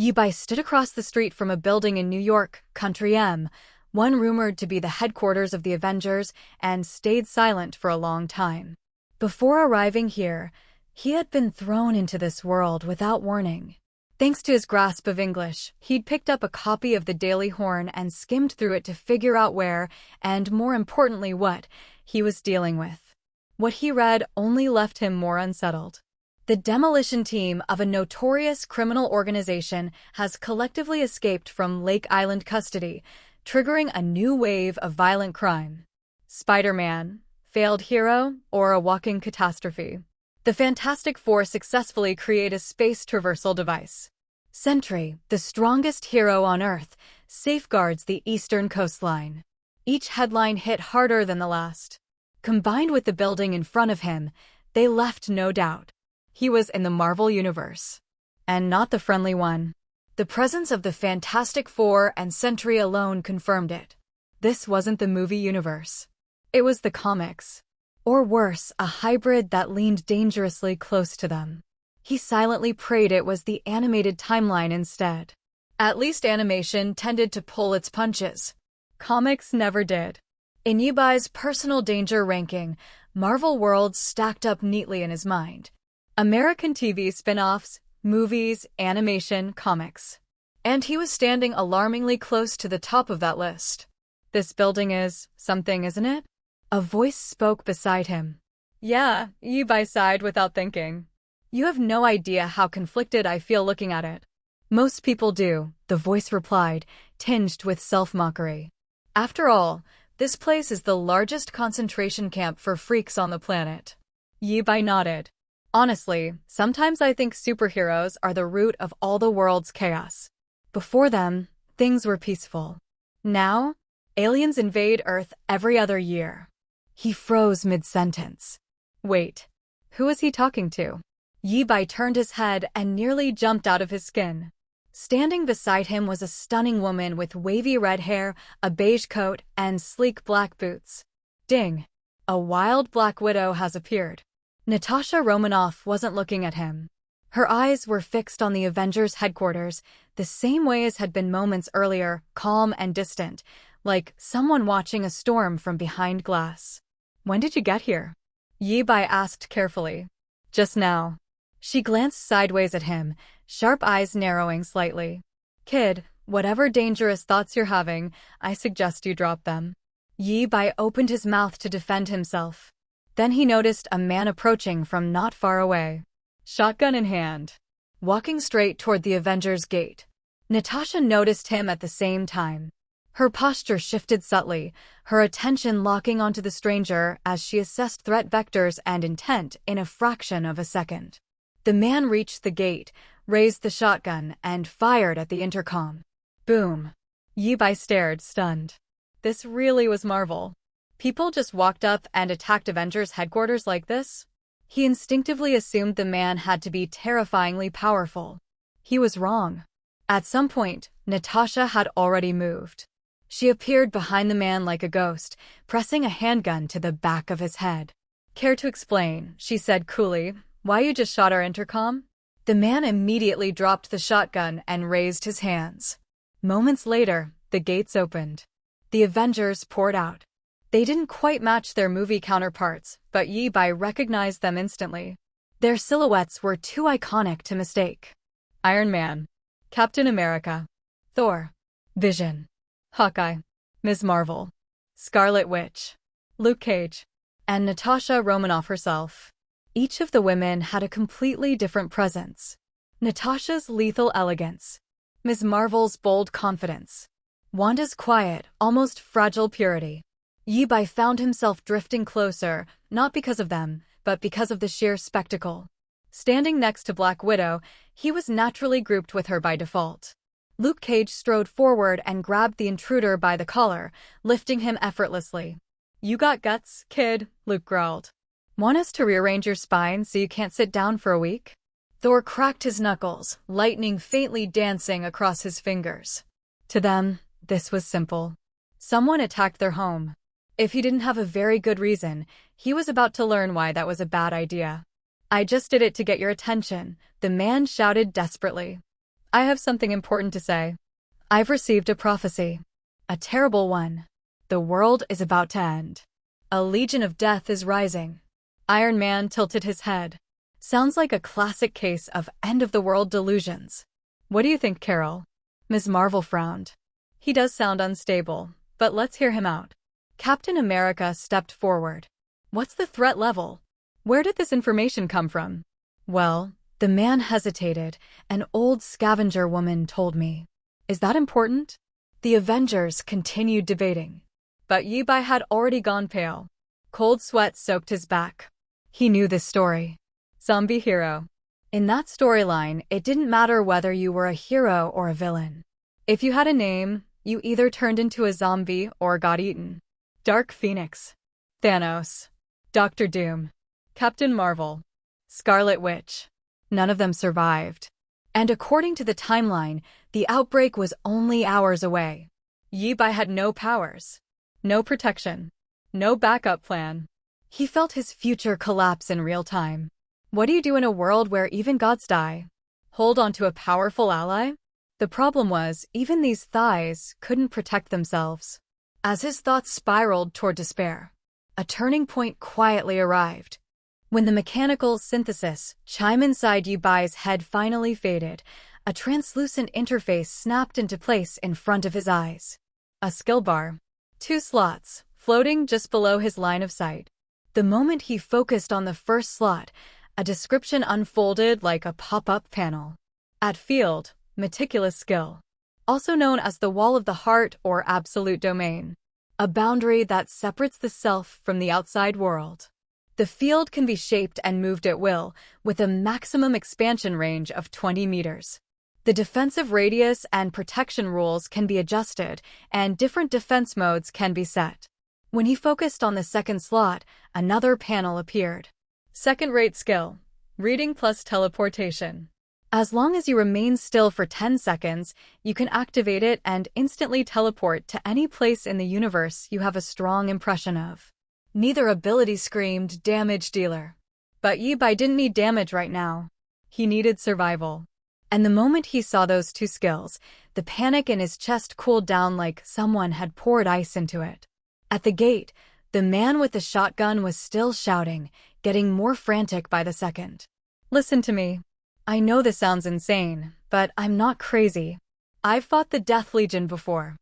Yibai stood across the street from a building in New York, Country M, one rumored to be the headquarters of the Avengers, and stayed silent for a long time. Before arriving here, he had been thrown into this world without warning. Thanks to his grasp of English, he'd picked up a copy of the Daily Horn and skimmed through it to figure out where, and more importantly what, he was dealing with. What he read only left him more unsettled. The demolition team of a notorious criminal organization has collectively escaped from Lake Island custody, triggering a new wave of violent crime. Spider-Man, failed hero, or a walking catastrophe? The Fantastic Four successfully create a space traversal device. Sentry, the strongest hero on Earth, safeguards the eastern coastline. Each headline hit harder than the last. Combined with the building in front of him, they left no doubt. He was in the Marvel Universe. And not the friendly one. The presence of the Fantastic Four and Sentry alone confirmed it. This wasn't the movie universe. It was the comics. Or worse, a hybrid that leaned dangerously close to them. He silently prayed it was the animated timeline instead. At least animation tended to pull its punches. Comics never did. In Yibai's personal danger ranking, Marvel worlds stacked up neatly in his mind. American TV spin-offs, movies, animation, comics. And he was standing alarmingly close to the top of that list. This building is something, isn't it? A voice spoke beside him. Yeah, Yibai sighed without thinking. You have no idea how conflicted I feel looking at it. Most people do, the voice replied, tinged with self-mockery. After all, this place is the largest concentration camp for freaks on the planet. Yibai nodded. Honestly, sometimes I think superheroes are the root of all the world's chaos. Before them, things were peaceful. Now, aliens invade Earth every other year. He froze mid-sentence. Wait, who was he talking to? Yibai turned his head and nearly jumped out of his skin. Standing beside him was a stunning woman with wavy red hair, a beige coat, and sleek black boots. Ding! A wild black widow has appeared. Natasha Romanoff wasn't looking at him. Her eyes were fixed on the Avengers' headquarters, the same way as had been moments earlier, calm and distant, like someone watching a storm from behind glass. When did you get here? Yibai asked carefully. Just now. She glanced sideways at him, sharp eyes narrowing slightly. Kid, whatever dangerous thoughts you're having, I suggest you drop them. Yibai opened his mouth to defend himself. Then he noticed a man approaching from not far away. Shotgun in hand. Walking straight toward the Avengers' gate. Natasha noticed him at the same time. Her posture shifted subtly, her attention locking onto the stranger as she assessed threat vectors and intent in a fraction of a second. The man reached the gate, raised the shotgun, and fired at the intercom. Boom. Yibai stared, stunned. This really was Marvel. People just walked up and attacked Avengers headquarters like this? He instinctively assumed the man had to be terrifyingly powerful. He was wrong. At some point, Natasha had already moved. She appeared behind the man like a ghost, pressing a handgun to the back of his head. Care to explain, she said coolly, why you just shot our intercom? The man immediately dropped the shotgun and raised his hands. Moments later, the gates opened. The Avengers poured out. They didn't quite match their movie counterparts, but Yibai recognized them instantly. Their silhouettes were too iconic to mistake. Iron Man, Captain America, Thor, Vision, Hawkeye, Ms. Marvel, Scarlet Witch, Luke Cage, and Natasha Romanoff herself. Each of the women had a completely different presence. Natasha's lethal elegance, Ms. Marvel's bold confidence, Wanda's quiet, almost fragile purity. Yibai found himself drifting closer, not because of them, but because of the sheer spectacle. Standing next to Black Widow, he was naturally grouped with her by default. Luke Cage strode forward and grabbed the intruder by the collar, lifting him effortlessly. You got guts, kid, Luke growled. Want us to rearrange your spine so you can't sit down for a week? Thor cracked his knuckles, lightning faintly dancing across his fingers. To them, this was simple. Someone attacked their home. If he didn't have a very good reason, he was about to learn why that was a bad idea. I just did it to get your attention, the man shouted desperately. I have something important to say. I've received a prophecy. A terrible one. The world is about to end. A legion of death is rising. Iron Man tilted his head. Sounds like a classic case of end-of-the-world delusions. What do you think, Carol? Ms. Marvel frowned. He does sound unstable, but let's hear him out. Captain America stepped forward. What's the threat level? Where did this information come from? Well, the man hesitated. An old scavenger woman told me. Is that important? The Avengers continued debating. But Yi Bai had already gone pale. Cold sweat soaked his back. He knew this story. Zombie hero. In that storyline, it didn't matter whether you were a hero or a villain. If you had a name, you either turned into a zombie or got eaten. Dark Phoenix. Thanos. Doctor Doom. Captain Marvel. Scarlet Witch. None of them survived. And according to the timeline, the outbreak was only hours away. Yi Bai had no powers. No protection. No backup plan. He felt his future collapse in real time. What do you do in a world where even gods die? Hold on to a powerful ally? The problem was, even these thighs couldn't protect themselves. As his thoughts spiraled toward despair, a turning point quietly arrived. When the mechanical synthesis chime inside Yi Bai's head finally faded, a translucent interface snapped into place in front of his eyes. A skill bar. 2 slots, floating just below his line of sight. The moment he focused on the first slot, a description unfolded like a pop-up panel. At field, meticulous skill. Also known as the wall of the heart or absolute domain. A boundary that separates the self from the outside world. The field can be shaped and moved at will, with a maximum expansion range of 20 meters. The defensive radius and protection rules can be adjusted, and different defense modes can be set. When he focused on the second slot, another panel appeared. Second-rate skill. Reading plus teleportation. As long as you remain still for 10 seconds, you can activate it and instantly teleport to any place in the universe you have a strong impression of. Neither ability screamed damage dealer. But Yi Bai didn't need damage right now. He needed survival. And the moment he saw those 2 skills, the panic in his chest cooled down like someone had poured ice into it. At the gate, the man with the shotgun was still shouting, getting more frantic by the second. Listen to me. I know this sounds insane, but I'm not crazy. I've fought the Death Legion before.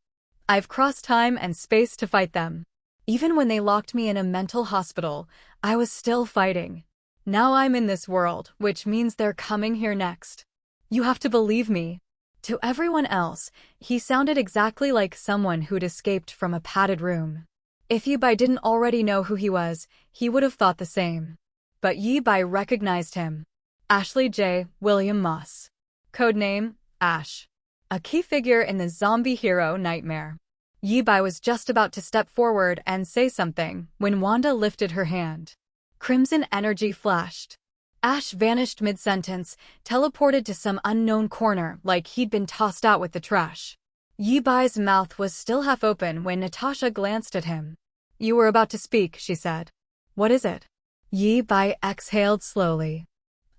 I've crossed time and space to fight them. Even when they locked me in a mental hospital, I was still fighting. Now I'm in this world, which means they're coming here next. You have to believe me. To everyone else, he sounded exactly like someone who'd escaped from a padded room. If Yi Bai didn't already know who he was, he would have thought the same. But Yi Bai recognized him. Ashley J. William Moss. Codename, Ash. A key figure in the zombie hero nightmare. Yi Bai was just about to step forward and say something when Wanda lifted her hand. Crimson energy flashed. Ash vanished mid-sentence, teleported to some unknown corner like he'd been tossed out with the trash. Yi Bai's mouth was still half open when Natasha glanced at him. You were about to speak, she said. What is it? Yi Bai exhaled slowly.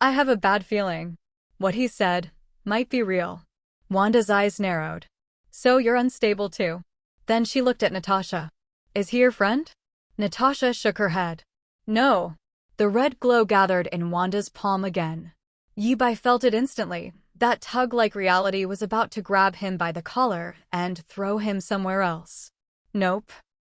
I have a bad feeling. What he said might be real. Wanda's eyes narrowed. So you're unstable too. Then she looked at Natasha. Is he your friend? Natasha shook her head. No. The red glow gathered in Wanda's palm again. Yi Bai felt it instantly. That tug like reality was about to grab him by the collar and throw him somewhere else. Nope.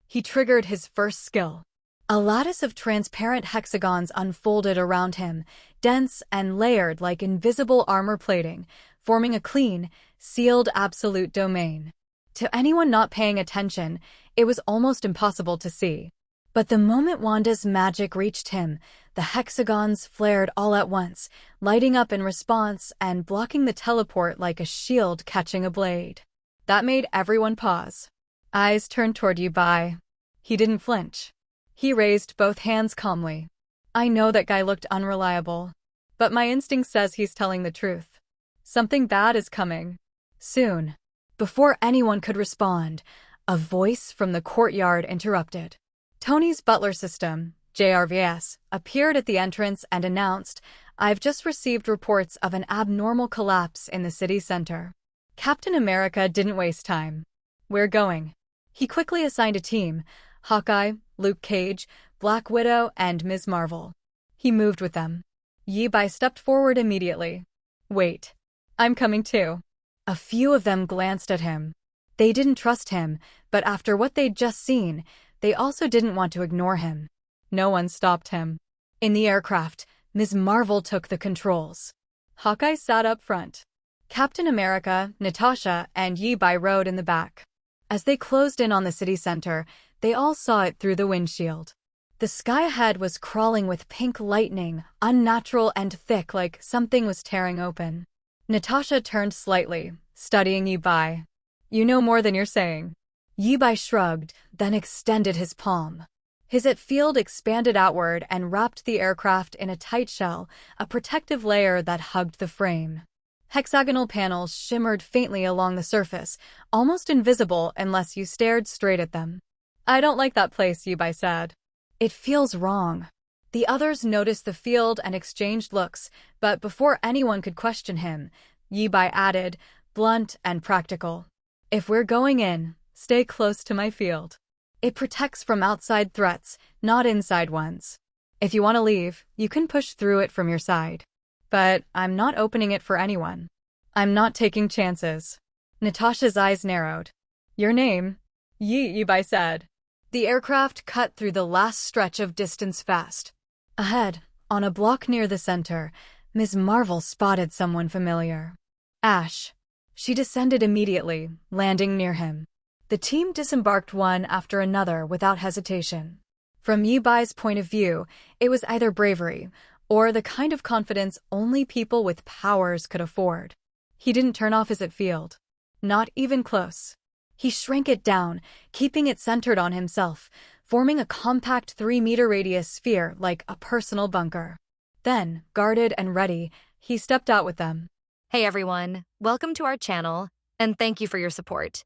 He triggered his first skill. A lattice of transparent hexagons unfolded around him, dense and layered like invisible armor plating, forming a clean, sealed absolute domain. To anyone not paying attention, it was almost impossible to see. But the moment Wanda's magic reached him, the hexagons flared all at once, lighting up in response and blocking the teleport like a shield catching a blade. That made everyone pause. Eyes turned toward Yi Bai. He didn't flinch. He raised both hands calmly. I know that guy looked unreliable, but my instinct says he's telling the truth. Something bad is coming. Soon. Before anyone could respond, a voice from the courtyard interrupted. Tony's butler system, JRVS, appeared at the entrance and announced, I've just received reports of an abnormal collapse in the city center. Captain America didn't waste time. We're going. He quickly assigned a team: Hawkeye, Luke Cage, Black Widow, and Ms. Marvel. He moved with them. Yi Bai stepped forward immediately. Wait. I'm coming too. A few of them glanced at him. They didn't trust him, but after what they'd just seen, they also didn't want to ignore him. No one stopped him. In the aircraft, Ms. Marvel took the controls. Hawkeye sat up front. Captain America, Natasha, and Yi Bai rode in the back. As they closed in on the city center, they all saw it through the windshield. The sky ahead was crawling with pink lightning, unnatural and thick, like something was tearing open. Natasha turned slightly, studying Yi Bai. You know more than you're saying. Yi Bai shrugged, then extended his palm. His field expanded outward and wrapped the aircraft in a tight shell, a protective layer that hugged the frame. Hexagonal panels shimmered faintly along the surface, almost invisible unless you stared straight at them. I don't like that place, Yi Bai said. It feels wrong. The others noticed the field and exchanged looks, but before anyone could question him, Yi Bai added, blunt and practical. If we're going in, stay close to my field. It protects from outside threats, not inside ones. If you want to leave, you can push through it from your side. But I'm not opening it for anyone. I'm not taking chances. Natasha's eyes narrowed. Your name? Yi Bai said. The aircraft cut through the last stretch of distance fast. Ahead, on a block near the center, Ms. Marvel spotted someone familiar. Ash. She descended immediately, landing near him. The team disembarked one after another without hesitation. From Yi Bai's point of view, it was either bravery or the kind of confidence only people with powers could afford. He didn't turn off his field. Not even close. He shrank it down, keeping it centered on himself, forming a compact 3-meter radius sphere like a personal bunker. Then, guarded and ready, he stepped out with them. Hey everyone, welcome to our channel, and thank you for your support.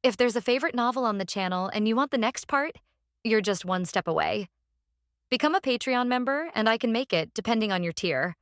If there's a favorite novel on the channel and you want the next part, you're just one step away. Become a Patreon member and I can make it depending on your tier.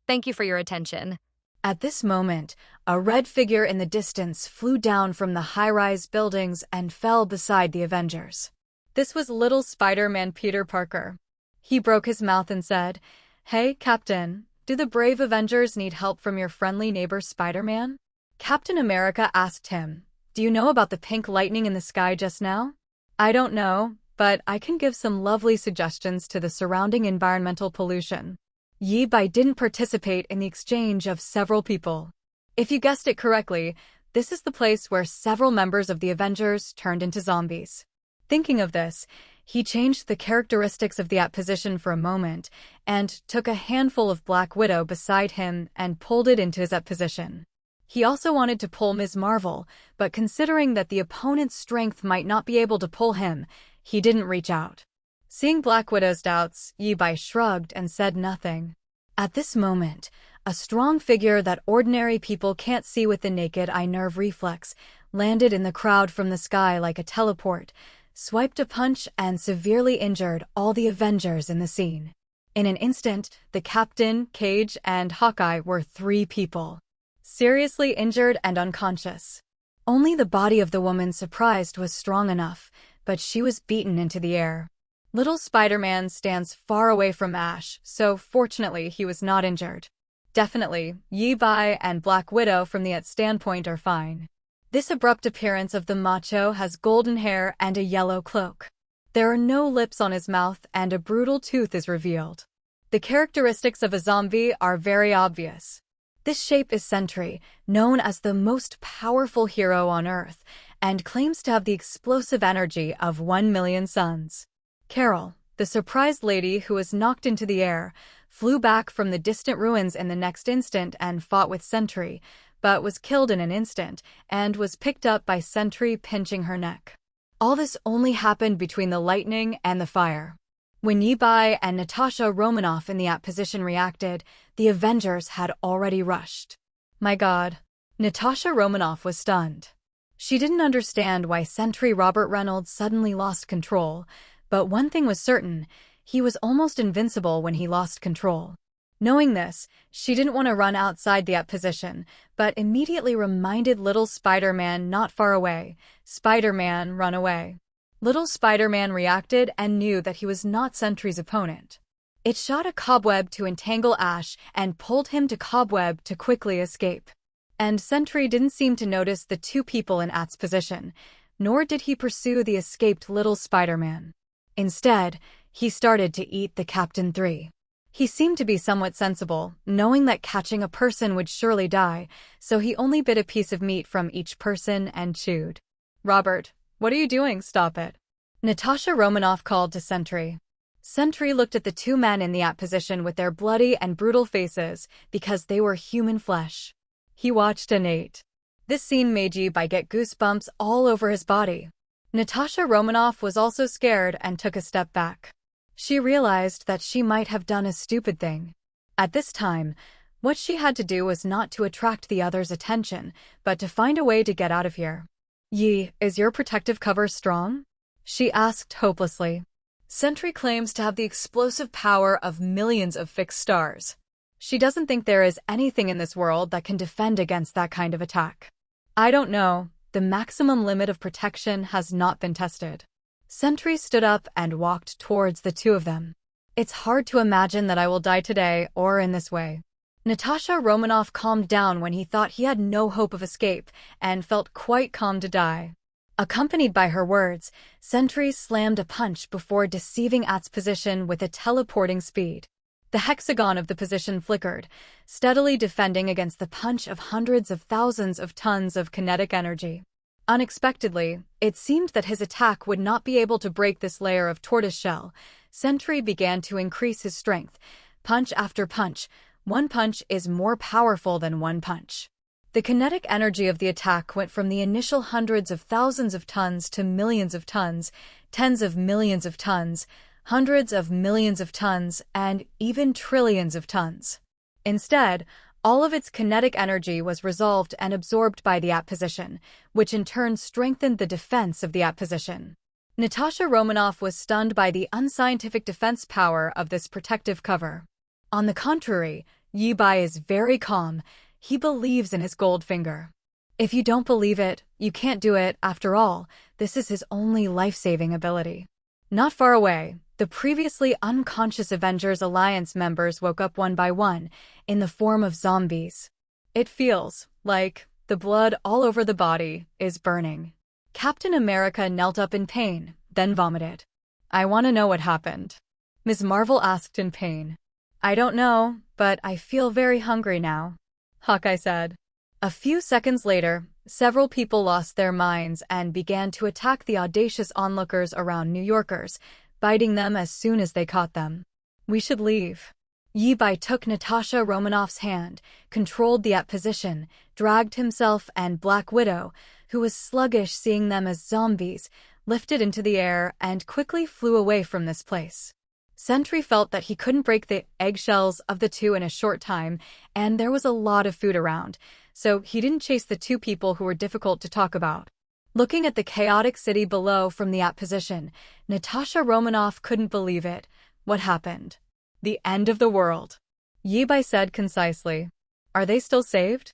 Thank you for your attention. At this moment, a red figure in the distance flew down from the high-rise buildings and fell beside the Avengers. This was little Spider-Man Peter Parker. He broke his mouth and said, Hey, Captain, do the brave Avengers need help from your friendly neighbor Spider-Man? Captain America asked him, Do you know about the pink lightning in the sky just now? I don't know, but I can give some lovely suggestions to the surrounding environmental pollution. Yi Bai didn't participate in the exchange of several people. If you guessed it correctly, this is the place where several members of the Avengers turned into zombies. Thinking of this, he changed the characteristics of the position for a moment and took a handful of Black Widow beside him and pulled it into his position. He also wanted to pull Ms. Marvel, but considering that the opponent's strength might not be able to pull him, he didn't reach out. Seeing Black Widow's doubts, Yi Bai shrugged and said nothing. At this moment, a strong figure that ordinary people can't see with the naked eye nerve reflex landed in the crowd from the sky like a teleport, swiped a punch and severely injured all the Avengers in the scene. In an instant, the Captain, Cage, and Hawkeye were 3 people. Seriously injured and unconscious. Only the body of the woman surprised was strong enough, but she was beaten into the air. Little Spider-Man stands far away from Ash, so fortunately he was not injured. Definitely, Yi Bai and Black Widow from the standpoint are fine. This abrupt appearance of the macho has golden hair and a yellow cloak. There are no lips on his mouth and a brutal tooth is revealed. The characteristics of a zombie are very obvious. This shape is Sentry, known as the most powerful hero on Earth, and claims to have the explosive energy of 1 million suns. Carol, the surprised lady who was knocked into the air, flew back from the distant ruins in the next instant and fought with Sentry, but was killed in an instant and was picked up by Sentry pinching her neck. All this only happened between the lightning and the fire. When Yi Bai and Natasha Romanoff in the position reacted, the Avengers had already rushed. My God. Natasha Romanoff was stunned. She didn't understand why Sentry Robert Reynolds suddenly lost control, but one thing was certain, he was almost invincible when he lost control. Knowing this, she didn't want to run outside the position, but immediately reminded little Spider-Man not far away. Spider-Man, run away. Little Spider-Man reacted and knew that he was not Sentry's opponent. It shot a cobweb to entangle Ash and pulled him to cobweb to quickly escape. And Sentry didn't seem to notice the two people in At's position, nor did he pursue the escaped little Spider-Man. Instead, he started to eat the Captain 3. He seemed to be somewhat sensible, knowing that catching a person would surely die, so he only bit a piece of meat from each person and chewed. "Robert, what are you doing? Stop it." Natasha Romanoff called to Sentry. Sentry looked at the two men in the position with their bloody and brutal faces because they were human flesh. He watched and ate. This scene made Yi-Bai get goosebumps all over his body. Natasha Romanoff was also scared and took a step back. She realized that she might have done a stupid thing. At this time, what she had to do was not to attract the others' attention, but to find a way to get out of here. "Yi, is your protective cover strong?" she asked hopelessly. Sentry claims to have the explosive power of millions of fixed stars. She doesn't think there is anything in this world that can defend against that kind of attack. "I don't know. The maximum limit of protection has not been tested." Sentry stood up and walked towards the two of them. "It's hard to imagine that I will die today or in this way." Natasha Romanoff calmed down when he thought he had no hope of escape and felt quite calm to die. Accompanied by her words, Sentry slammed a punch before deceiving At's position with a teleporting speed. The hexagon of the position flickered, steadily defending against the punch of hundreds of thousands of tons of kinetic energy. Unexpectedly, it seemed that his attack would not be able to break this layer of tortoiseshell. Sentry began to increase his strength. Punch after punch, one punch is more powerful than one punch. The kinetic energy of the attack went from the initial hundreds of thousands of tons to millions of tons, tens of millions of tons, hundreds of millions of tons, and even trillions of tons. Instead, all of its kinetic energy was resolved and absorbed by the position, which in turn strengthened the defense of the position. Natasha Romanoff was stunned by the unscientific defense power of this protective cover. On the contrary, Yi-Bai is very calm. He believes in his gold finger. If you don't believe it, you can't do it. After all, this is his only life-saving ability. Not far away, the previously unconscious Avengers Alliance members woke up one by one, in the form of zombies. It feels like the blood all over the body is burning. Captain America knelt up in pain, then vomited. "I want to know what happened," Ms. Marvel asked in pain. "I don't know, but I feel very hungry now," Hawkeye said. A few seconds later, several people lost their minds and began to attack the audacious onlookers around New Yorkers, biting them as soon as they caught them. "We should leave." Yi-Bai took Natasha Romanoff's hand, controlled the position, dragged himself and Black Widow, who was sluggish seeing them as zombies, lifted into the air and quickly flew away from this place. Sentry felt that he couldn't break the eggshells of the two in a short time, and there was a lot of food around, so he didn't chase the two people who were difficult to talk about. Looking at the chaotic city below from the position, Natasha Romanoff couldn't believe it. What happened? The end of the world. Yi-Bai said concisely. "Are they still saved?"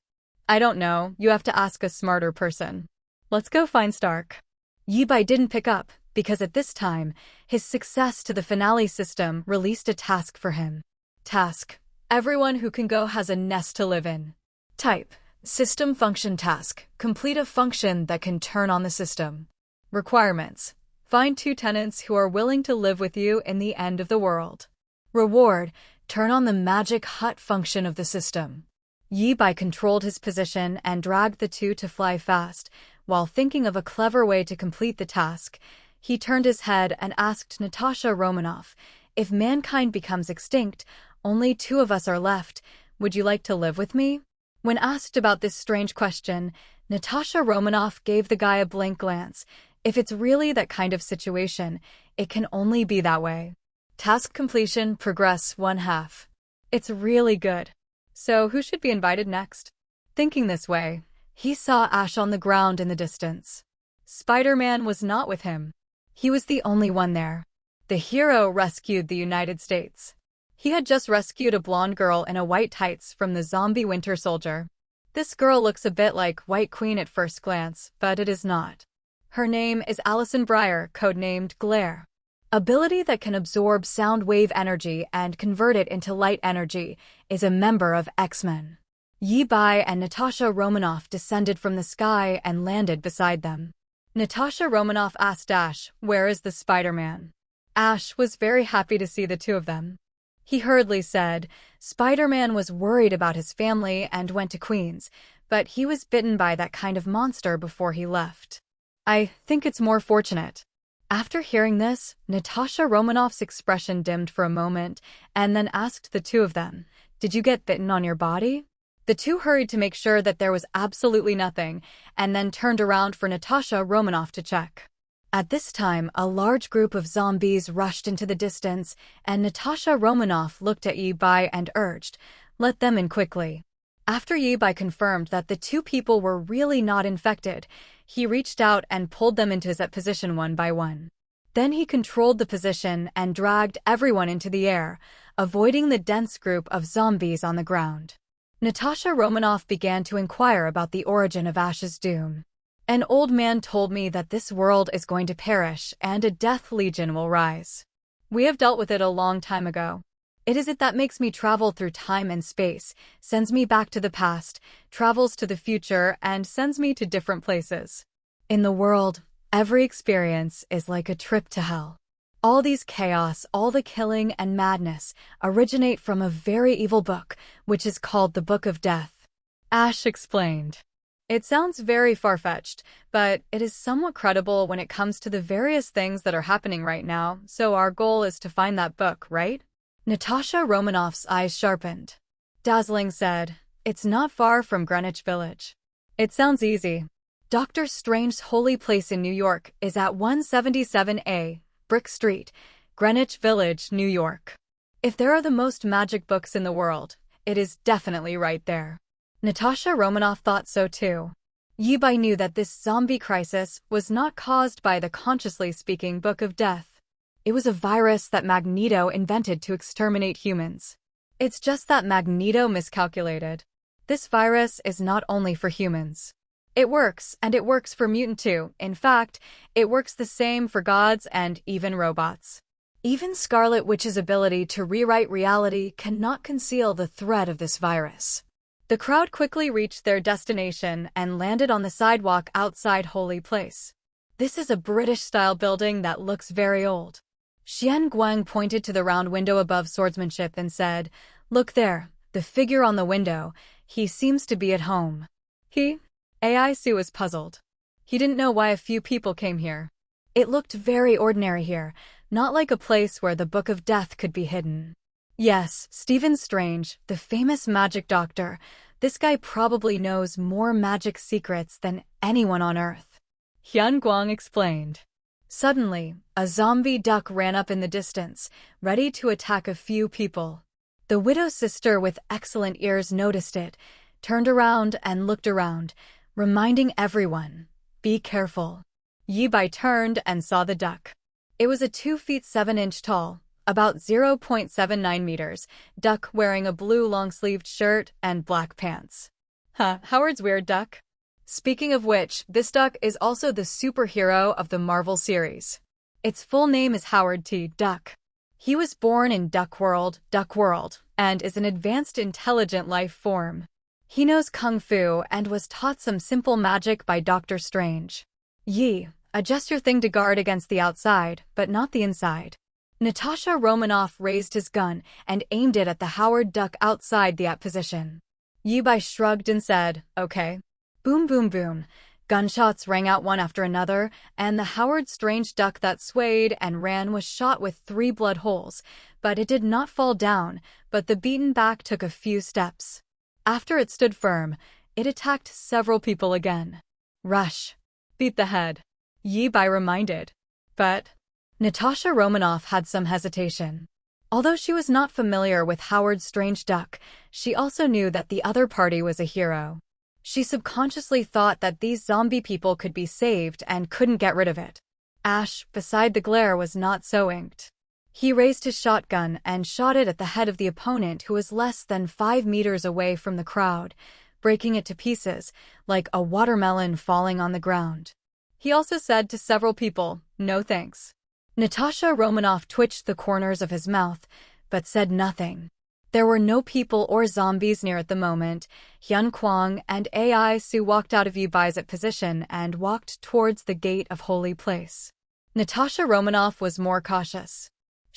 "I don't know. You have to ask a smarter person. Let's go find Stark." Yi-Bai didn't pick up, because at this time, his success to the finale system released a task for him. Task: everyone who can go has a nest to live in. Type: System function task. Complete a function that can turn on the system. Requirements: find 2 tenants who are willing to live with you in the end of the world. Reward: turn on the magic hut function of the system. Yi-Bai controlled his position and dragged the two to fly fast. While thinking of a clever way to complete the task, he turned his head and asked Natasha Romanoff, "If mankind becomes extinct, only 2 of us are left. Would you like to live with me?" When asked about this strange question, Natasha Romanoff gave the guy a blank glance. If it's really that kind of situation, it can only be that way. Task completion, progress 1/2. It's really good. So who should be invited next? Thinking this way, he saw Ash on the ground in the distance. Spider-Man was not with him. He was the only one there. The hero rescued the United States. He had just rescued a blonde girl in a white tights from the zombie Winter Soldier. This girl looks a bit like White Queen at first glance, but it is not. Her name is Allison Breyer, codenamed Glare. Ability that can absorb sound wave energy and convert it into light energy, is a member of X-Men. Yi Bai and Natasha Romanoff descended from the sky and landed beside them. Natasha Romanoff asked Ash, "Where is the Spider-Man?" Ash was very happy to see the two of them. He hurriedly said, Spider-Man was worried about his family and went to Queens, but he was bitten by that kind of monster before he left. I think it's more fortunate. After hearing this, Natasha Romanoff's expression dimmed for a moment and then asked the two of them, "Did you get bitten on your body?" The two hurried to make sure that there was absolutely nothing and then turned around for Natasha Romanoff to check. At this time, a large group of zombies rushed into the distance, and Natasha Romanoff looked at Yi Bai and urged, "Let them in quickly." After Yi Bai confirmed that the two people were really not infected, he reached out and pulled them into his position one by one. Then he controlled the position and dragged everyone into the air, avoiding the dense group of zombies on the ground. Natasha Romanoff began to inquire about the origin of Ash's doom. An old man told me that this world is going to perish and a death legion will rise. We have dealt with it a long time ago. It is it that makes me travel through time and space, sends me back to the past, travels to the future, and sends me to different places. In the world, every experience is like a trip to hell. All these chaos, all the killing and madness originate from a very evil book, which is called the Book of Death. Ash explained. It sounds very far-fetched, but it is somewhat credible when it comes to the various things that are happening right now, so our goal is to find that book, right? Natasha Romanoff's eyes sharpened. Dazzling said, "It's not far from Greenwich Village." It sounds easy. Dr. Strange's holy place in New York is at 177A, Brick Street, Greenwich Village, New York. If there are the most magic books in the world, it is definitely right there. Natasha Romanoff thought so too. Yi Bai knew that this zombie crisis was not caused by the consciously speaking Book of Death. It was a virus that Magneto invented to exterminate humans. It's just that Magneto miscalculated. This virus is not only for humans. It works, and it works for mutant too. In fact, it works the same for gods and even robots. Even Scarlet Witch's ability to rewrite reality cannot conceal the threat of this virus. The crowd quickly reached their destination and landed on the sidewalk outside Holy Place. This is a British-style building that looks very old. Xian Guang pointed to the round window above swordsmanship and said, "Look there, the figure on the window. He seems to be at home." Aisu was puzzled. He didn't know why a few people came here. It looked very ordinary here, not like a place where the Book of Death could be hidden. Yes, Stephen Strange, the famous magic doctor. This guy probably knows more magic secrets than anyone on Earth. Hyun Guang explained. Suddenly, a zombie duck ran up in the distance, ready to attack a few people. The widow's sister with excellent ears noticed it, turned around and looked around, reminding everyone, "Be careful." Yi Bai turned and saw the duck. It was a 2 feet 7 inch tall, about 0.79 meters, duck wearing a blue long-sleeved shirt and black pants. Howard's weird duck. Speaking of which, this duck is also the superhero of the Marvel series. Its full name is Howard T. Duck. He was born in Duck World, and is an advanced intelligent life form. He knows Kung Fu and was taught some simple magic by Dr. Strange. Yi, adjust your thing to guard against the outside, but not the inside. Natasha Romanoff raised his gun and aimed it at the Howard duck outside the position. Yi Bai shrugged and said, "Okay." Boom, boom, boom. Gunshots rang out one after another, and the Howard Strange duck that swayed and ran was shot with 3 blood holes, but it did not fall down, but the beaten back took a few steps. After it stood firm, it attacked several people again. Rush. Beat the head. Yi Bai reminded. But Natasha Romanoff had some hesitation. Although she was not familiar with Howard's strange duck, she also knew that the other party was a hero. She subconsciously thought that these zombie people could be saved and couldn't get rid of it. Ash, beside the glare, was not so inked. He raised his shotgun and shot it at the head of the opponent, who was less than 5 meters away from the crowd, breaking it to pieces, like a watermelon falling on the ground. He also said to several people, "No thanks." Natasha Romanoff twitched the corners of his mouth, but said nothing. There were no people or zombies near at the moment. Hyun Kwang and Ai Su walked out of Yi Bai's position and walked towards the gate of Holy Place. Natasha Romanoff was more cautious.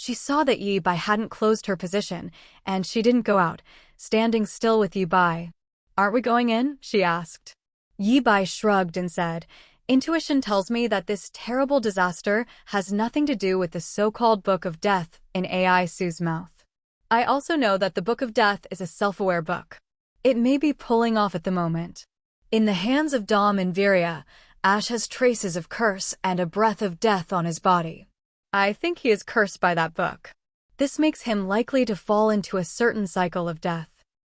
She saw that Yi Bai hadn't closed her position, and she didn't go out, standing still with Yi Bai. "Aren't we going in?" she asked. Yi Bai shrugged and said, "Intuition tells me that this terrible disaster has nothing to do with the so-called Book of Death in Ai Su's mouth. I also know that the Book of Death is a self-aware book. It may be pulling off at the moment. In the hands of Dom and Viria, Ash has traces of curse and a breath of death on his body. I think he is cursed by that book. This makes him likely to fall into a certain cycle of death.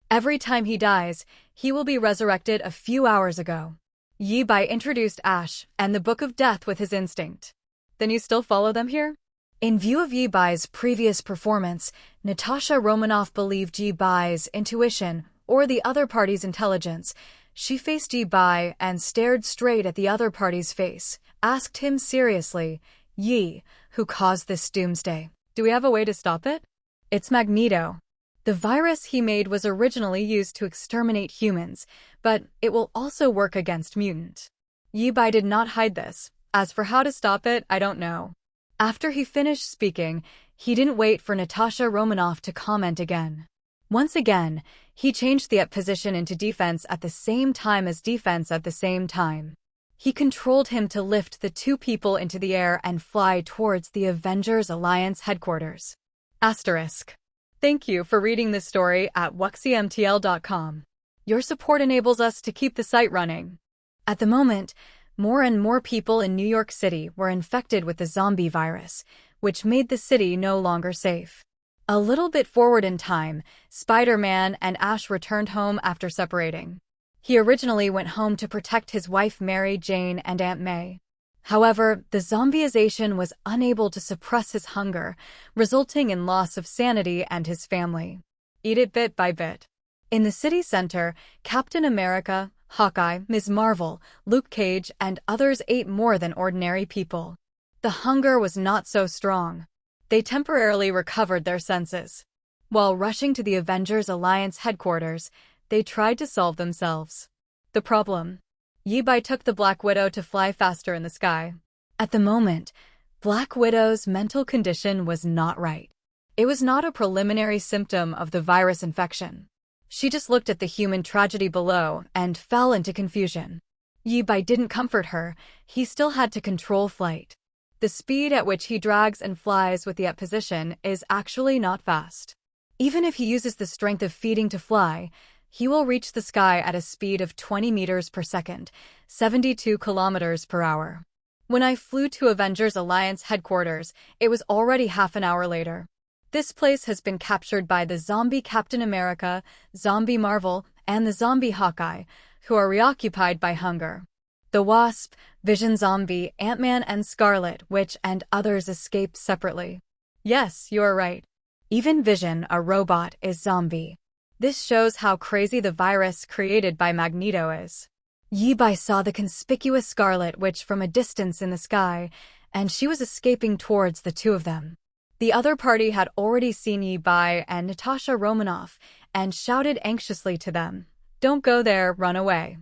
Every time he dies, he will be resurrected a few hours ago." Yi Bai introduced Ash and the Book of Death with his instinct. "Then you still follow them here?" In view of Yi Bai's previous performance, Natasha Romanoff believed Yi Bai's intuition or the other party's intelligence. She faced Yi Bai and stared straight at the other party's face, asked him seriously, "Yi, who caused this doomsday? Do we have a way to stop it?" "It's Magneto. The virus he made was originally used to exterminate humans, but it will also work against mutant." Yi Bai did not hide this. "As for how to stop it, I don't know." After he finished speaking, he didn't wait for Natasha Romanoff to comment again. Once again, he changed the position into defense at the same time as defense at the same time. He controlled him to lift the two people into the air and fly towards the Avengers Alliance headquarters. Asterisk. Thank you for reading this story at wuxiemtl.com. Your support enables us to keep the site running. At the moment, more and more people in New York City were infected with the zombie virus, which made the city no longer safe. A little bit forward in time, Spider-Man and Ash returned home after separating. He originally went home to protect his wife Mary Jane and Aunt May. However, the zombieization was unable to suppress his hunger, resulting in loss of sanity and his family. Eat it bit by bit. In the city center, Captain America, Hawkeye, Ms. Marvel, Luke Cage, and others ate more than ordinary people. The hunger was not so strong. They temporarily recovered their senses. While rushing to the Avengers Alliance headquarters, they tried to solve themselves. The problem: Yi Bai took the Black Widow to fly faster in the sky. At the moment, Black Widow's mental condition was not right. It was not a preliminary symptom of the virus infection. She just looked at the human tragedy below and fell into confusion. Yi Bai didn't comfort her. He still had to control flight. The speed at which he drags and flies with the position is actually not fast. Even if he uses the strength of feeding to fly, he will reach the sky at a speed of 20 meters per second, 72 kilometers per hour. When I flew to Avengers Alliance headquarters, it was already half an hour later. This place has been captured by the zombie Captain America, zombie Marvel, and the zombie Hawkeye, who are reoccupied by hunger. The Wasp, Vision Zombie, Ant-Man, and Scarlet Witch and others escaped separately. Yes, you are right. Even Vision, a robot, is zombie. This shows how crazy the virus created by Magneto is. Yi Bai saw the conspicuous Scarlet Witch from a distance in the sky, and she was escaping towards the two of them. The other party had already seen Yi Bai and Natasha Romanoff and shouted anxiously to them, "Don't go there, run away."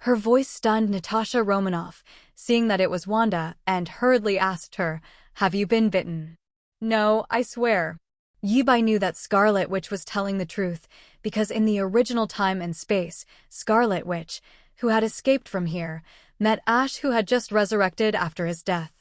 Her voice stunned Natasha Romanoff, seeing that it was Wanda, and hurriedly asked her, "Have you been bitten?" "No, I swear." Yi Bai knew that Scarlet Witch was telling the truth, because in the original time and space, Scarlet Witch, who had escaped from here, met Ash, who had just resurrected after his death.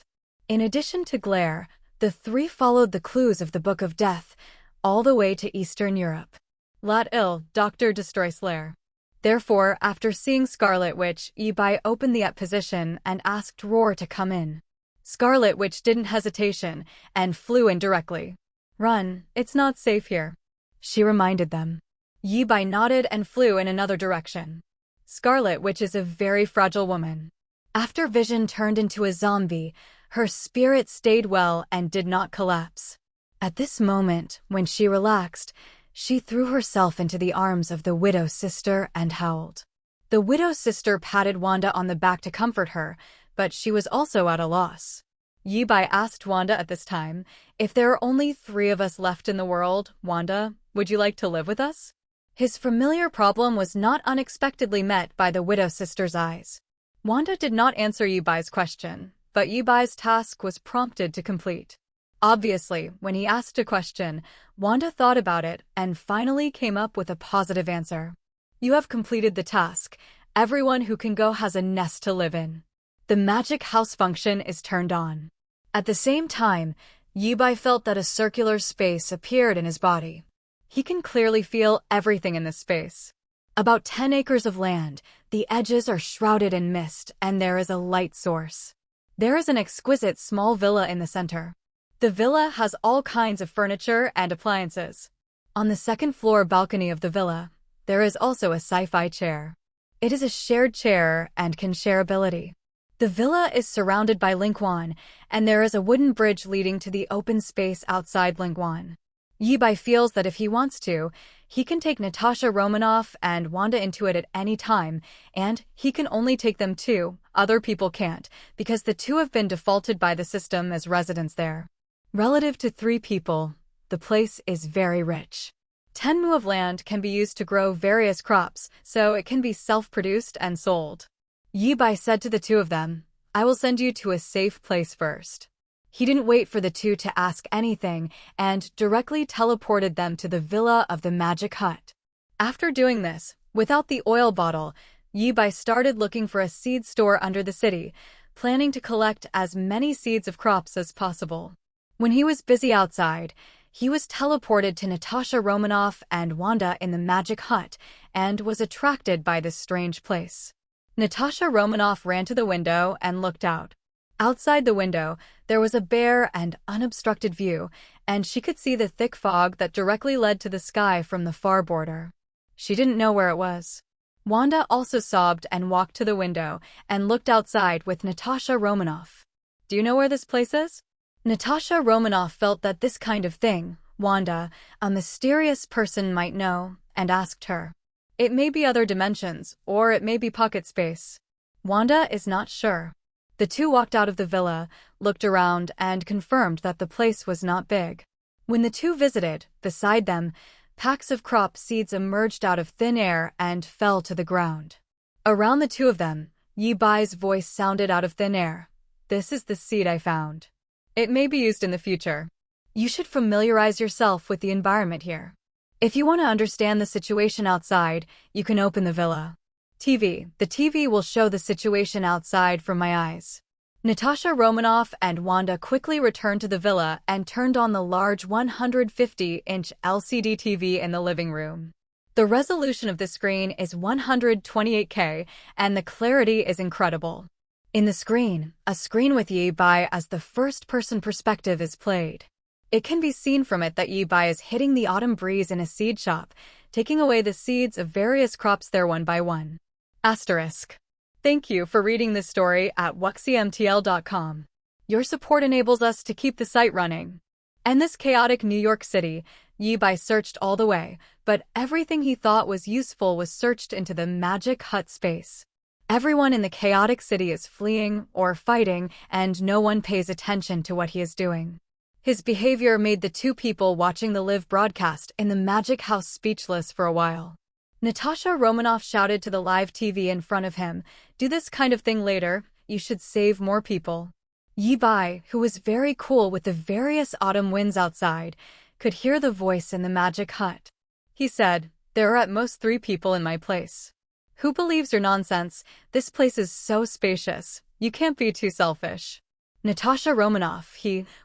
In addition to Glare, the three followed the clues of the Book of Death, all the way to Eastern Europe. Lat Il, Dr. Destroy Slayer. Therefore, after seeing Scarlet Witch, Yi Bai opened the position and asked Roar to come in. Scarlet Witch didn't hesitation and flew in directly. "Run, it's not safe here," she reminded them. Yi Bai nodded and flew in another direction. Scarlet Witch is a very fragile woman. After Vision turned into a zombie, her spirit stayed well and did not collapse. At this moment, when she relaxed, she threw herself into the arms of the widow's sister and howled. The widow's sister patted Wanda on the back to comfort her, but she was also at a loss. Yi-bai asked Wanda at this time, "If there are only 3 of us left in the world, Wanda, would you like to live with us?" His familiar problem was not unexpectedly met by the widow's sister's eyes. Wanda did not answer Yi-bai's question, but Yi-bai's task was prompted to complete. Obviously, when he asked a question, Wanda thought about it and finally came up with a positive answer. "You have completed the task. Everyone who can go has a nest to live in." The magic house function is turned on. At the same time, Yi-bai felt that a circular space appeared in his body. He can clearly feel everything in this space. About 10 acres of land, the edges are shrouded in mist, and there is a light source. There is an exquisite small villa in the center. The villa has all kinds of furniture and appliances. On the second-floor balcony of the villa, there is also a sci-fi chair. It is a shared chair and can share ability. The villa is surrounded by Lingquan, and there is a wooden bridge leading to the open space outside Lingquan. Yi-bai feels that if he wants to, he can take Natasha Romanoff and Wanda into it at any time, and he can only take them too. Other people can't, because the 2 have been defaulted by the system as residents there. Relative to 3 people, the place is very rich. 10 mu of land can be used to grow various crops, so it can be self-produced and sold. Yi-bai said to the 2 of them, "I will send you to a safe place first." He didn't wait for the 2 to ask anything and directly teleported them to the villa of the magic hut. After doing this, without the oil bottle, Yi-bai started looking for a seed store under the city, planning to collect as many seeds of crops as possible. When he was busy outside, he was teleported to Natasha Romanoff and Wanda in the magic hut and was attracted by this strange place. Natasha Romanoff ran to the window and looked out. Outside the window, there was a bare and unobstructed view, and she could see the thick fog that directly led to the sky from the far border. She didn't know where it was. Wanda also sobbed and walked to the window and looked outside with Natasha Romanoff. "Do you know where this place is?" Natasha Romanoff felt that this kind of thing, Wanda, a mysterious person, might know, and asked her. "It may be other dimensions, or it may be pocket space." Wanda is not sure. The 2 walked out of the villa, looked around, and confirmed that the place was not big. When the 2 visited, beside them, packs of crop seeds emerged out of thin air and fell to the ground. Around the 2 of them, Yi-bai's voice sounded out of thin air. "This is the seed I found. It may be used in the future. You should familiarize yourself with the environment here. If you want to understand the situation outside, you can open the villa. The TV will show the situation outside from my eyes." Natasha Romanoff and Wanda quickly returned to the villa and turned on the large 150-inch LCD TV in the living room. The resolution of the screen is 128K, and the clarity is incredible. In the screen, a screen with Yi-bai as the first-person perspective is played. It can be seen from it that Yi-bai is hitting the autumn breeze in a seed shop, taking away the seeds of various crops there one by one. Asterisk. Thank you for reading this story at wuxiemtl.com. Your support enables us to keep the site running. In this chaotic New York City, Yi-bai searched all the way, but everything he thought was useful was searched into the magic hut space. Everyone in the chaotic city is fleeing or fighting, and no one pays attention to what he is doing. His behavior made the 2 people watching the live broadcast in the magic house speechless for a while. Natasha Romanoff shouted to the live TV in front of him, "Do this kind of thing later, you should save more people." Yi-bai, who was very cool with the various autumn winds outside, could hear the voice in the magic hut. He said, "There are at most 3 people in my place. Who believes your nonsense? This place is so spacious, you can't be too selfish." Natasha Romanoff,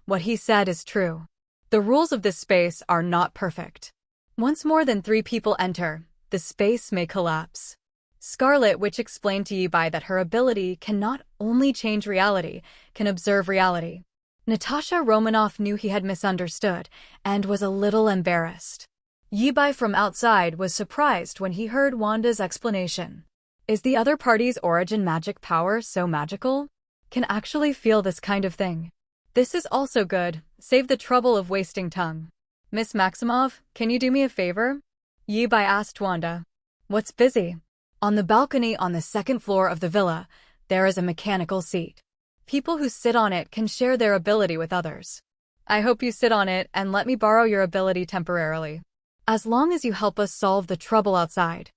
what he said is true. The rules of this space are not perfect. Once more than 3 people enter, the space may collapse. Scarlet Witch explained to Yi-bai that her ability can not only change reality, can observe reality. Natasha Romanoff knew he had misunderstood, and was a little embarrassed. Yi-bai from outside was surprised when he heard Wanda's explanation. Is the other party's origin magic power so magical? Can actually feel this kind of thing? This is also good. Save the trouble of wasting tongue. Miss Maximov, can you do me a favor? Yi-bai asked Wanda. What's busy? On the balcony on the second floor of the villa, there is a mechanical seat. People who sit on it can share their ability with others. I hope you sit on it and let me borrow your ability temporarily. As long as you help us solve the trouble outside.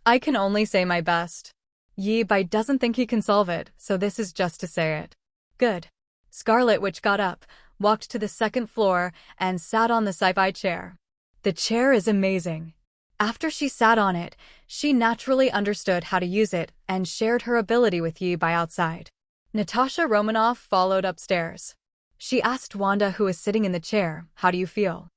I can only say my best. Yi-bai doesn't think he can solve it, so this is just to say it. Good. Scarlet Witch got up, walked to the second floor, and sat on the sci-fi chair. The chair is amazing. After she sat on it, she naturally understood how to use it and shared her ability with Yi-bai outside. Natasha Romanoff followed upstairs. She asked Wanda, who was sitting in the chair, how do you feel?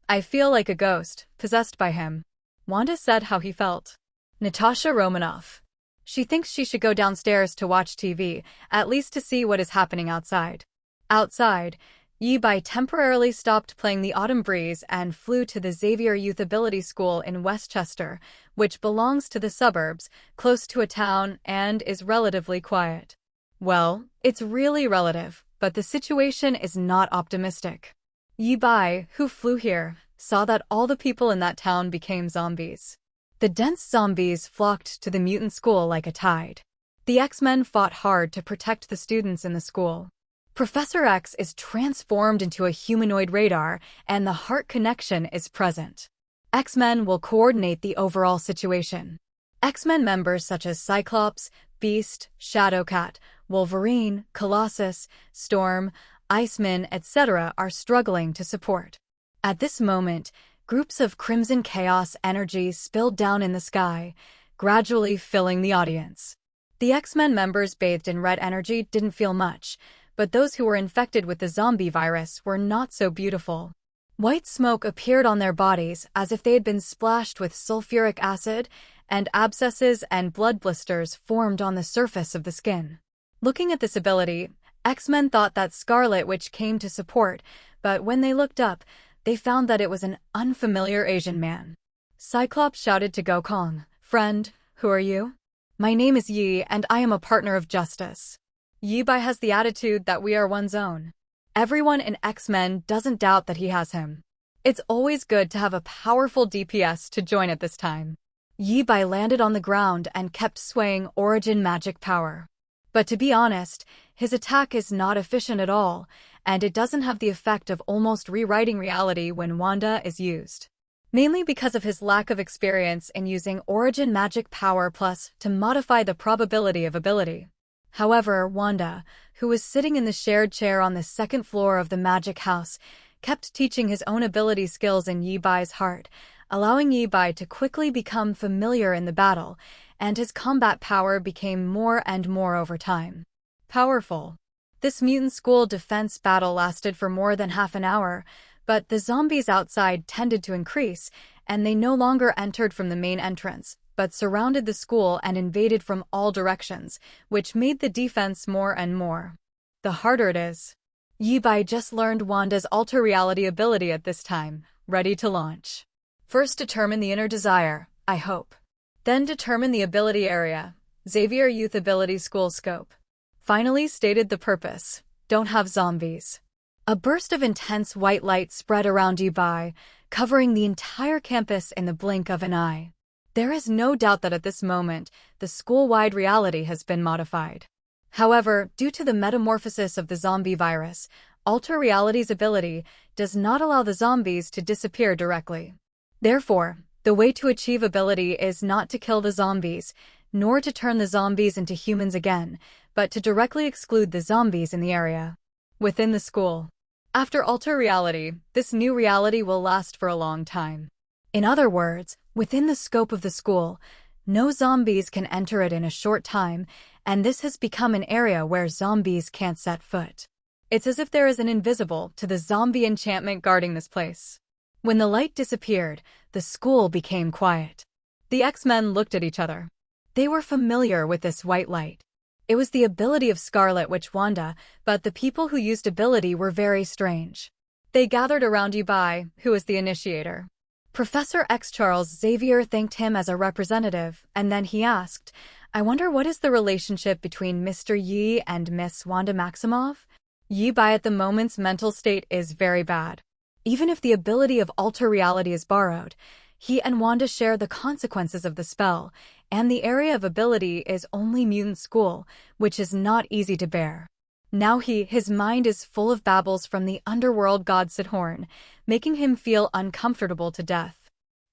I feel like a ghost, possessed by him. Wanda said how he felt. Natasha Romanoff. She thinks she should go downstairs to watch TV, at least to see what is happening outside. Outside, Yi-bai temporarily stopped playing the Autumn Breeze and flew to the Xavier Youth Ability School in Westchester, which belongs to the suburbs, close to a town, and is relatively quiet. Well, it's really relative, but the situation is not optimistic. Yi-bai, who flew here, saw that all the people in that town became zombies. The dense zombies flocked to the mutant school like a tide. The X-Men fought hard to protect the students in the school. Professor X is transformed into a humanoid radar, and the heart connection is present. X-Men will coordinate the overall situation. X-Men members such as Cyclops, Beast, Shadowcat, Wolverine, Colossus, Storm, Iceman, etc. are struggling to support. At this moment, groups of crimson chaos energy spilled down in the sky, gradually filling the audience. The X-Men members bathed in red energy didn't feel much, but those who were infected with the zombie virus were not so beautiful. White smoke appeared on their bodies as if they had been splashed with sulfuric acid, and abscesses and blood blisters formed on the surface of the skin. Looking at this ability, X-Men thought that Scarlet Witch came to support, but when they looked up, they found that it was an unfamiliar Asian man. Cyclops shouted to Gokong, "Friend, who are you?" "My name is Yi, and I am a partner of justice." Yi-bai has the attitude that we are one's own. Everyone in X-Men doesn't doubt that he has him. It's always good to have a powerful DPS to join at this time. Yi-bai landed on the ground and kept swaying Origin Magic Power. But to be honest, his attack is not efficient at all, and it doesn't have the effect of almost rewriting reality when Wanda is used. Mainly because of his lack of experience in using Origin Magic Power Plus to modify the probability of ability. However, Wanda, who was sitting in the shared chair on the second floor of the magic house, kept teaching his own ability skills in Yi-bai's heart, allowing Yi-bai to quickly become familiar in the battle, and his combat power became more and more over time. Powerful. This mutant school defense battle lasted for more than half an hour, but the zombies outside tended to increase, and they no longer entered from the main entrance, but surrounded the school and invaded from all directions, which made the defense more and more. The harder it is. Yi-bai just learned Wanda's alter reality ability at this time, ready to launch. First determine the inner desire, I hope. Then determine the ability area, Xavier Youth Ability School Scope. Finally stated the purpose, don't have zombies. A burst of intense white light spread around Yi-bai, covering the entire campus in the blink of an eye. There is no doubt that at this moment, the school-wide reality has been modified. However, due to the metamorphosis of the zombie virus, Alter Reality's ability does not allow the zombies to disappear directly. Therefore, the way to achieve ability is not to kill the zombies, nor to turn the zombies into humans again, but to directly exclude the zombies in the area. Within the school. After Alter Reality, this new reality will last for a long time. In other words, within the scope of the school, no zombies can enter it in a short time, and this has become an area where zombies can't set foot. It's as if there is an invisible to the zombie enchantment guarding this place. When the light disappeared, the school became quiet. The X-Men looked at each other. They were familiar with this white light. It was the ability of Scarlet Witch Wanda, but the people who used ability were very strange. They gathered around Yi-bai, who was the initiator. Professor X Charles Xavier thanked him as a representative, and then he asked, I wonder what is the relationship between Mr. Yi and Miss Wanda Maximoff? Yi Bai at the moment's mental state is very bad. Even if the ability of alter reality is borrowed, he and Wanda share the consequences of the spell, and the area of ability is only mutant school, which is not easy to bear. Now his mind is full of babbles from the underworld god Sidhorn, making him feel uncomfortable to death.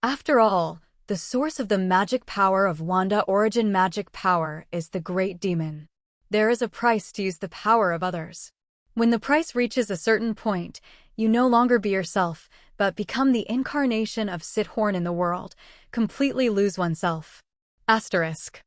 After all, the source of the magic power of Wanda origin magic power is the great demon. There is a price to use the power of others. When the price reaches a certain point, you no longer be yourself, but become the incarnation of Sidhorn in the world, completely lose oneself. Asterisk.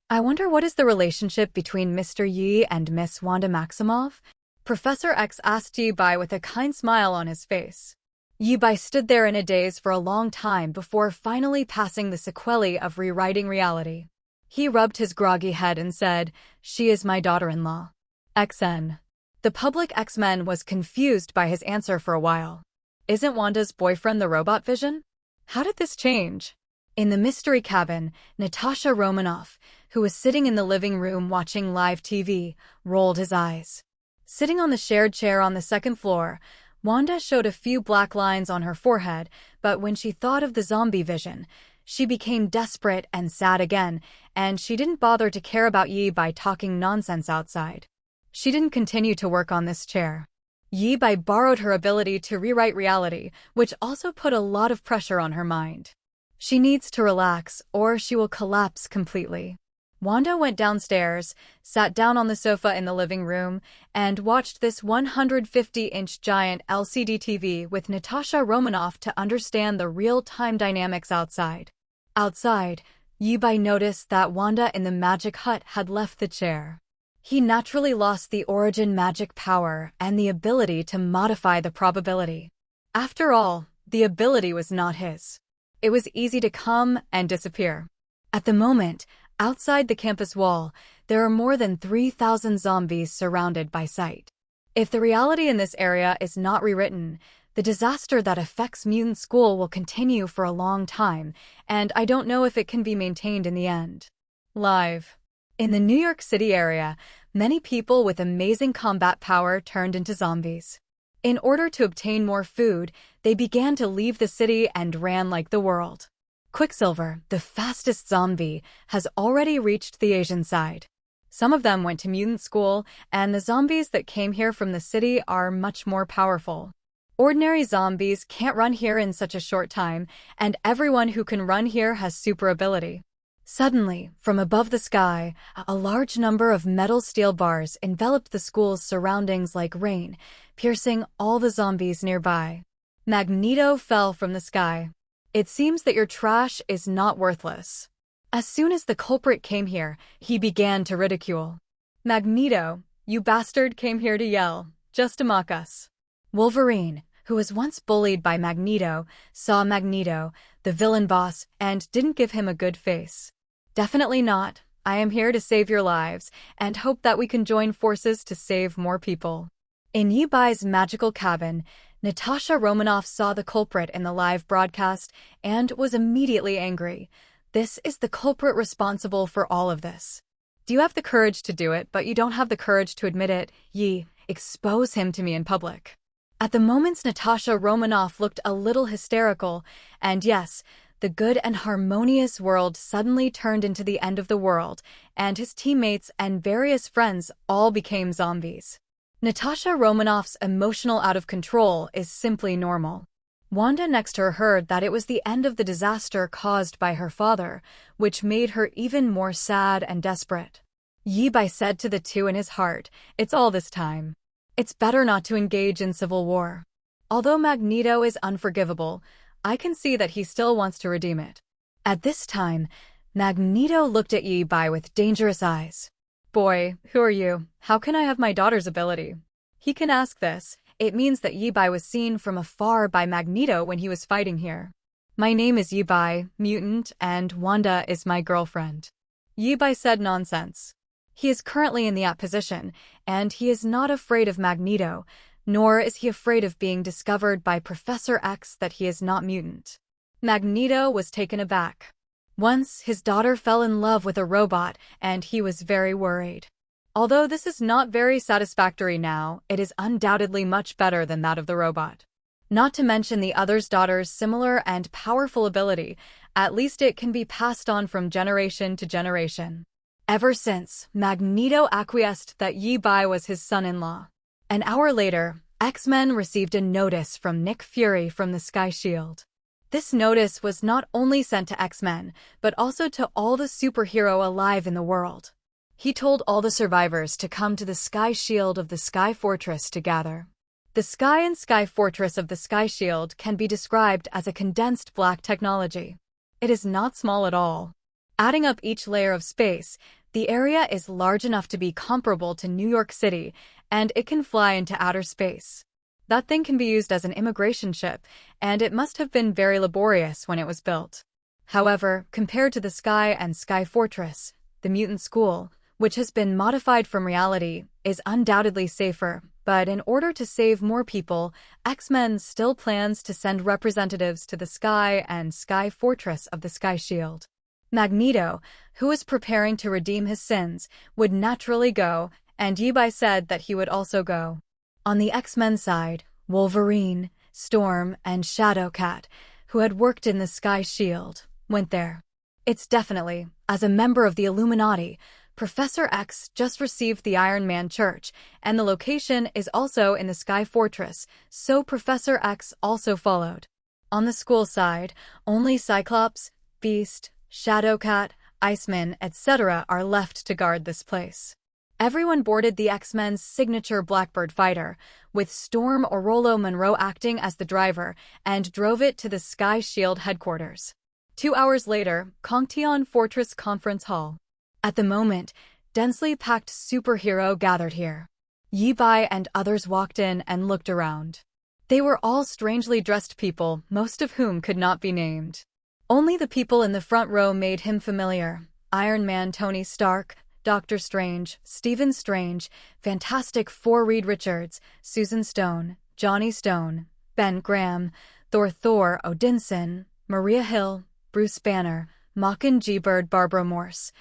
I wonder what is the relationship between Mr. Yi and Miss Wanda Maximoff? Professor X asked Yi Bai with a kind smile on his face. Yi Bai stood there in a daze for a long time before finally passing the sequelae of rewriting reality. He rubbed his groggy head and said, "She is my daughter-in-law." XN. The public X-Men was confused by his answer for a while. Isn't Wanda's boyfriend the robot Vision? How did this change? In the mystery cabin, Natasha Romanoff, who was sitting in the living room watching live TV, rolled his eyes. Sitting on the shared chair on the second floor, Wanda showed a few black lines on her forehead, but when she thought of the zombie Vision, she became desperate and sad again, and she didn't bother to care about Yi Bai talking nonsense outside. She didn't continue to work on this chair. Yi Bai borrowed her ability to rewrite reality, which also put a lot of pressure on her mind. She needs to relax, or she will collapse completely. Wanda went downstairs, sat down on the sofa in the living room, and watched this 150-inch giant LCD TV with Natasha Romanoff to understand the real-time dynamics outside. Outside, Yi Bai noticed that Wanda in the magic hut had left the chair. He naturally lost the origin magic power and the ability to modify the probability. After all, the ability was not his. It was easy to come and disappear. At the moment, outside the campus wall, there are more than 3,000 zombies surrounded by sight. If the reality in this area is not rewritten, the disaster that affects Mutant School will continue for a long time, and I don't know if it can be maintained in the end. Live. In the New York City area, many people with amazing combat power turned into zombies. In order to obtain more food, they began to leave the city and ran like the world. Quicksilver, the fastest zombie, has already reached the Asian side. Some of them went to Mutant School, and the zombies that came here from the city are much more powerful. Ordinary zombies can't run here in such a short time, and everyone who can run here has super ability. Suddenly, from above the sky, a large number of metal steel bars enveloped the school's surroundings like rain, piercing all the zombies nearby. Magneto fell from the sky. It seems that your trash is not worthless. As soon as the culprit came here, he began to ridicule. Magneto, you bastard, came here to yell, just to mock us. Wolverine, who was once bullied by Magneto, saw Magneto, the villain boss, and didn't give him a good face. Definitely not. I am here to save your lives, and hope that we can join forces to save more people. In Yi Bai's magical cabin, Natasha Romanoff saw the culprit in the live broadcast and was immediately angry. This is the culprit responsible for all of this. Do you have the courage to do it, but you don't have the courage to admit it? Yi, expose him to me in public. At the moments, Natasha Romanoff looked a little hysterical, and yes, the good and harmonious world suddenly turned into the end of the world, and his teammates and various friends all became zombies. Natasha Romanoff's emotional out of control is simply normal. Wanda next to her heard that it was the end of the disaster caused by her father, which made her even more sad and desperate. Yi Bai said to the two in his heart, "It's all this time. It's better not to engage in civil war." Although Magneto is unforgivable, I can see that he still wants to redeem it. At this time, Magneto looked at Yi Bai with dangerous eyes. "Boy, who are you? How can I have my daughter's ability?" He can ask this. It means that Yi Bai was seen from afar by Magneto when he was fighting here. "My name is Yi Bai, mutant, and Wanda is my girlfriend." Yi Bai said nonsense. He is currently in the app position, and he is not afraid of Magneto, nor is he afraid of being discovered by Professor X that he is not mutant. Magneto was taken aback. Once, his daughter fell in love with a robot, and he was very worried. Although this is not very satisfactory now, it is undoubtedly much better than that of the robot. Not to mention the other's daughter's similar and powerful ability, at least it can be passed on from generation to generation. Ever since, Magneto acquiesced that Yi Bai was his son-in-law. An hour later, X-Men received a notice from Nick Fury from the Sky Shield. This notice was not only sent to X-Men, but also to all the superhero alive in the world. He told all the survivors to come to the Sky Shield of the Sky Fortress to gather. The Sky and Sky Fortress of the Sky Shield can be described as a condensed black technology. It is not small at all. Adding up each layer of space, the area is large enough to be comparable to New York City, and it can fly into outer space. That thing can be used as an immigration ship, and it must have been very laborious when it was built. However, compared to the Sky and Sky Fortress, the mutant school, which has been modified from reality, is undoubtedly safer, but in order to save more people, X-Men still plans to send representatives to the Sky and Sky Fortress of the Sky Shield. Magneto, who was preparing to redeem his sins, would naturally go, and Yi Bai said that he would also go. On the X-Men side, Wolverine, Storm, and Shadowcat, who had worked in the Sky Shield, went there. It's definitely, as a member of the Illuminati, Professor X just received the Iron Man Church, and the location is also in the Sky Fortress, so Professor X also followed. On the school side, only Cyclops, Beast, Shadowcat, Iceman, etc. are left to guard this place. Everyone boarded the X-Men's signature Blackbird fighter, with Storm Orolo Monroe acting as the driver, and drove it to the Sky Shield headquarters. 2 hours later, Kongtian Fortress Conference Hall. At the moment, densely packed superhero gathered here. Yi Bai and others walked in and looked around. They were all strangely dressed people, most of whom could not be named. Only the people in the front row made him familiar: Iron Man Tony Stark, Doctor Strange, Stephen Strange, Fantastic Four Reed Richards, Susan Stone, Johnny Stone, Ben Graham, Thor Odinson, Maria Hill, Bruce Banner, Mockingbird Barbara Morse,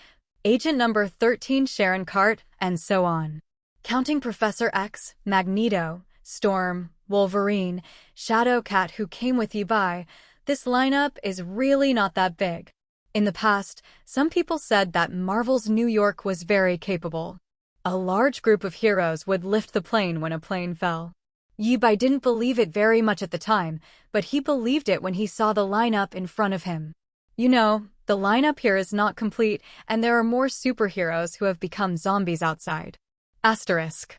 Agent Number 13 Sharon Cart, and so on. Counting Professor X, Magneto, Storm, Wolverine, Shadowcat who came with Yi Bai, this lineup is really not that big. In the past, some people said that Marvel's New York was very capable. A large group of heroes would lift the plane when a plane fell. Yi Bai didn't believe it very much at the time, but he believed it when he saw the lineup in front of him. You know, the lineup here is not complete, and there are more superheroes who have become zombies outside. Asterisk.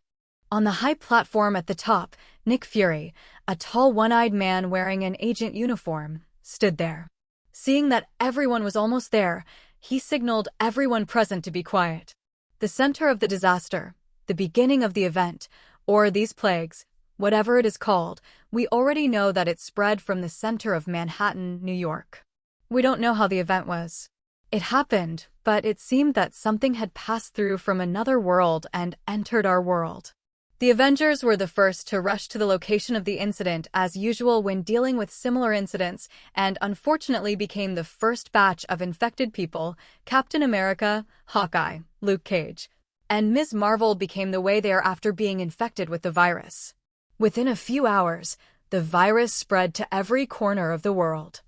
On the high platform at the top, Nick Fury, a tall one-eyed man wearing an agent uniform, stood there. Seeing that everyone was almost there, he signaled everyone present to be quiet. The center of the disaster, the beginning of the event, or these plagues, whatever it is called, we already know that it spread from the center of Manhattan, New York. We don't know how the event was. It happened, but it seemed that something had passed through from another world and entered our world. The Avengers were the first to rush to the location of the incident as usual when dealing with similar incidents, and unfortunately became the first batch of infected people. Captain America, Hawkeye, Luke Cage, and Ms. Marvel became the way there after being infected with the virus. Within a few hours, the virus spread to every corner of the world.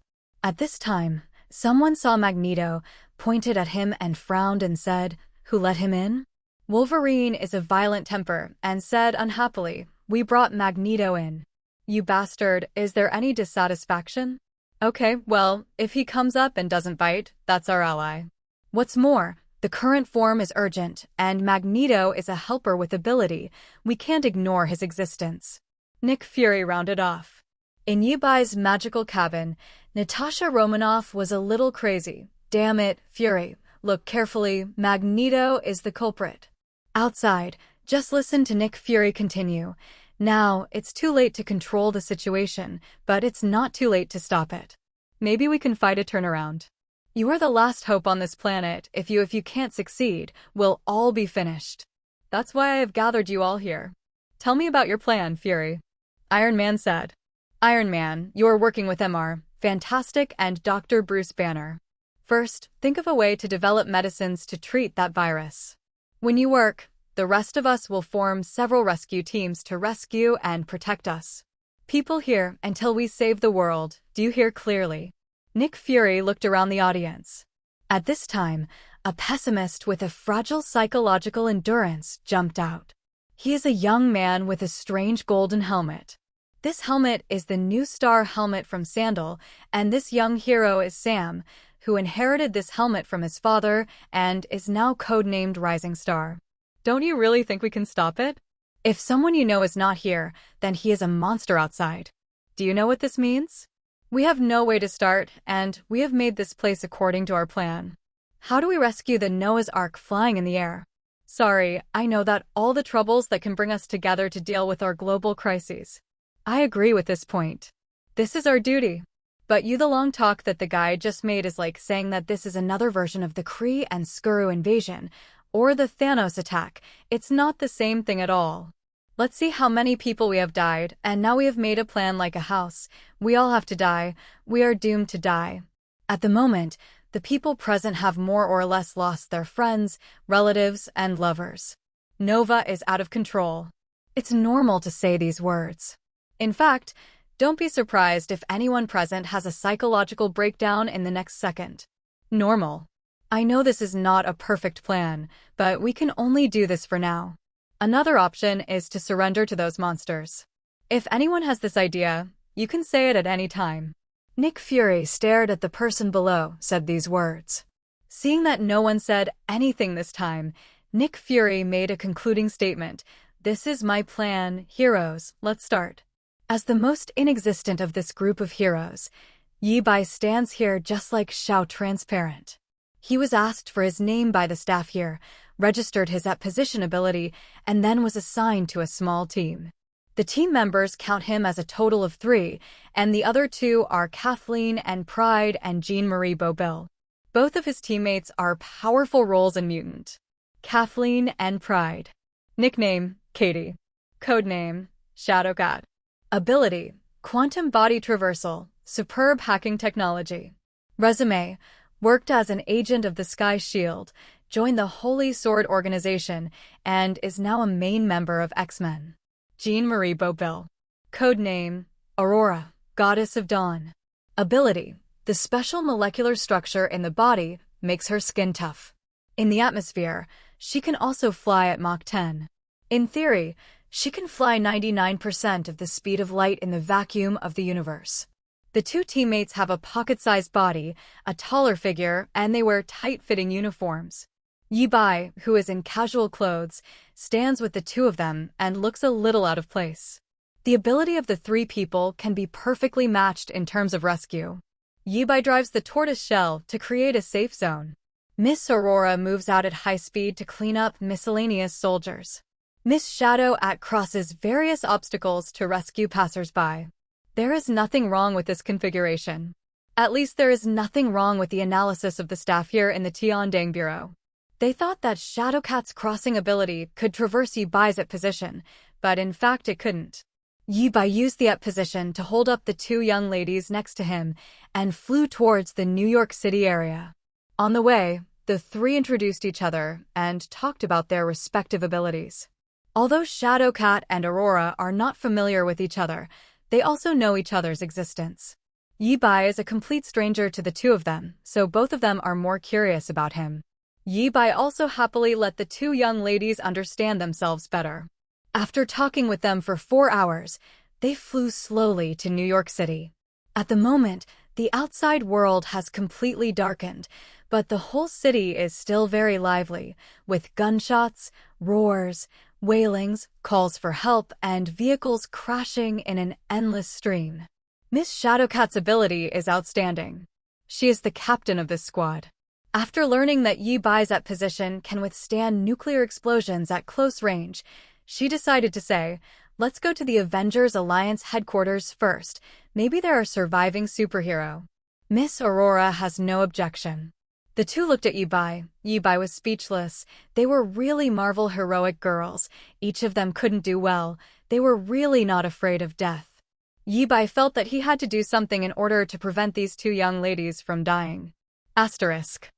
At this time, someone saw Magneto, pointed at him and frowned and said, "Who let him in?" Wolverine is a violent temper and said unhappily, "We brought Magneto in." "You bastard, is there any dissatisfaction?" "Okay, well, if he comes up and doesn't bite, that's our ally." What's more, the current form is urgent, and Magneto is a helper with ability. We can't ignore his existence. Nick Fury rounded off. In Yi Bai's magical cabin, Natasha Romanoff was a little crazy. "Damn it, Fury. Look carefully, Magneto is the culprit." Outside, just listen to Nick Fury continue. "Now, it's too late to control the situation, but it's not too late to stop it. Maybe we can fight a turnaround. You are the last hope on this planet. If you can't succeed, we'll all be finished. That's why I have gathered you all here. Tell me about your plan, Fury." Iron Man said. "Iron Man, you're working with Mr. Fantastic and Dr. Bruce Banner. First, think of a way to develop medicines to treat that virus. When you work, The rest of us will form several rescue teams to rescue and protect us. People here until we save the world. Do you hear clearly? Nick Fury looked around the audience. At this time, a pessimist with a fragile psychological endurance jumped out. He is a young man with a strange golden helmet. This helmet is the new star helmet from Sandal, and this young hero is Sam, who inherited this helmet from his father and is now codenamed Rising Star. Don't you really think we can stop it? If someone you know is not here, then he is a monster outside. Do you know what this means? We have no way to start, and we have made this place according to our plan. How do we rescue the Noah's Ark flying in the air? Sorry, I know that all the troubles that can bring us together to deal with our global crises. I agree with this point. This is our duty. But the long talk that the guy just made is like saying that this is another version of the Kree and Skuru invasion, or the Thanos attack. It's not the same thing at all. Let's see how many people we have died, and now we have made a plan like a house. We all have to die. We are doomed to die. At the moment, the people present have more or less lost their friends, relatives, and lovers. Nova is out of control. It's normal to say these words. In fact, don't be surprised if anyone present has a psychological breakdown in the next second. Normal. I know this is not a perfect plan, but we can only do this for now. Another option is to surrender to those monsters. If anyone has this idea, you can say it at any time. Nick Fury stared at the person below, said these words. Seeing that no one said anything this time, Nick Fury made a concluding statement. This is my plan, heroes, let's start. As the most inexistent of this group of heroes, Yi Bai stands here just like Shao Transparent. He was asked for his name by the staff here, registered his at-position ability, and then was assigned to a small team. The team members count him as a total of 3, and the other 2 are Kathleen and Pride and Jean-Marie Bobil. Both of his teammates are powerful roles in Mutant. Kathleen and Pride. Nickname, Katie. Codename, Shadowcat. Ability, Quantum Body Traversal, Superb Hacking Technology. Resume, worked as an agent of the Sky Shield, joined the Holy Sword Organization, and is now a main member of X-Men. Jean-Marie Bobil. Codename, Aurora, Goddess of Dawn. Ability, the special molecular structure in the body makes her skin tough. In the atmosphere, she can also fly at Mach 10. In theory, she can fly 99% of the speed of light in the vacuum of the universe. The 2 teammates have a pocket-sized body, a taller figure, and they wear tight-fitting uniforms. Yi Bai, who is in casual clothes, stands with the 2 of them and looks a little out of place. The ability of the 3 people can be perfectly matched in terms of rescue. Yi Bai drives the tortoise shell to create a safe zone. Miss Aurora moves out at high speed to clean up miscellaneous soldiers. Miss Shadow crosses various obstacles to rescue passers-by. There is nothing wrong with this configuration. At least there is nothing wrong with the analysis of the staff here in the Tiandang Bureau. They thought that Shadowcat's crossing ability could traverse Yi Bai's at position, but in fact it couldn't. Yi Bai used the at position to hold up the 2 young ladies next to him and flew towards the New York City area. On the way, the 3 introduced each other and talked about their respective abilities. Although Shadowcat and Aurora are not familiar with each other, they also know each other's existence. Yi Bai is a complete stranger to the 2 of them, so both of them are more curious about him. Yi Bai also happily let the 2 young ladies understand themselves better. After talking with them for 4 hours, they flew slowly to New York City. At the moment, the outside world has completely darkened, but the whole city is still very lively, with gunshots, roars, wailings, calls for help, and vehicles crashing in an endless stream. Miss Shadowcat's ability is outstanding. She is the captain of this squad. After learning that Yi Bai's at position can withstand nuclear explosions at close range, she decided to say, let's go to the Avengers Alliance headquarters first. Maybe they're a surviving superhero. Miss Aurora has no objection. The 2 looked at Yi Bai. Yi Bai was speechless. They were really Marvel heroic girls. Each of them couldn't do well. They were really not afraid of death. Yi Bai felt that he had to do something in order to prevent these 2 young ladies from dying. Asterisk.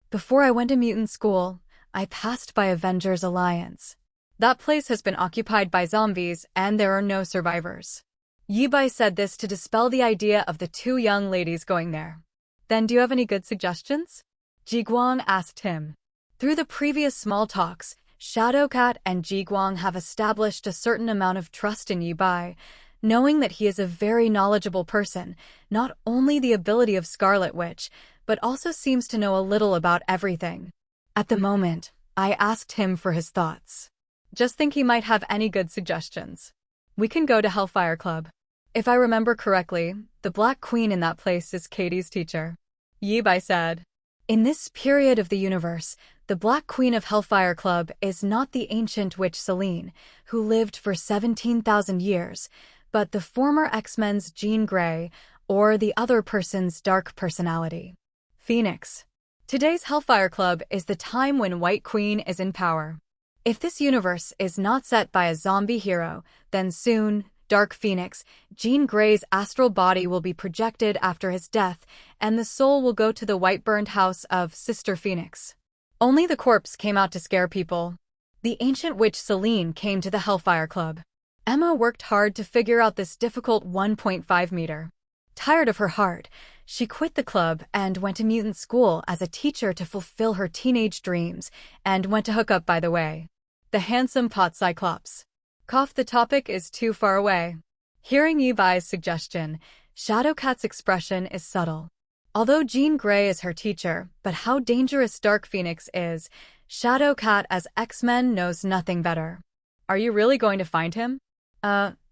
Before I went to mutant school, I passed by Avengers Alliance. That place has been occupied by zombies, and there are no survivors. Yibai said this to dispel the idea of the two young ladies going there. Then do you have any good suggestions? Jiguang asked him. Through the previous small talks, Shadowcat and Jiguang have established a certain amount of trust in Yibai, knowing that he is a very knowledgeable person, not only the ability of Scarlet Witch, but also seems to know a little about everything. At the moment, I asked him for his thoughts. Just think he might have any good suggestions. We can go to Hellfire Club. If I remember correctly, the Black Queen in that place is Katie's teacher. Yibai said. In this period of the universe, the Black Queen of Hellfire Club is not the ancient witch Selene, who lived for 17,000 years, but the former X-Men's Jean Grey, or the other person's dark personality. Phoenix. Today's Hellfire Club is the time when White Queen is in power. If this universe is not set by a zombie hero, then soon, Dark Phoenix, Jean Grey's astral body will be projected after his death, and the soul will go to the white-burned house of Sister Phoenix. Only the corpse came out to scare people. The ancient witch Selene came to the Hellfire Club. Emma worked hard to figure out this difficult 1.5 meter. Tired of her heart, she quit the club and went to mutant school as a teacher to fulfill her teenage dreams, and went to hook up by the way. The handsome pot Cyclops. Cough, the topic is too far away. Hearing Yibai's suggestion, Shadowcat's expression is subtle. Although Jean Grey is her teacher, but how dangerous Dark Phoenix is, Shadowcat as X-Men knows nothing better. Are you really going to find him?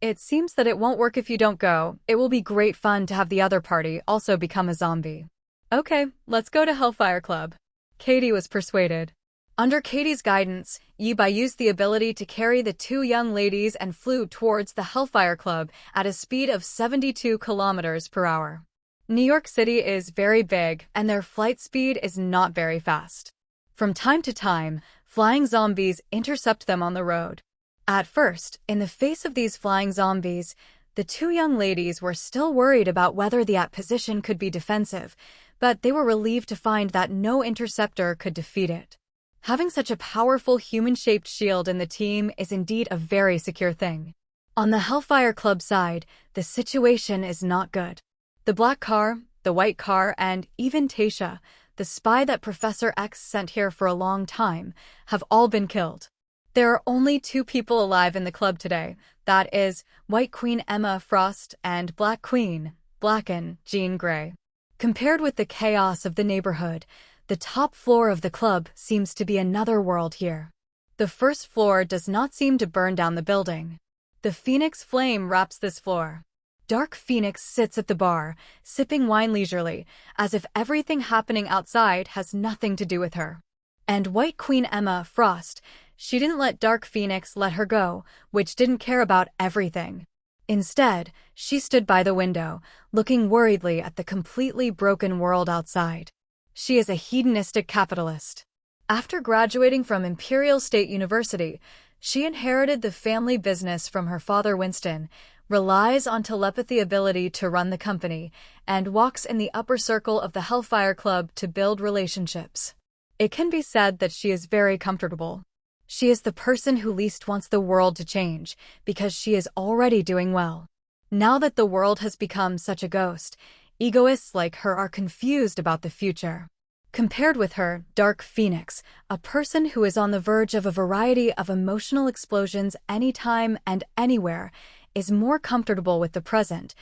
It seems that it won't work if you don't go. It will be great fun to have the other party also become a zombie. Okay, let's go to Hellfire Club. Katie was persuaded. Under Katie's guidance, Yibai used the ability to carry the two young ladies and flew towards the Hellfire Club at a speed of 72 kilometers per hour. New York City is very big, and their flight speed is not very fast. From time to time, flying zombies intercept them on the road. At first, in the face of these flying zombies, the two young ladies were still worried about whether the position could be defensive, but they were relieved to find that no interceptor could defeat it. Having such a powerful human-shaped shield in the team is indeed a very secure thing. On the Hellfire Club side, the situation is not good. The black car, the white car, and even Tasha, the spy that Professor X sent here for a long time, have all been killed. There are only two people alive in the club today, that is, White Queen Emma Frost and Black Queen, Blacken, Jean Grey. Compared with the chaos of the neighborhood, the top floor of the club seems to be another world here. The first floor does not seem to burn down the building. The Phoenix flame wraps this floor. Dark Phoenix sits at the bar, sipping wine leisurely, as if everything happening outside has nothing to do with her. And White Queen Emma Frost, she didn't let Dark Phoenix let her go, which didn't care about everything. Instead, she stood by the window, looking worriedly at the completely broken world outside. She is a hedonistic capitalist. After graduating from Imperial State University, she inherited the family business from her father Winston, relies on telepathy ability to run the company, and walks in the upper circle of the Hellfire Club to build relationships. It can be said that she is very comfortable. She is the person who least wants the world to change, because she is already doing well. Now that the world has become such a ghost, egoists like her are confused about the future. Compared with her, Dark Phoenix, a person who is on the verge of a variety of emotional explosions anytime and anywhere, is more comfortable with the present,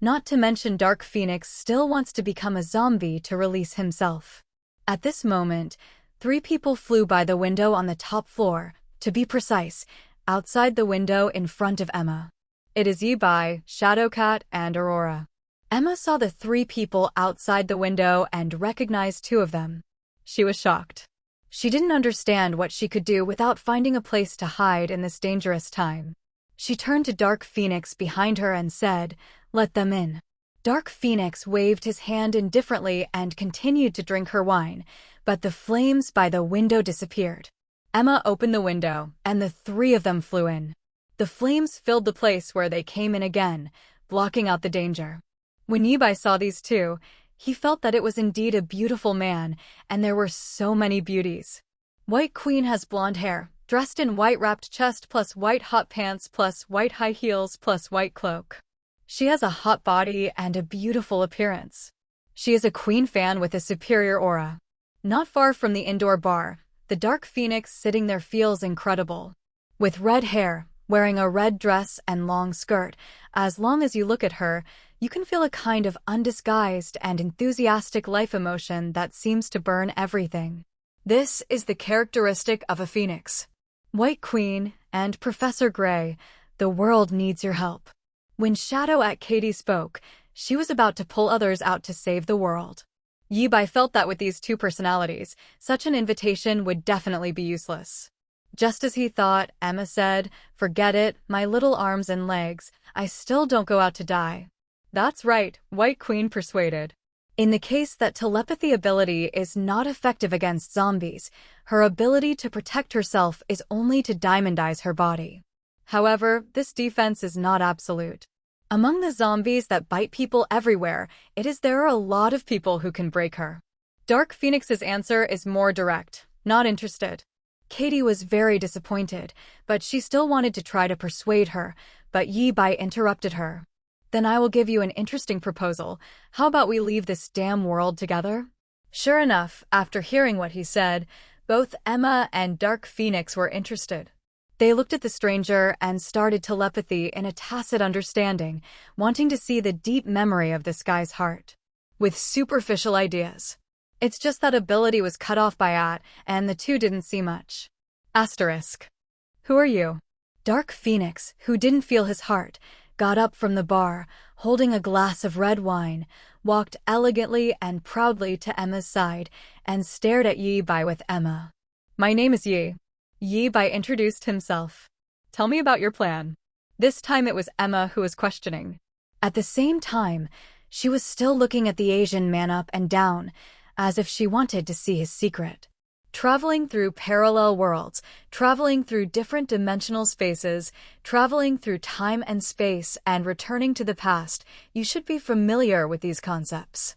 not to mention Dark Phoenix still wants to become a zombie to release himself. At this moment, 3 people flew by the window on the top floor, to be precise, outside the window in front of Emma. It is Yibai, Shadowcat, and Aurora. Emma saw the 3 people outside the window and recognized 2 of them. She was shocked. She didn't understand what she could do without finding a place to hide in this dangerous time. She turned to Dark Phoenix behind her and said, "Let them in." Dark Phoenix waved his hand indifferently and continued to drink her wine, but the flames by the window disappeared. Emma opened the window, and the 3 of them flew in. The flames filled the place where they came in again, blocking out the danger. When Yibai saw these 2, he felt that it was indeed a beautiful man, and there were so many beauties. White Queen has blonde hair, dressed in white wrapped chest plus white hot pants plus white high heels plus white cloak. She has a hot body and a beautiful appearance. She is a queen fan with a superior aura. Not far from the indoor bar, the dark phoenix sitting there feels incredible. With red hair, wearing a red dress and long skirt, as long as you look at her, you can feel a kind of undisguised and enthusiastic life emotion that seems to burn everything. This is the characteristic of a phoenix. White Queen and Professor Gray, the world needs your help. When Shadow at Katie spoke, she was about to pull others out to save the world. Yi Bai felt that with these two personalities, such an invitation would definitely be useless. Just as he thought, Emma said, "Forget it, my little arms and legs, I still don't go out to die." That's right, White Queen persuaded. In the case that telepathy ability is not effective against zombies, her ability to protect herself is only to diamondize her body. However, this defense is not absolute. Among the zombies that bite people everywhere, there are a lot of people who can break her. Dark Phoenix's answer is more direct, not interested. Katie was very disappointed, but she still wanted to try to persuade her, but Yi Bai interrupted her. "Then I will give you an interesting proposal. How about we leave this damn world together?" Sure enough, after hearing what he said, both Emma and Dark Phoenix were interested. They looked at the stranger and started telepathy in a tacit understanding, wanting to see the deep memory of this guy's heart. With superficial ideas. It's just that ability was cut off by At, and the two didn't see much. Asterisk. "Who are you?" Dark Phoenix, who didn't feel his heart, got up from the bar, holding a glass of red wine, walked elegantly and proudly to Emma's side, and stared at Yi Bai with Emma. "My name is Yi." Yi Bai introduced himself. "Tell me about your plan." This time it was Emma who was questioning. At the same time, she was still looking at the Asian man up and down, as if she wanted to see his secret. Traveling through parallel worlds, traveling through different dimensional spaces, traveling through time and space, and returning to the past, you should be familiar with these concepts.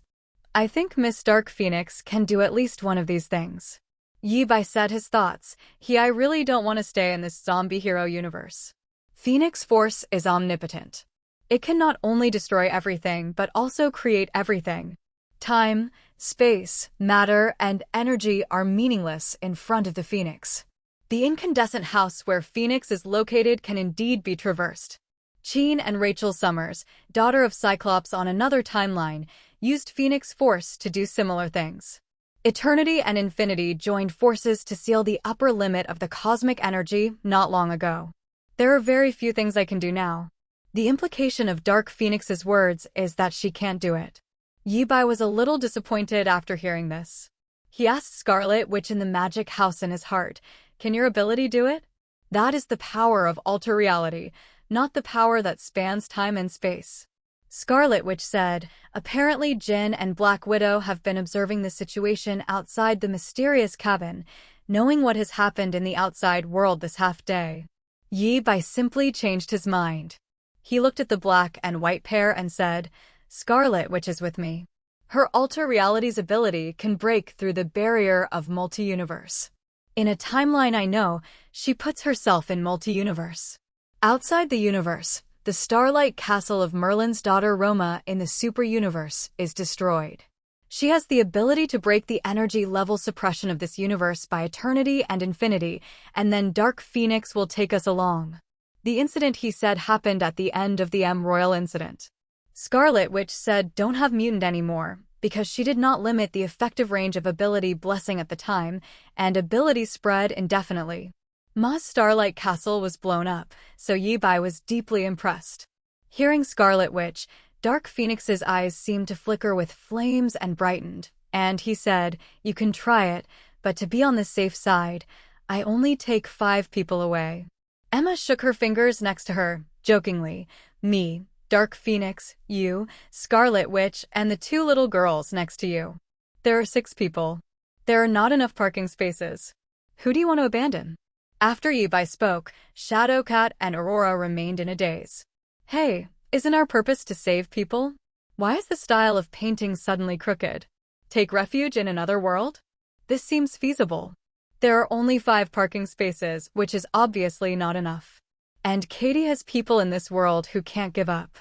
I think Miss Dark Phoenix can do at least one of these things. Yi Bai said his thoughts. I really don't want to stay in this zombie hero universe. Phoenix Force is omnipotent. It can not only destroy everything but also create everything. Time, space, matter, and energy are meaningless in front of the Phoenix. The incandescent house where Phoenix is located can indeed be traversed. Jean and Rachel Summers, daughter of Cyclops on another timeline, used Phoenix Force to do similar things. Eternity and Infinity joined forces to seal the upper limit of the cosmic energy not long ago. There are very few things I can do now. The implication of Dark Phoenix's words is that she can't do it. Yi Bai was a little disappointed after hearing this. He asked Scarlet Witch in the magic house in his heart, "Can your ability do it?" That is the power of alter reality, not the power that spans time and space. Scarlet Witch said, "Apparently Jin and Black Widow have been observing the situation outside the mysterious cabin, knowing what has happened in the outside world this half-day." Yi Bai simply changed his mind. He looked at the black and white pair and said, "Scarlet Witch is with me. Her alter reality's ability can break through the barrier of multi-universe. In a timeline I know, she puts herself in multi-universe. Outside the universe, the Starlight Castle of Merlin's daughter Roma in the super-universe is destroyed. She has the ability to break the energy level suppression of this universe by eternity and infinity, and then Dark Phoenix will take us along." The incident he said happened at the end of the M Royal incident. Scarlet Witch said don't have mutant anymore, because she did not limit the effective range of ability blessing at the time, and ability spread indefinitely. Ma's Starlight Castle was blown up, so Yi Bai was deeply impressed. Hearing Scarlet Witch, Dark Phoenix's eyes seemed to flicker with flames and brightened, and he said, "You can try it, but to be on the safe side, I only take 5 people away." Emma shook her fingers next to her, jokingly. "Me, Dark Phoenix, you, Scarlet Witch, and the 2 little girls next to you. There are 6 people. There are not enough parking spaces. Who do you want to abandon?" After Yi Bai spoke, Shadowcat and Aurora remained in a daze. "Hey, isn't our purpose to save people? Why is the style of painting suddenly crooked? Take refuge in another world? This seems feasible." There are only 5 parking spaces, which is obviously not enough. And Katie has people in this world who can't give up.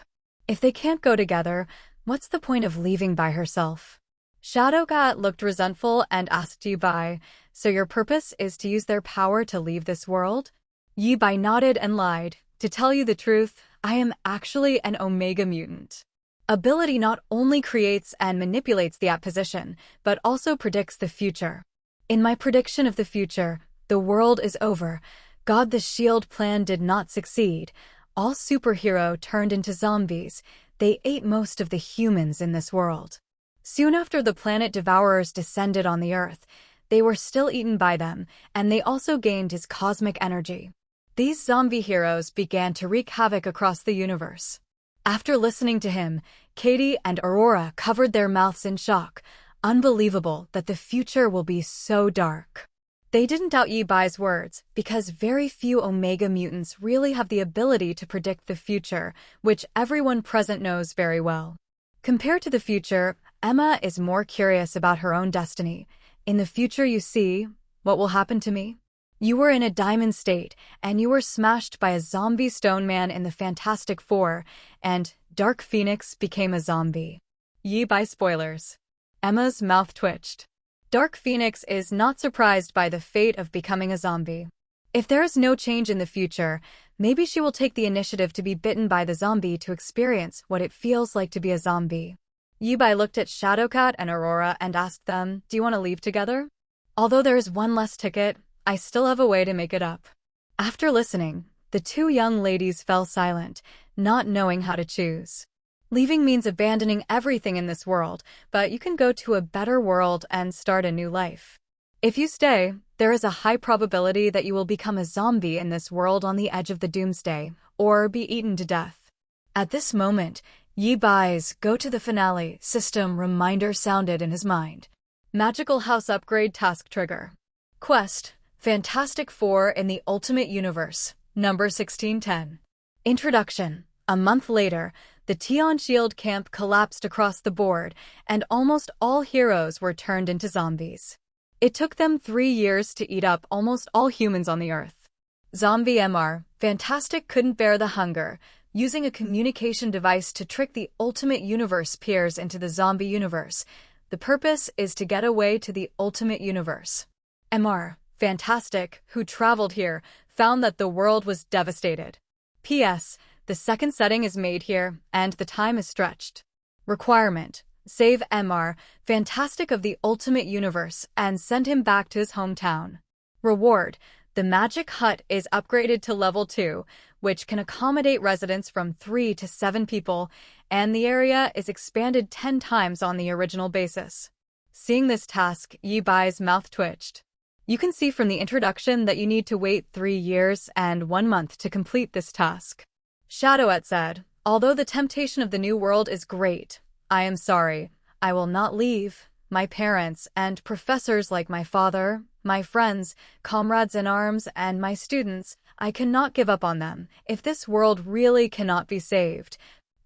If they can't go together, what's the point of leaving by herself? Shadowcat looked resentful and asked Yi Bai, "So your purpose is to use their power to leave this world?" Yi Bai nodded and lied. "To tell you the truth, I am actually an Omega mutant. Ability not only creates and manipulates the apposition, but also predicts the future. In my prediction of the future, the world is over. God the Shield plan did not succeed. All superhero turned into zombies. They ate most of the humans in this world. Soon after the planet devourers descended on the Earth, they were still eaten by them, and they also gained his cosmic energy. These zombie heroes began to wreak havoc across the universe." After listening to him, Katie and Aurora covered their mouths in shock. Unbelievable that the future will be so dark. They didn't doubt Yi Bai's words, because very few Omega mutants really have the ability to predict the future, which everyone present knows very well. Compared to the future, Emma is more curious about her own destiny. "In the future, you see, what will happen to me? You were in a diamond state, and you were smashed by a zombie stone man in the Fantastic Four, and Dark Phoenix became a zombie." Yi Bai spoilers. Emma's mouth twitched. Dark Phoenix is not surprised by the fate of becoming a zombie. If there is no change in the future, maybe she will take the initiative to be bitten by the zombie to experience what it feels like to be a zombie. Yi Bai looked at Shadowcat and Aurora and asked them, "Do you want to leave together? Although there is one less ticket, I still have a way to make it up." After listening, the 2 young ladies fell silent, not knowing how to choose. Leaving means abandoning everything in this world, but you can go to a better world and start a new life. If you stay, there is a high probability that you will become a zombie in this world on the edge of the doomsday, or be eaten to death. At this moment, Yi Bai's "go to the finale" system reminder sounded in his mind. Magical house upgrade task trigger. Quest: Fantastic Four in the Ultimate Universe, number 1610. Introduction. A month later, the Tion Shield camp collapsed across the board, and almost all heroes were turned into zombies. It took them 3 years to eat up almost all humans on the Earth. Zombie MR, Fantastic couldn't bear the hunger, using a communication device to trick the Ultimate Universe peers into the zombie universe. The purpose is to get away to the Ultimate Universe. MR, Fantastic, who traveled here, found that the world was devastated. P.S. The second setting is made here, and the time is stretched. Requirement: save MR, Fantastic of the Ultimate Universe, and send him back to his hometown. Reward: the Magic Hut is upgraded to level 2, which can accommodate residents from 3 to 7 people, and the area is expanded 10 times on the original basis. Seeing this task, Yi Bai's mouth twitched. You can see from the introduction that you need to wait 3 years and 1 month to complete this task. Shadowette said, "Although the temptation of the new world is great, I am sorry. I will not leave. My parents and professors like my father, my friends, comrades in arms, and my students, I cannot give up on them. If this world really cannot be saved,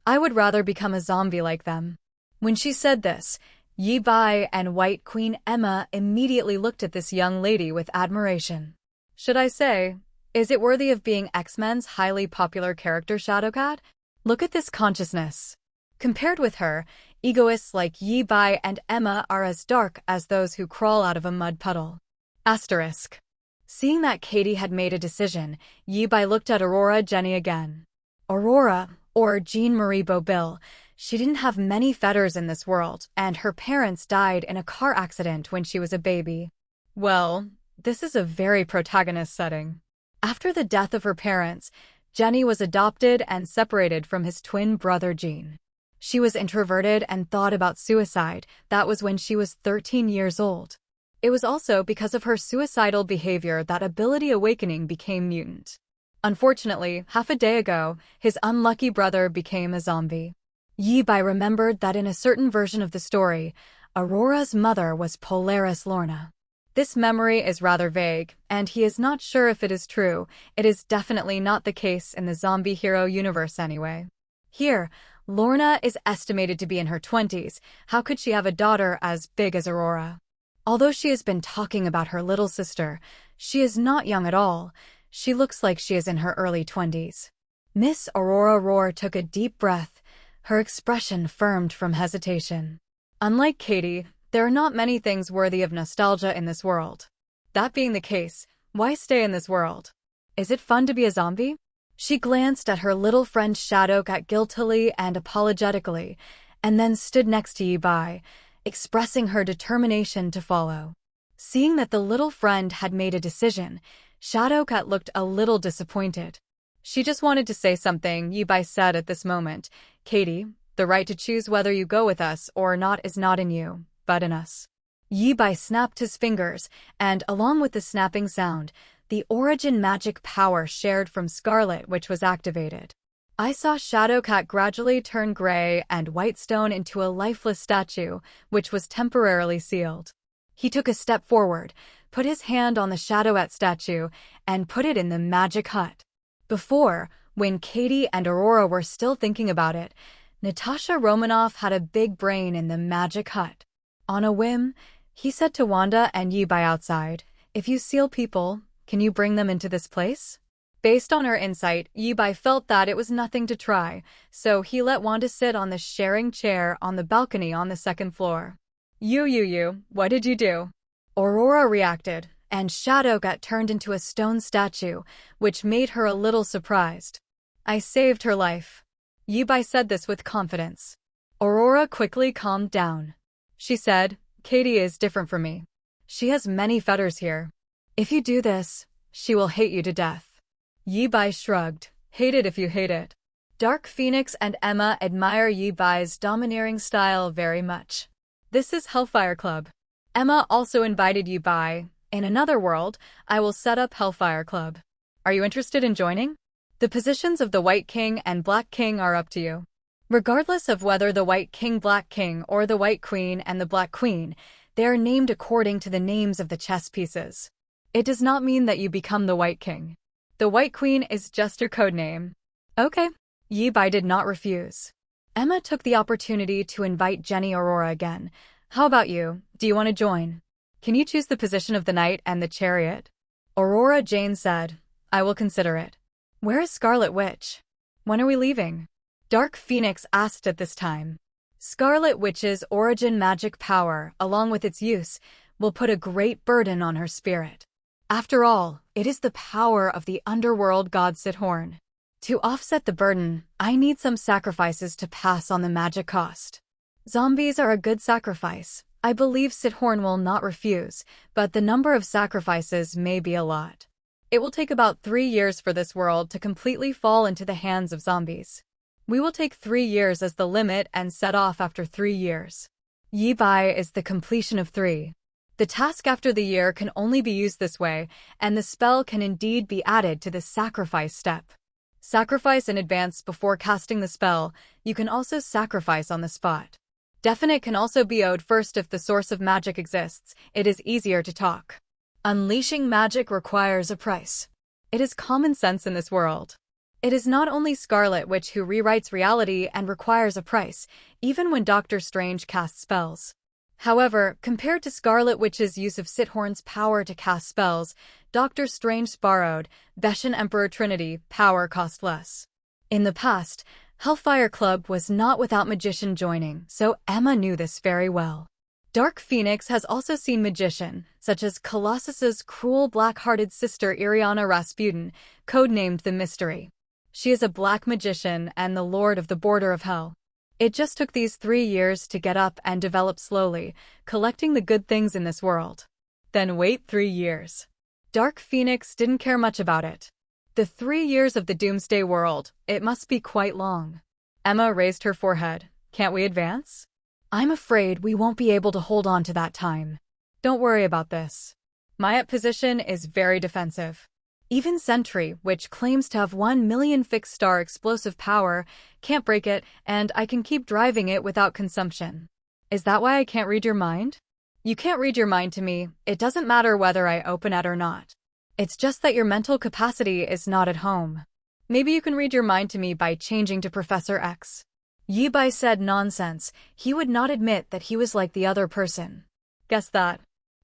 I would rather become a zombie like them." When she said this, Yi Bai and White Queen Emma immediately looked at this young lady with admiration. Should I say, is it worthy of being X-Men's highly popular character Shadowcat? Look at this consciousness. Compared with her, egoists like Yi Bai and Emma are as dark as those who crawl out of a mud puddle. Asterisk. Seeing that Katie had made a decision, Yi Bai looked at Aurora Jenny again. Aurora, or Jean-Marie Beauville, she didn't have many fetters in this world, and her parents died in a car accident when she was a baby. Well, this is a very protagonist setting. After the death of her parents, Jenny was adopted and separated from his twin brother Jean. She was introverted and thought about suicide. That was when she was 13 years old. It was also because of her suicidal behavior that Ability Awakening became mutant. Unfortunately, half a day ago, his unlucky brother became a zombie. Yi Bai remembered that in a certain version of the story, Aurora's mother was Polaris Lorna. This memory is rather vague, and he is not sure if it is true. It is definitely not the case in the zombie hero universe anyway. Here, Lorna is estimated to be in her 20s. How could she have a daughter as big as Aurora? Although she has been talking about her little sister, she is not young at all. She looks like she is in her early 20s. Miss Aurora Roar took a deep breath, her expression firmed from hesitation. Unlike Katie, there are not many things worthy of nostalgia in this world. That being the case, why stay in this world? Is it fun to be a zombie? She glanced at her little friend Shadowcat guiltily and apologetically, and then stood next to Yi-Bai, expressing her determination to follow. Seeing that the little friend had made a decision, Shadowcat looked a little disappointed. She just wanted to say something, Yi-Bai said at this moment. Katie, the right to choose whether you go with us or not is not in you, but in us. Yi-Bai snapped his fingers, and along with the snapping sound, the origin magic power shared from Scarlet Witch was activated. I saw Shadowcat gradually turn gray and Whitestone into a lifeless statue, which was temporarily sealed. He took a step forward, put his hand on the Shadowcat statue, and put it in the magic hut. Before, when Katie and Aurora were still thinking about it, Natasha Romanoff had a big brain in the magic hut. On a whim, he said to Wanda and Yi-Bai outside, "If you seal people, can you bring them into this place?" Based on her insight, Yi-Bai felt that it was nothing to try, so he let Wanda sit on the sharing chair on the balcony on the second floor. You, what did you do?" Aurora reacted, and Shadowcat turned into a stone statue, which made her a little surprised. "I saved her life." Yi-Bai said this with confidence. Aurora quickly calmed down. She said, "Katie is different from me. She has many fetters here. If you do this, she will hate you to death." Yi-Bai shrugged. "Hate it if you hate it." Dark Phoenix and Emma admire Yi-Bai's domineering style very much. This is Hellfire Club. Emma also invited Yi-Bai. "In another world, I will set up Hellfire Club. Are you interested in joining? The positions of the White King and Black King are up to you. Regardless of whether the White King, Black King, or the White Queen and the Black Queen, they are named according to the names of the chess pieces. It does not mean that you become the White King. The White Queen is just your code name." Okay. Yi-Bai did not refuse. Emma took the opportunity to invite Jenny Aurora again. "How about you? Do you want to join? Can you choose the position of the knight and the chariot?" Aurora Jane said, "I will consider it." "Where is Scarlet Witch? When are we leaving?" Dark Phoenix asked at this time. Scarlet Witch's origin magic power, along with its use, will put a great burden on her spirit. After all, it is the power of the underworld god Sithorn. To offset the burden, I need some sacrifices to pass on the magic cost. Zombies are a good sacrifice. I believe Sithorn will not refuse, but the number of sacrifices may be a lot. It will take about 3 years for this world to completely fall into the hands of zombies. We will take 3 years as the limit and set off after 3 years. Yi-Bai is the completion of 3. The task after the year can only be used this way, and the spell can indeed be added to the sacrifice step. Sacrifice in advance before casting the spell. You can also sacrifice on the spot. Definite can also be owed first if the source of magic exists. It is easier to talk. Unleashing magic requires a price. It is common sense in this world. It is not only Scarlet Witch who rewrites reality and requires a price, even when Doctor Strange casts spells. However, compared to Scarlet Witch's use of Sithorn's power to cast spells, Doctor Strange's borrowed, Veshan Emperor Trinity, power cost less. In the past, Hellfire Club was not without magician joining, so Emma knew this very well. Dark Phoenix has also seen magician, such as Colossus's cruel black-hearted sister Iriana Rasputin, codenamed the Mystery. She is a black magician and the Lord of the Border of Hell. It just took these 3 years to get up and develop slowly, collecting the good things in this world. Then wait 3 years. Dark Phoenix didn't care much about it. The 3 years of the Doomsday world, it must be quite long. Emma raised her forehead. "Can't we advance?" "I'm afraid we won't be able to hold on to that time." "Don't worry about this. My position is very defensive. Even Sentry, which claims to have 1 million fixed-star explosive power, can't break it, and I can keep driving it without consumption." "Is that why I can't read your mind?" "You can't read your mind to me. It doesn't matter whether I open it or not. It's just that your mental capacity is not at home. Maybe you can read your mind to me by changing to Professor X." Yi-Bai said nonsense. He would not admit that he was like the other person. "Guess that."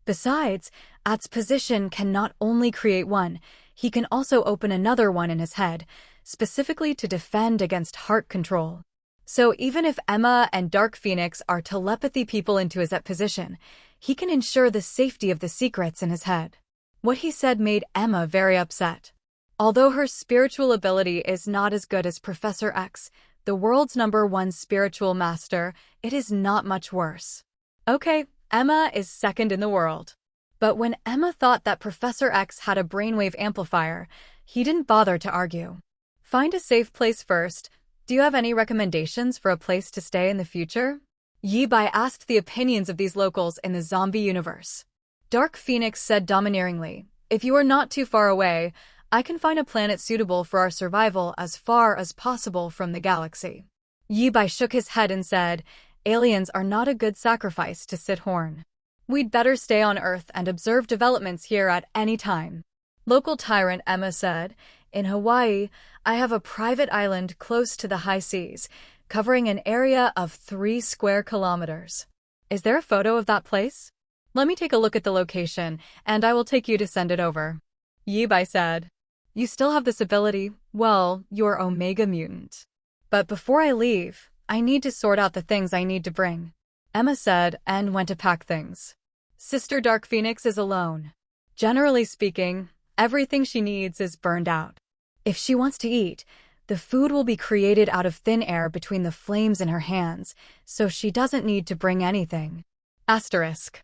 Besides, At's position can not only create one, he can also open another one in his head, specifically to defend against heart control. So even if Emma and Dark Phoenix are telepathy people into his position, he can ensure the safety of the secrets in his head. What he said made Emma very upset. Although her spiritual ability is not as good as Professor X, the world's #1 spiritual master, it is not much worse. Okay, Emma is second in the world. But when Emma thought that Professor X had a brainwave amplifier, he didn't bother to argue. Find a safe place first. Do you have any recommendations for a place to stay in the future? Yi Bai asked the opinions of these locals in the zombie universe. Dark Phoenix said domineeringly, "If you are not too far away, I can find a planet suitable for our survival as far as possible from the galaxy." Yi Bai shook his head and said, "Aliens are not a good sacrifice to sit horn. We'd better stay on Earth and observe developments here at any time." Local tyrant Emma said, "In Hawaii, I have a private island close to the high seas, covering an area of 3 square kilometers. Is there a photo of that place? Let me take a look at the location, and I will take you to send it over." Yi Bai said, "You still have this ability? Well, you're Omega Mutant. But before I leave, I need to sort out the things I need to bring," Emma said and went to pack things. Sister Dark Phoenix is alone. Generally speaking, everything she needs is burned out. If she wants to eat, the food will be created out of thin air between the flames in her hands, so she doesn't need to bring anything. Asterisk.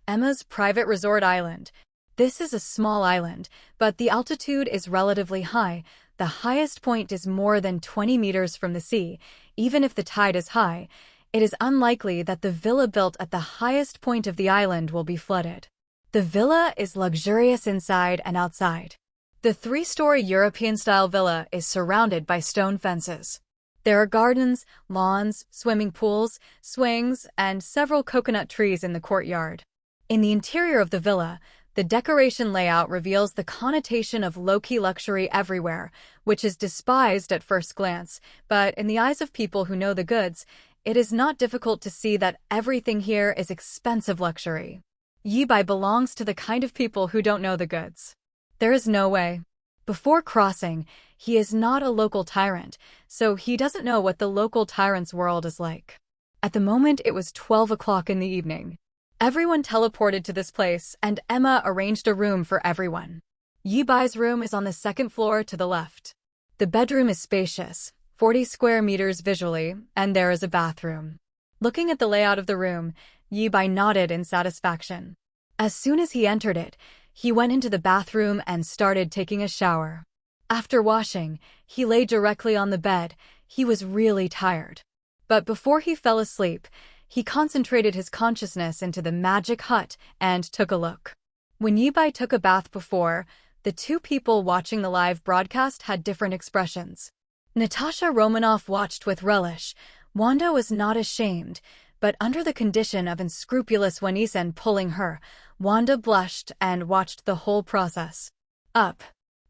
Emma's private resort island. This is a small island, but the altitude is relatively high. The highest point is more than 20 meters from the sea. Even if the tide is high, it is unlikely that the villa built at the highest point of the island will be flooded. The villa is luxurious inside and outside. The 3-story European-style villa is surrounded by stone fences. There are gardens, lawns, swimming pools, swings, and several coconut trees in the courtyard. In the interior of the villa, the decoration layout reveals the connotation of low-key luxury everywhere, which is despised at first glance, but in the eyes of people who know the goods, it is not difficult to see that everything here is expensive luxury. Yi Bai belongs to the kind of people who don't know the goods. There is no way. Before crossing, he is not a local tyrant, so he doesn't know what the local tyrant's world is like. At the moment, it was 12 o'clock in the evening. Everyone teleported to this place, and Emma arranged a room for everyone. Yi Bai's room is on the 2nd floor to the left. The bedroom is spacious, 40 square meters visually, and there is a bathroom. Looking at the layout of the room, Yi Bai nodded in satisfaction. As soon as he entered it, he went into the bathroom and started taking a shower. After washing, he lay directly on the bed. He was really tired. But before he fell asleep, he concentrated his consciousness into the magic hut and took a look. When Yi Bai took a bath before, the two people watching the live broadcast had different expressions. Natasha Romanoff watched with relish. Wanda was not ashamed, but under the condition of unscrupulous Wanisen pulling her, Wanda blushed and watched the whole process. Up.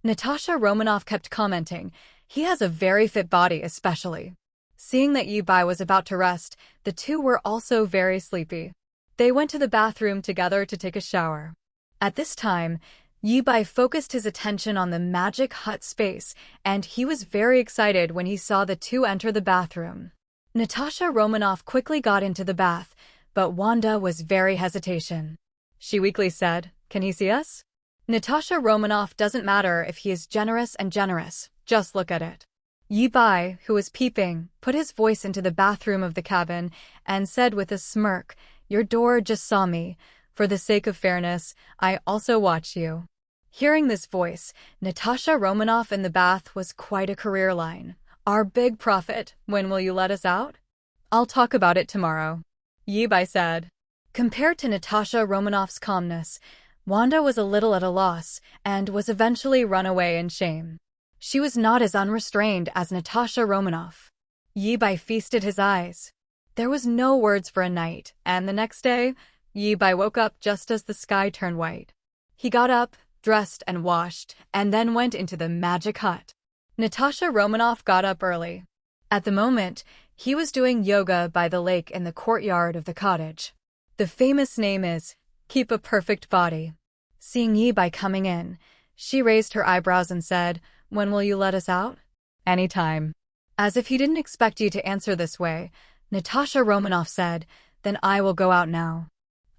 Natasha Romanoff kept commenting, "He has a very fit body especially." Seeing that Yi Bai was about to rest, the two were also very sleepy. They went to the bathroom together to take a shower. At this time, Yi Bai focused his attention on the magic hut space, and he was very excited when he saw the two enter the bathroom. Natasha Romanoff quickly got into the bath, but Wanda was very hesitation. She weakly said, "Can he see us?" Natasha Romanoff doesn't matter if he is generous and generous, just look at it. Yi Bai, who was peeping, put his voice into the bathroom of the cabin and said with a smirk, "Your door just saw me. For the sake of fairness, I also watch you." Hearing this voice, Natasha Romanoff in the bath was quite a career line. "Our big prophet, when will you let us out?" "I'll talk about it tomorrow," Yi Bai said. Compared to Natasha Romanoff's calmness, Wanda was a little at a loss and was eventually run away in shame. She was not as unrestrained as Natasha Romanoff. Yi Bai feasted his eyes. There was no words for a night, and the next day, Yi Bai woke up just as the sky turned white. He got up, dressed and washed, and then went into the magic hut. Natasha Romanoff got up early. At the moment, he was doing yoga by the lake in the courtyard of the cottage. The famous name is Keep a perfect body. Seeing Yi-bai coming in, she raised her eyebrows and said, "When will you let us out?" "Anytime." As if he didn't expect you to answer this way, Natasha Romanoff said, "Then I will go out now.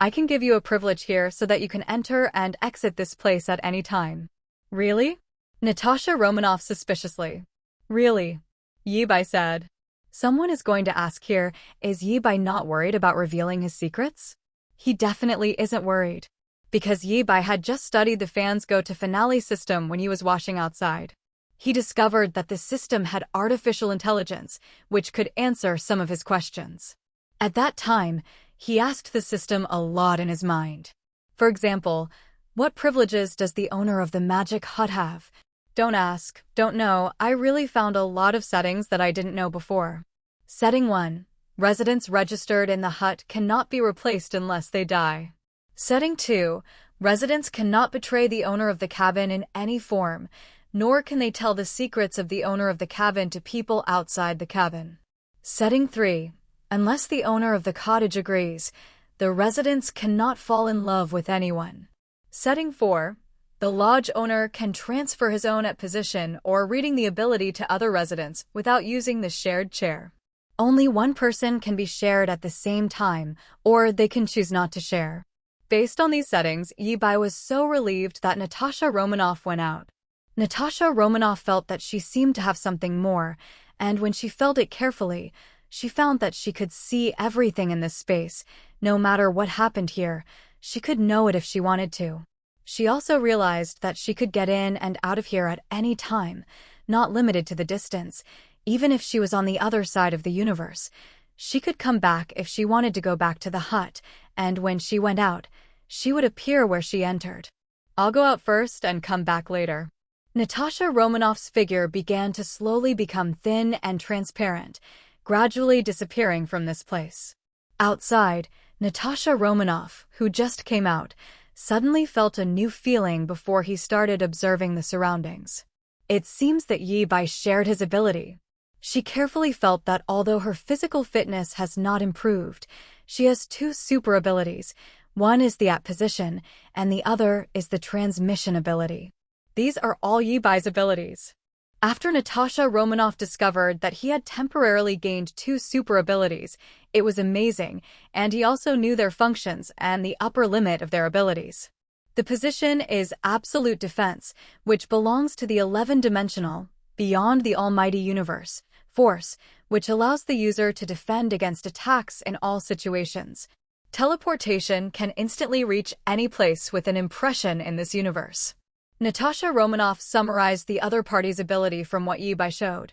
I can give you a privilege here so that you can enter and exit this place at any time." "Really?" Natasha Romanoff suspiciously. "Really?" Yi-bai said. Someone is going to ask here, is Yi-bai not worried about revealing his secrets? He definitely isn't worried. Because Yi-bai had just studied the fans go to finale system when he was washing outside. He discovered that the system had artificial intelligence, which could answer some of his questions. At that time, he asked the system a lot in his mind. For example, what privileges does the owner of the magic hut have? Don't ask, don't know, I really found a lot of settings that I didn't know before. Setting 1. Residents registered in the hut cannot be replaced unless they die. Setting 2. Residents cannot betray the owner of the cabin in any form, nor can they tell the secrets of the owner of the cabin to people outside the cabin. Setting 3. Unless the owner of the cottage agrees, the residents cannot fall in love with anyone. Setting 4. The lodge owner can transfer his own position or reading the ability to other residents without using the shared chair. Only one person can be shared at the same time, or they can choose not to share. Based on these settings, Yi-bai was so relieved that Natasha Romanoff went out. Natasha Romanoff felt that she seemed to have something more, and when she felt it carefully, she found that she could see everything in this space. No matter what happened here, she could know it if she wanted to. She also realized that she could get in and out of here at any time, not limited to the distance, even if she was on the other side of the universe. She could come back if she wanted to go back to the hut, and when she went out, she would appear where she entered. "I'll go out first and come back later." Natasha Romanoff's figure began to slowly become thin and transparent, gradually disappearing from this place. Outside, Natasha Romanoff, who just came out, suddenly felt a new feeling before he started observing the surroundings. It seems that Yi-bai shared his ability. She carefully felt that although her physical fitness has not improved, she has 2 super abilities. One is the apposition, and the other is the transmission ability. These are all Yi-bai's abilities. After Natasha Romanoff discovered that he had temporarily gained 2 super abilities, it was amazing, and he also knew their functions and the upper limit of their abilities. The position is absolute defense, which belongs to the 11-dimensional, beyond the almighty universe, force, which allows the user to defend against attacks in all situations. Teleportation can instantly reach any place with an impression in this universe. Natasha Romanoff summarized the other party's ability from what Yi-bai showed.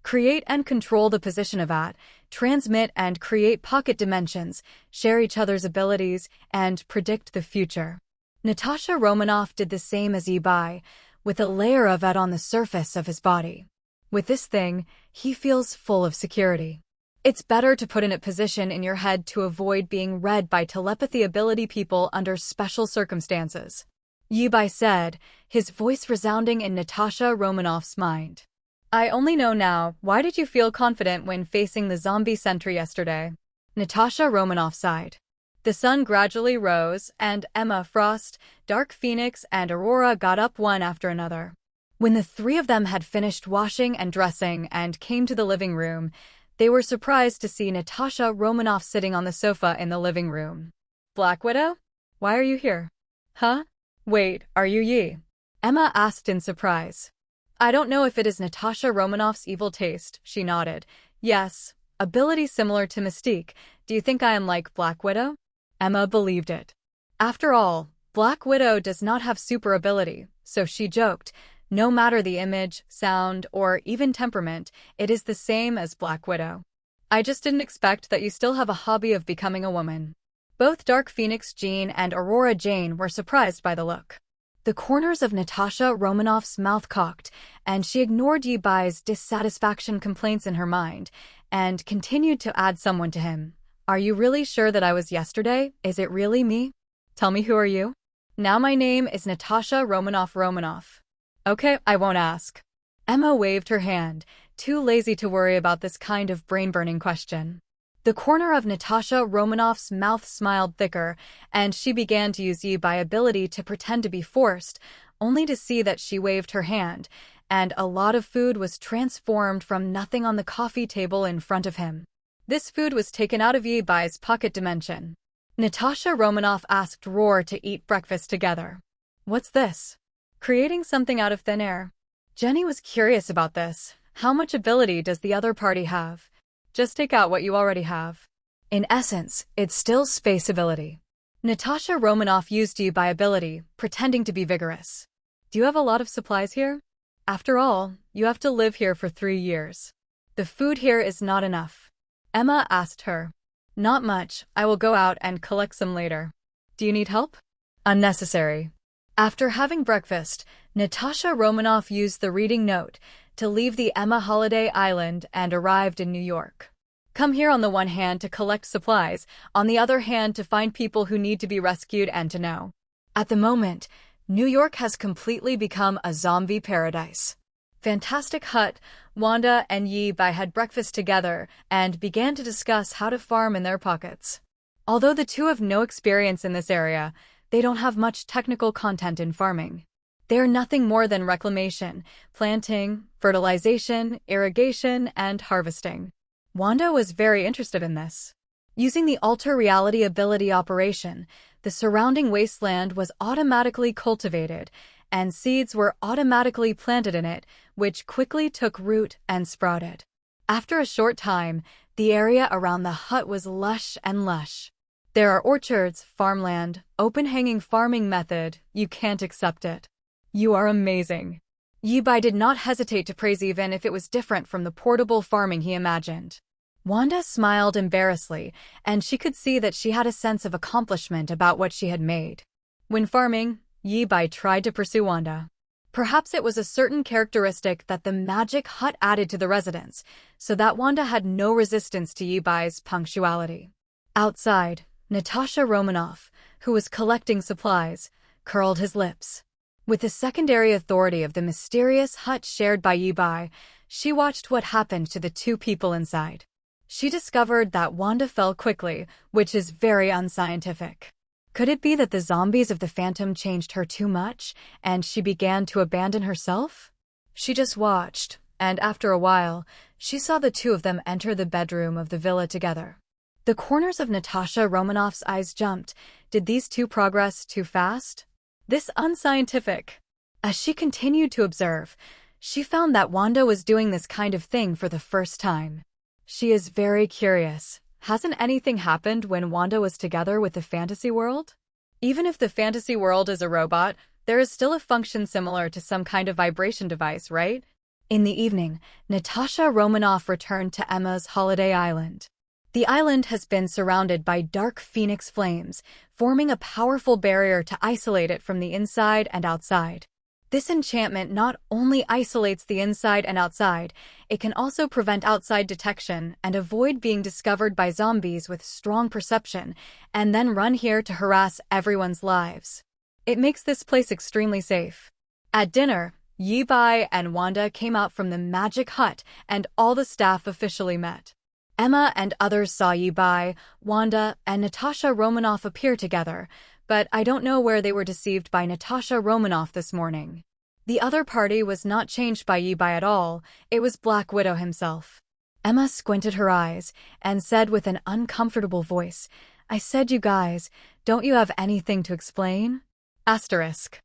Create and control the position of at, transmit and create pocket dimensions, share each other's abilities, and predict the future. Natasha Romanoff did the same as Yi-bai, with a layer of at on the surface of his body. With this thing, he feels full of security. It's better to put in a position in your head to avoid being read by telepathy ability people under special circumstances. Yi-bai said, his voice resounding in Natasha Romanoff's mind. "I only know now, why did you feel confident when facing the zombie sentry yesterday?" Natasha Romanoff sighed. The sun gradually rose, and Emma, Frost, Dark Phoenix, and Aurora got up one after another. When the 3 of them had finished washing and dressing and came to the living room, they were surprised to see Natasha Romanoff sitting on the sofa in the living room. "Black Widow? Why are you here?" "Huh? Wait, are you Yi?" Emma asked in surprise. "I don't know if it is Natasha Romanoff's evil taste," she nodded. "Yes, ability similar to Mystique. Do you think I am like Black Widow?" Emma believed it. After all, Black Widow does not have super ability, so she joked, no matter the image, sound, or even temperament, it is the same as Black Widow. "I just didn't expect that you still have a hobby of becoming a woman." Both Dark Phoenix Jean and Aurora Jane were surprised by the look. The corners of Natasha Romanoff's mouth cocked, and she ignored Yi-bai's dissatisfaction complaints in her mind, and continued to add someone to him. "Are you really sure that I was yesterday? Is it really me? Tell me, who are you?" "Now my name is Natasha Romanoff. "Okay, I won't ask." Emma waved her hand, too lazy to worry about this kind of brain-burning question. The corner of Natasha Romanoff's mouth smiled thicker, and she began to use Yi-Bai ability to pretend to be forced, only to see that she waved her hand, and a lot of food was transformed from nothing on the coffee table in front of him. This food was taken out of Yi-Bai's pocket dimension. Natasha Romanoff asked Roar to eat breakfast together. What's this? Creating something out of thin air. Jenny was curious about this. How much ability does the other party have? Just take out what you already have. In essence, it's still space ability. Natasha Romanoff used Yi-Bai ability, pretending to be vigorous. Do you have a lot of supplies here? After all, you have to live here for 3 years. The food here is not enough. Emma asked her. Not much, I will go out and collect some later. Do you need help? Unnecessary. After having breakfast, Natasha Romanoff used the reading note to leave the Emma Holiday Island and arrived in New York. Come here on the one hand to collect supplies, on the other hand to find people who need to be rescued and to know. At the moment, New York has completely become a zombie paradise. Fantastic Hut, Wanda and Yi-Bai had breakfast together and began to discuss how to farm in their pockets. Although the two have no experience in this area, they don't have much technical content in farming. They are nothing more than reclamation, planting, fertilization, irrigation, and harvesting. Wanda was very interested in this. Using the alter reality ability operation, the surrounding wasteland was automatically cultivated, and seeds were automatically planted in it, which quickly took root and sprouted. After a short time, the area around the hut was lush and lush. There are orchards, farmland, open-hanging farming method, you can't accept it. You are amazing. Yi-Bai did not hesitate to praise even if it was different from the portable farming he imagined. Wanda smiled embarrassedly, and she could see that she had a sense of accomplishment about what she had made. When farming, Yi-Bai tried to pursue Wanda. Perhaps it was a certain characteristic that the magic hut added to the residence, so that Wanda had no resistance to Yi-Bai's punctuality. Outside, Natasha Romanoff, who was collecting supplies, curled his lips. With the secondary authority of the mysterious hut shared by Yi-Bai, she watched what happened to the two people inside. She discovered that Wanda fell quickly, which is very unscientific. Could it be that the zombies of the Phantom changed her too much, and she began to abandon herself? She just watched, and after a while, she saw the two of them enter the bedroom of the villa together. The corners of Natasha Romanoff's eyes jumped. Did these two progress too fast? This unscientific. As she continued to observe, she found that Wanda was doing this kind of thing for the first time. She is very curious. Hasn't anything happened when Wanda was together with the fantasy world? Even if the fantasy world is a robot, there is still a function similar to some kind of vibration device, right? In the evening, Natasha Romanoff returned to Emma's Holiday Island. The island has been surrounded by dark phoenix flames, forming a powerful barrier to isolate it from the inside and outside. This enchantment not only isolates the inside and outside, it can also prevent outside detection and avoid being discovered by zombies with strong perception, and then run here to harass everyone's lives. It makes this place extremely safe. At dinner, Yi-Bai and Wanda came out from the magic hut, and all the staff officially met. Emma and others saw Yi-Bai, Wanda, and Natasha Romanoff appear together, but I don't know where they were deceived by Natasha Romanoff this morning. The other party was not changed by Yi-Bai at all, it was Black Widow himself. Emma squinted her eyes and said with an uncomfortable voice, I said you guys, don't you have anything to explain? Asterisk.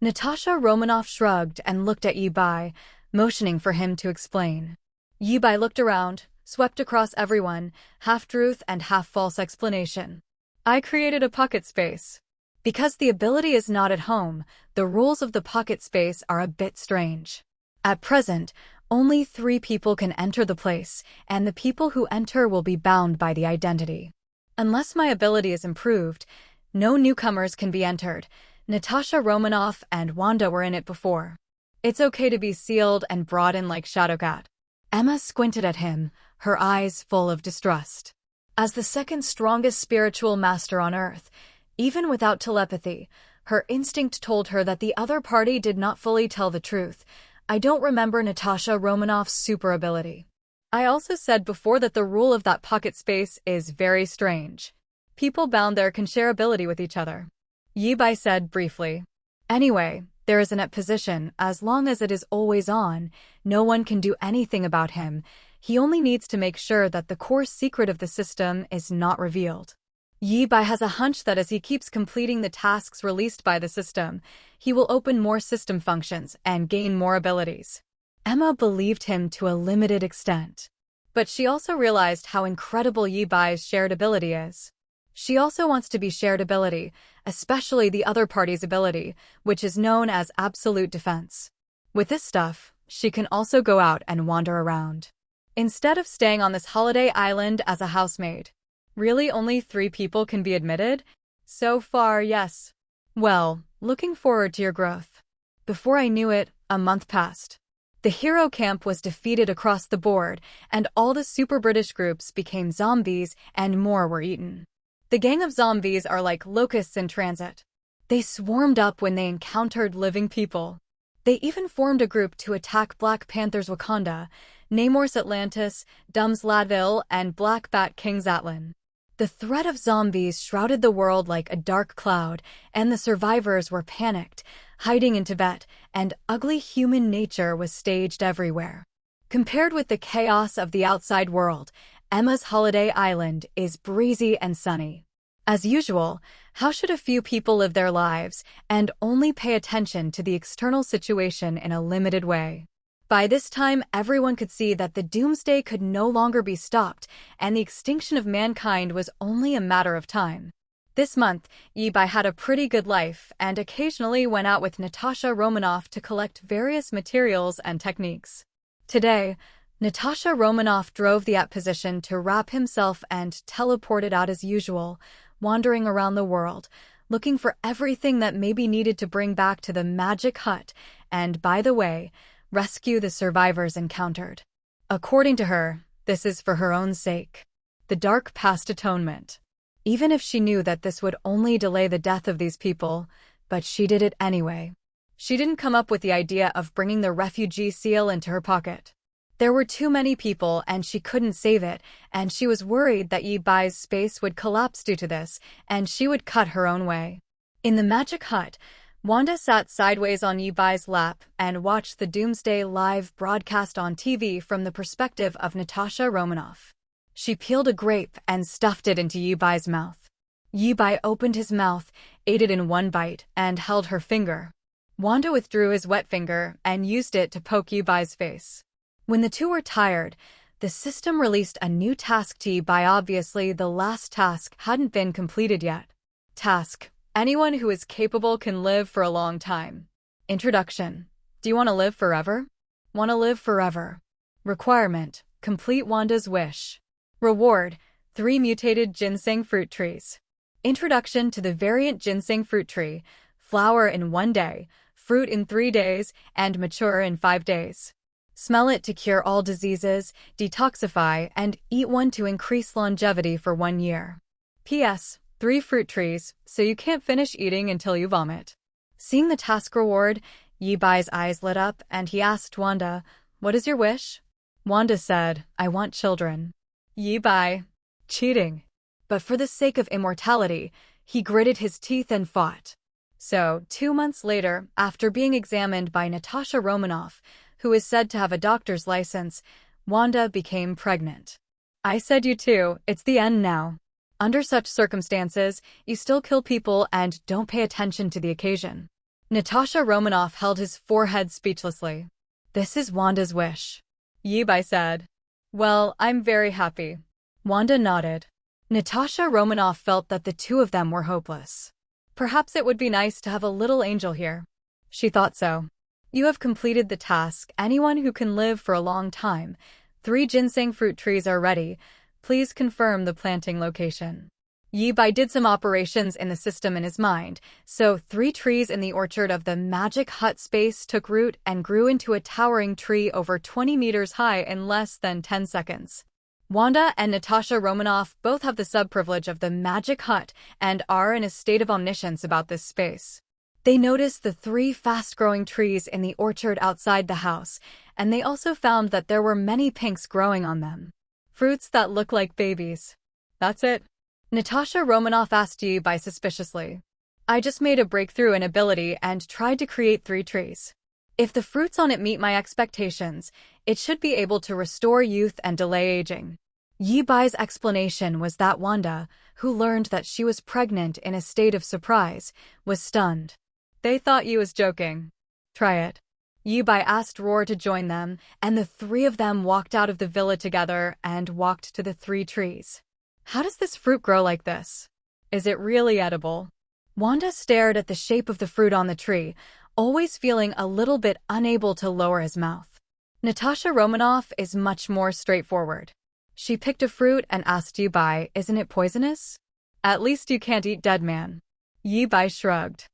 Natasha Romanoff shrugged and looked at Yi-Bai, motioning for him to explain. Yi-Bai looked around, swept across everyone, half-truth and half-false explanation. I created a pocket space. Because the ability is not at home, the rules of the pocket space are a bit strange. At present, only 3 people can enter the place, and the people who enter will be bound by the identity. Unless my ability is improved, no newcomers can be entered. Natasha Romanoff and Wanda were in it before. It's okay to be sealed and brought in like Shadowcat. Emma squinted at him, her eyes full of distrust. As the second strongest spiritual master on Earth, even without telepathy, her instinct told her that the other party did not fully tell the truth. I don't remember Natasha Romanoff's super ability. I also said before that the rule of that pocket space is very strange. People bound there can share ability with each other. Yi Bai said briefly. Anyway, there is a net position. As long as it is always on, no one can do anything about him. He only needs to make sure that the core secret of the system is not revealed. Yi Bai has a hunch that as he keeps completing the tasks released by the system, he will open more system functions and gain more abilities. Emma believed him to a limited extent. But she also realized how incredible Yi Bai's shared ability is. She also wants to be shared ability, especially the other party's ability, which is known as absolute defense. With this stuff, she can also go out and wander around. Instead of staying on this holiday island as a housemaid. Really only 3 people can be admitted? So far, yes. Well, looking forward to your growth. Before I knew it, a month passed. The hero camp was defeated across the board, and all the super British groups became zombies and more were eaten. The gang of zombies are like locusts in transit. They swarmed up when they encountered living people. They even formed a group to attack Black Panther's Wakanda, Namor's Atlantis, Dumb's Ladville, and Black Bat King's Atlan. The threat of zombies shrouded the world like a dark cloud, and the survivors were panicked, hiding in Tibet, and ugly human nature was staged everywhere. Compared with the chaos of the outside world, Emma's holiday island is breezy and sunny. As usual, how should a few people live their lives and only pay attention to the external situation in a limited way? By this time, everyone could see that the doomsday could no longer be stopped, and the extinction of mankind was only a matter of time. This month, Yi Bai had a pretty good life and occasionally went out with Natasha Romanoff to collect various materials and techniques. Today, Natasha Romanoff drove the position to wrap himself and teleported out as usual, wandering around the world, looking for everything that may be needed to bring back to the magic hut and, by the way, rescue the survivors encountered. According to her, this is for her own sake. The dark past atonement. Even if she knew that this would only delay the death of these people, but she did it anyway. She didn't come up with the idea of bringing the refugee seal into her pocket. There were too many people and she couldn't save it, and she was worried that Yi Bai's space would collapse due to this, and she would cut her own way. In the magic hut, Wanda sat sideways on Yi Bai's lap and watched the Doomsday live broadcast on TV from the perspective of Natasha Romanoff. She peeled a grape and stuffed it into Yi Bai's mouth. Yi Bai opened his mouth, ate it in one bite, and held her finger. Wanda withdrew his wet finger and used it to poke Yi Bai's face. When the two were tired, the system released a new task to Yi Bai. Obviously, the last task hadn't been completed yet. Task: anyone who is capable can live for a long time. Introduction: do you want to live forever? Want to live forever. Requirement: complete Wanda's wish. Reward: 3 mutated ginseng fruit trees. Introduction to the variant ginseng fruit tree: flower in 1 day, fruit in 3 days, and mature in 5 days. Smell it to cure all diseases, detoxify, and eat one to increase longevity for 1 year. P.S. 3 fruit trees, so you can't finish eating until you vomit. Seeing the task reward, Yi Bai's eyes lit up and he asked Wanda, "What is your wish?" Wanda said, "I want children." Yi Bai: cheating. But for the sake of immortality, he gritted his teeth and fought. So, 2 months later, after being examined by Natasha Romanoff, who is said to have a doctor's license, Wanda became pregnant. I said you too, it's the end now. Under such circumstances, you still kill people and don't pay attention to the occasion. Natasha Romanoff held his forehead speechlessly. This is Wanda's wish. Yi Bai said. Well, I'm very happy. Wanda nodded. Natasha Romanoff felt that the two of them were hopeless. Perhaps it would be nice to have a little angel here. She thought so. You have completed the task. Anyone who can live for a long time. 3 ginseng fruit trees are ready. Please confirm the planting location. Yi Bai did some operations in the system in his mind, so 3 trees in the orchard of the magic hut space took root and grew into a towering tree over 20 meters high in less than 10 seconds. Wanda and Natasha Romanoff both have the sub-privilege of the magic hut and are in a state of omniscience about this space. They notice the 3 fast-growing trees in the orchard outside the house, and they also found that there were many pinks growing on them. Fruits that look like babies. That's it. Natasha Romanoff asked Yibai suspiciously. I just made a breakthrough in ability and tried to create 3 trees. If the fruits on it meet my expectations, it should be able to restore youth and delay aging. Yibai's explanation was that Wanda, who learned that she was pregnant in a state of surprise, was stunned. They thought Yi was joking. Try it. Yibai asked Roar to join them, and the 3 of them walked out of the villa together and walked to the 3 trees. How does this fruit grow like this? Is it really edible? Wanda stared at the shape of the fruit on the tree, always feeling a little bit unable to lower his mouth. Natasha Romanoff is much more straightforward. She picked a fruit and asked Yibai, isn't it poisonous? At least you can't eat dead man. Yibai shrugged.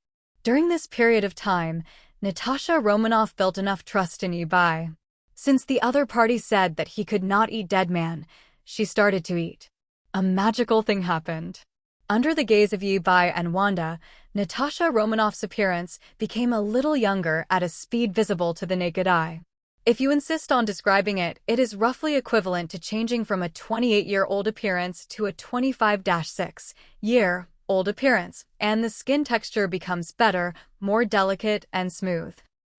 During this period of time, Natasha Romanoff built enough trust in Yibai. Since the other party said that he could not eat dead man, she started to eat. A magical thing happened. Under the gaze of Yibai and Wanda, Natasha Romanoff's appearance became a little younger at a speed visible to the naked eye. If you insist on describing it, it is roughly equivalent to changing from a 28-year-old appearance to a 25-6-year-old appearance, and the skin texture becomes better, more delicate, and smooth.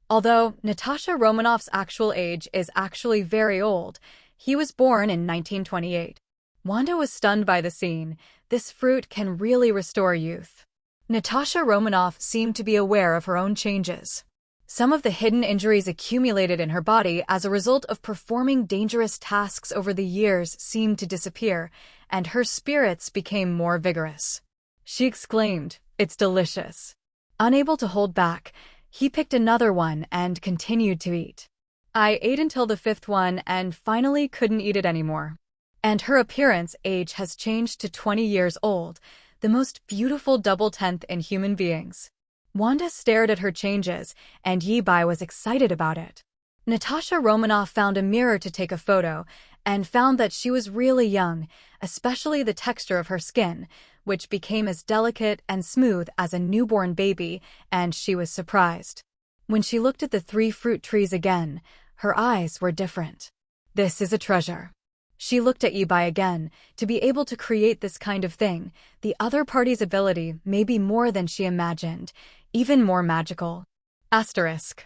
Although Natasha Romanoff's actual age is actually very old, he was born in 1928. Wanda was stunned by the scene. This fruit can really restore youth. Natasha Romanoff seemed to be aware of her own changes. Some of the hidden injuries accumulated in her body as a result of performing dangerous tasks over the years seemed to disappear, and her spirits became more vigorous. She exclaimed, "It's delicious." Unable to hold back, he picked another one and continued to eat. I ate until the 5th one and finally couldn't eat it anymore. And her appearance age has changed to 20 years old, the most beautiful double 10th in human beings. Wanda stared at her changes, and Yibai was excited about it. Natasha Romanoff found a mirror to take a photo, and found that she was really young, especially the texture of her skin, which became as delicate and smooth as a newborn baby, and she was surprised. When she looked at the 3 fruit trees again, her eyes were different. This is a treasure. She looked at Yibai again. To be able to create this kind of thing, the other party's ability may be more than she imagined, even more magical. Asterisk.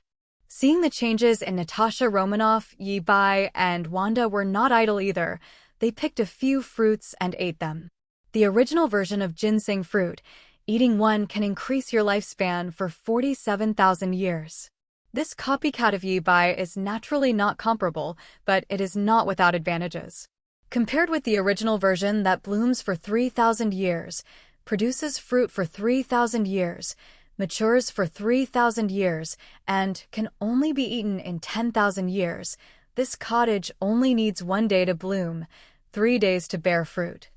Seeing the changes in Natasha Romanoff, Yibai, and Wanda were not idle either. They picked a few fruits and ate them. The original version of ginseng fruit, eating one can increase your lifespan for 47,000 years. This copycat of Yibai is naturally not comparable, but it is not without advantages. Compared with the original version that blooms for 3,000 years, produces fruit for 3,000 years, matures for 3,000 years, and can only be eaten in 10,000 years, this cottage only needs 1 day to bloom, 3 days to bear fruit,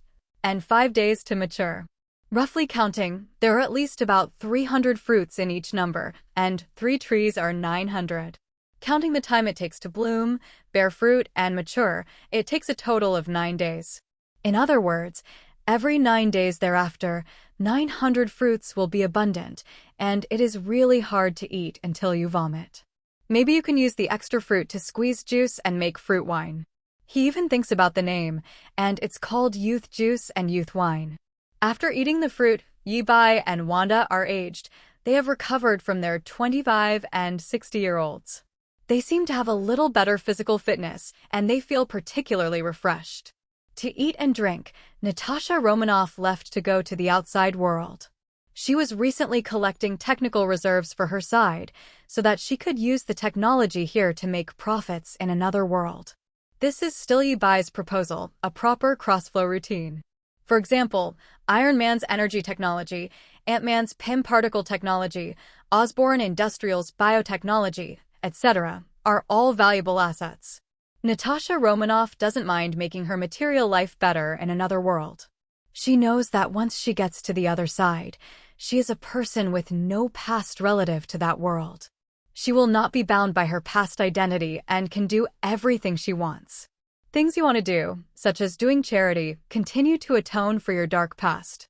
and 5 days to mature. Roughly counting, there are at least about 300 fruits in each number, and 3 trees are 900. Counting the time it takes to bloom, bear fruit, and mature, it takes a total of 9 days. In other words, every 9 days thereafter, 900 fruits will be abundant, and it is really hard to eat until you vomit. Maybe you can use the extra fruit to squeeze juice and make fruit wine. He even thinks about the name, and it's called youth juice and youth wine. After eating the fruit, Yibai and Wanda are aged. They have recovered from their 25 and 60-year-olds. They seem to have a little better physical fitness, and they feel particularly refreshed. To eat and drink, Natasha Romanoff left to go to the outside world. She was recently collecting technical reserves for her side, so that she could use the technology here to make profits in another world. This is still Yibai's proposal, a proper crossflow routine. For example, Iron Man's energy technology, Ant-Man's PIM particle technology, Osborn Industrial's biotechnology, etc., are all valuable assets. Natasha Romanoff doesn't mind making her material life better in another world. She knows that once she gets to the other side, she is a person with no past relative to that world. She will not be bound by her past identity and can do everything she wants. Things you want to do, such as doing charity, continue to atone for your dark past.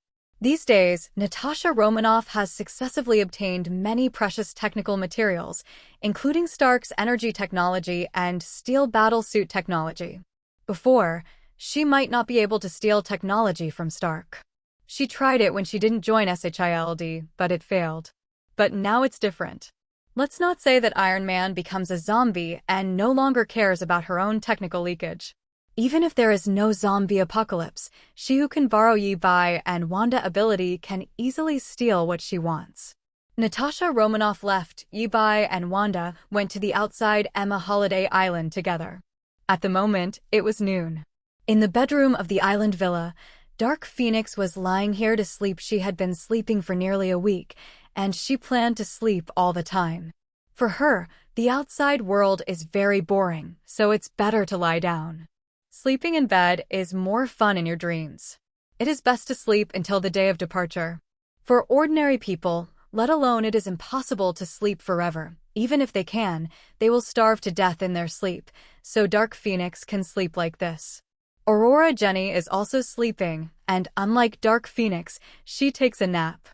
These days, Natasha Romanoff has successively obtained many precious technical materials, including Stark's energy technology and steel battlesuit technology. Before, she might not be able to steal technology from Stark. She tried it when she didn't join SHIELD, but it failed. But now it's different. Let's not say that Iron Man becomes a zombie and no longer cares about her own technical leakage. Even if there is no zombie apocalypse, she who can borrow Yi Bai and Wanda ability can easily steal what she wants. Natasha Romanoff left, Yi Bai and Wanda went to the outside Emma Holiday Island together. At the moment, it was noon. In the bedroom of the island villa, Dark Phoenix was lying here to sleep. She had been sleeping for nearly a week, and she planned to sleep all the time. For her, the outside world is very boring, so it's better to lie down. Sleeping in bed is more fun in your dreams. It is best to sleep until the day of departure. For ordinary people, let alone it is impossible to sleep forever. Even if they can, they will starve to death in their sleep, so Dark Phoenix can sleep like this. Aurora Jenny is also sleeping, and unlike Dark Phoenix, she takes a nap.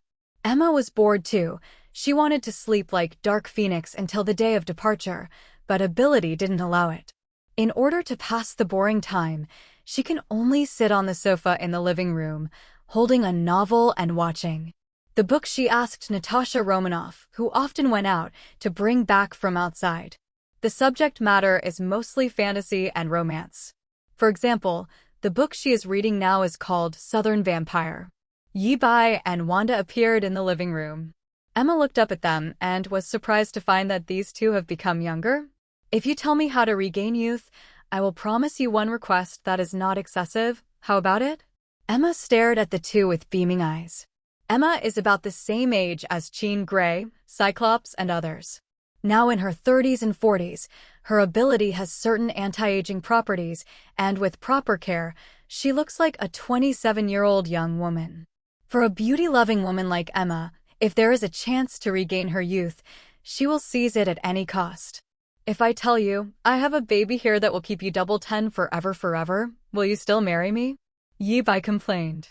Emma was bored too. She wanted to sleep like Dark Phoenix until the day of departure, but ability didn't allow it. In order to pass the boring time, she can only sit on the sofa in the living room, holding a novel and watching the book she asked Natasha Romanoff, who often went out, to bring back from outside. The subject matter is mostly fantasy and romance. For example, the book she is reading now is called Southern Vampire. Yi Bai and Wanda appeared in the living room. Emma looked up at them and was surprised to find that these two have become younger. If you tell me how to regain youth, I will promise you one request that is not excessive. How about it? Emma stared at the two with beaming eyes. Emma is about the same age as Jean Grey, Cyclops, and others. Now in her 30s and 40s, her ability has certain anti-aging properties, and with proper care, she looks like a 27-year-old young woman. For a beauty-loving woman like Emma, if there is a chance to regain her youth, she will seize it at any cost. If I tell you, I have a baby here that will keep you double 10 forever, will you still marry me? Yi Bai complained.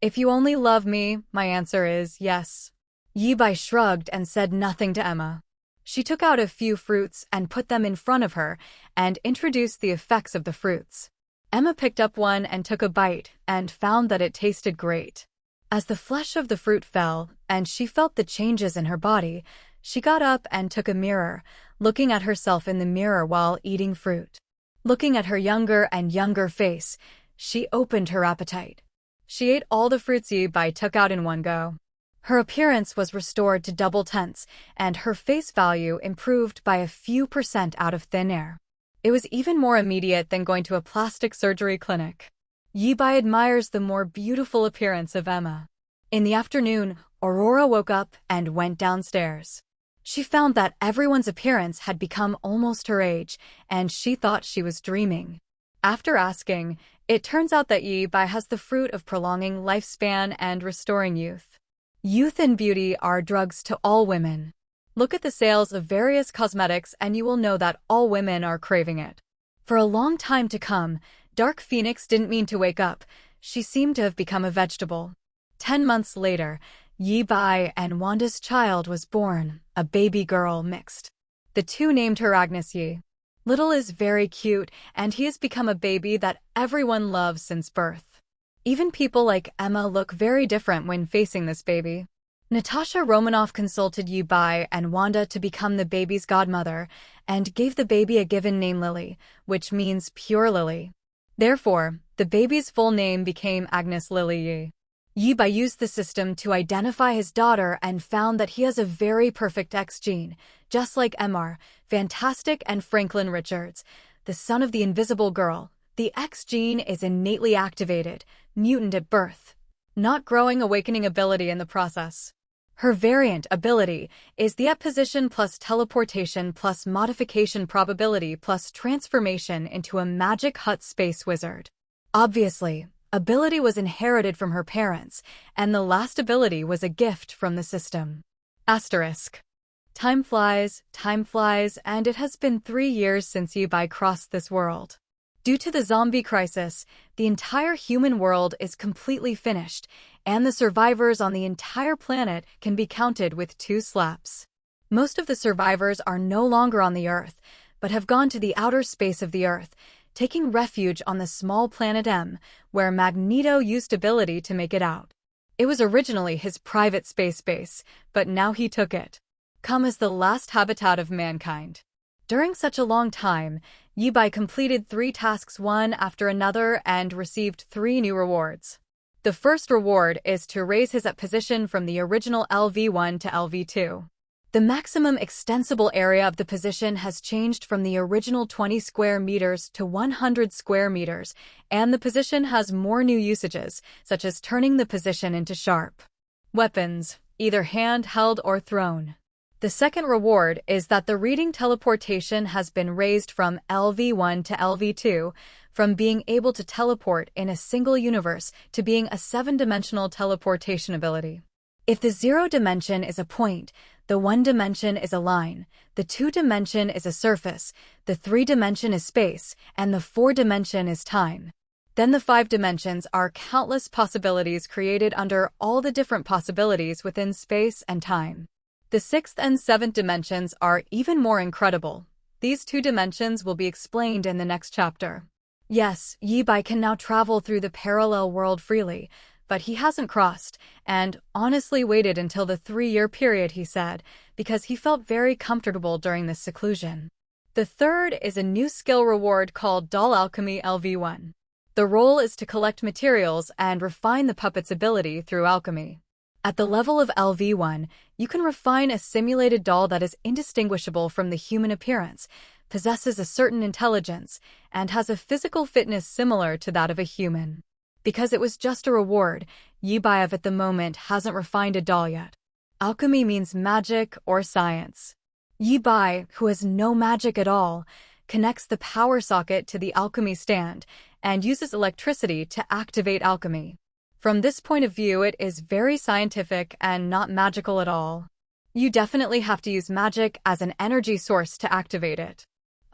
If you only love me, my answer is yes. Yi Bai shrugged and said nothing to Emma. She took out a few fruits and put them in front of her and introduced the effects of the fruits. Emma picked up one and took a bite and found that it tasted great. As the flesh of the fruit fell and she felt the changes in her body, she got up and took a mirror, looking at herself in the mirror while eating fruit. Looking at her younger and younger face, she opened her appetite. She ate all the fruits Yi Bai took out in one go. Her appearance was restored to double tenths, and her face value improved by a few % out of thin air. It was even more immediate than going to a plastic surgery clinic. Yi Bai admires the more beautiful appearance of Emma. In the afternoon, Aurora woke up and went downstairs. She found that everyone's appearance had become almost her age, and she thought she was dreaming. After asking, it turns out that Yi Bai has the fruit of prolonging lifespan and restoring youth. Youth and beauty are drugs to all women. Look at the sales of various cosmetics and you will know that all women are craving it. For a long time to come, Dark Phoenix didn't mean to wake up. She seemed to have become a vegetable. 10 months later, Yi Bai and Wanda's child was born, a baby girl mixed. The two named her Agnes Yi. Little is very cute, and he has become a baby that everyone loves since birth. Even people like Emma look very different when facing this baby. Natasha Romanoff consulted Yi Bai and Wanda to become the baby's godmother, and gave the baby a given name Lily, which means pure lily. Therefore, the baby's full name became Agnes Lily Yi. Yi Bai used the system to identify his daughter and found that he has a very perfect X gene, just like MR, Fantastic and Franklin Richards, the son of the Invisible Girl. The X gene is innately activated, mutant at birth, not growing awakening ability in the process. Her variant ability is the apposition plus teleportation plus modification probability plus transformation into a magic hut space wizard. Obviously, ability was inherited from her parents, and the last ability was a gift from the system. Asterisk. Time flies, and it has been 3 years since Yi Bai crossed this world. Due to the zombie crisis, the entire human world is completely finished, and the survivors on the entire planet can be counted with 2 slaps. Most of the survivors are no longer on the Earth, but have gone to the outer space of the Earth, taking refuge on the small planet M, where Magneto used ability to make it out. It was originally his private space base, but now he took it. Come as the last habitat of mankind. During such a long time, Yibai completed 3 tasks one after another and received 3 new rewards. The first reward is to raise his position from the original LV1 to LV2. The maximum extensible area of the position has changed from the original 20 square meters to 100 square meters, and the position has more new usages, such as turning the position into sharp weapons, either handheld or thrown. The second reward is that the reading teleportation has been raised from LV1 to LV2, from being able to teleport in a single universe to being a 7-dimensional teleportation ability. If the 0 dimension is a point, the 1 dimension is a line, the 2 dimension is a surface, the 3 dimension is space, and the 4 dimension is time. Then the 5 dimensions are countless possibilities created under all the different possibilities within space and time. The 6th and 7th dimensions are even more incredible. These 2 dimensions will be explained in the next chapter. Yes, Yibai can now travel through the parallel world freely, but he hasn't crossed, and honestly waited until the 3-year period, he said, because he felt very comfortable during this seclusion. The third is a new skill reward called Doll Alchemy LV1. The role is to collect materials and refine the puppet's ability through alchemy. At the level of LV1, you can refine a simulated doll that is indistinguishable from the human appearance, possesses a certain intelligence, and has a physical fitness similar to that of a human. Because it was just a reward, Yibai at the moment hasn't refined a doll yet. Alchemy means magic or science. Yibai, who has no magic at all, connects the power socket to the alchemy stand and uses electricity to activate alchemy. From this point of view, it is very scientific and not magical at all. You definitely have to use magic as an energy source to activate it.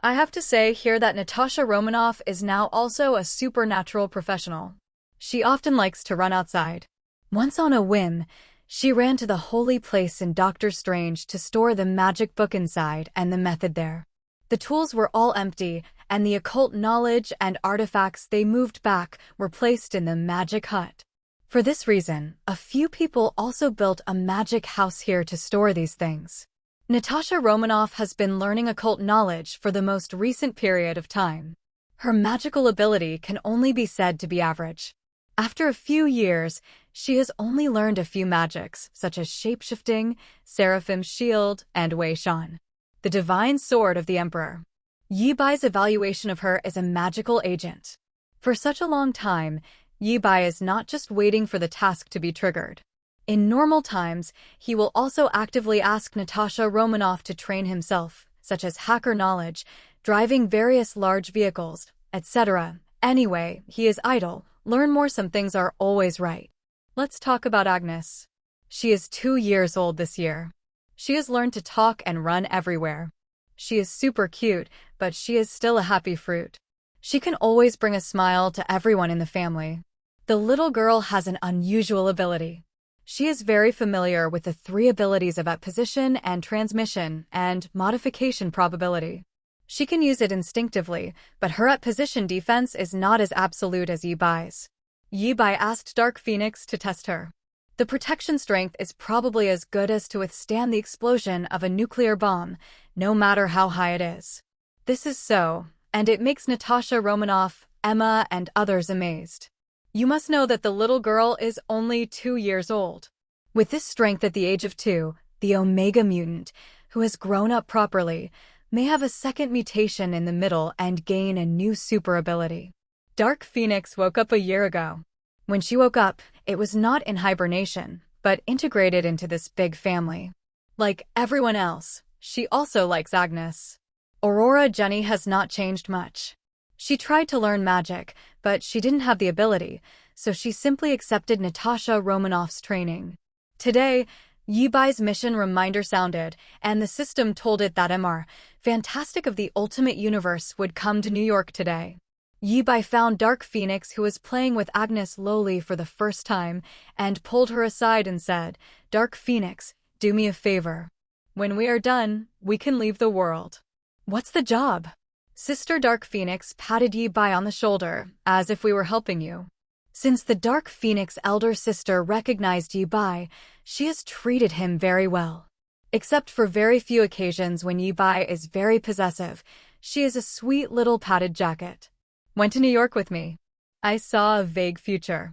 I have to say here that Natasha Romanoff is now also a supernatural professional. She often likes to run outside. Once on a whim, she ran to the holy place in Doctor Strange to store the magic book inside and the method there. The tools were all empty, and the occult knowledge and artifacts they moved back were placed in the magic hut. For this reason, a few people also built a magic house here to store these things. Natasha Romanoff has been learning occult knowledge for the most recent period of time. Her magical ability can only be said to be average. After a few years, she has only learned a few magics, such as shapeshifting, Seraphim's Shield, and Wei Shan, the divine sword of the Emperor. Yibai's evaluation of her is a magical agent. For such a long time, Yibai is not just waiting for the task to be triggered. In normal times, he will also actively ask Natasha Romanoff to train himself, such as hacker knowledge, driving various large vehicles, etc. Anyway, he is idle. Learn more, some things are always right. Let's talk about Agnes. She is 2 years old this year. She has learned to talk and run everywhere. She is super cute, but she is still a happy fruit. She can always bring a smile to everyone in the family. The little girl has an unusual ability. She is very familiar with the 3 abilities of position and transmission and modification probability. She can use it instinctively, but her position defense is not as absolute as Yibai's. Yibai asked Dark Phoenix to test her. The protection strength is probably as good as to withstand the explosion of a nuclear bomb, no matter how high it is. This is so, and it makes Natasha Romanoff, Emma, and others amazed. You must know that the little girl is only 2 years old. With this strength at the age of 2, the Omega mutant, who has grown up properly, may have a second mutation in the middle and gain a new super ability. Dark Phoenix woke up a year ago. When she woke up, it was not in hibernation, but integrated into this big family. Like everyone else, she also likes Agnes. Aurora Jenny has not changed much. She tried to learn magic, but she didn't have the ability, so she simply accepted Natasha Romanoff's training. Today, Yibai's mission reminder sounded, and the system told it that Mr. Fantastic of the Ultimate Universe would come to New York today. Yi-bai found Dark Phoenix, who was playing with Agnes Lowly for the first time, and pulled her aside and said, "Dark Phoenix, do me a favor. When we are done, we can leave the world." "What's the job?" Sister Dark Phoenix patted Yi-bai on the shoulder, as if we were helping you. Since the Dark Phoenix elder sister recognized Yi-bai, she has treated him very well. Except for very few occasions when Yi-bai is very possessive, she is a sweet little padded jacket. "Went to New York with me. I saw a vague future.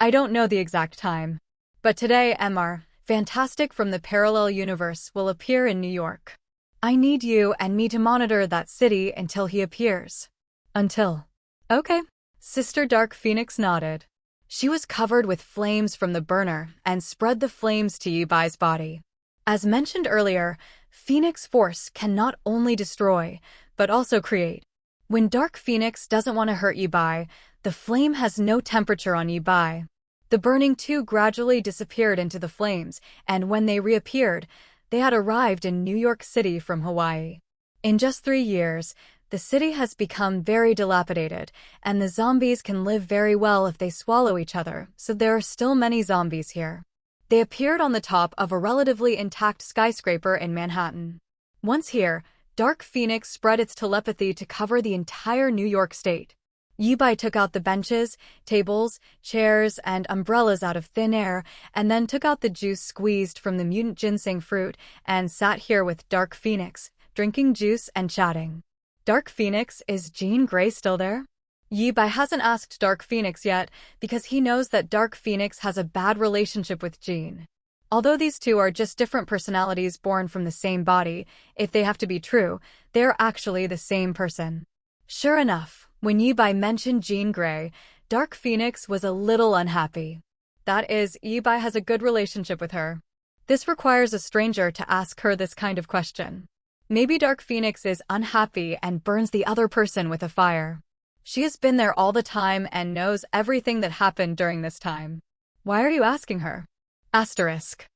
I don't know the exact time. But today Mr. Fantastic from the parallel universe will appear in New York. I need you and me to monitor that city until he appears." "Until." "Okay." Sister Dark Phoenix nodded. She was covered with flames from the burner and spread the flames to Yi-bai's body. As mentioned earlier, Phoenix Force can not only destroy, but also create. When Dark Phoenix doesn't want to hurt Yi-bai, the flame has no temperature on Yi-bai. The burning two gradually disappeared into the flames, and when they reappeared, they had arrived in New York City from Hawaii. In just 3 years, the city has become very dilapidated, and the zombies can live very well if they swallow each other, so there are still many zombies here. They appeared on the top of a relatively intact skyscraper in Manhattan. Once here, Dark Phoenix spread its telepathy to cover the entire New York state. Yi-bai took out the benches, tables, chairs, and umbrellas out of thin air, and then took out the juice squeezed from the mutant ginseng fruit and sat here with Dark Phoenix, drinking juice and chatting. "Dark Phoenix, is Jean Grey still there?" Yi-bai hasn't asked Dark Phoenix yet because he knows that Dark Phoenix has a bad relationship with Jean. Although these two are just different personalities born from the same body, if they have to be true, they're actually the same person. Sure enough, when Yi-bai mentioned Jean Grey, Dark Phoenix was a little unhappy. That is, Yi-bai has a good relationship with her. This requires a stranger to ask her this kind of question. Maybe Dark Phoenix is unhappy and burns the other person with a fire. She has been there all the time and knows everything that happened during this time. Why are you asking her? Asterisk.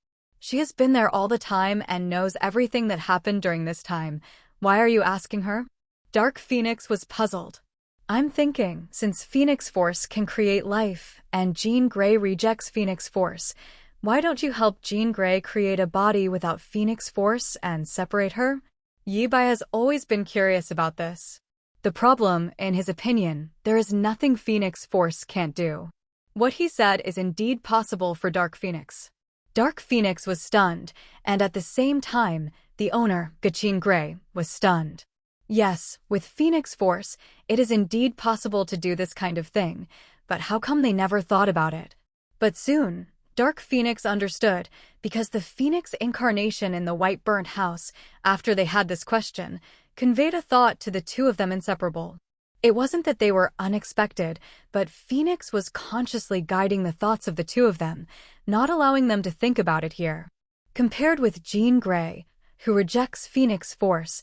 She has been there all the time and knows everything that happened during this time. Why are you asking her? Dark Phoenix was puzzled. I'm thinking, since Phoenix Force can create life, and Jean Grey rejects Phoenix Force, why don't you help Jean Grey create a body without Phoenix Force and separate her? Yi-bai has always been curious about this. The problem, in his opinion, there is nothing Phoenix Force can't do. What he said is indeed possible for Dark Phoenix. Dark Phoenix was stunned, and at the same time, the owner, Jean Grey, was stunned. Yes, with Phoenix Force, it is indeed possible to do this kind of thing, but how come they never thought about it? But soon, Dark Phoenix understood, because the Phoenix incarnation in the white burnt house, after they had this question, conveyed a thought to the two of them inseparable. It wasn't that they were unexpected, but Phoenix was consciously guiding the thoughts of the two of them, not allowing them to think about it here. Compared with Jean Grey, who rejects Phoenix Force,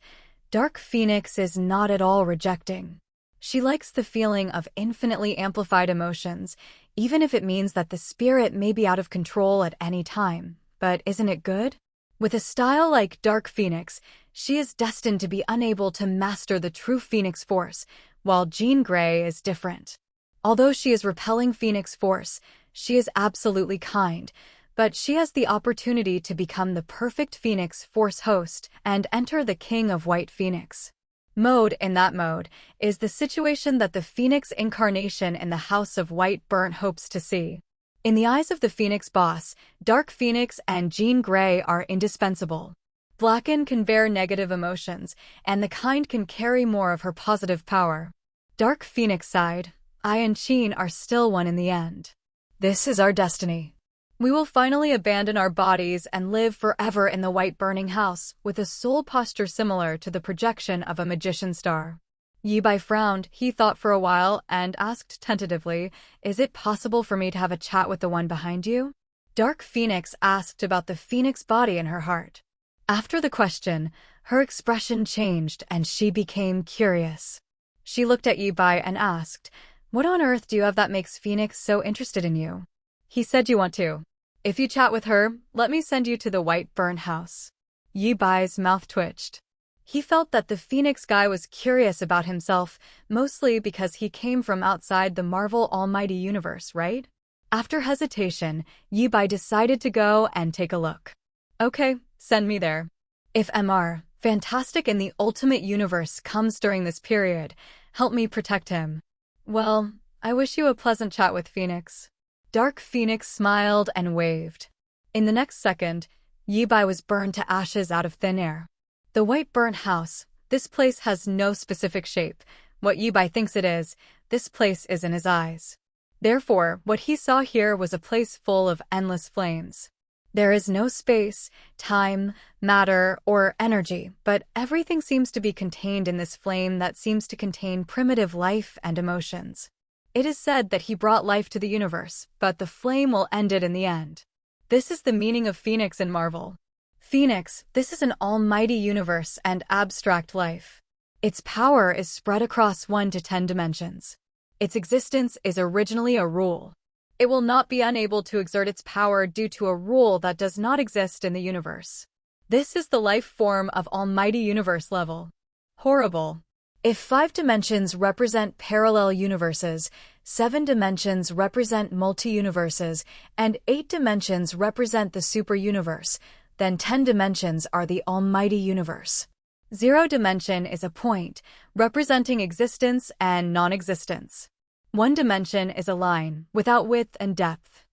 Dark Phoenix is not at all rejecting. She likes the feeling of infinitely amplified emotions, even if it means that the spirit may be out of control at any time. But isn't it good? With a style like Dark Phoenix, she is destined to be unable to master the true Phoenix Force, while Jean Grey is different. Although she is repelling Phoenix Force, she is absolutely kind, but she has the opportunity to become the perfect Phoenix Force host and enter the King of White Phoenix. In that mode, is the situation that the Phoenix incarnation in the House of White Burnt hopes to see. In the eyes of the Phoenix boss, Dark Phoenix and Jean Grey are indispensable. Blacken can bear negative emotions, and the kind can carry more of her positive power. Dark Phoenix sighed, I and Jean are still one in the end. This is our destiny. We will finally abandon our bodies and live forever in the white burning house, with a soul posture similar to the projection of a magician star. Yi-bai frowned, he thought for a while, and asked tentatively, Is it possible for me to have a chat with the one behind you? Dark Phoenix asked about the Phoenix body in her heart. After the question, her expression changed and she became curious. She looked at Yi-bai and asked, What on earth do you have that makes Phoenix so interested in you? He said you want to. If you chat with her, let me send you to the white burnt house. Yi-bai's mouth twitched. He felt that the Phoenix guy was curious about himself, mostly because he came from outside the Marvel Almighty Universe, right? After hesitation, Yi-bai decided to go and take a look. Okay, send me there. If MR, Fantastic in the Ultimate Universe, comes during this period, help me protect him. Well, I wish you a pleasant chat with Phoenix. Dark Phoenix smiled and waved. In the next second, Yi-bai was burned to ashes out of thin air. The white burnt house, this place has no specific shape. What Yi-bai thinks it is, this place is in his eyes. Therefore, what he saw here was a place full of endless flames. There is no space, time, matter, or energy, but everything seems to be contained in this flame that seems to contain primitive life and emotions. It is said that he brought life to the universe, but the flame will end it in the end. This is the meaning of Phoenix in Marvel. Phoenix, this is an almighty universe and abstract life. Its power is spread across 1 to 10 dimensions. Its existence is originally a rule. It will not be unable to exert its power due to a rule that does not exist in the universe. This is the life form of almighty universe level. Horrible. If 5 dimensions represent parallel universes, 7 dimensions represent multi-universes, and 8 dimensions represent the super-universe, then 10 dimensions are the almighty universe. 0 dimension is a point, representing existence and non-existence. 1 dimension is a line, without width and depth.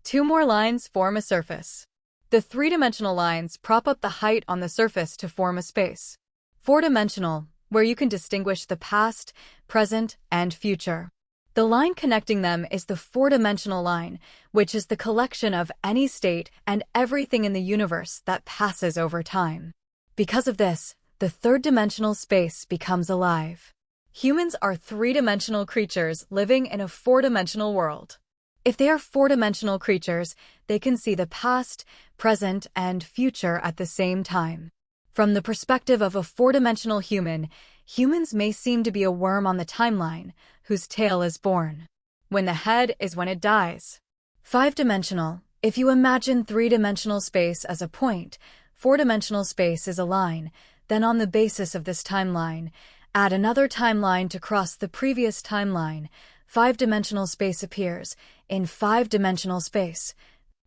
2 more lines form a surface. The 3-dimensional lines prop up the height on the surface to form a space. 4-dimensional, where you can distinguish the past, present, and future. The line connecting them is the 4-dimensional line, which is the collection of any state and everything in the universe that passes over time. Because of this, the 3rd-dimensional space becomes alive. Humans are 3-dimensional creatures living in a 4-dimensional world. If they are 4-dimensional creatures, they can see the past, present, and future at the same time. From the perspective of a 4-dimensional human, humans may seem to be a worm on the timeline, whose tail is born. When the head is when it dies. 5-dimensional. If you imagine 3-dimensional space as a point, 4-dimensional space is a line, then on the basis of this timeline, add another timeline to cross the previous timeline, 5-dimensional space appears. In 5-dimensional space,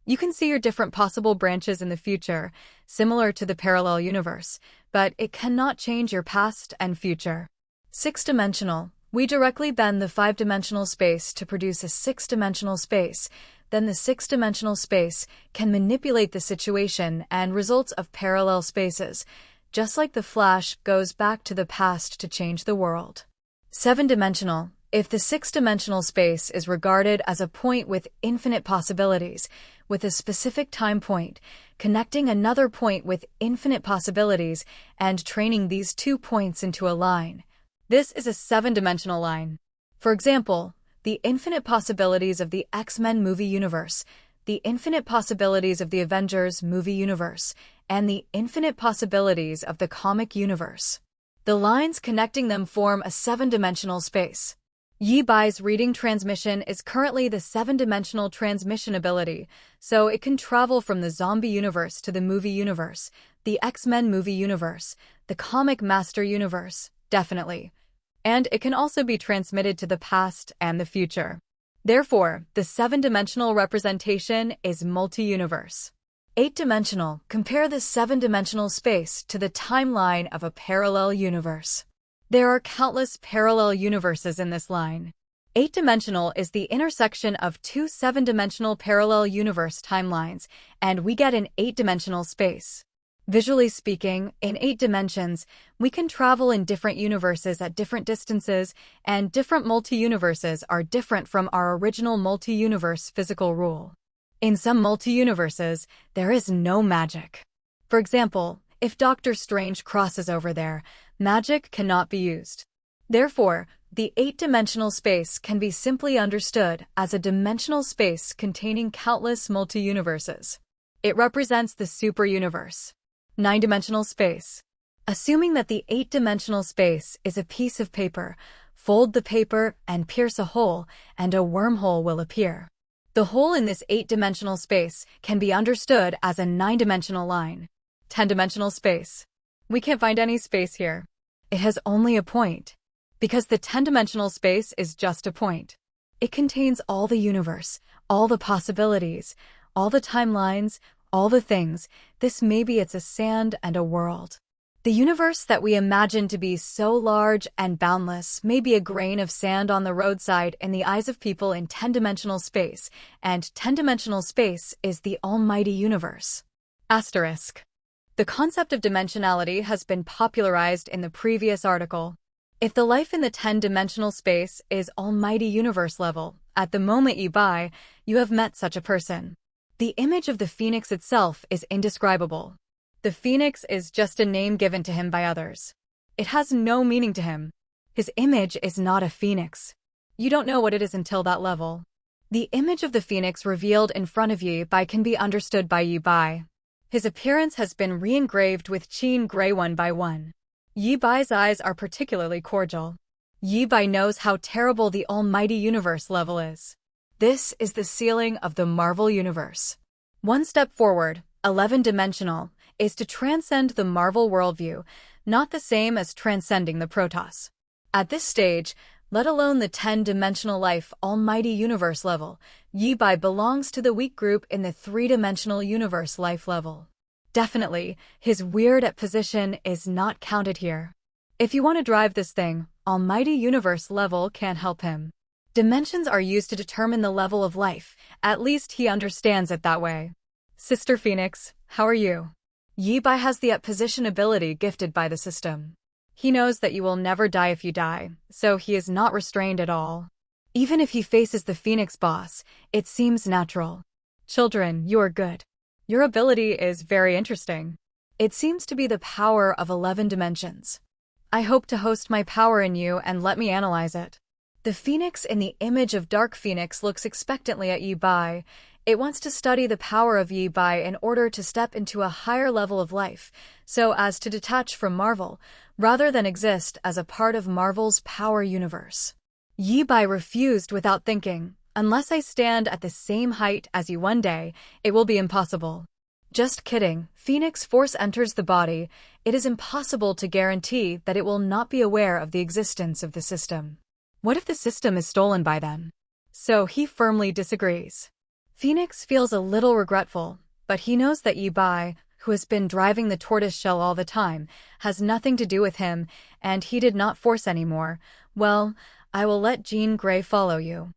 you can see your different possible branches in the future, similar to the parallel universe, but it cannot change your past and future. 6-dimensional. We directly bend the 5-dimensional space to produce a 6-dimensional space. Then the 6-dimensional space can manipulate the situation and results of parallel spaces, just like the Flash goes back to the past to change the world. 7-dimensional. If the 6-dimensional space is regarded as a point with infinite possibilities, with a specific time point, connecting another point with infinite possibilities and training these 2 points into a line. This is a 7-dimensional line. For example, the infinite possibilities of the X-Men movie universe, the infinite possibilities of the Avengers movie universe, and the infinite possibilities of the comic universe. The lines connecting them form a 7-dimensional space. Yi-bai's reading transmission is currently the 7-dimensional transmission ability, so it can travel from the zombie universe to the movie universe, the X-Men movie universe, the comic master universe, definitely. And it can also be transmitted to the past and the future. Therefore, the 7-dimensional representation is multi-universe. 8-dimensional. Compare the 7-dimensional space to the timeline of a parallel universe. There are countless parallel universes in this line. 8-dimensional is the intersection of 2 7-dimensional parallel universe timelines, and we get an 8-dimensional space. Visually speaking, in 8 dimensions, we can travel in different universes at different distances, and different multi-universes are different from our original multi-universe physical rule. In some multi-universes, there is no magic. For example, if Doctor Strange crosses over there, magic cannot be used. Therefore, the 8-dimensional space can be simply understood as a dimensional space containing countless multi-universes. It represents the super-universe. 9-dimensional space. Assuming that the 8-dimensional space is a piece of paper, fold the paper and pierce a hole, and a wormhole will appear. The hole in this 8-dimensional space can be understood as a 9-dimensional line. 10-dimensional space. We can't find any space here. It has only a point. Because the 10-dimensional space is just a point. It contains all the universe, all the possibilities, all the timelines, all the things. This maybe it's a sand and a world. The universe that we imagine to be so large and boundless may be a grain of sand on the roadside in the eyes of people in 10-dimensional space, and 10-dimensional space is the almighty universe. Asterisk. The concept of dimensionality has been popularized in the previous article. If the life in the 10-dimensional space is almighty universe level, at the moment you buy, you have met such a person. The image of the phoenix itself is indescribable. The phoenix is just a name given to him by others. It has no meaning to him. His image is not a phoenix. You don't know what it is until that level. The image of the phoenix revealed in front of Yi Bai can be understood by Yi Bai. His appearance has been re-engraved with Qin gray one by one. Yi Bai's eyes are particularly cordial. Yi Bai knows how terrible the almighty universe level is. This is the ceiling of the Marvel universe. One step forward, 11-dimensional, is to transcend the Marvel worldview, not the same as transcending the Protoss. At this stage, let alone the 10-dimensional life almighty universe level, Yi Bai belongs to the weak group in the 3-dimensional universe life level. Definitely, his weird at position is not counted here. If you want to drive this thing, almighty universe level can't help him. Dimensions are used to determine the level of life, at least he understands it that way. Sister Phoenix, how are you? Yi Bai has the at-position ability gifted by the system. He knows that you will never die if you die, so he is not restrained at all. Even if he faces the Phoenix boss, it seems natural. Children, you are good. Your ability is very interesting. It seems to be the power of 11 dimensions. I hope to host my power in you and let me analyze it. The phoenix in the image of Dark Phoenix looks expectantly at Yi Bai. It wants to study the power of Yi Bai in order to step into a higher level of life, so as to detach from Marvel, rather than exist as a part of Marvel's power universe. Yi Bai refused without thinking. Unless I stand at the same height as you one day, it will be impossible. Just kidding. Phoenix force enters the body. It is impossible to guarantee that it will not be aware of the existence of the system. What if the system is stolen by them? So he firmly disagrees. Phoenix feels a little regretful, but he knows that Yi Bai, who has been driving the tortoise shell all the time, has nothing to do with him, and he did not force anymore. Well, I will let Jean Grey follow you.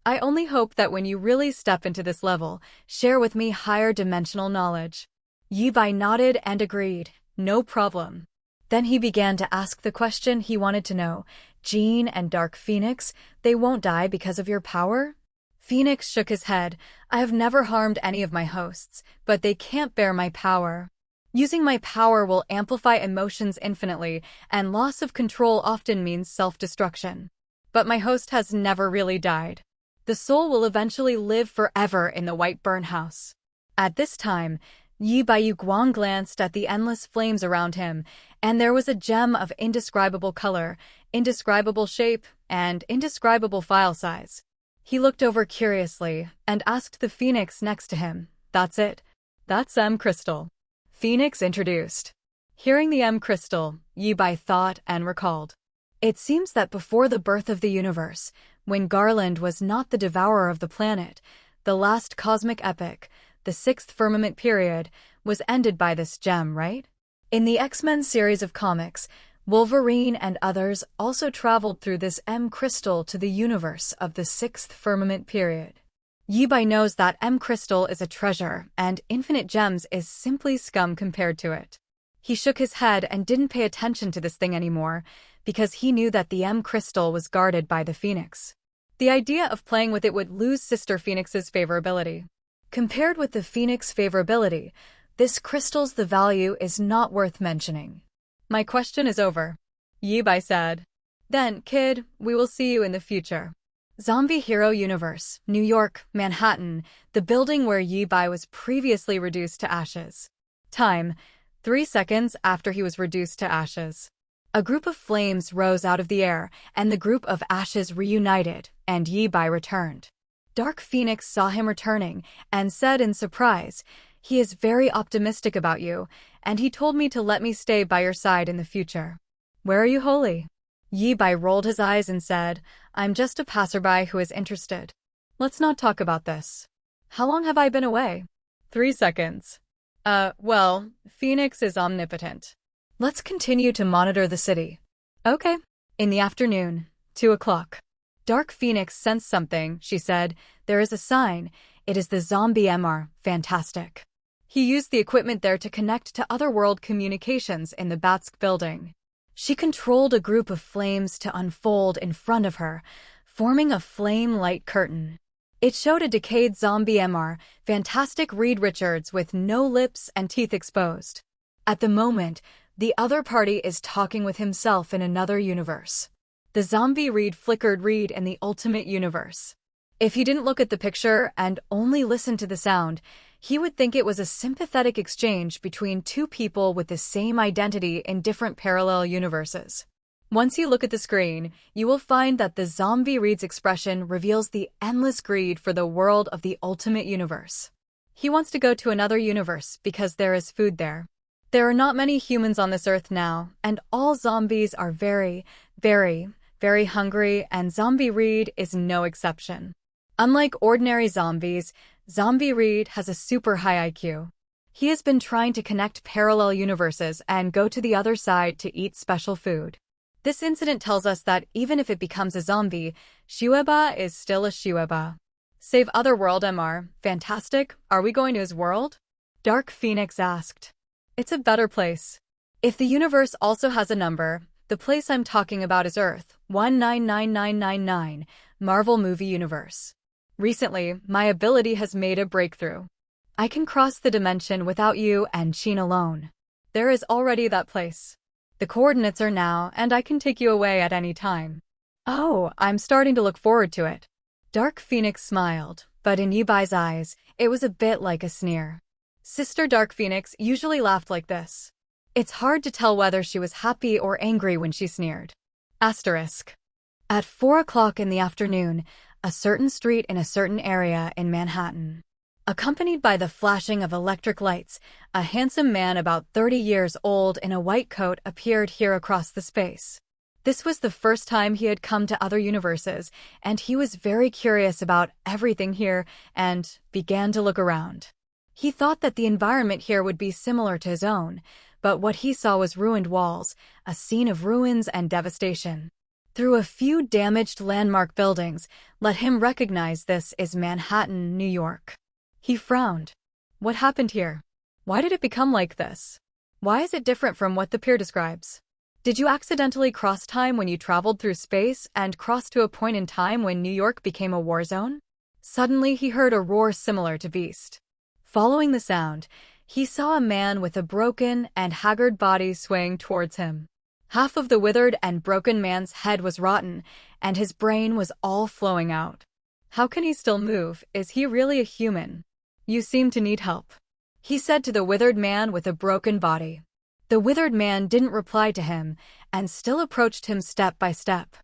I only hope that when you really step into this level, share with me higher dimensional knowledge. Yi Bai nodded and agreed, no problem. Then he began to ask the question he wanted to know. Jean and Dark Phoenix, they won't die because of your power? Phoenix shook his head. I have never harmed any of my hosts, but they can't bear my power. Using my power will amplify emotions infinitely, and loss of control often means self-destruction. But my host has never really died. The soul will eventually live forever in the White Burn House. At this time, Yi Bai Guang glanced at the endless flames around him, and there was a gem of indescribable color, indescribable shape, and indescribable file size. He looked over curiously and asked the phoenix next to him, "That's it? That's M crystal." Phoenix introduced. Hearing the M crystal, Yi Bai thought and recalled. It seems that before the birth of the universe, when Garland was not the devourer of the planet, the last cosmic epoch, the 6th firmament period, was ended by this gem, right? In the X-Men series of comics, Wolverine and others also traveled through this M crystal to the universe of the 6th firmament period. Yi Bai knows that M crystal is a treasure, and infinite gems is simply scum compared to it. He shook his head and didn't pay attention to this thing anymore, because he knew that the M crystal was guarded by the Phoenix. The idea of playing with it would lose Sister Phoenix's favorability. Compared with the Phoenix favorability, this crystal's the value is not worth mentioning. My question is over, Yi Bai said. Then, kid, we will see you in the future. Zombie Hero Universe, New York, Manhattan, the building where Yi Bai was previously reduced to ashes. Time, 3 seconds after he was reduced to ashes. A group of flames rose out of the air, and the group of ashes reunited, and Yi Bai returned. Dark Phoenix saw him returning, and said in surprise, "He is very optimistic about you, and he told me to let me stay by your side in the future. Where are you, Holy? Yi Bai rolled his eyes and said, I'm just a passerby who is interested. Let's not talk about this. How long have I been away? 3 seconds. Well, Phoenix is omnipotent. Let's continue to monitor the city. Okay. In the afternoon, 2 o'clock. Dark Phoenix sensed something, she said. There is a sign. It is the zombie MR. Fantastic. He used the equipment there to connect to otherworld communications in the Batsk building. She controlled a group of flames to unfold in front of her, forming a flame-light curtain. It showed a decayed zombie MR, fantastic Reed Richards with no lips and teeth exposed. At the moment, the other party is talking with himself in another universe. The zombie Reed flickered Reed in the ultimate universe. If he didn't look at the picture and only listen to the sound, he would think it was a sympathetic exchange between two people with the same identity in different parallel universes. Once you look at the screen, you will find that the zombie Reed's expression reveals the endless greed for the world of the ultimate universe. He wants to go to another universe because there is food there. There are not many humans on this earth now, and all zombies are very, very, very hungry, and Zombie Reed is no exception. Unlike ordinary zombies, Zombie Reed has a super high IQ. He has been trying to connect parallel universes and go to the other side to eat special food. This incident tells us that even if it becomes a zombie, Shueba is still a Shueba. Save Otherworld MR. Fantastic. Are we going to his world? Dark Phoenix asked. It's a better place. If the universe also has a number, the place I'm talking about is Earth, 199999, Marvel Movie Universe. Recently, my ability has made a breakthrough. I can cross the dimension without you and Sheen alone. There is already that place. The coordinates are now, and I can take you away at any time. Oh, I'm starting to look forward to it. Dark Phoenix smiled, but in Yibai's eyes, it was a bit like a sneer. Sister Dark Phoenix usually laughed like this. It's hard to tell whether she was happy or angry when she sneered. Asterisk. At 4 o'clock in the afternoon, a certain street in a certain area in Manhattan. Accompanied by the flashing of electric lights, a handsome man about 30 years old in a white coat appeared here across the space. This was the first time he had come to other universes, and he was very curious about everything here and began to look around. He thought that the environment here would be similar to his own, but what he saw was ruined walls, a scene of ruins and devastation. Through a few damaged landmark buildings, let him recognize this is Manhattan, New York. He frowned. What happened here? Why did it become like this? Why is it different from what the peer describes? Did you accidentally cross time when you traveled through space and cross to a point in time when New York became a war zone? Suddenly he heard a roar similar to Beast. Following the sound, he saw a man with a broken and haggard body swaying towards him. Half of the withered and broken man's head was rotten, and his brain was all flowing out. How can he still move? Is he really a human? You seem to need help, he said to the withered man with a broken body. The withered man didn't reply to him, and still approached him step by step.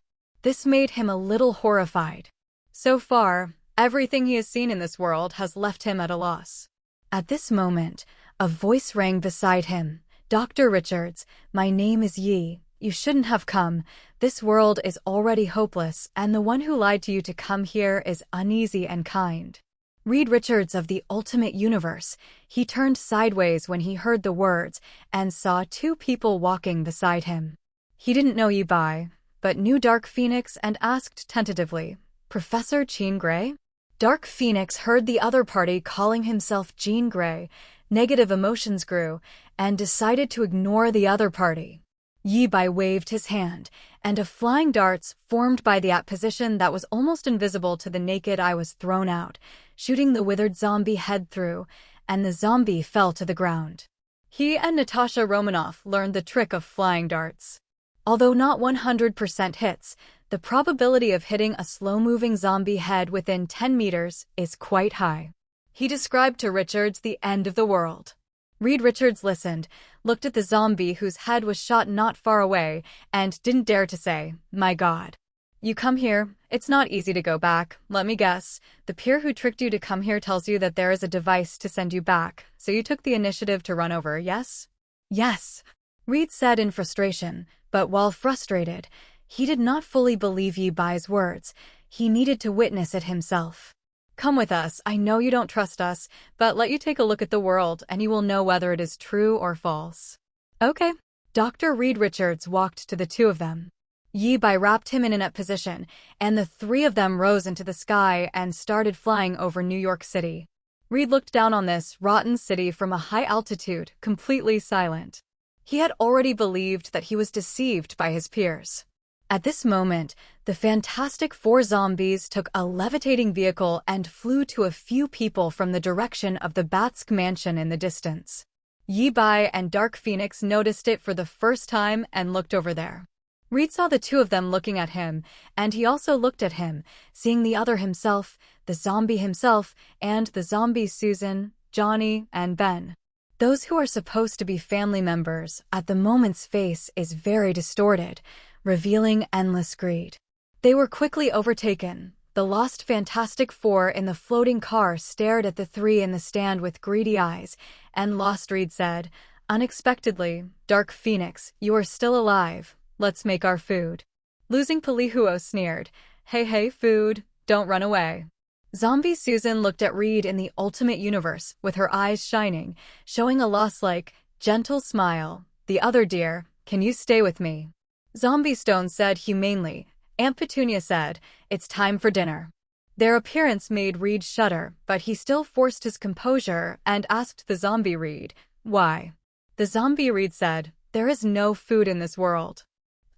This made him a little horrified. So far, everything he has seen in this world has left him at a loss. At this moment, a voice rang beside him. Dr. Richards, my name is Yi. You shouldn't have come. This world is already hopeless, and the one who lied to you to come here is uneasy and kind. Reed Richards of the Ultimate Universe. He turned sideways when he heard the words and saw two people walking beside him. He didn't know Yi-Bai, but knew Dark Phoenix and asked tentatively, Professor Jean Grey? Dark Phoenix heard the other party calling himself Jean Grey. Negative emotions grew, and decided to ignore the other party. Yi-Bai waved his hand, and a flying darts formed by the position that was almost invisible to the naked eye was thrown out, shooting the withered zombie head through, and the zombie fell to the ground. He and Natasha Romanoff learned the trick of flying darts. Although not 100% hits, the probability of hitting a slow-moving zombie head within 10 meters is quite high. He described to Richards the end of the world. Reed Richards listened, looked at the zombie whose head was shot not far away, and didn't dare to say, My God. You come here, it's not easy to go back, let me guess. The peer who tricked you to come here tells you that there is a device to send you back, so you took the initiative to run over, yes? Yes, Reed said in frustration, but while frustrated, he did not fully believe Yi Bai's words. He needed to witness it himself. Come with us, I know you don't trust us, but let you take a look at the world and you will know whether it is true or false. Okay. Dr. Reed Richards walked to the two of them. Yi Bai wrapped him in a net position, and the three of them rose into the sky and started flying over New York City. Reed looked down on this rotten city from a high altitude, completely silent. He had already believed that he was deceived by his peers. At this moment, the Fantastic Four zombies took a levitating vehicle and flew to a few people from the direction of the Batsk mansion in the distance. Yi Bai and Dark Phoenix noticed it for the first time and looked over there. Reed saw the two of them looking at him, and he also looked at him, seeing the other himself, the zombie himself, and the zombies Susan, Johnny, and Ben. Those who are supposed to be family members, at the moment's face is very distorted, revealing endless greed. They were quickly overtaken. The lost Fantastic Four in the floating car stared at the three in the stand with greedy eyes, and Lost Reed said, unexpectedly, Dark Phoenix, you are still alive. Let's make our food. Losing Palihuo sneered, hey, food, don't run away. Zombie Susan looked at Reed in the Ultimate Universe with her eyes shining, showing a lost-like, gentle smile. The other dear, can you stay with me? Zombie Stone said humanely. Aunt Petunia said, it's time for dinner. Their appearance made Reed shudder, but he still forced his composure and asked the zombie Reed, why? The zombie Reed said, there is no food in this world.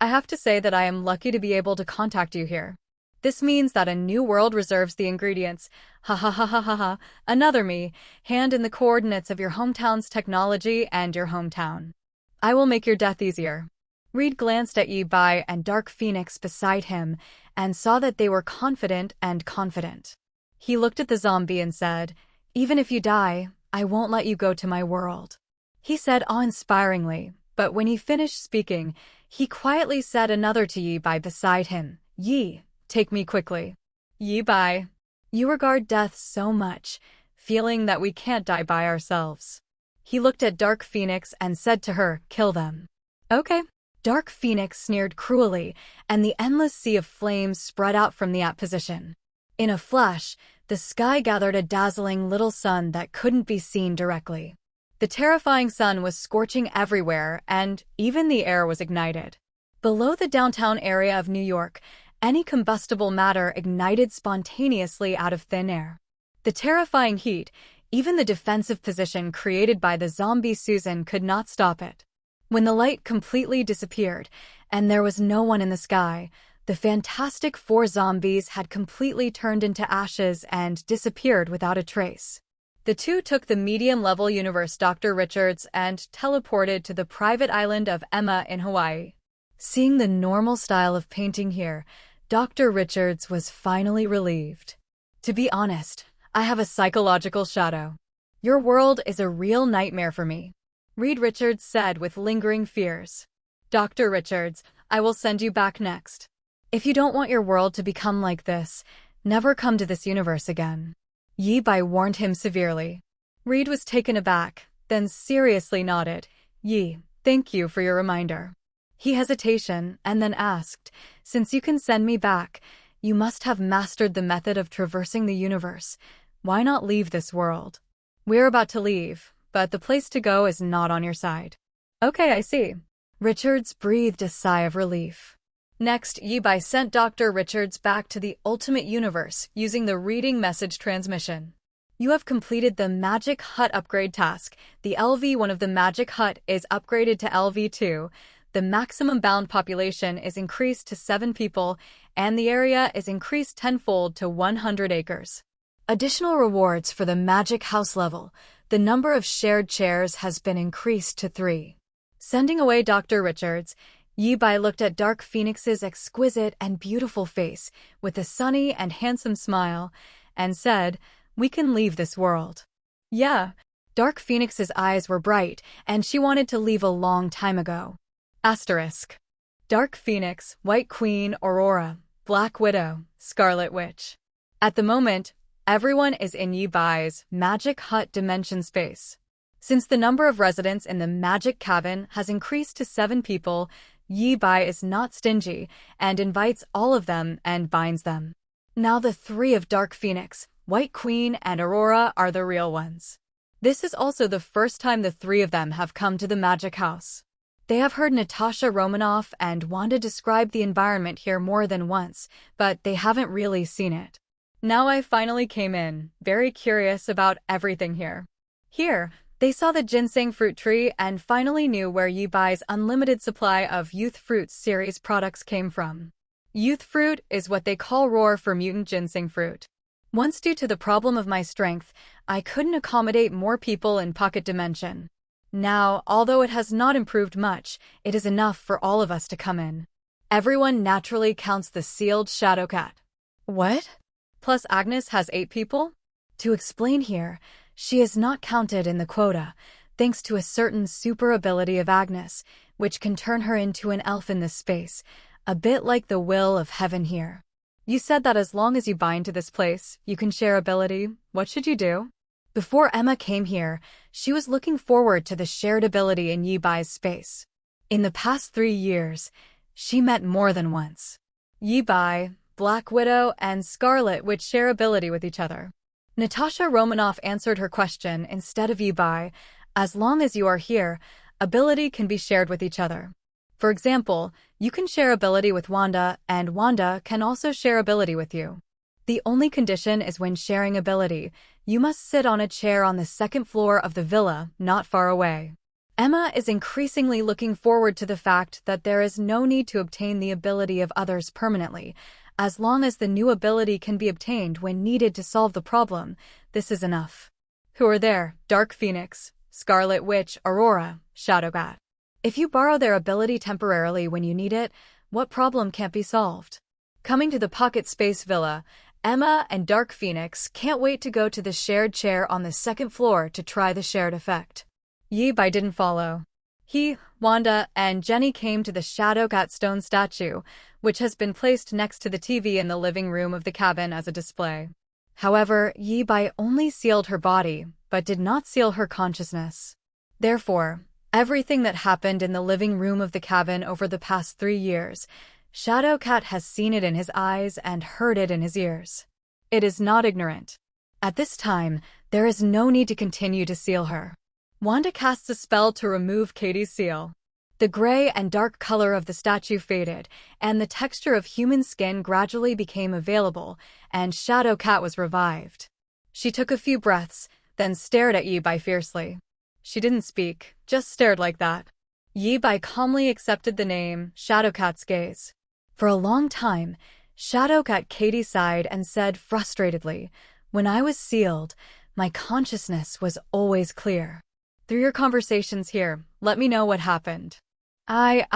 I have to say that I am lucky to be able to contact you here. This means that a new world reserves the ingredients. Ha ha ha ha ha ha. Another me, hand in the coordinates of your hometown's technology and your hometown. I will make your death easier. Reed glanced at Yi Bai and Dark Phoenix beside him and saw that they were confident. He looked at the zombie and said, even if you die, I won't let you go to my world. He said awe-inspiringly, but when he finished speaking, he quietly said another to Yi Bai beside him, Yi, take me quickly. Yi Bai, you regard death so much, feeling that we can't die by ourselves. He looked at Dark Phoenix and said to her, kill them. Okay. Dark Phoenix sneered cruelly, and the endless sea of flames spread out from the position. In a flash, the sky gathered a dazzling little sun that couldn't be seen directly. The terrifying sun was scorching everywhere, and even the air was ignited. Below the downtown area of New York, any combustible matter ignited spontaneously out of thin air. The terrifying heat, even the defensive position created by the zombie Susan could not stop it. When the light completely disappeared, and there was no one in the sky, the Fantastic Four zombies had completely turned into ashes and disappeared without a trace. The two took the medium-level universe Dr. Richards and teleported to the private island of Emma in Hawaii. Seeing the normal style of painting here, Dr. Richards was finally relieved. To be honest, I have a psychological shadow. Your world is a real nightmare for me. Reed Richards said with lingering fears. Dr. Richards, I will send you back next. If you don't want your world to become like this, never come to this universe again. Yi Bai warned him severely. Reed was taken aback, then seriously nodded. Yi, thank you for your reminder. He hesitated and then asked, since you can send me back, you must have mastered the method of traversing the universe. Why not leave this world? We're about to leave, but the place to go is not on your side. Okay, I see. Richards breathed a sigh of relief. Next, Yi Bai sent Dr. Richards back to the Ultimate Universe using the reading message transmission. You have completed the Magic Hut upgrade task. The LV1 of the Magic Hut is upgraded to LV2. The maximum bound population is increased to 7 people, and the area is increased tenfold to 100 acres. Additional rewards for the Magic House level. The number of shared chairs has been increased to 3. Sending away Dr. Richards, Yi Bai looked at Dark Phoenix's exquisite and beautiful face with a sunny and handsome smile and said, we can leave this world. Yeah. Dark Phoenix's eyes were bright and she wanted to leave a long time ago. Asterisk. Dark Phoenix, White Queen, Aurora, Black Widow, Scarlet Witch. At the moment, everyone is in Yi Bai's Magic Hut dimension space. Since the number of residents in the magic cabin has increased to 7 people, Yi Bai is not stingy and invites all of them and binds them. Now the 3 of Dark Phoenix, White Queen, and Aurora are the real ones. This is also the first time the 3 of them have come to the magic house. They have heard Natasha Romanoff and Wanda describe the environment here more than once, but they haven't really seen it. Now I finally came in, very curious about everything here. Here, they saw the ginseng fruit tree and finally knew where Yi Bai's unlimited supply of Youth Fruits series products came from. Youth Fruit is what they call Roar for mutant ginseng fruit. Once due to the problem of my strength, I couldn't accommodate more people in Pocket Dimension. Now, although it has not improved much, it is enough for all of us to come in. Everyone naturally counts the sealed Shadowcat. What? Plus Agnes has 8 people? To explain here, she is not counted in the quota, thanks to a certain super ability of Agnes, which can turn her into an elf in this space, a bit like the will of heaven here. You said that as long as you bind to this place, you can share ability. What should you do? Before Emma came here, she was looking forward to the shared ability in Yi Bai's space. In the past 3 years, she met more than once. Yi Bai, Black Widow, and Scarlet would share ability with each other. Natasha Romanoff answered her question instead of Yi Bai. As long as you are here, ability can be shared with each other. For example, you can share ability with Wanda, and Wanda can also share ability with you. The only condition is when sharing ability, you must sit on a chair on the 2nd floor of the villa, not far away. Emma is increasingly looking forward to the fact that there is no need to obtain the ability of others permanently. As long as the new ability can be obtained when needed to solve the problem, this is enough. Who are there? Dark Phoenix, Scarlet Witch, Aurora, Shadowcat. If you borrow their ability temporarily when you need it, what problem can't be solved? Coming to the Pocket Space Villa, Emma and Dark Phoenix can't wait to go to the shared chair on the 2nd floor to try the shared effect. Yi Bai didn't follow. He, Wanda, and Jenny came to the Shadowcat stone statue, which has been placed next to the TV in the living room of the cabin as a display. However, Yi Bai only sealed her body, but did not seal her consciousness. Therefore, everything that happened in the living room of the cabin over the past 3 years, Shadowcat has seen it in his eyes and heard it in his ears. It is not ignorant. At this time, there is no need to continue to seal her. Wanda casts a spell to remove Katie's seal. The gray and dark color of the statue faded, and the texture of human skin gradually became available, and Shadowcat was revived. She took a few breaths, then stared at Yi Bai fiercely. She didn't speak, just stared like that. Yi Bai calmly accepted the name, Shadowcat's gaze. For a long time, Shadowcat Katie sighed and said frustratedly, "When I was sealed, my consciousness was always clear. Through your conversations here, let me know what happened." I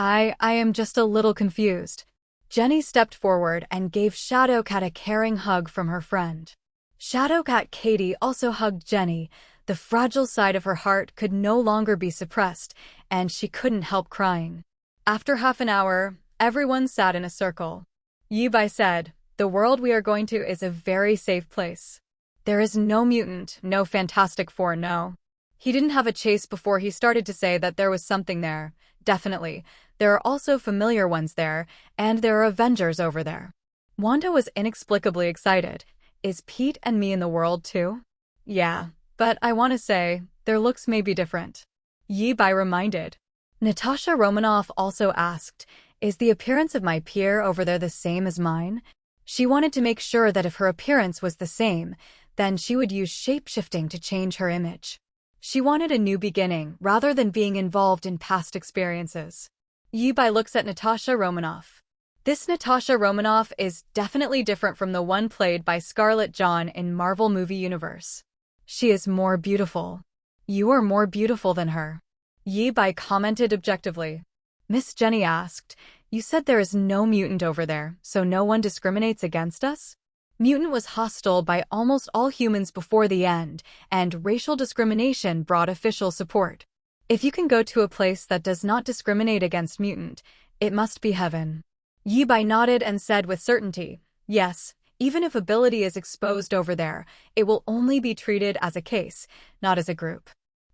am just a little confused. Jenny stepped forward and gave Shadowcat a caring hug from her friend. Shadowcat Katie also hugged Jenny. The fragile side of her heart could no longer be suppressed, and she couldn't help crying. After half an hour, everyone sat in a circle. Yi Bai said, "The world we are going to is a very safe place. There is no mutant, no Fantastic Four, no." He didn't have a chase before he started to say that there was something there. Definitely. There are also familiar ones there, and there are Avengers over there. Wanda was inexplicably excited. Is Pete and me in the world too? Yeah, but I want to say, their looks may be different. Yi Bai reminded. Natasha Romanoff also asked, "Is the appearance of my peer over there the same as mine?" She wanted to make sure that if her appearance was the same, then she would use shape-shifting to change her image. She wanted a new beginning rather than being involved in past experiences. Yi Bai looks at Natasha Romanoff. This Natasha Romanoff is definitely different from the one played by Scarlett John in Marvel movie universe. She is more beautiful. You are more beautiful than her. Yi Bai commented objectively. Miss Jenny asked, "You said there is no mutant over there, so no one discriminates against us?" Mutant was hostile by almost all humans before the end, and racial discrimination brought official support. If you can go to a place that does not discriminate against mutant, it must be heaven. Yi Bai nodded and said with certainty, "Yes, even if ability is exposed over there, it will only be treated as a case, not as a group."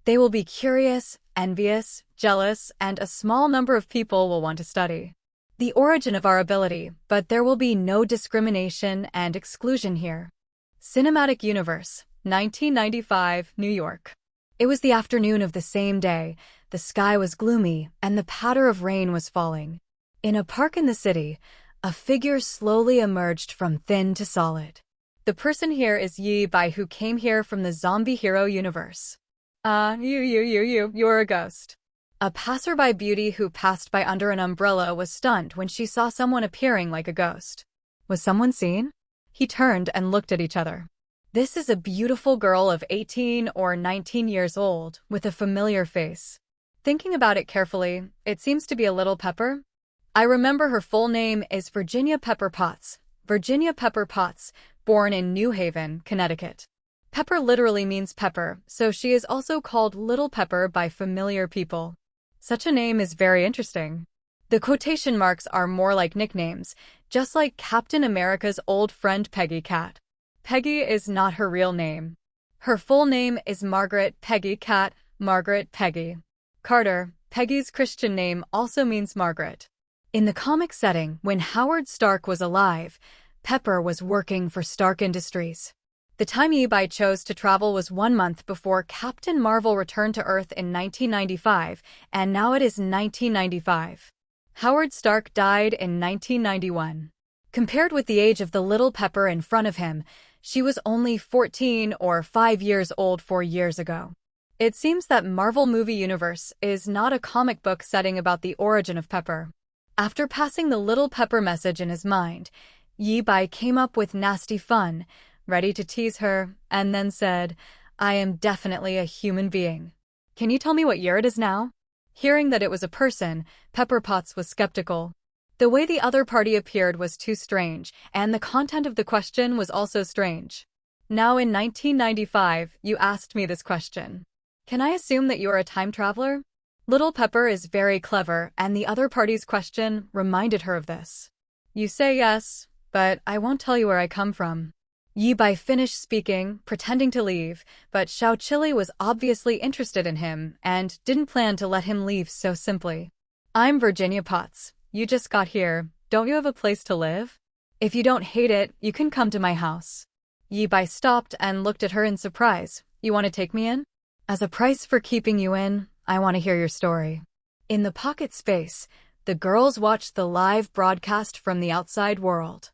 They will be curious, envious, jealous, and a small number of people will want to study the origin of our ability, but there will be no discrimination and exclusion here. Cinematic Universe, 1995, New York. It was the afternoon of the same day. The sky was gloomy, and the patter of rain was falling. In a park in the city, a figure slowly emerged from thin to solid. The person here is Yi Bai, who came here from the zombie hero universe. You're a ghost. A passerby beauty who passed by under an umbrella was stunned when she saw someone appearing like a ghost. Was someone seen? He turned and looked at each other. This is a beautiful girl of 18 or 19 years old, with a familiar face. Thinking about it carefully, it seems to be a little Pepper. I remember her full name is Virginia Pepper Potts. Virginia Pepper Potts, born in New Haven, Connecticut. Pepper literally means pepper, so she is also called Little Pepper by familiar people. Such a name is very interesting. The quotation marks are more like nicknames, just like Captain America's old friend Peggy Cat. Peggy is not her real name. Her full name is Margaret Peggy Cat, Margaret Peggy Carter. Peggy's Christian name also means Margaret. In the comic setting, when Howard Stark was alive, Pepper was working for Stark Industries. The time Yi Bai chose to travel was 1 month before Captain Marvel returned to Earth in 1995, and now it is 1995. Howard Stark died in 1991. Compared with the age of the little Pepper in front of him, she was only 14 or 5 years old 4 years ago. It seems that Marvel movie universe is not a comic book setting about the origin of Pepper. After passing the little Pepper message in his mind, Yi Bai came up with nasty fun, ready to tease her, and then said, "I am definitely a human being. Can you tell me what year it is now?" Hearing that it was a person, Pepper Potts was skeptical. The way the other party appeared was too strange, and the content of the question was also strange. Now in 1995, you asked me this question. Can I assume that you are a time traveler? Little Pepper is very clever, and the other party's question reminded her of this. You say yes, but I won't tell you where I come from. Yi Bai finished speaking, pretending to leave, but Xiao Chili was obviously interested in him and didn't plan to let him leave so simply. I'm Virginia Potts. You just got here. Don't you have a place to live? If you don't hate it, you can come to my house. Yi Bai stopped and looked at her in surprise. You want to take me in? As a price for keeping you in, I want to hear your story. In the pocket space, the girls watched the live broadcast from the outside world.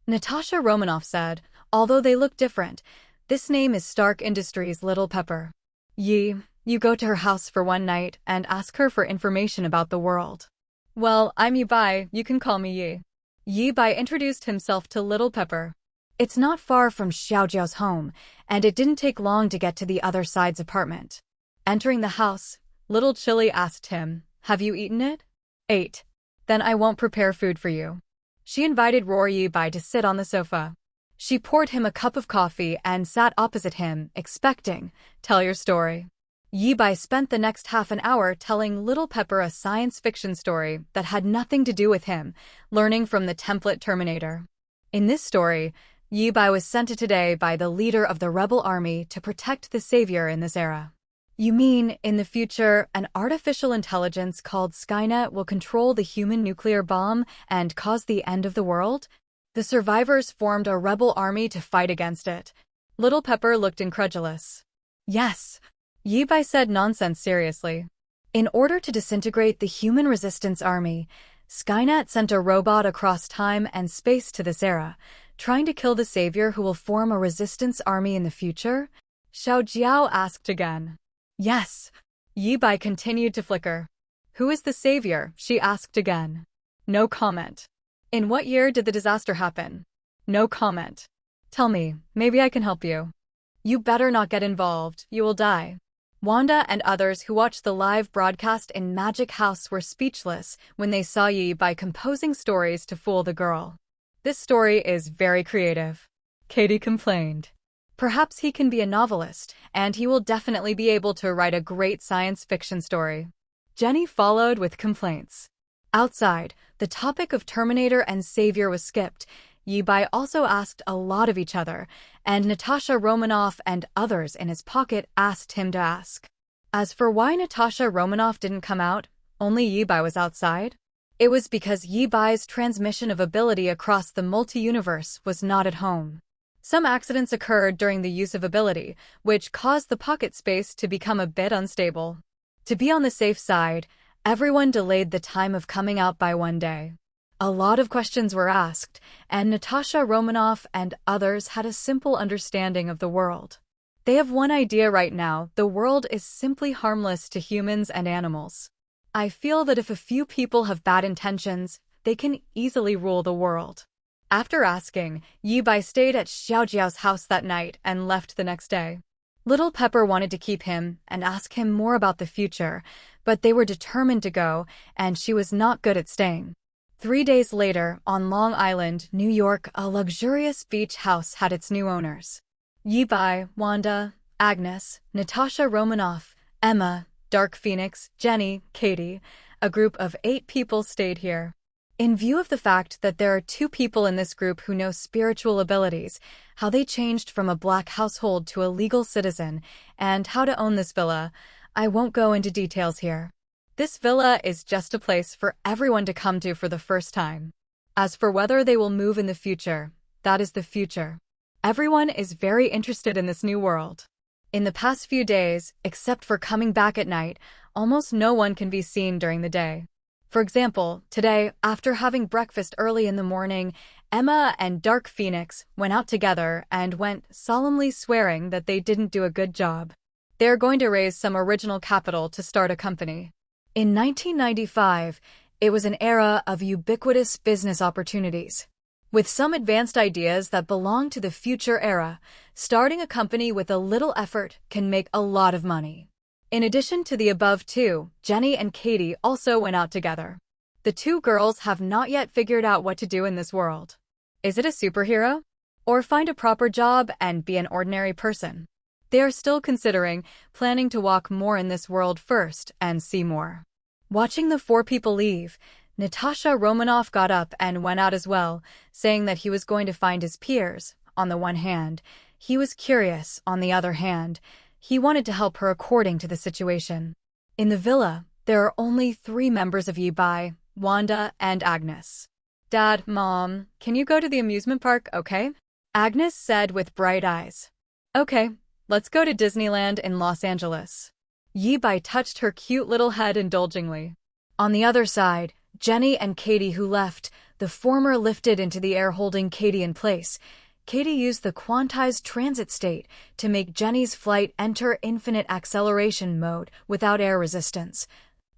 Natasha Romanoff said, although they look different, this name is Stark Industries' Little Pepper. Yi, you go to her house for one night and ask her for information about the world. Well, I'm Yi Bai, you can call me Yi. Yi Bai introduced himself to Little Pepper. It's not far from Xiaojiao's home, and it didn't take long to get to the other side's apartment. Entering the house, Little Chili asked him, have you eaten it? Ate. Then I won't prepare food for you. She invited Yi Bai to sit on the sofa. She poured him a cup of coffee and sat opposite him, expecting, tell your story. Yi Bai spent the next half an hour telling Little Pepper a science fiction story that had nothing to do with him, learning from the template Terminator. In this story, Yi Bai was sent to today by the leader of the rebel army to protect the savior in this era. You mean, in the future, an artificial intelligence called Skynet will control the human nuclear bomb and cause the end of the world? The survivors formed a rebel army to fight against it. Little Pepper looked incredulous. Yes. Yi Bai said nonsense seriously. In order to disintegrate the human resistance army, Skynet sent a robot across time and space to this era, trying to kill the savior who will form a resistance army in the future? Xiao Jiao asked again. Yes. Yi Bai continued to flicker. Who is the savior? She asked again. No comment. In what year did the disaster happen? No comment. Tell me, maybe I can help you. You better not get involved, you will die. Wanda and others who watched the live broadcast in Magic House were speechless when they saw Yi Bai composing stories to fool the girl. This story is very creative. Katie complained. Perhaps he can be a novelist, and he will definitely be able to write a great science fiction story. Jenny followed with complaints. Outside, the topic of Terminator and Savior was skipped. Yi Bai also asked a lot of each other, and Natasha Romanoff and others in his pocket asked him to ask. As for why Natasha Romanoff didn't come out, only Yi-Bai was outside, it was because Yi-Bai's transmission of ability across the multi-universe was not at home. Some accidents occurred during the use of ability, which caused the pocket space to become a bit unstable. To be on the safe side, everyone delayed the time of coming out by one day. A lot of questions were asked, and Natasha Romanoff and others had a simple understanding of the world. They have one idea right now: the world is simply harmless to humans and animals. I feel that if a few people have bad intentions, they can easily rule the world. After asking, Yi-Bai stayed at Xiaojiao's house that night and left the next day. Little Pepper wanted to keep him and ask him more about the future, but they were determined to go, and she was not good at staying. 3 days later, on Long Island, New York, a luxurious beach house had its new owners. Yi-Bai, Wanda, Agnes, Natasha Romanoff, Emma, Dark Phoenix, Jenny, Katie, a group of 8 people stayed here. In view of the fact that there are 2 people in this group who know spiritual abilities, how they changed from a black household to a legal citizen, and how to own this villa, I won't go into details here. This villa is just a place for everyone to come to for the first time. As for whether they will move in the future, that is the future. Everyone is very interested in this new world. In the past few days, except for coming back at night, almost no one can be seen during the day. For example, today, after having breakfast early in the morning, Emma and Dark Phoenix went out together and went solemnly swearing that they didn't do a good job. They are going to raise some original capital to start a company. In 1995, it was an era of ubiquitous business opportunities. With some advanced ideas that belong to the future era, starting a company with a little effort can make a lot of money. In addition to the above 2, Jenny and Katie also went out together. The 2 girls have not yet figured out what to do in this world. Is it a superhero? Or find a proper job and be an ordinary person? They are still considering, planning to walk more in this world first and see more. Watching the 4 people leave, Natasha Romanoff got up and went out as well, saying that he was going to find his peers. On the one hand, he was curious; on the other hand, he wanted to help her according to the situation. In the villa, there are only 3 members of Yi-Bai, Wanda, and Agnes. Dad, Mom, can you go to the amusement park, okay? Agnes said with bright eyes. Okay, let's go to Disneyland in Los Angeles. Yi-Bai touched her cute little head indulgently. On the other side, Jenny and Katie, who left, the former lifted into the air holding Katie in place. Katie used the quantized transit state to make Jenny's flight enter infinite acceleration mode without air resistance,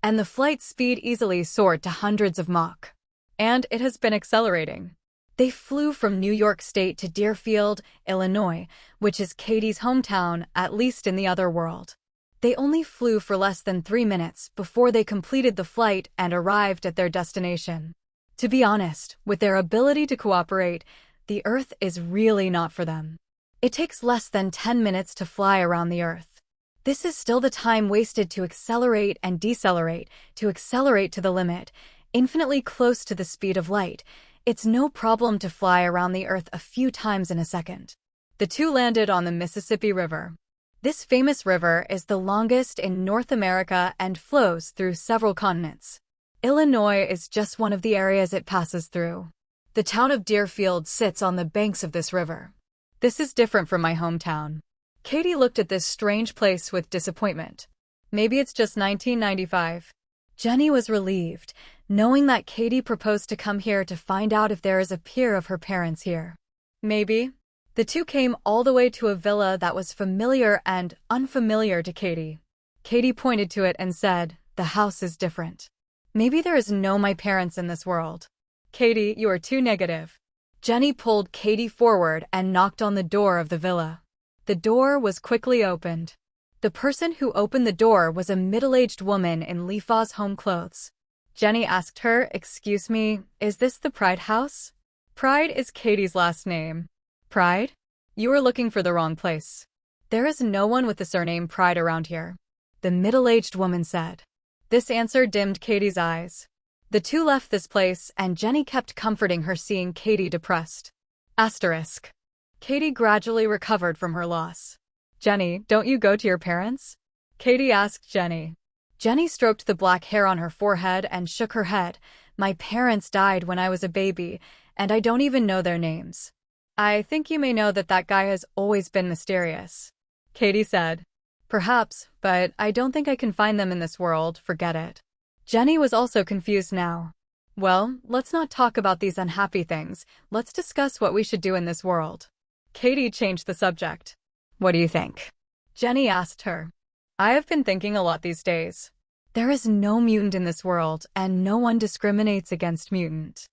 and the flight speed easily soared to hundreds of Mach. And it has been accelerating. They flew from New York State to Deerfield, Illinois, which is Katie's hometown, at least in the other world. They only flew for less than 3 minutes before they completed the flight and arrived at their destination. To be honest, with their ability to cooperate, the Earth is really not for them. It takes less than 10 minutes to fly around the Earth. This is still the time wasted to accelerate and decelerate, to accelerate to the limit, infinitely close to the speed of light. It's no problem to fly around the Earth a few times in a second. The 2 landed on the Mississippi River. This famous river is the longest in North America and flows through several continents. Illinois is just one of the areas it passes through. The town of Deerfield sits on the banks of this river. This is different from my hometown. Katie looked at this strange place with disappointment. Maybe it's just 1995. Jenny was relieved, knowing that Katie proposed to come here to find out if there is a peer of her parents here. Maybe. The 2 came all the way to a villa that was familiar and unfamiliar to Katie. Katie pointed to it and said, "The house is different. Maybe there is no my parents in this world." Katie, you are too negative. Jenny pulled Katie forward and knocked on the door of the villa. The door was quickly opened. The person who opened the door was a middle-aged woman in Lifa's home clothes. Jenny asked her, "Excuse me, is this the Pride house?" Pride is Katie's last name. Pride? You are looking for the wrong place. There is no one with the surname Pride around here, the middle-aged woman said. This answer dimmed Katie's eyes. The 2 left this place, and Jenny kept comforting her, seeing Katie depressed. Katie gradually recovered from her loss. Jenny, don't you go to your parents? Katie asked Jenny. Jenny stroked the black hair on her forehead and shook her head. My parents died when I was a baby, and I don't even know their names. I think you may know that that guy has always been mysterious. Katie said. Perhaps, but I don't think I can find them in this world, forget it. Jenny was also confused now. Well, let's not talk about these unhappy things, let's discuss what we should do in this world. Katie changed the subject. What do you think? Jenny asked her. I have been thinking a lot these days. There is no mutant in this world, and no one discriminates against mutant.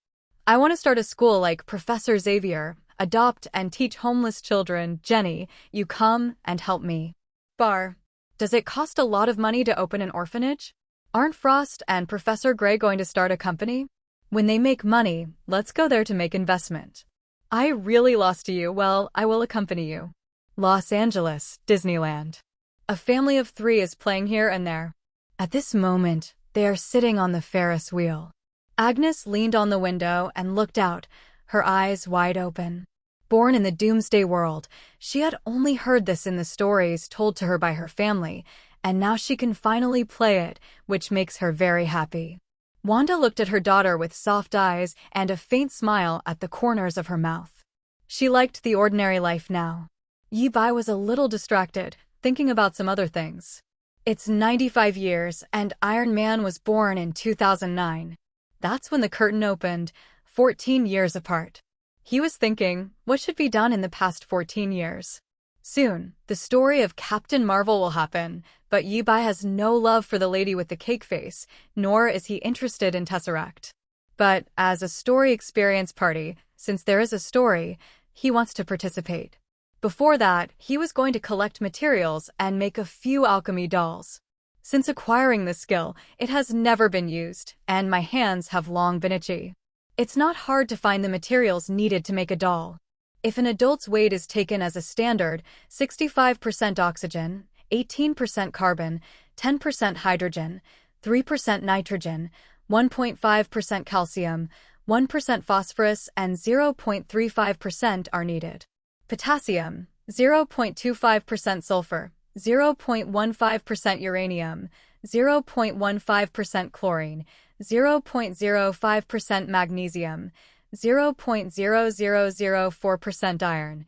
I want to start a school like Professor Xavier, adopt and teach homeless children. Jenny, you come and help me. Bar. Does it cost a lot of money to open an orphanage? Aren't Frost and Professor Gray going to start a company? When they make money, let's go there to make investment. I really lost to you, well, I will accompany you. Los Angeles, Disneyland. A family of 3 is playing here and there. At this moment, they are sitting on the Ferris wheel. Agnes leaned on the window and looked out, her eyes wide open. Born in the doomsday world, she had only heard this in the stories told to her by her family, and now she can finally play it, which makes her very happy. Wanda looked at her daughter with soft eyes and a faint smile at the corners of her mouth. She liked the ordinary life now. Yi Bai was a little distracted, thinking about some other things. It's 95 years, and Iron Man was born in 2009. That's when the curtain opened, 14 years apart. He was thinking, what should be done in the past 14 years? Soon, the story of Captain Marvel will happen, but Yi Bai has no love for the lady with the cake face, nor is he interested in Tesseract. But as a story experience party, since there is a story, he wants to participate. Before that, he was going to collect materials and make a few alchemy dolls. Since acquiring this skill, it has never been used, and my hands have long been itchy. It's not hard to find the materials needed to make a doll. If an adult's weight is taken as a standard, 65% oxygen, 18% carbon, 10% hydrogen, 3% nitrogen, 1.5% calcium, 1% phosphorus, and 0.35% are needed. Potassium, 0.25% sulfur, 0.15% uranium, 0.15% chlorine, 0.05% magnesium, 0.0004% iron,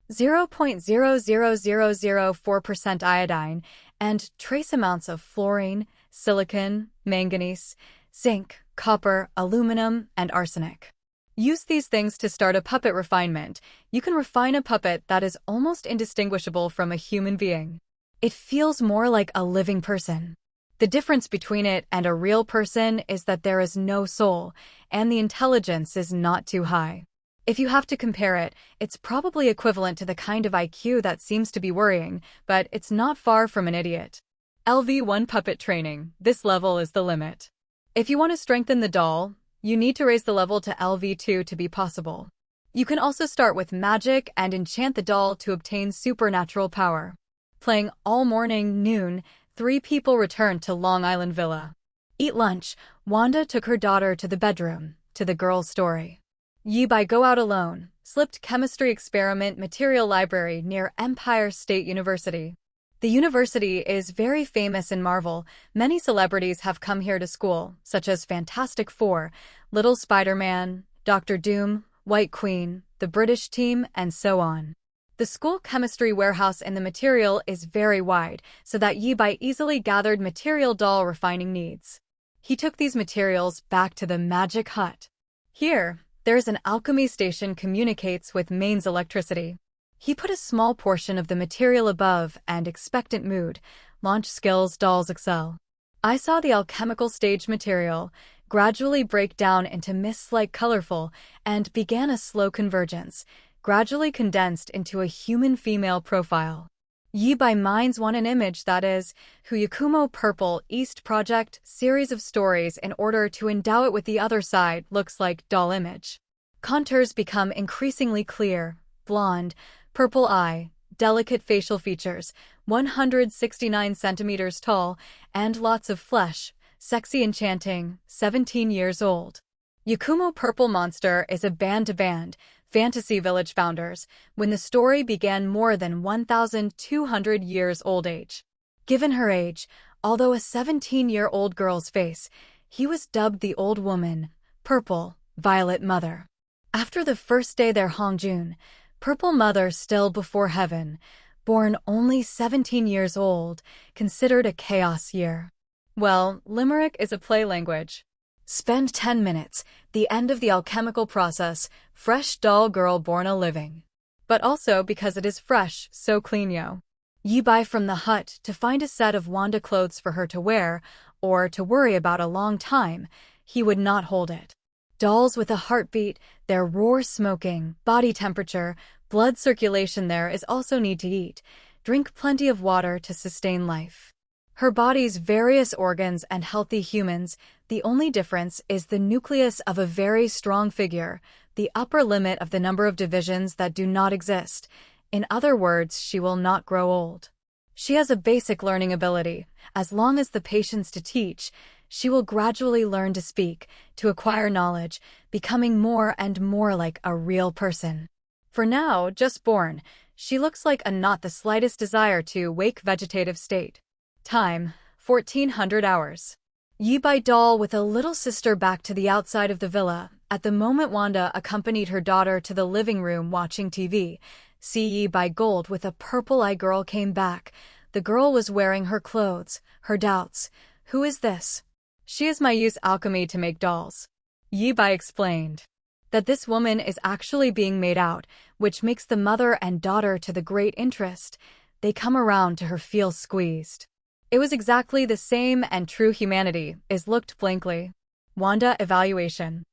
0.00004% iodine, and trace amounts of fluorine, silicon, manganese, zinc, copper, aluminum, and arsenic. Use these things to start a puppet refinement. You can refine a puppet that is almost indistinguishable from a human being. It feels more like a living person. The difference between it and a real person is that there is no soul, and the intelligence is not too high. If you have to compare it, it's probably equivalent to the kind of IQ that seems to be worrying, but it's not far from an idiot. LV1 puppet training. This level is the limit. If you want to strengthen the doll, you need to raise the level to LV2 to be possible. You can also start with magic and enchant the doll to obtain supernatural power. Playing all morning, noon, 3 people returned to Long Island Villa. Eat lunch. Wanda took her daughter to the bedroom, to the girl's story. Yi Bai go out alone, slipped chemistry experiment material library near Empire State University. The university is very famous in Marvel. Many celebrities have come here to school, such as Fantastic Four, Little Spider-Man, Doctor Doom, White Queen, the British team, and so on. The school chemistry warehouse in the material is very wide, so that Yi Bai easily gathered material doll refining needs. He took these materials back to the magic hut. Here, there's an alchemy station communicates with mains electricity. He put a small portion of the material above and expectant mood, launch skills dolls excel. I saw the alchemical stage material gradually break down into mists like colorful and began a slow convergence, gradually condensed into a human female profile. Yi Bai minds want an image that is, Huyakumo Purple East Project series of stories in order to endow it with the other side looks like doll image. Contours become increasingly clear, blonde, purple eye, delicate facial features, 169 centimeters tall, and lots of flesh, sexy enchanting, 17 years old. Yakumo Purple Monster is a band-to-band, Fantasy Village founders, when the story began more than 1,200 years old age. Given her age, although a 17-year-old girl's face, he was dubbed the Old Woman, Purple, Violet Mother. After the first day there, Hongjun, Purple Mother still before heaven, born only 17 years old, considered a chaos year. Well, limerick is a play language. Spend 10 minutes, the end of the alchemical process, fresh doll girl born a living. But also because it is fresh, so clean yo. Ye buy from the hut to find a set of Wanda clothes for her to wear, or to worry about a long time, he would not hold it. Dolls with a heartbeat, their roar smoking, body temperature, blood circulation there is also need to eat, drink plenty of water to sustain life. Her body's various organs and healthy humans, the only difference is the nucleus of a very strong figure, the upper limit of the number of divisions that do not exist. In other words, she will not grow old. She has a basic learning ability. As long as the patience to teach, she will gradually learn to speak, to acquire knowledge, becoming more and more like a real person. For now, just born, she looks like a not the slightest desire to wake vegetative state. Time, 1400 hours. Yi by doll with a little sister back to the outside of the villa. At the moment Wanda accompanied her daughter to the living room watching TV. See Yi by gold with a purple-eye girl came back. The girl was wearing her clothes, her doubts. Who is this? She is my use alchemy to make dolls. Yi by explained that this woman is actually being made out, which makes the mother and daughter to the great interest. They come around to her feel squeezed. It was exactly the same and true humanity is looked blankly. Wanda evaluation.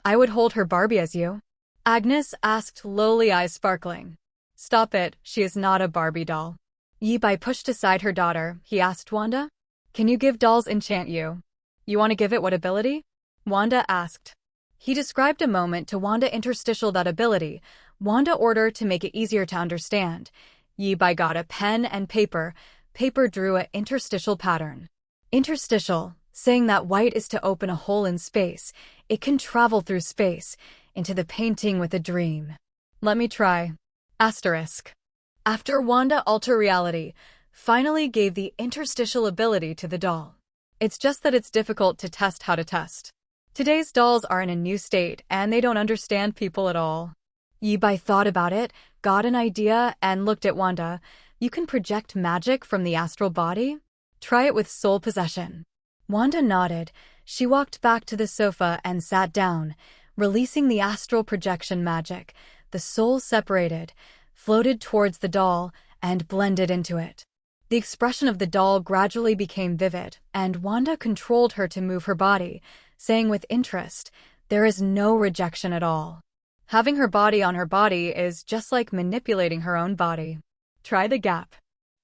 I would hold her Barbie as you. Agnes asked, lowly eyes sparkling. Stop it, she is not a Barbie doll. Yi by pushed aside her daughter. He asked Wanda, can you give dolls enchant you? You want to give it what ability? Wanda asked. He described a moment to Wanda interstitial that ability. Wanda ordered to make it easier to understand. Yi by got a pen and paper. Paper drew a interstitial pattern. Interstitial, saying that white is to open a hole in space. It can travel through space, into the painting with a dream. Let me try. Asterisk. After Wanda alter reality, finally gave the interstitial ability to the doll. It's just that it's difficult to test how to test. Today's dolls are in a new state and they don't understand people at all. Yi by thought about it, got an idea, and looked at Wanda. You can project magic from the astral body? Try it with soul possession. Wanda nodded. She walked back to the sofa and sat down, releasing the astral projection magic. The soul separated, floated towards the doll, and blended into it. The expression of the doll gradually became vivid, and Wanda controlled her to move her body, saying with interest, there is no rejection at all. Having her body on her body is just like manipulating her own body. Try the gap.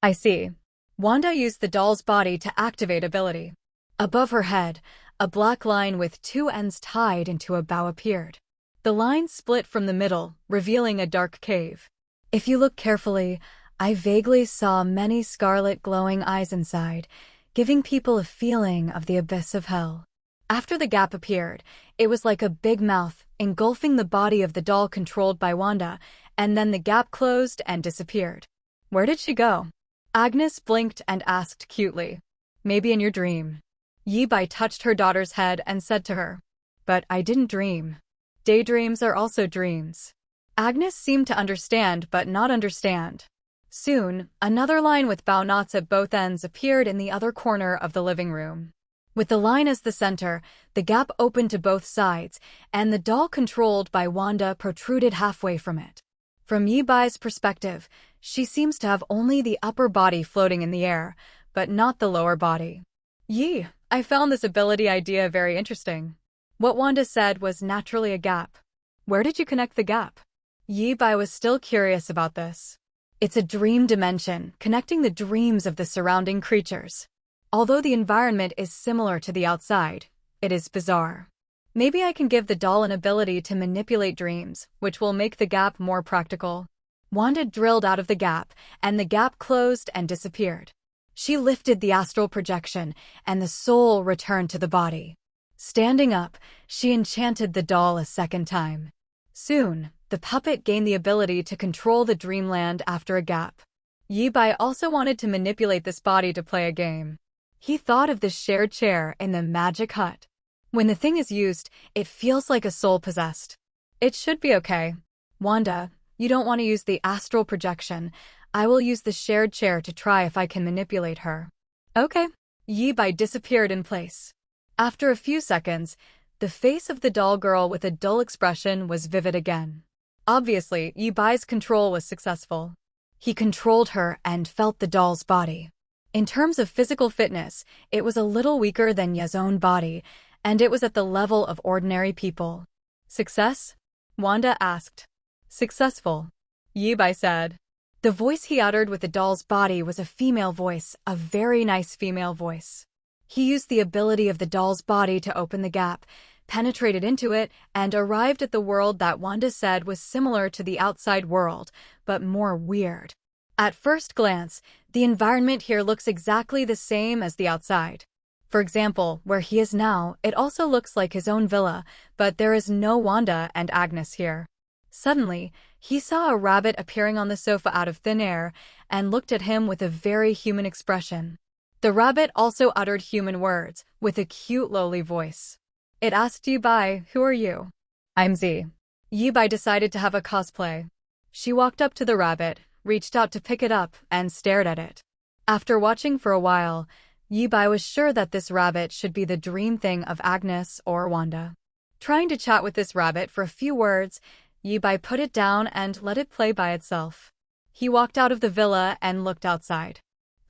I see. Wanda used the doll's body to activate ability. Above her head, a black line with two ends tied into a bow appeared. The line split from the middle, revealing a dark cave. If you look carefully, I vaguely saw many scarlet glowing eyes inside, giving people a feeling of the abyss of hell. After the gap appeared, it was like a big mouth, engulfing the body of the doll controlled by Wanda, and then the gap closed and disappeared. Where did she go? Agnes blinked and asked cutely. Maybe in your dream. Yi by touched her daughter's head and said to her, but I didn't dream. Daydreams are also dreams. Agnes seemed to understand but not understand. Soon, another line with bow knots at both ends appeared in the other corner of the living room. With the line as the center, the gap opened to both sides, and the doll controlled by Wanda protruded halfway from it. From Yi Bai's perspective, she seems to have only the upper body floating in the air, but not the lower body. Yi, I found this ability idea very interesting. What Wanda said was naturally a gap. Where did you connect the gap? Yi Bai was still curious about this. It's a dream dimension, connecting the dreams of the surrounding creatures. Although the environment is similar to the outside, it is bizarre. Maybe I can give the doll an ability to manipulate dreams, which will make the gap more practical. Wanda drilled out of the gap, and the gap closed and disappeared. She lifted the astral projection, and the soul returned to the body. Standing up, she enchanted the doll a second time. Soon, the puppet gained the ability to control the dreamland after a gap. Yi-bai also wanted to manipulate this body to play a game. He thought of the shared chair in the magic hut. When the thing is used, it feels like a soul possessed. It should be okay. Wanda, you don't want to use the astral projection. I will use the shared chair to try if I can manipulate her. Okay. Yi-bai disappeared in place. After a few seconds, the face of the doll girl with a dull expression was vivid again. Obviously, Yi-bai's control was successful. He controlled her and felt the doll's body. In terms of physical fitness, it was a little weaker than Ye's own body, and it was at the level of ordinary people. Success? Wanda asked. Successful, Yi-bai said. The voice he uttered with the doll's body was a female voice, a very nice female voice. He used the ability of the doll's body to open the gap, penetrated into it, and arrived at the world that Wanda said was similar to the outside world, but more weird. At first glance, the environment here looks exactly the same as the outside. For example, where he is now, it also looks like his own villa, but there is no Wanda and Agnes here. Suddenly, he saw a rabbit appearing on the sofa out of thin air and looked at him with a very human expression. The rabbit also uttered human words, with a cute lowly voice. It asked Yi-bai, "Who are you?" "I'm Z." Yi-bai decided to have a cosplay. She walked up to the rabbit, reached out to pick it up, and stared at it. After watching for a while, Yi-bai was sure that this rabbit should be the dream thing of Agnes or Wanda. Trying to chat with this rabbit for a few words, Yi-bai put it down and let it play by itself. He walked out of the villa and looked outside.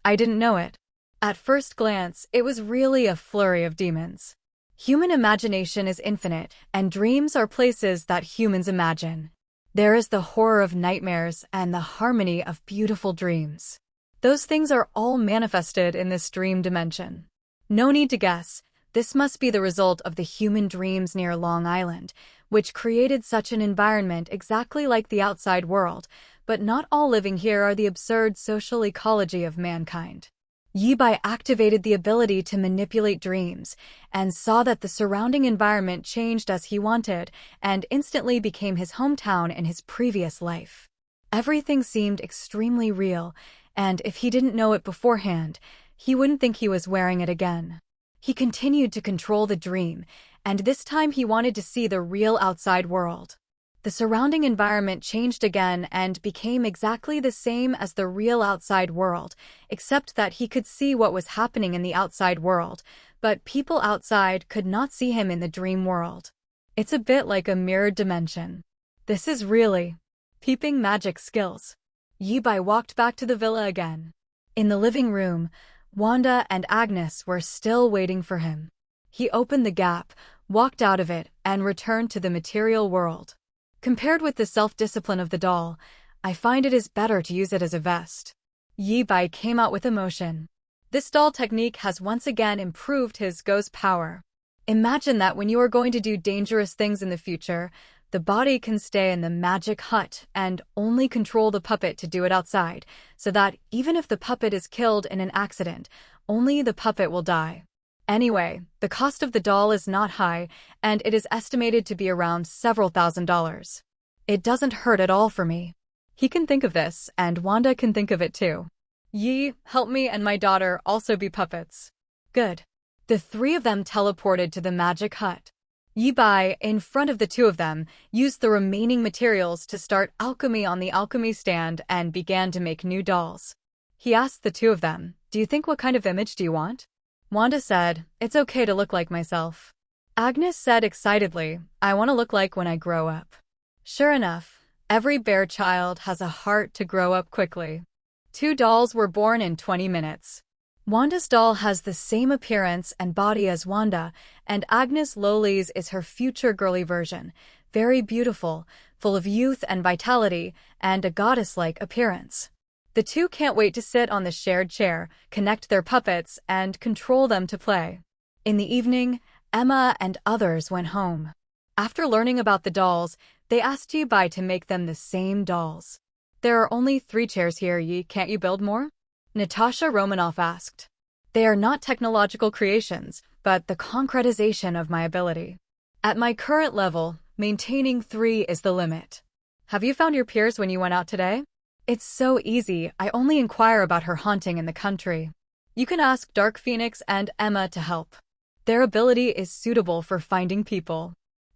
I didn't know it. At first glance, it was really a flurry of demons. Human imagination is infinite, and dreams are places that humans imagine. There is the horror of nightmares and the harmony of beautiful dreams. Those things are all manifested in this dream dimension. No need to guess, this must be the result of the human dreams near Long Island, which created such an environment exactly like the outside world, but not all living here are the absurd social ecology of mankind. Yi-bai activated the ability to manipulate dreams, and saw that the surrounding environment changed as he wanted, and instantly became his hometown in his previous life. Everything seemed extremely real, and if he didn't know it beforehand, he wouldn't think he was wearing it again. He continued to control the dream, and this time he wanted to see the real outside world. The surrounding environment changed again and became exactly the same as the real outside world, except that he could see what was happening in the outside world, but people outside could not see him in the dream world. It's a bit like a mirrored dimension. This is really peeping magic skills. Yi-bai walked back to the villa again. In the living room, Wanda and Agnes were still waiting for him. He opened the gap, walked out of it, and returned to the material world. Compared with the self-discipline of the doll, I find it is better to use it as a vest. Yi-bai came out with emotion. This doll technique has once again improved his Go's power. Imagine that when you are going to do dangerous things in the future, the body can stay in the magic hut and only control the puppet to do it outside, so that even if the puppet is killed in an accident, only the puppet will die. Anyway, the cost of the doll is not high, and it is estimated to be around several $1,000s. It doesn't hurt at all for me. He can think of this, and Wanda can think of it too. Yi, help me and my daughter also be puppets. Good. The three of them teleported to the magic hut. Yi-bai, in front of the two of them, used the remaining materials to start alchemy on the alchemy stand and began to make new dolls. He asked the two of them, "Do you think what kind of image do you want?" Wanda said, "It's okay to look like myself." Agnes said excitedly, "I want to look like when I grow up." Sure enough, every bear child has a heart to grow up quickly. Two dolls were born in 20 minutes. Wanda's doll has the same appearance and body as Wanda, and Agnes Loli's is her future girly version, very beautiful, full of youth and vitality, and a goddess-like appearance. The two can't wait to sit on the shared chair, connect their puppets, and control them to play. In the evening, Emma and others went home. After learning about the dolls, they asked Yi-bai to make them the same dolls. "There are only 3 chairs here, Yi, can't you build more?" Natasha Romanoff asked. "They are not technological creations, but the concretization of my ability. At my current level, maintaining 3 is the limit. Have you found your peers when you went out today?" It's so easy, I only inquire about her haunting in the country. You can ask Dark Phoenix and Emma to help. Their ability is suitable for finding people.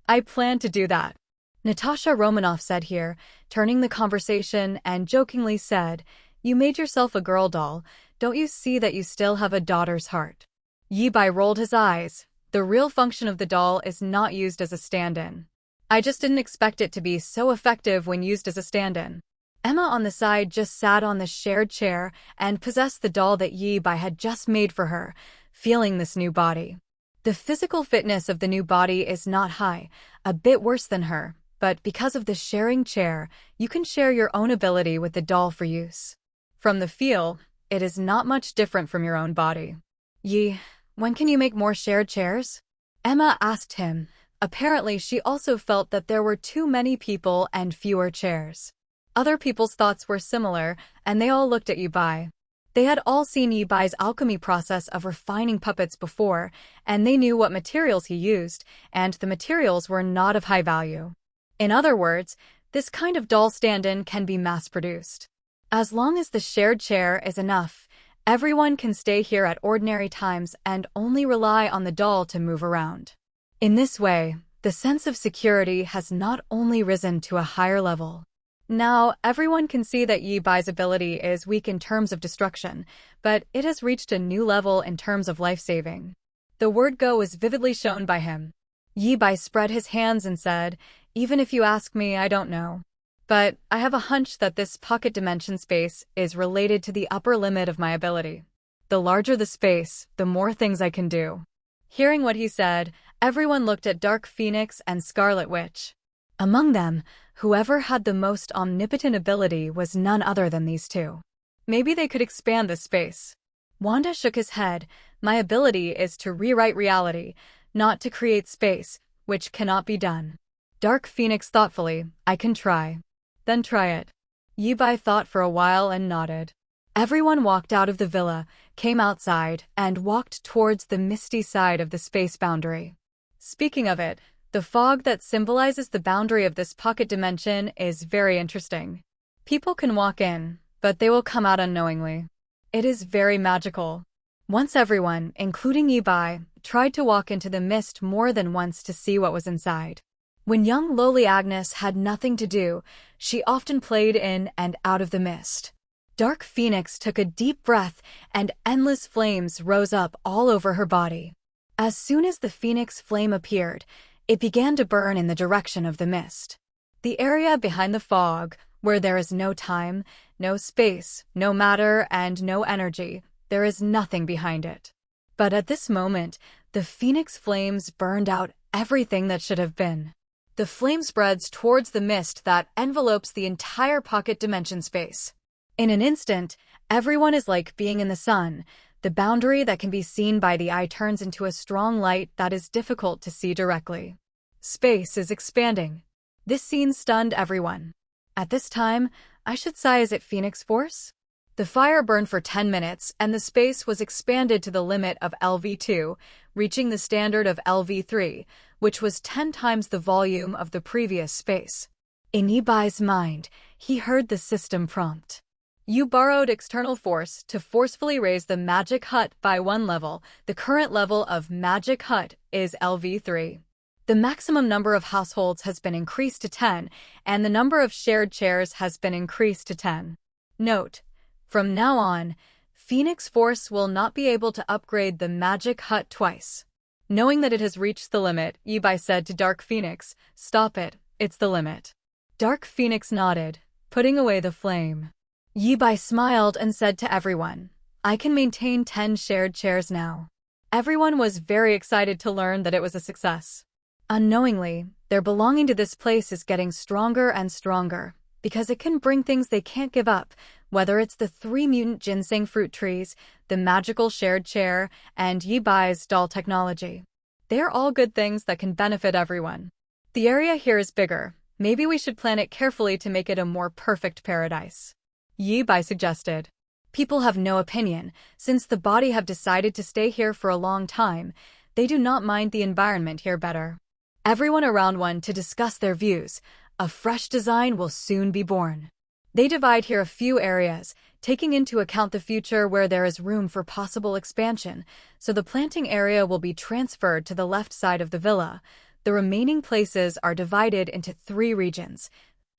I plan to do that. Natasha Romanoff said here, turning the conversation and jokingly said, "You made yourself a girl doll. Don't you see that you still have a daughter's heart?" Yi Bai rolled his eyes. The real function of the doll is not used as a stand-in. I just didn't expect it to be so effective when used as a stand-in. Emma on the side just sat on the shared chair and possessed the doll that Yi Bai had just made for her, feeling this new body. The physical fitness of the new body is not high, a bit worse than her, but because of the sharing chair, you can share your own ability with the doll for use. From the feel, it is not much different from your own body. Yi, when can you make more shared chairs? Emma asked him. Apparently, she also felt that there were too many people and fewer chairs. Other people's thoughts were similar, and they all looked at Yi Bai. They had all seen Yi Bai's alchemy process of refining puppets before, and they knew what materials he used, and the materials were not of high value. In other words, this kind of doll stand-in can be mass-produced. As long as the shared chair is enough, everyone can stay here at ordinary times and only rely on the doll to move around. In this way, the sense of security has not only risen to a higher level. Now, everyone can see that Yi Bai's ability is weak in terms of destruction, but it has reached a new level in terms of life-saving. The word go was vividly shown by him. Yi Bai spread his hands and said, "Even if you ask me, I don't know. But I have a hunch that this pocket dimension space is related to the upper limit of my ability. The larger the space, the more things I can do." Hearing what he said, everyone looked at Dark Phoenix and Scarlet Witch. Among them, whoever had the most omnipotent ability was none other than these two. Maybe they could expand the space. Wanda shook his head. "My ability is to rewrite reality, not to create space, which cannot be done." Dark Phoenix thoughtfully, "I can try." "Then try it." Yi Bai thought for a while and nodded. Everyone walked out of the villa, came outside, and walked towards the misty side of the space boundary. Speaking of it, the fog that symbolizes the boundary of this pocket dimension is very interesting. People can walk in, but they will come out unknowingly. It is very magical. Once everyone, including Yi Bai, tried to walk into the mist more than once to see what was inside. When young lowly Agnes had nothing to do, she often played in and out of the mist. Dark Phoenix took a deep breath, and endless flames rose up all over her body. As soon as the phoenix flame appeared, it began to burn in the direction of the mist. The area behind the fog, where there is no time, no space, no matter, and no energy, there is nothing behind it. But at this moment, the phoenix flames burned out everything that should have been. The flame spreads towards the mist that envelopes the entire pocket dimension space. In an instant, everyone is like being in the sun. The boundary that can be seen by the eye turns into a strong light that is difficult to see directly. Space is expanding. This scene stunned everyone. At this time, I should sigh, is it Phoenix Force? The fire burned for 10 minutes, and the space was expanded to the limit of LV2, reaching the standard of LV3, which was 10 times the volume of the previous space. In Yi Bai's mind, he heard the system prompt. "You borrowed external force to forcefully raise the magic hut by 1 level. The current level of magic hut is LV3. The maximum number of households has been increased to 10, and the number of shared chairs has been increased to 10. Note: from now on, Phoenix Force will not be able to upgrade the magic hut twice." Knowing that it has reached the limit, Yi Bai said to Dark Phoenix, "Stop it, it's the limit." Dark Phoenix nodded, putting away the flame. Yi Bai smiled and said to everyone, "I can maintain 10 shared chairs now." Everyone was very excited to learn that it was a success. Unknowingly, their belonging to this place is getting stronger and stronger, because it can bring things they can't give up, whether it's the 3 mutant ginseng fruit trees, the magical shared chair, and Yi Bai's doll technology. They're all good things that can benefit everyone. The area here is bigger. Maybe we should plan it carefully to make it a more perfect paradise. Yi Bai suggested. People have no opinion. Since the body have decided to stay here for a long time, they do not mind the environment here better. Everyone around one to discuss their views. A fresh design will soon be born. They divide here a few areas, taking into account the future where there is room for possible expansion, so the planting area will be transferred to the left side of the villa. The remaining places are divided into 3 regions.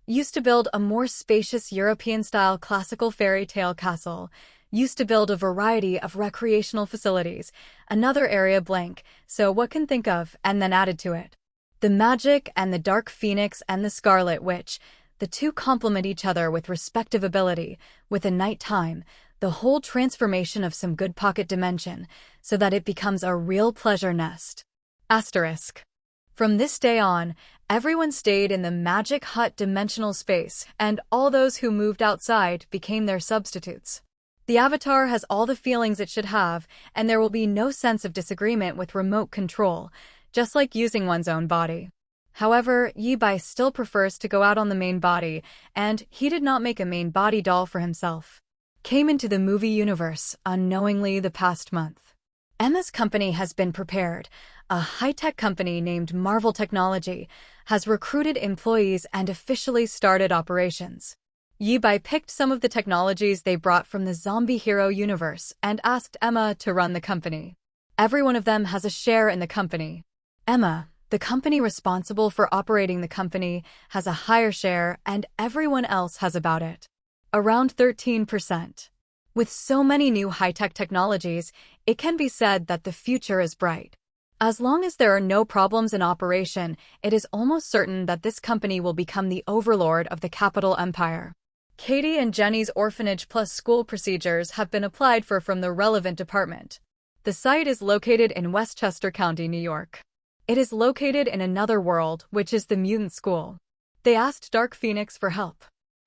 Used to build a more spacious European-style classical fairy tale castle. Used to build a variety of recreational facilities. Another area blank, so what can think of, and then added to it. The Magic and the Dark Phoenix and the Scarlet Witch. The two complement each other with respective ability, with a nighttime, the whole transformation of some good pocket dimension, so that it becomes a real pleasure nest. Asterisk. From this day on, everyone stayed in the Magic Hut dimensional space, and all those who moved outside became their substitutes. The avatar has all the feelings it should have, and there will be no sense of disagreement with remote control, just like using one's own body. However, Yi-bai still prefers to go out on the main body, and he did not make a main body doll for himself. Came into the movie universe unknowingly the past month. Emma's company has been prepared. A high-tech company named Marvel Technology has recruited employees and officially started operations. Yi-bai picked some of the technologies they brought from the zombie hero universe and asked Emma to run the company. Every one of them has a share in the company. Emma, the company responsible for operating the company, has a higher share, and everyone else has about it. Around 13%. With so many new high-tech technologies, it can be said that the future is bright. As long as there are no problems in operation, it is almost certain that this company will become the overlord of the capital empire. Katie and Jenny's orphanage plus school procedures have been applied for from the relevant department. The site is located in Westchester County, New York. It is located in another world, which is the mutant school. They asked Dark Phoenix for help.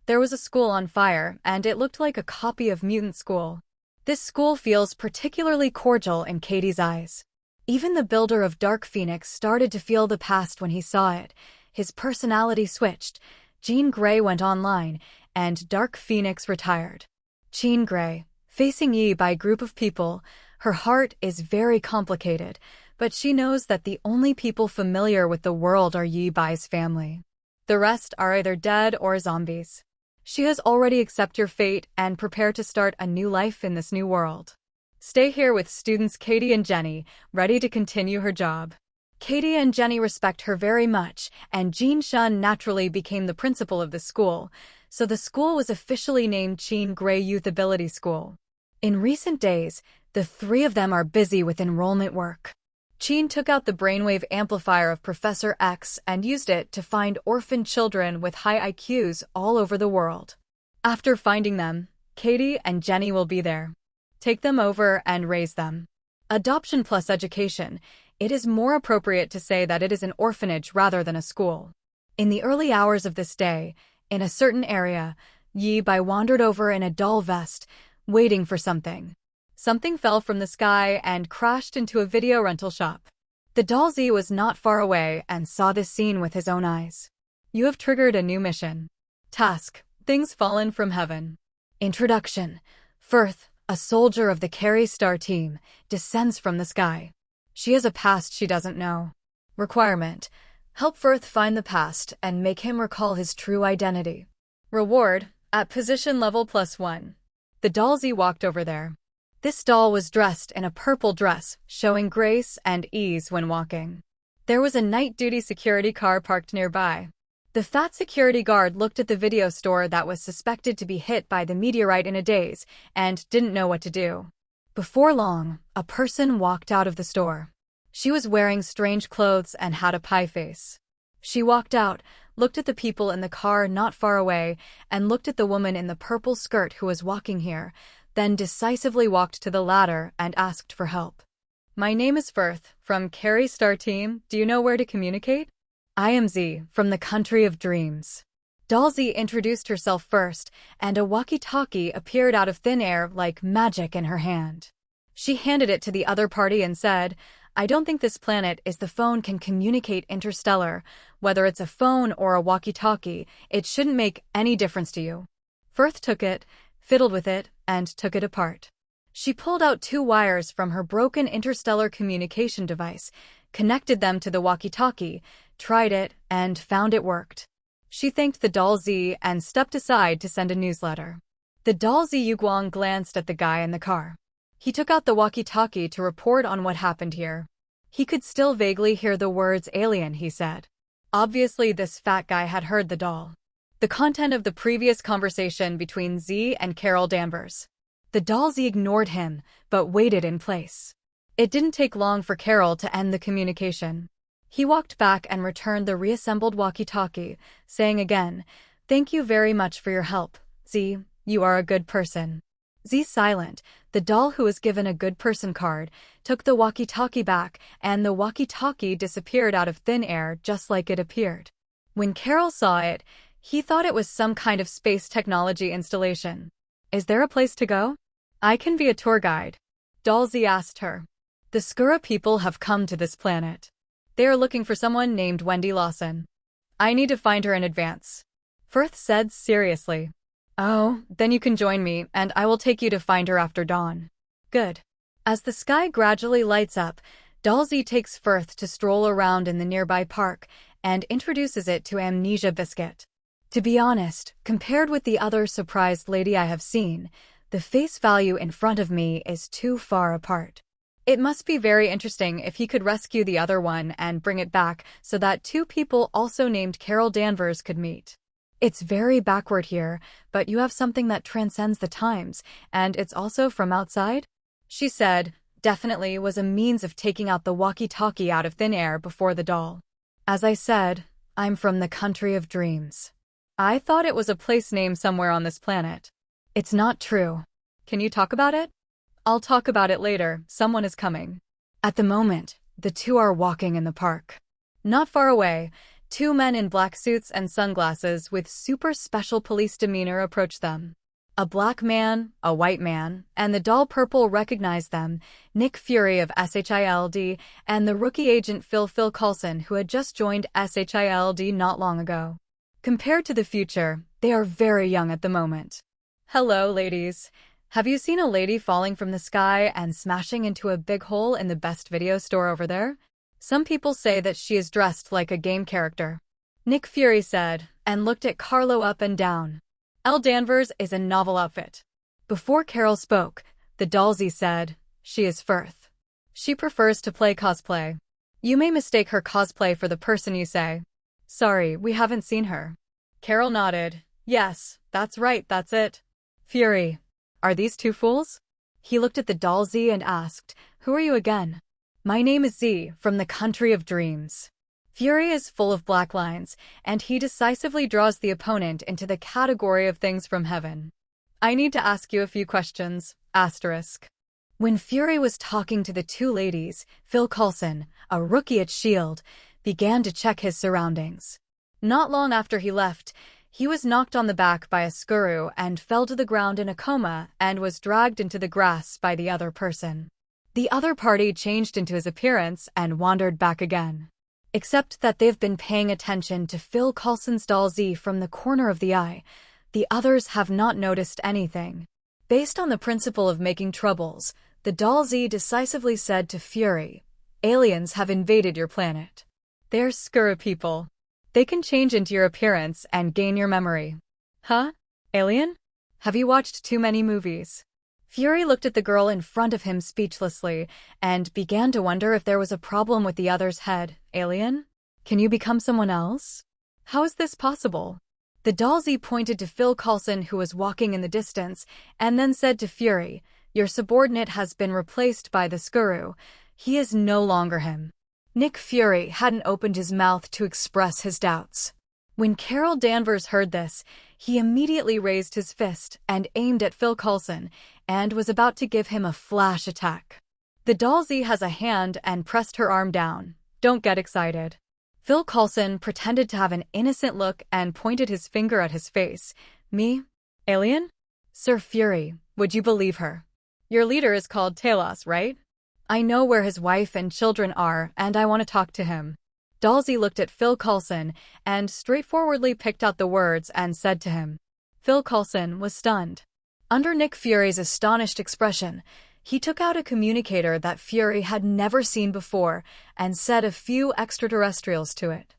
There was a school on fire, and it looked like a copy of Mutant School. This school feels particularly cordial in Katie's eyes. Even the builder of Dark Phoenix started to feel the past when he saw it. His personality switched. Jean Grey went online, and Dark Phoenix retired. Jean Grey, facing Yi-bai group of people, her heart is very complicated, but she knows that the only people familiar with the world are Yi-bai's family. The rest are either dead or zombies. She has already accepted your fate and prepare to start a new life in this new world. Stay here with students Katie and Jenny, ready to continue her job. Katie and Jenny respect her very much, and Jean Shun naturally became the principal of the school, so the school was officially named Jean Grey Youth Ability School. In recent days, the 3 of them are busy with enrollment work. Jean took out the brainwave amplifier of Professor X and used it to find orphan children with high IQs all over the world. After finding them, Katie and Jenny will be there. Take them over and raise them. Adoption plus education. It is more appropriate to say that it is an orphanage rather than a school. In the early hours of this day, in a certain area, Yi-bai wandered over in a doll vest, waiting for something. Something fell from the sky and crashed into a video rental shop. The doll Z was not far away and saw this scene with his own eyes. You have triggered a new mission. Task: Things Fallen from Heaven. Introduction. Firth, a soldier of the Carrie Star team, descends from the sky. She has a past she doesn't know. Requirement: help Firth find the past and make him recall his true identity. Reward: at position level +1. The doll Z walked over there. This doll was dressed in a purple dress, showing grace and ease when walking. There was a night-duty security car parked nearby. The fat security guard looked at the video store that was suspected to be hit by the meteorite in a daze and didn't know what to do. Before long, a person walked out of the store. She was wearing strange clothes and had a pie face. She walked out, looked at the people in the car not far away, and looked at the woman in the purple skirt who was walking here, then decisively walked to the ladder and asked for help. My name is Firth, from Carrie Star Team. Do you know where to communicate? I am Z, from the Country of Dreams. Doll Z introduced herself first, and a walkie-talkie appeared out of thin air like magic in her hand. She handed it to the other party and said, I don't think this planet is the phone can communicate interstellar. Whether it's a phone or a walkie-talkie, it shouldn't make any difference to you. Firth took it, fiddled with it, and took it apart. She pulled out 2 wires from her broken interstellar communication device, connected them to the walkie-talkie, tried it, and found it worked. She thanked the doll Z and stepped aside to send a newsletter. The doll Z Yuguang glanced at the guy in the car. He took out the walkie-talkie to report on what happened here. He could still vaguely hear the words alien, he said. Obviously, this fat guy had heard the doll. The content of the previous conversation between Z and Carol Danvers. The doll Z ignored him, but waited in place. It didn't take long for Carol to end the communication. He walked back and returned the reassembled walkie-talkie, saying again, "Thank you very much for your help, Z. You are a good person." Z silent, the doll who was given a good person card, took the walkie-talkie back, and the walkie-talkie disappeared out of thin air just like it appeared. When Carol saw it, he thought it was some kind of space technology installation. "Is there a place to go? I can be a tour guide," Doll Z asked her. "The Skura people have come to this planet. They are looking for someone named Wendy Lawson. I need to find her in advance," Firth said seriously. "Oh, then you can join me, and I will take you to find her after dawn." "Good." As the sky gradually lights up, Doll Z takes Firth to stroll around in the nearby park and introduces it to Amnesia Biscuit. To be honest, compared with the other surprised lady I have seen, the face value in front of me is too far apart. It must be very interesting if he could rescue the other one and bring it back so that two people also named Carol Danvers could meet. "It's very backward here, but you have something that transcends the times, and it's also from outside?" She said, definitely was a means of taking out the walkie-talkie out of thin air before the doll. "As I said, I'm from the country of dreams. I thought it was a place name somewhere on this planet." "It's not true." "Can you talk about it?" "I'll talk about it later, someone is coming." At the moment, the two are walking in the park. Not far away, two men in black suits and sunglasses with super special police demeanor approach them. A black man, a white man, and the doll purple recognize them, Nick Fury of SHILD, and the rookie agent Phil Coulson who had just joined SHILD not long ago. Compared to the future, they are very young at the moment. "Hello, ladies. Have you seen a lady falling from the sky and smashing into a big hole in the best video store over there? Some people say that she is dressed like a game character," Nick Fury said, and looked at Carlo up and down. "Elle Danvers is a novel outfit." Before Carol spoke, the doll Z said, "She is Firth. She prefers to play cosplay. You may mistake her cosplay for the person you say." "Sorry, we haven't seen her." Carol nodded. "Yes, that's right, that's it." Fury. "Are these two fools?" He looked at the doll Z and asked, "Who are you again?" "My name is Z, from the country of dreams." Fury is full of black lines, and he decisively draws the opponent into the category of things from heaven. "I need to ask you a few questions, asterisk." When Fury was talking to the two ladies, Phil Coulson, a rookie at S.H.I.E.L.D., began to check his surroundings. Not long after he left, he was knocked on the back by a skuru and fell to the ground in a coma and was dragged into the grass by the other person. The other party changed into his appearance and wandered back again. Except that they've been paying attention to Phil Coulson's doll Z from the corner of the eye, the others have not noticed anything. Based on the principle of making troubles, the doll Z decisively said to Fury, "Aliens have invaded your planet. They're Skura people. They can change into your appearance and gain your memory." "Huh? Alien? Have you watched too many movies?" Fury looked at the girl in front of him speechlessly and began to wonder if there was a problem with the other's head. "Alien? Can you become someone else? How is this possible?" The doll Z pointed to Phil Coulson who was walking in the distance and then said to Fury, "Your subordinate has been replaced by the Skuru. He is no longer him." Nick Fury hadn't opened his mouth to express his doubts. When Carol Danvers heard this, he immediately raised his fist and aimed at Phil Coulson and was about to give him a flash attack. The doll Z has a hand and pressed her arm down. "Don't get excited." Phil Coulson pretended to have an innocent look and pointed his finger at his face. "Me? Alien? Sir Fury, would you believe her? Your leader is called Talos, right? I know where his wife and children are, and I want to talk to him." Doll Z looked at Phil Coulson and straightforwardly picked out the words and said to him. Phil Coulson was stunned. Under Nick Fury's astonished expression, he took out a communicator that Fury had never seen before and said a few extraterrestrials to it.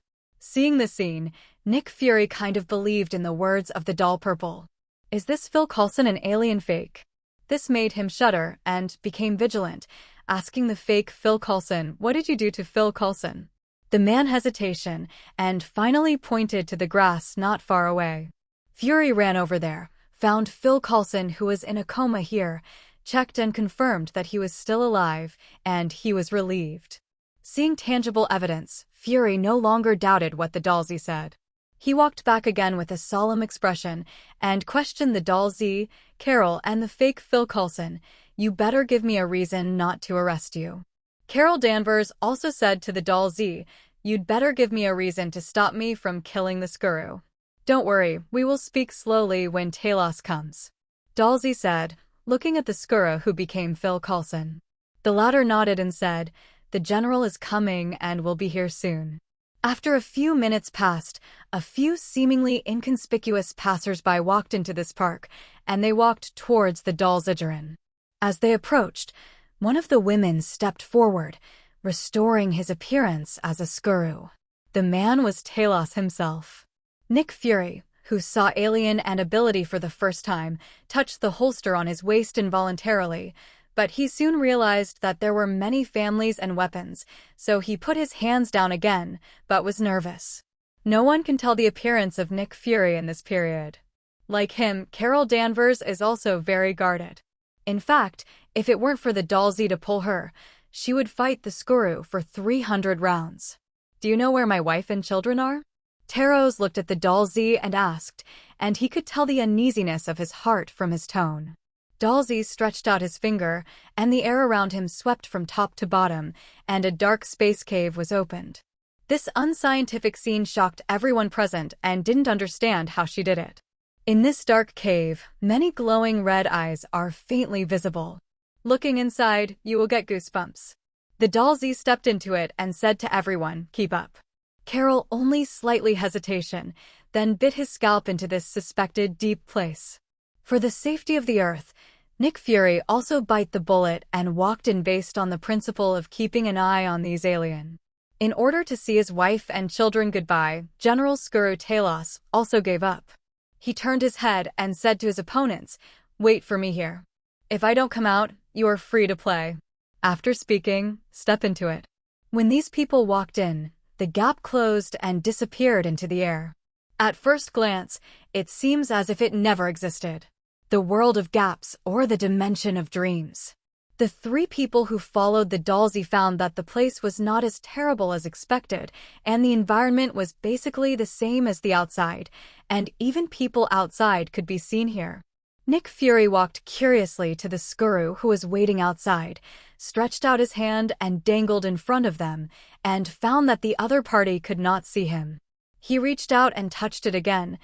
Seeing the scene, Nick Fury kind of believed in the words of the doll purple. Is this Phil Coulson an alien fake? This made him shudder and became vigilant, asking the fake Phil Coulson, "What did you do to Phil Coulson?" The man hesitated and finally pointed to the grass not far away. Fury ran over there, found Phil Coulson, who was in a coma here, checked and confirmed that he was still alive, and he was relieved. Seeing tangible evidence, Fury no longer doubted what the dollsy said. He walked back again with a solemn expression and questioned the dollsy, Carol, and the fake Phil Coulson. "You better give me a reason not to arrest you." Carol Danvers also said to the dollsy, "You'd better give me a reason to stop me from killing the Skuru." "Don't worry, we will speak slowly when Talos comes," dollsy said, looking at the Skuru who became Phil Coulson. The latter nodded and said, "The general is coming and will be here soon." After a few minutes passed, a few seemingly inconspicuous passers-by walked into this park, and they walked towards the dollsigeron. As they approached, one of the women stepped forward, restoring his appearance as a Skuru. The man was Talos himself. Nick Fury, who saw alien and ability for the first time, touched the holster on his waist involuntarily, but he soon realized that there were many families and weapons, so he put his hands down again, but was nervous. No one can tell the appearance of Nick Fury in this period. Like him, Carol Danvers is also very guarded. In fact, if it weren't for the dollsy to pull her, she would fight the Skuru for 300 rounds. "Do you know where my wife and children are?" Taros looked at the dollsy and asked, and he could tell the uneasiness of his heart from his tone. Dollsy stretched out his finger, and the air around him swept from top to bottom, and a dark space cave was opened. This unscientific scene shocked everyone present and didn't understand how she did it. In this dark cave, many glowing red eyes are faintly visible. Looking inside, you will get goosebumps. The dollsy stepped into it and said to everyone, "Keep up." Carol only slightly hesitation, then bit his scalp into this suspected deep place. For the safety of the Earth, Nick Fury also bite the bullet and walked in based on the principle of keeping an eye on these aliens. In order to see his wife and children goodbye, General Skuru Talos also gave up. He turned his head and said to his opponents, "Wait for me here. If I don't come out, you are free to play." After speaking, step into it. When these people walked in, the gap closed and disappeared into the air. At first glance, it seems as if it never existed. The world of gaps, or the dimension of dreams. The three people who followed the dollsy found that the place was not as terrible as expected, and the environment was basically the same as the outside, and even people outside could be seen here. Nick Fury walked curiously to the Skuru who was waiting outside, stretched out his hand and dangled in front of them, and found that the other party could not see him. He reached out and touched it again.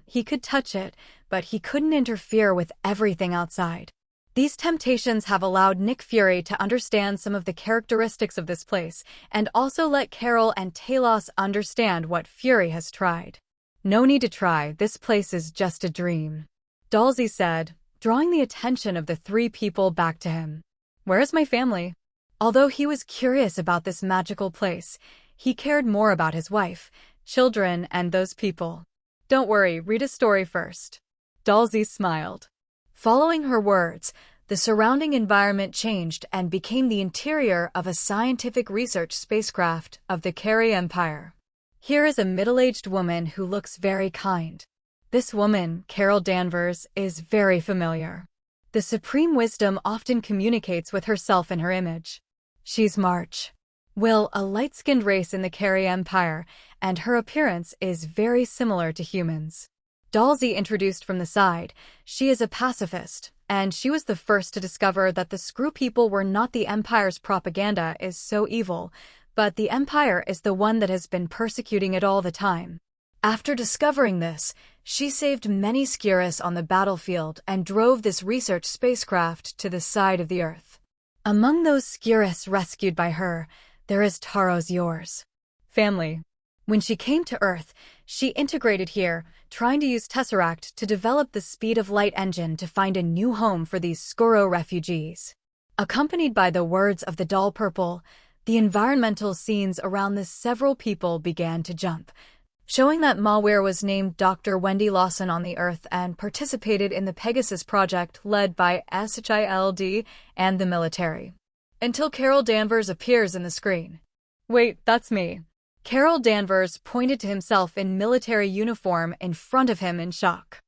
He could touch it, but he couldn't interfere with everything outside. These temptations have allowed Nick Fury to understand some of the characteristics of this place, and also let Carol and Talos understand what Fury has tried. "No need to try, this place is just a dream," dollsy said, drawing the attention of the three people back to him. "Where is my family?" Although he was curious about this magical place, he cared more about his wife, children, and those people. "Don't worry, read a story first." Dollsy smiled. Following her words, the surrounding environment changed and became the interior of a scientific research spacecraft of the Carey Empire. Here is a middle-aged woman who looks very kind. This woman, Carol Danvers, is very familiar. The Supreme Wisdom often communicates with herself in her image. She's March. Will, a light-skinned race in the Carey Empire, and her appearance is very similar to humans. Dollsy introduced from the side, she is a pacifist, and she was the first to discover that the Skuru people were not the Empire's propaganda is so evil, but the Empire is the one that has been persecuting it all the time. After discovering this, she saved many Skurus on the battlefield and drove this research spacecraft to the side of the Earth. Among those Skurus rescued by her, there is Taros yours family. When she came to Earth, she integrated here, trying to use Tesseract to develop the speed of light engine to find a new home for these Skuru refugees. Accompanied by the words of the doll purple, The environmental scenes around the several people began to jump, showing that Mawir was named Dr. Wendy Lawson on the Earth and participated in the Pegasus project led by SHILD and the military. Until Carol Danvers appears in the screen. Wait, that's me. Carol Danvers pointed to himself in military uniform in front of him in shock.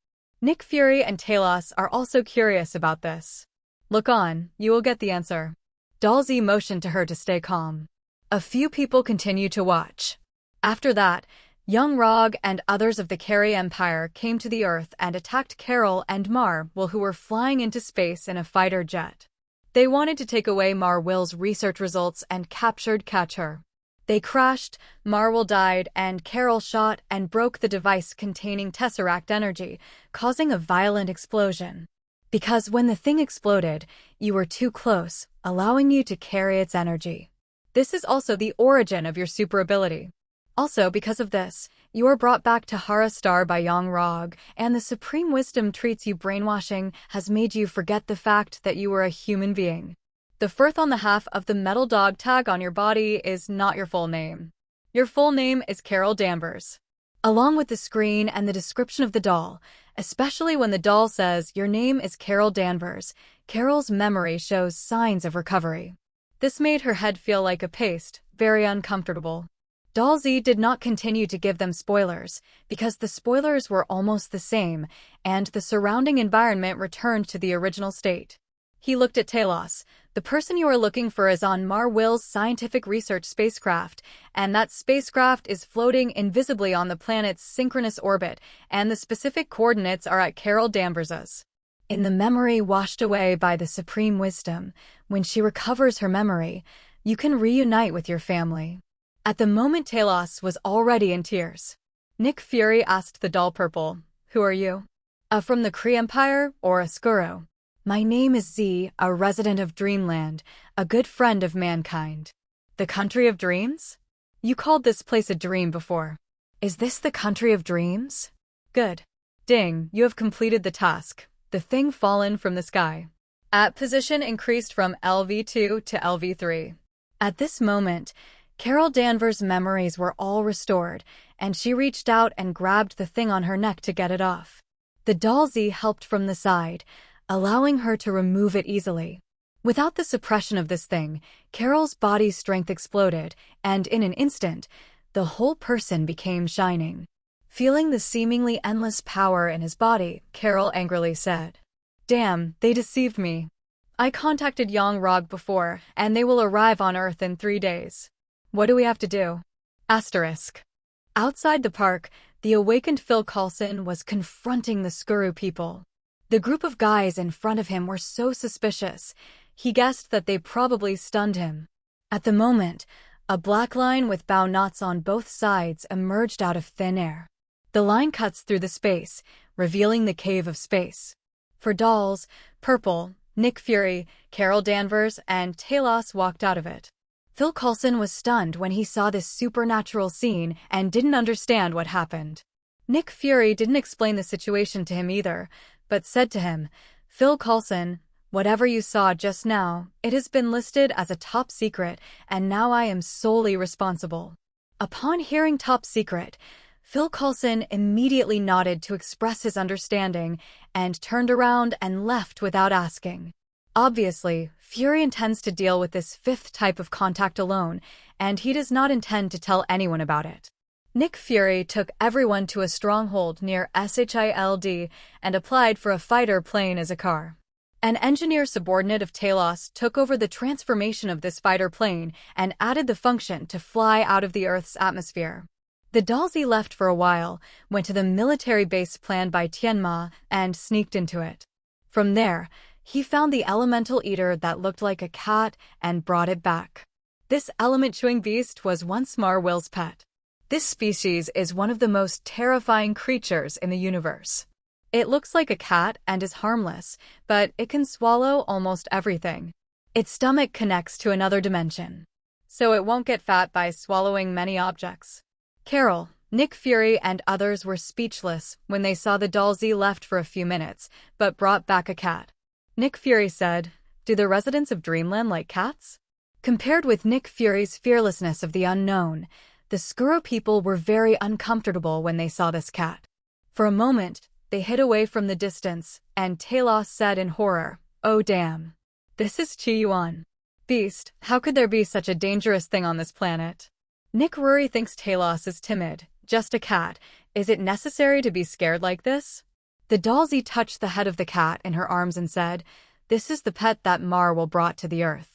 Nick Fury and Talos are also curious about this. Look on, you will get the answer. Dalsey motioned to her to stay calm. A few people continue to watch. After that, young Rog and others of the Carey Empire came to the Earth and attacked Carol and Mar-Will, who were flying into space in a fighter jet. They wanted to take away Mar-Will's research results and catch her. They crashed, Mar-Will died, and Carol shot and broke the device containing Tesseract energy, causing a violent explosion. Because when the thing exploded, you were too close, allowing you to carry its energy. This is also the origin of your super ability. Also, because of this, you are brought back to Hara Star by Young Rog, and the Supreme Wisdom treats you brainwashing has made you forget the fact that you were a human being. The firth on the half of the metal dog tag on your body is not your full name. Your full name is Carol Danvers. Along with the screen and the description of the doll, especially when the doll says your name is Carol Danvers, Carol's memory shows signs of recovery. This made her head feel like a paste, very uncomfortable. Dalsey did not continue to give them spoilers, because the spoilers were almost the same, and the surrounding environment returned to the original state. He looked at Talos. The person you are looking for is on Mar-Will's scientific research spacecraft, and that spacecraft is floating invisibly on the planet's synchronous orbit, and the specific coordinates are at Carol Danvers's. In the memory washed away by the Supreme Wisdom, when she recovers her memory, you can reunite with your family. At the moment, Talos was already in tears. Nick Fury asked the doll purple, "Who are you? From the Kree Empire or a Skuro?" "My name is Z, a resident of Dreamland, a good friend of mankind." "The country of dreams? You called this place a dream before. Is this the country of dreams?" "Good. Ding, you have completed the task. The thing fallen from the sky." At position increased from LV2 to LV3. At this moment, Carol Danvers' memories were all restored, and she reached out and grabbed the thing on her neck to get it off. The Dalsey helped from the side, allowing her to remove it easily. Without the suppression of this thing, Carol's body's strength exploded, and in an instant, the whole person became shining. Feeling the seemingly endless power in his body, Carol angrily said, "Damn, they deceived me. I contacted Young Rog before, and they will arrive on Earth in 3 days. What do we have to do?" Asterisk. Outside the park, the awakened Phil Coulson was confronting the Skuru people. The group of guys in front of him were so suspicious, he guessed that they probably stunned him. At the moment, a black line with bow knots on both sides emerged out of thin air. The line cuts through the space, revealing the cave of space. For dolls, Purple, Nick Fury, Carol Danvers, and Talos walked out of it. Phil Coulson was stunned when he saw this supernatural scene and didn't understand what happened. Nick Fury didn't explain the situation to him either, but said to him, "Phil Coulson, whatever you saw just now, it has been listed as a top secret, and now I am solely responsible." Upon hearing top secret, Phil Coulson immediately nodded to express his understanding and turned around and left without asking. Obviously, Fury intends to deal with this fifth type of contact alone, and he does not intend to tell anyone about it. Nick Fury took everyone to a stronghold near SHILD and applied for a fighter plane as a car. An engineer subordinate of Talos took over the transformation of this fighter plane and added the function to fly out of the Earth's atmosphere. The Dalsey left for a while, went to the military base planned by Tianma, and sneaked into it. From there, he found the elemental eater that looked like a cat and brought it back. This element-chewing beast was once Mar-Will's pet. This species is one of the most terrifying creatures in the universe. It looks like a cat and is harmless, but it can swallow almost everything. Its stomach connects to another dimension, so it won't get fat by swallowing many objects. Carol, Nick Fury, and others were speechless when they saw the Dalsey left for a few minutes, but brought back a cat. Nick Fury said, "Do the residents of Dreamland like cats?" Compared with Nick Fury's fearlessness of the unknown, the Skuro people were very uncomfortable when they saw this cat. For a moment, they hid away from the distance, and Talos said in horror, "Oh damn. This is Chi-Yuan. Beast, how could there be such a dangerous thing on this planet?" Nick Rury thinks Talos is timid, just a cat. Is it necessary to be scared like this? The Dalsy touched the head of the cat in her arms and said, "This is the pet that Marvel brought to the Earth."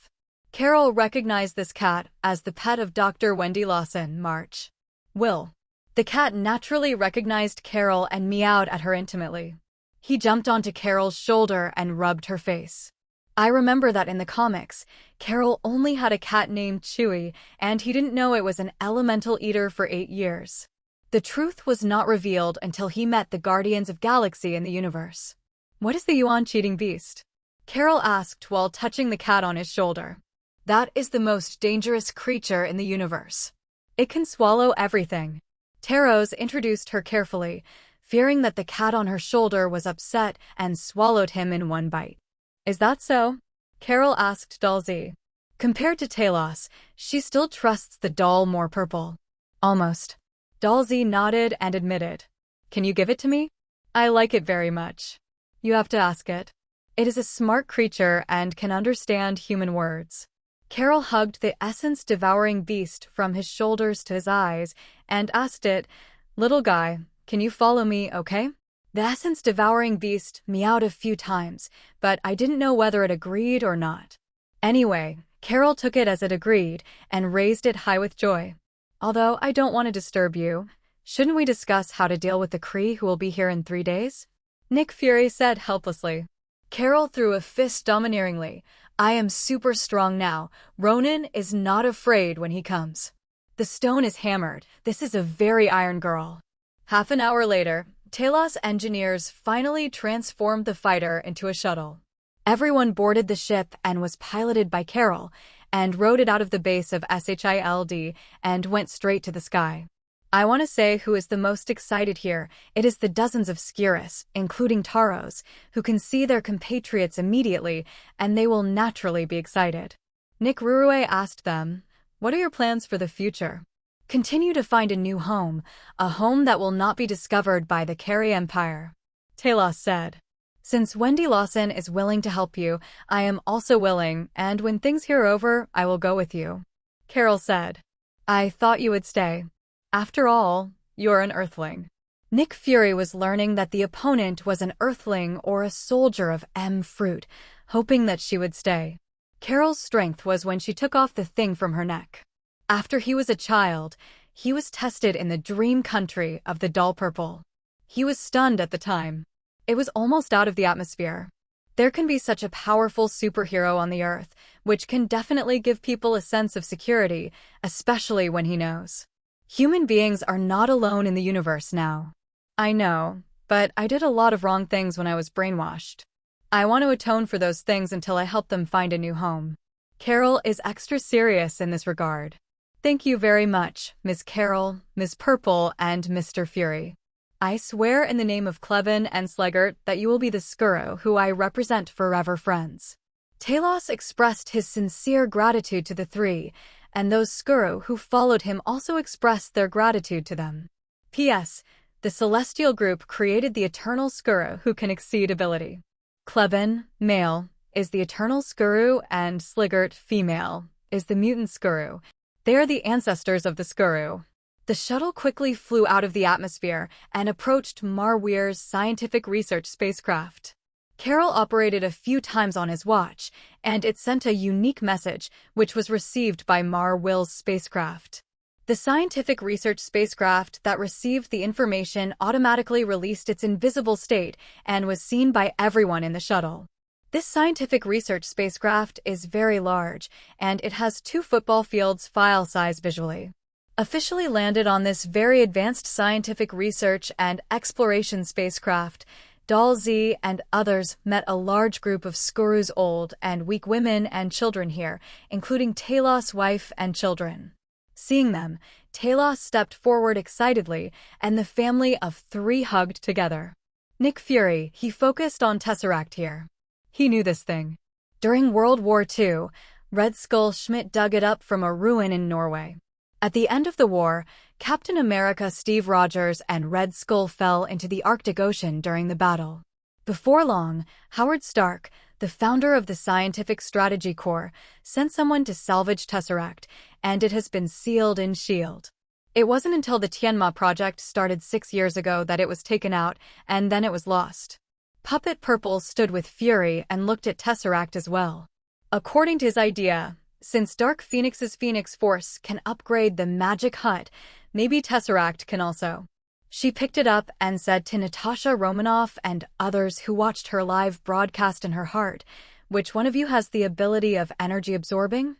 Carol recognized this cat as the pet of Dr. Wendy Lawson, March. Will. The cat naturally recognized Carol and meowed at her intimately. He jumped onto Carol's shoulder and rubbed her face. I remember that in the comics, Carol only had a cat named Chewie, and he didn't know it was an elemental eater for 8 years. The truth was not revealed until he met the Guardians of Galaxy in the universe. "What is the Yuan-cheating beast?" Carol asked while touching the cat on his shoulder. "That is the most dangerous creature in the universe. It can swallow everything." Taros introduced her carefully, fearing that the cat on her shoulder was upset and swallowed him in one bite. "Is that so?" Carol asked Dalsy. Compared to Talos, she still trusts the doll more purple. "Almost." Dalsy nodded and admitted. "Can you give it to me? I like it very much." "You have to ask it. It is a smart creature and can understand human words." Carol hugged the essence-devouring beast from his shoulders to his eyes and asked it, "Little guy, can you follow me, okay?" The essence-devouring beast meowed a few times, but I didn't know whether it agreed or not. Anyway, Carol took it as it agreed and raised it high with joy. "Although I don't want to disturb you, shouldn't we discuss how to deal with the Kree who will be here in 3 days?" Nick Fury said helplessly. Carol threw a fist domineeringly. "I am super strong now. Ronan is not afraid when he comes. The stone is hammered. This is a very iron girl." Half an hour later, Talos engineers finally transformed the fighter into a shuttle. Everyone boarded the ship and was piloted by Carol, and rode it out of the base of SHILD and went straight to the sky. I want to say who is the most excited here. It is the dozens of Skirus, including Taros, who can see their compatriots immediately, and they will naturally be excited. Nick Ruruwe asked them, "What are your plans for the future?" "Continue to find a new home, a home that will not be discovered by the Carrie Empire," Talos said. "Since Wendy Lawson is willing to help you, I am also willing, and when things here are over, I will go with you," Carol said. "I thought you would stay. After all, you're an Earthling." Nick Fury was learning that the opponent was an Earthling or a soldier of M-Fruit, hoping that she would stay. Carol's strength was when she took off the thing from her neck. After he was a child, he was tested in the dream country of the Doll Purple. He was stunned at the time. It was almost out of the atmosphere. There can be such a powerful superhero on the Earth, which can definitely give people a sense of security, especially when he knows. Human beings are not alone in the universe now. I know, but I did a lot of wrong things when I was brainwashed. I want to atone for those things until I help them find a new home. Carol is extra serious in this regard. Thank you very much, Ms. Carol, Ms. Purple, and Mr. Fury. I swear in the name of Clevin and Slegert that you will be the Skuro who I represent forever friends. Talos expressed his sincere gratitude to the three, and those Skuro who followed him also expressed their gratitude to them. P.S. The Celestial Group created the Eternal Skuro who can exceed ability. Clevin, male, is the Eternal Skuro, and Sligert, female, is the Mutant Skuro. They are the ancestors of the Skuro. The shuttle quickly flew out of the atmosphere and approached Mar-Weir's scientific research spacecraft. Carol operated a few times on his watch, and it sent a unique message, which was received by Mar-Will's spacecraft. The scientific research spacecraft that received the information automatically released its invisible state and was seen by everyone in the shuttle. This scientific research spacecraft is very large, and it has 2 football fields file size visually. Officially landed on this very advanced scientific research and exploration spacecraft, Doll Z and others met a large group of Skuru's old and weak women and children here, including Talos' wife and children. Seeing them, Talos stepped forward excitedly, and the family of 3 hugged together. Nick Fury, he focused on Tesseract here. He knew this thing. During World War II, Red Skull Schmidt dug it up from a ruin in Norway. At the end of the war, Captain America Steve Rogers and Red Skull fell into the Arctic Ocean during the battle. Before long, Howard Stark, the founder of the Scientific Strategy Corps, sent someone to salvage Tesseract, and it has been sealed in S.H.I.E.L.D. It wasn't until the Tianma project started 6 years ago that it was taken out, and then it was lost. Puppet Purple stood with fury and looked at Tesseract as well. According to his idea, since Dark Phoenix's Phoenix Force can upgrade the magic hut, maybe Tesseract can also. She picked it up and said to Natasha Romanoff and others who watched her live broadcast in her heart, "Which one of you has the ability of energy absorbing?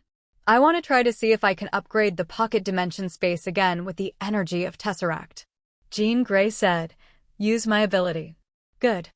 I want to try to see if I can upgrade the pocket dimension space again with the energy of Tesseract." Jean Grey said, "Use my ability." Good.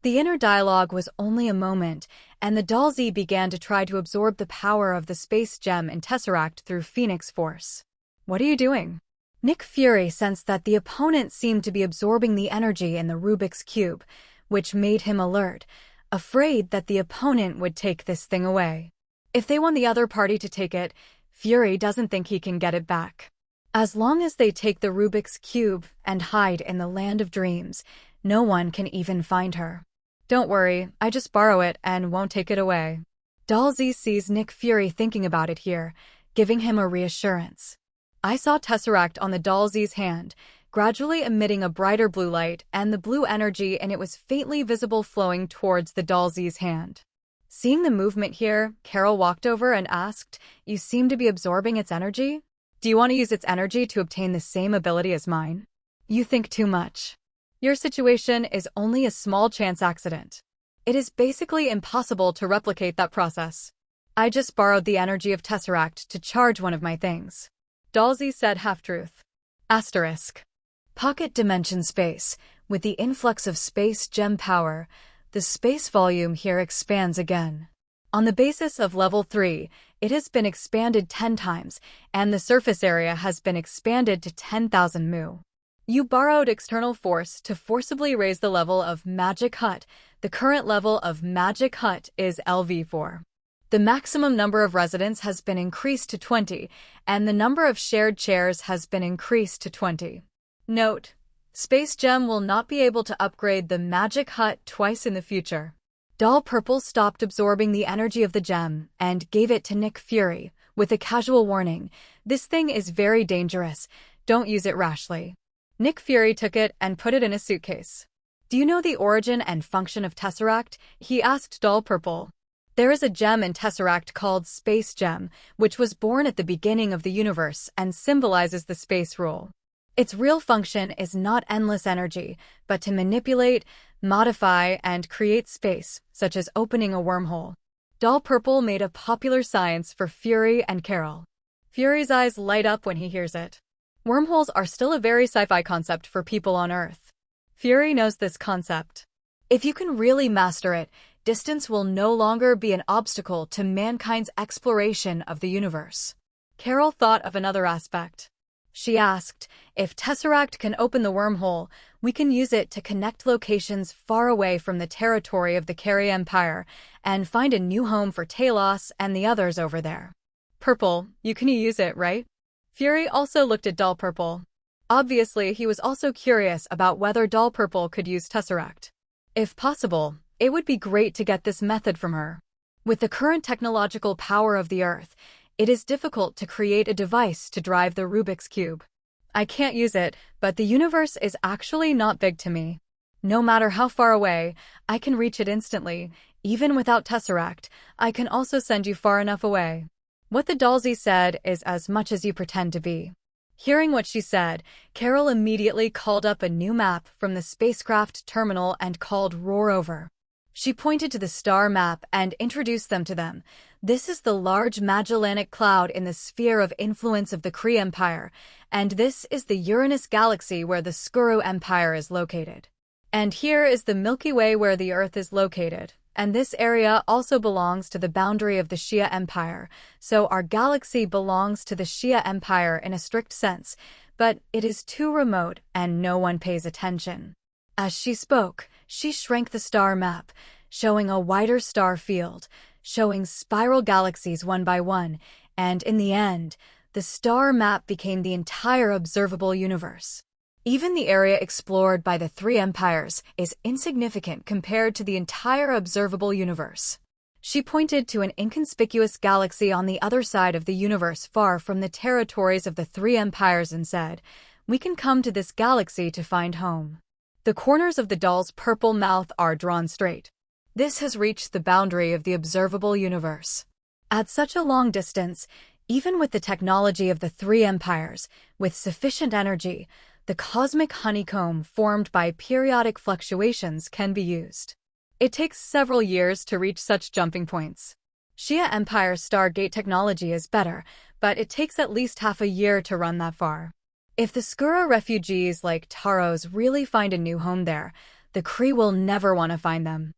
The inner dialogue was only a moment, and the Doll Z began to try to absorb the power of the space gem in Tesseract through Phoenix Force. "What are you doing?" Nick Fury sensed that the opponent seemed to be absorbing the energy in the Rubik's Cube, which made him alert, afraid that the opponent would take this thing away. If they want the other party to take it, Fury doesn't think he can get it back. As long as they take the Rubik's Cube and hide in the land of dreams, no one can even find her. "Don't worry, I just borrow it and won't take it away." Doll Z sees Nick Fury thinking about it here, giving him a reassurance. I saw Tesseract on the Doll Z's hand, gradually emitting a brighter blue light, and the blue energy and it was faintly visible flowing towards the Doll Z's hand. Seeing the movement here, Carol walked over and asked, "You seem to be absorbing its energy? Do you want to use its energy to obtain the same ability as mine?" "You think too much. Your situation is only a small chance accident. It is basically impossible to replicate that process. I just borrowed the energy of Tesseract to charge one of my things." Doll Z said half-truth. Asterisk. Pocket dimension space. With the influx of space gem power, the space volume here expands again. On the basis of level 3, it has been expanded 10 times, and the surface area has been expanded to 10,000 mu. You borrowed external force to forcibly raise the level of Magic Hut. The current level of Magic Hut is LV4. The maximum number of residents has been increased to 20, and the number of shared chairs has been increased to 20. Note: Space Gem will not be able to upgrade the Magic Hut twice in the future. Doll Purple stopped absorbing the energy of the gem and gave it to Nick Fury, with a casual warning, "This thing is very dangerous. Don't use it rashly." Nick Fury took it and put it in a suitcase. "Do you know the origin and function of Tesseract?" he asked Doll Purple. There is a gem in Tesseract called Space Gem, which was born at the beginning of the universe and symbolizes the space rule. Its real function is not endless energy, but to manipulate, modify, and create space, such as opening a wormhole. Doll Purple made a popular science for Fury and Carol. Fury's eyes light up when he hears it. Wormholes are still a very sci-fi concept for people on Earth. Fury knows this concept. If you can really master it, distance will no longer be an obstacle to mankind's exploration of the universe. Carol thought of another aspect. She asked, "If Tesseract can open the wormhole, we can use it to connect locations far away from the territory of the Carrie Empire and find a new home for Talos and the others over there." "Purple, you can use it, right?" Fury also looked at Doll Purple. Obviously, he was also curious about whether Doll Purple could use Tesseract. If possible, it would be great to get this method from her. With the current technological power of the Earth, it is difficult to create a device to drive the Rubik's Cube. "I can't use it, but the universe is actually not big to me. No matter how far away, I can reach it instantly. Even without Tesseract, I can also send you far enough away." What the Doll Z said is as much as you pretend to be. Hearing what she said, Carol immediately called up a new map from the spacecraft terminal and called Roar over. She pointed to the star map and introduced them to them. "This is the large Magellanic Cloud in the sphere of influence of the Kree Empire, and this is the Uranus galaxy where the Skuru Empire is located. And here is the Milky Way where the Earth is located, and this area also belongs to the boundary of the Shia Empire, so our galaxy belongs to the Shia Empire in a strict sense, but it is too remote and no one pays attention." As she spoke, she shrank the star map, showing a wider star field. showing spiral galaxies one by one, and in the end, the star map became the entire observable universe. Even the area explored by the three empires is insignificant compared to the entire observable universe. She pointed to an inconspicuous galaxy on the other side of the universe far from the territories of the three empires and said, "We can come to this galaxy to find home." The corners of the doll's purple mouth are drawn straight. This has reached the boundary of the observable universe. At such a long distance, even with the technology of the three empires, with sufficient energy, the cosmic honeycomb formed by periodic fluctuations can be used. It takes several years to reach such jumping points. Shia Empire Stargate technology is better, but it takes at least half a year to run that far. If the Skura refugees like Taros really find a new home there, the Kree will never want to find them.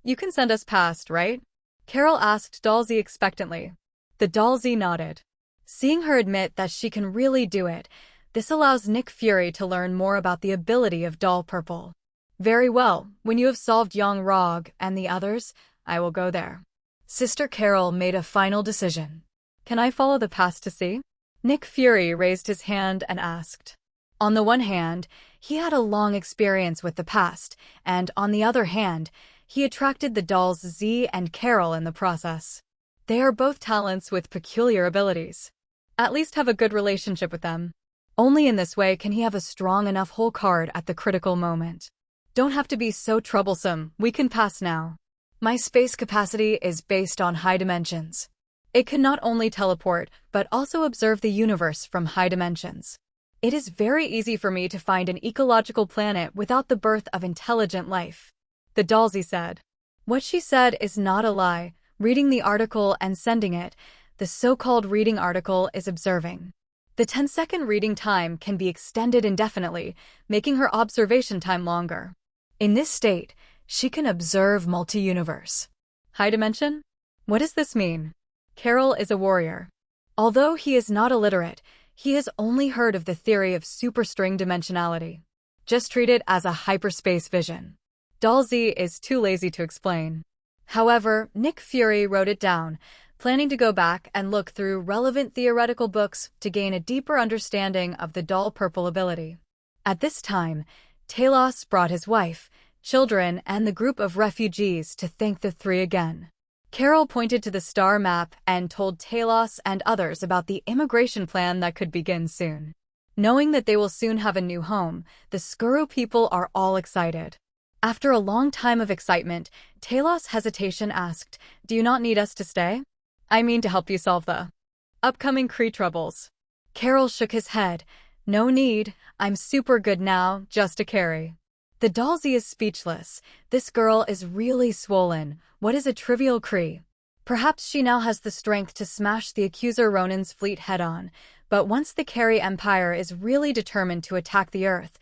"You can send us past, right?" Carol asked Dalsey expectantly. The Dalsey nodded. Seeing her admit that she can really do it, this allows Nick Fury to learn more about the ability of Doll Purple. "Very well, when you have solved Young Rog and the others, I will go there." Sister Carol made a final decision. "Can I follow the past to see?" Nick Fury raised his hand and asked. On the one hand, he had a long experience with the past, and on the other hand, he attracted the dolls Z and Carol in the process. They are both talents with peculiar abilities. At least have a good relationship with them. Only in this way can he have a strong enough hole card at the critical moment. "Don't have to be so troublesome, we can pass now. My space capacity is based on high dimensions. It can not only teleport, but also observe the universe from high dimensions. It is very easy for me to find an ecological planet without the birth of intelligent life," the Dalsey said. What she said is not a lie. Reading the article and sending it, the so-called reading article is observing. The 10-second reading time can be extended indefinitely, making her observation time longer. In this state, she can observe multi-universe. High dimension? What does this mean? Carol is a warrior. Although he is not illiterate, he has only heard of the theory of superstring dimensionality. Just treat it as a hyperspace vision. Dalsey is too lazy to explain. However, Nick Fury wrote it down, planning to go back and look through relevant theoretical books to gain a deeper understanding of the Doll Purple ability. At this time, Talos brought his wife, children, and the group of refugees to thank the three again. Carol pointed to the star map and told Talos and others about the immigration plan that could begin soon. Knowing that they will soon have a new home, the Skuru people are all excited. After a long time of excitement, Talos' hesitation asked, "Do you not need us to stay? I mean to help you solve the upcoming Kree troubles." Carol shook his head. "No need, I'm super good now, just a carry." The Dalsey is speechless. This girl is really swollen. What is a trivial Kree? Perhaps she now has the strength to smash the accuser Ronin's fleet head-on, but once the Carey Empire is really determined to attack the Earth,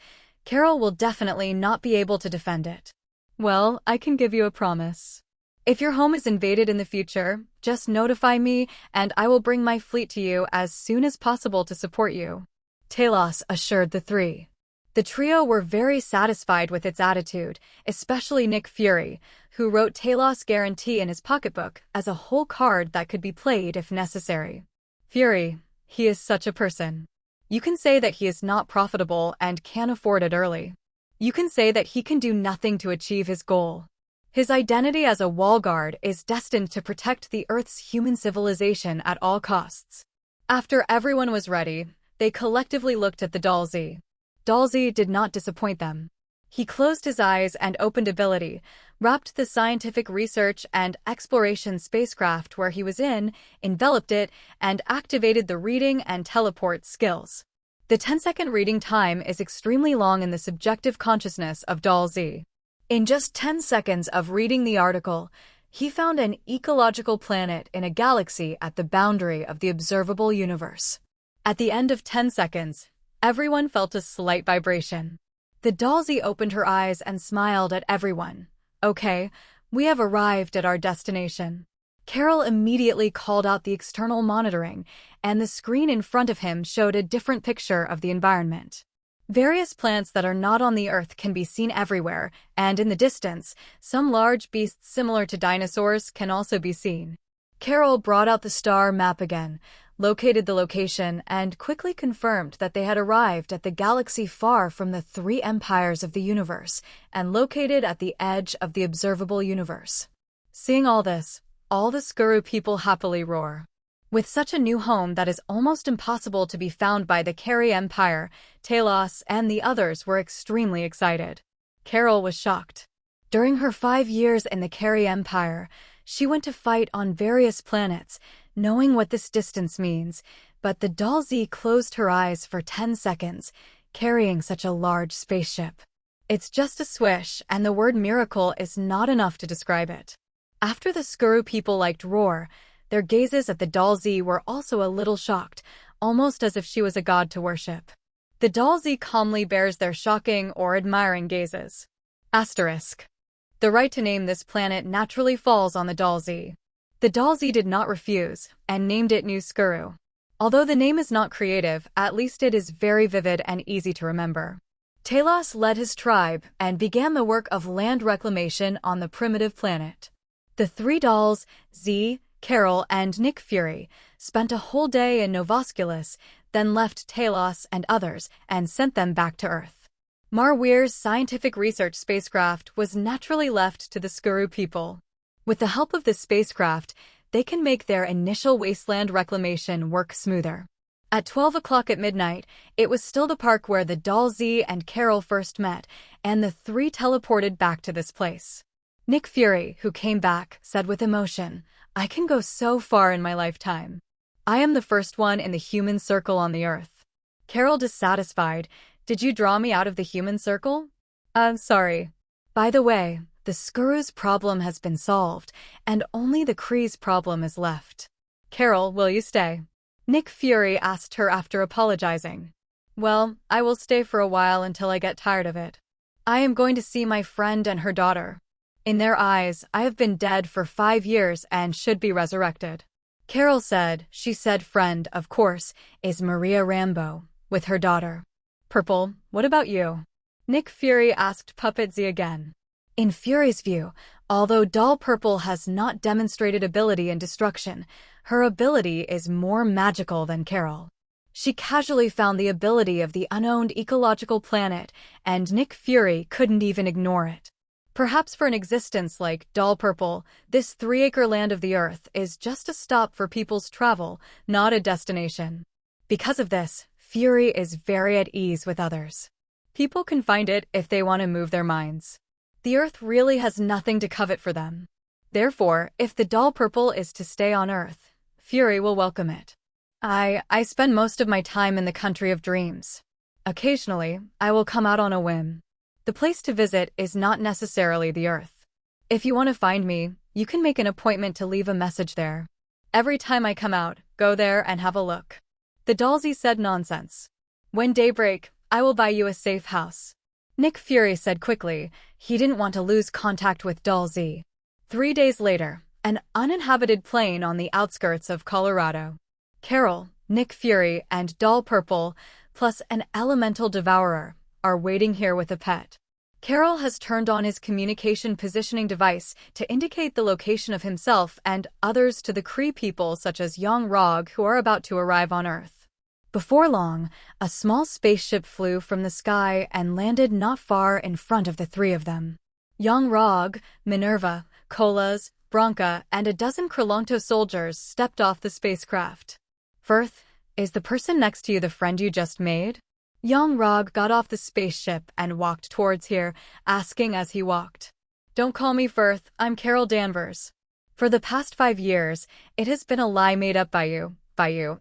Carol will definitely not be able to defend it. "Well, I can give you a promise. If your home is invaded in the future, just notify me and I will bring my fleet to you as soon as possible to support you," Talos assured the three. The trio were very satisfied with its attitude, especially Nick Fury, who wrote Talos' guarantee in his pocketbook as a whole card that could be played if necessary. Fury, he is such a person. You can say that he is not profitable and can't afford it early. You can say that he can do nothing to achieve his goal. His identity as a wall guard is destined to protect the Earth's human civilization at all costs. After everyone was ready, they collectively looked at the Dalsey. Dalsey did not disappoint them. He closed his eyes and opened ability, wrapped the scientific research and exploration spacecraft where he was in, enveloped it, and activated the reading and teleport skills. The 10-second reading time is extremely long in the subjective consciousness of Dalsey. In just 10 seconds of reading the article, he found an ecological planet in a galaxy at the boundary of the observable universe. At the end of 10 seconds, everyone felt a slight vibration. The Dalsey opened her eyes and smiled at everyone. "Okay, we have arrived at our destination." Carol immediately called out the external monitoring, and the screen in front of him showed a different picture of the environment. Various plants that are not on the Earth can be seen everywhere, and in the distance, some large beasts similar to dinosaurs can also be seen. Carol brought out the star map again, located the location, and quickly confirmed that they had arrived at the galaxy far from the three empires of the universe and located at the edge of the observable universe. Seeing all this, all the Skuru people happily roar. With such a new home that is almost impossible to be found by the Carrie Empire, Talos and the others were extremely excited. Carol was shocked. During her 5 years in the Carrie Empire, she went to fight on various planets, knowing what this distance means, but the doll Z closed her eyes for 10 seconds, carrying such a large spaceship. It's just a swish, and the word miracle is not enough to describe it. After the Skuru people liked roar, their gazes at the doll Z were also a little shocked, almost as if she was a god to worship. The doll Z calmly bears their shocking or admiring gazes. Asterisk. The right to name this planet naturally falls on the doll Z. The doll Z did not refuse, and named it New Skuru. Although the name is not creative, at least it is very vivid and easy to remember. Talos led his tribe and began the work of land reclamation on the primitive planet. The three dolls, Z, Carol, and Nick Fury, spent a whole day in Novosculus, then left Talos and others and sent them back to Earth. Marweir's scientific research spacecraft was naturally left to the Skuru people. With the help of this spacecraft, they can make their initial wasteland reclamation work smoother. At 12 o'clock at midnight, it was still the park where the doll Z and Carol first met, and the three teleported back to this place. Nick Fury, who came back, said with emotion, "I can go so far in my lifetime. I am the first one in the human circle on the Earth." Carol, dissatisfied, "Did you draw me out of the human circle?" Sorry. By the way, the Skuru's problem has been solved, and only the Kree's problem is left. Carol, will you stay? Nick Fury asked her after apologizing. Well, I will stay for a while until I get tired of it. I am going to see my friend and her daughter. In their eyes, I have been dead for 5 years and should be resurrected. Carol said, she said friend, of course, is Maria Rambeau, with her daughter. Purple, what about you? Nick Fury asked Puppet Z again. In Fury's view, although Doll Purple has not demonstrated ability in destruction, her ability is more magical than Carol. She casually found the ability of the unowned ecological planet, and Nick Fury couldn't even ignore it. Perhaps for an existence like Doll Purple, this 3-acre land of the Earth is just a stop for people's travel, not a destination. Because of this, Fury is very at ease with others. People can find it if they want to move their minds. The Earth really has nothing to covet for them. Therefore, if the Doll Purple is to stay on Earth, Fury will welcome it. I spend most of my time in the country of dreams. Occasionally, I will come out on a whim. The place to visit is not necessarily the Earth. If you want to find me, you can make an appointment to leave a message there. Every time I come out, go there and have a look. The Dollsy said nonsense. When daybreak, I will buy you a safe house. Nick Fury said quickly. He didn't want to lose contact with Dollsy. 3 days later, an uninhabited plain on the outskirts of Colorado. Carol, Nick Fury, and Doll Purple, plus an elemental devourer, are waiting here with a pet. Carol has turned on his communication positioning device to indicate the location of himself and others to the Kree people such as Young Rog who are about to arrive on Earth. Before long, a small spaceship flew from the sky and landed not far in front of the three of them. Young Rog, Minerva, Colas, Bronca, and a dozen Krolonto soldiers stepped off the spacecraft. Firth, is the person next to you the friend you just made? Young Rog got off the spaceship and walked towards here, asking as he walked. Don't call me Firth, I'm Carol Danvers. For the past 5 years, it has been a lie made up by you,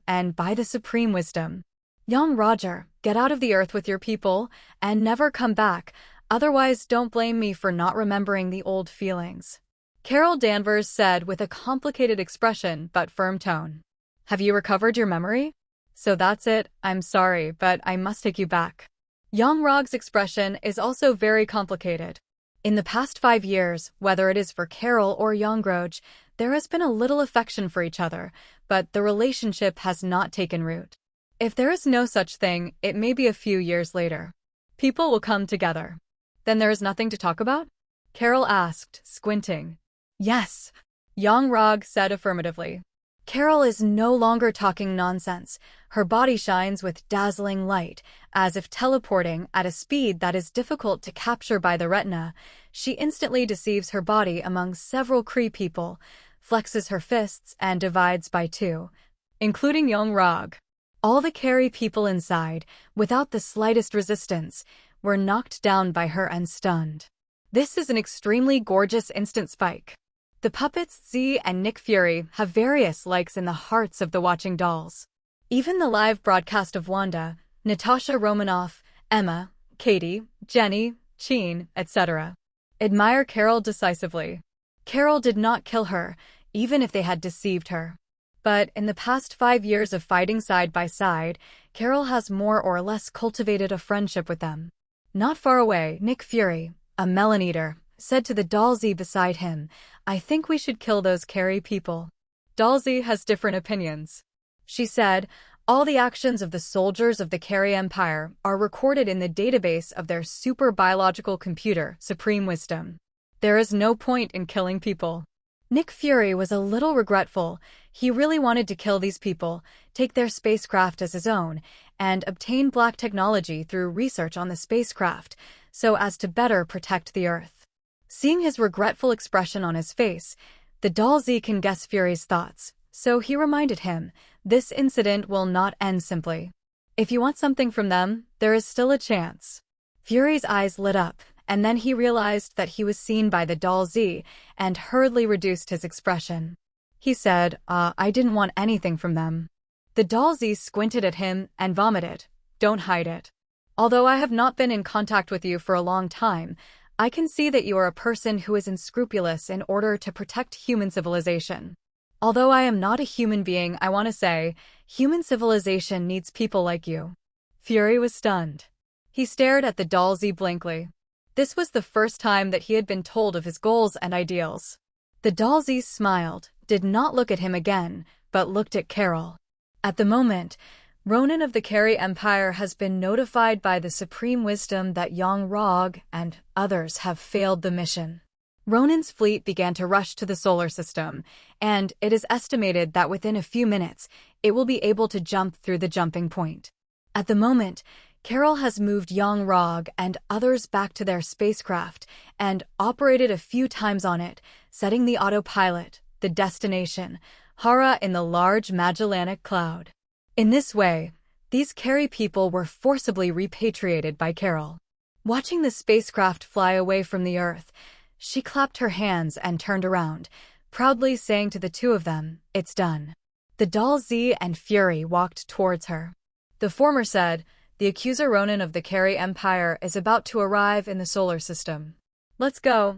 and by the Supreme Wisdom. Young Roger, get out of the Earth with your people, and never come back, otherwise don't blame me for not remembering the old feelings. Carol Danvers said with a complicated expression but firm tone. Have you recovered your memory? So that's it, I'm sorry, but I must take you back. Young Rog's expression is also very complicated. In the past 5 years, whether it is for Carol or Young Groj, there has been a little affection for each other, but the relationship has not taken root. If there is no such thing, it may be a few years later. People will come together. Then there is nothing to talk about? Carol asked, squinting. Yes. Yang Rog said affirmatively. Carol is no longer talking nonsense. Her body shines with dazzling light, as if teleporting at a speed that is difficult to capture by the retina. She instantly deceives her body among several Kree people, flexes her fists, and divides by two, including Young Rog. All the Carrie people inside, without the slightest resistance, were knocked down by her and stunned. This is an extremely gorgeous instant spike. The puppets Z and Nick Fury have various likes in the hearts of the watching dolls. Even the live broadcast of Wanda, Natasha Romanoff, Emma, Katie, Jenny, Sheen, etc. admire Carol decisively. Carol did not kill her, even if they had deceived her. But in the past 5 years of fighting side by side, Carol has more or less cultivated a friendship with them. Not far away, Nick Fury, a melon eater, said to the doll Z beside him, "I think we should kill those Carrie people." Doll Z has different opinions. She said, all the actions of the soldiers of the Carrie Empire are recorded in the database of their super biological computer, Supreme Wisdom. There is no point in killing people. Nick Fury was a little regretful. He really wanted to kill these people, take their spacecraft as his own, and obtain black technology through research on the spacecraft, so as to better protect the Earth. Seeing his regretful expression on his face, the doll Z can guess Fury's thoughts, so he reminded him, this incident will not end simply. If you want something from them, there is still a chance. Fury's eyes lit up, and then he realized that he was seen by the doll Z, and hurriedly reduced his expression. He said, I didn't want anything from them. The doll Z squinted at him and vomited. Don't hide it. Although I have not been in contact with you for a long time, I can see that you are a person who is unscrupulous in order to protect human civilization. Although I am not a human being, I want to say, human civilization needs people like you. Fury was stunned. He stared at the doll Z blankly. This was the first time that he had been told of his goals and ideals. The doll Z smiled, did not look at him again, but looked at Carol. At the moment, Ronan of the Carrie Empire has been notified by the Supreme Wisdom that Yang Rog and others have failed the mission. Ronan's fleet began to rush to the solar system, and it is estimated that within a few minutes, it will be able to jump through the jumping point. At the moment, Carol has moved Yang Rog and others back to their spacecraft and operated a few times on it, setting the autopilot, the destination, Hara in the large Magellanic Cloud. In this way, these Carrie people were forcibly repatriated by Carol. Watching the spacecraft fly away from the Earth, she clapped her hands and turned around, proudly saying to the two of them, "It's done." The doll Z and Fury walked towards her. The former said, "The accuser Ronan of the Carrie Empire is about to arrive in the solar system. Let's go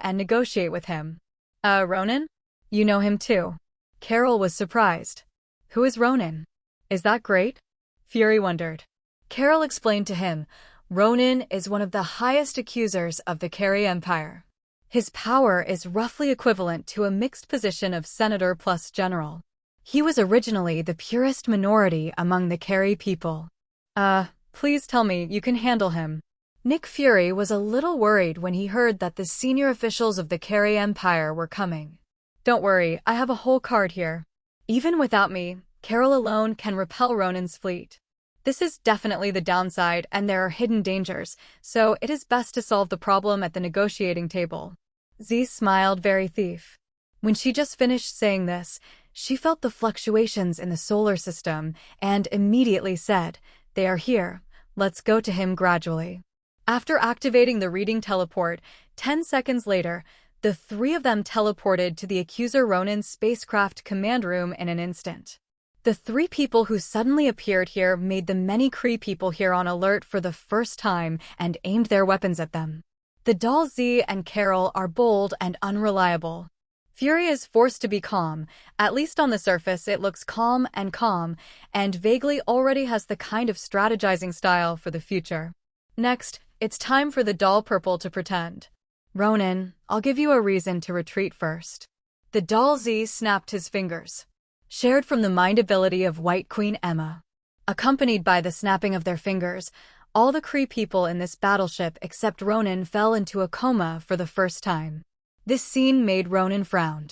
and negotiate with him." Ronan? You know him too." Carol was surprised. "Who is Ronan? Is that great?" Fury wondered. Carol explained to him, Ronan is one of the highest accusers of the Carrie Empire. His power is roughly equivalent to a mixed position of senator plus general. He was originally the purest minority among the Carrie people. Please tell me you can handle him." Nick Fury was a little worried when he heard that the senior officials of the Carrie Empire were coming. "Don't worry, I have a whole card here. Even without me, Carol alone can repel Ronan's fleet. This is definitely the downside and there are hidden dangers, so it is best to solve the problem at the negotiating table." Z smiled very thief. When she just finished saying this, she felt the fluctuations in the solar system and immediately said, "They are here, let's go to him gradually." After activating the reading teleport, 10 seconds later, the three of them teleported to the accuser Ronan's spacecraft command room in an instant. The three people who suddenly appeared here made the many Kree people here on alert for the first time and aimed their weapons at them. The doll Z and Carol are bold and unreliable. Fury is forced to be calm. At least on the surface it looks calm, and vaguely already has the kind of strategizing style for the future. Next, it's time for the doll Purple to pretend. "Ronan, I'll give you a reason to retreat first." The doll Z snapped his fingers. Shared from the mind ability of White Queen Emma. Accompanied by the snapping of their fingers, all the Kree people in this battleship except Ronan fell into a coma for the first time. This scene made Ronan frown.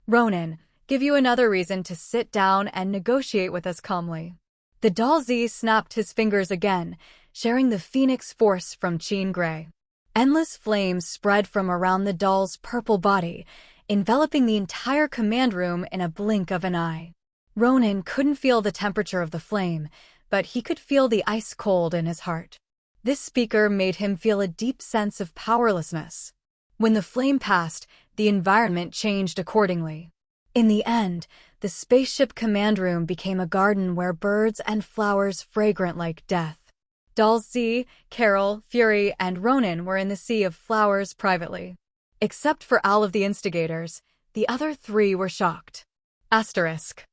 Ronan, give you another reason to sit down and negotiate with us calmly. The doll Z snapped his fingers again, sharing the phoenix force from Jean Grey. Endless flames spread from around the doll's purple body, enveloping the entire command room in a blink of an eye. Ronan couldn't feel the temperature of the flame, but he could feel the ice cold in his heart. This speaker made him feel a deep sense of powerlessness. When the flame passed, the environment changed accordingly. In the end, the spaceship command room became a garden where birds and flowers fragrant like death. Dolls Z, Carol, Fury, and Ronan were in the sea of flowers privately. Except for all of the instigators, the other three were shocked. Asterisk.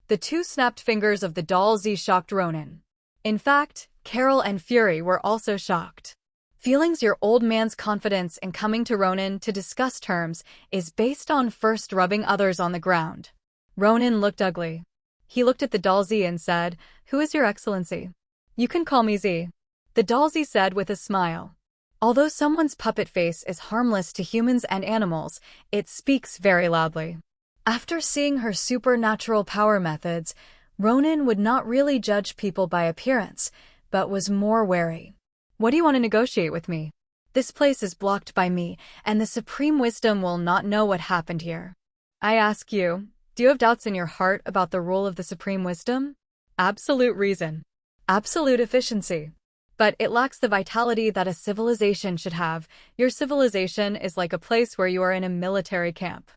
The two snapped fingers of the doll Z shocked Ronan. In fact, Carol and Fury were also shocked. Feelings your old man's confidence in coming to Ronan to discuss terms is based on first rubbing others on the ground. Ronan looked ugly. He looked at the doll Z and said, "Who is your excellency?" "You can call me Z." The doll Z said with a smile. Although someone's puppet face is harmless to humans and animals, it speaks very loudly. After seeing her supernatural power methods, Ronan would not really judge people by appearance, but was more wary. "What do you want to negotiate with me? This place is blocked by me, and the Supreme Wisdom will not know what happened here. I ask you, do you have doubts in your heart about the rule of the Supreme Wisdom? Absolute reason. Absolute efficiency. But it lacks the vitality that a civilization should have. Your civilization is like a place where you are in a military camp.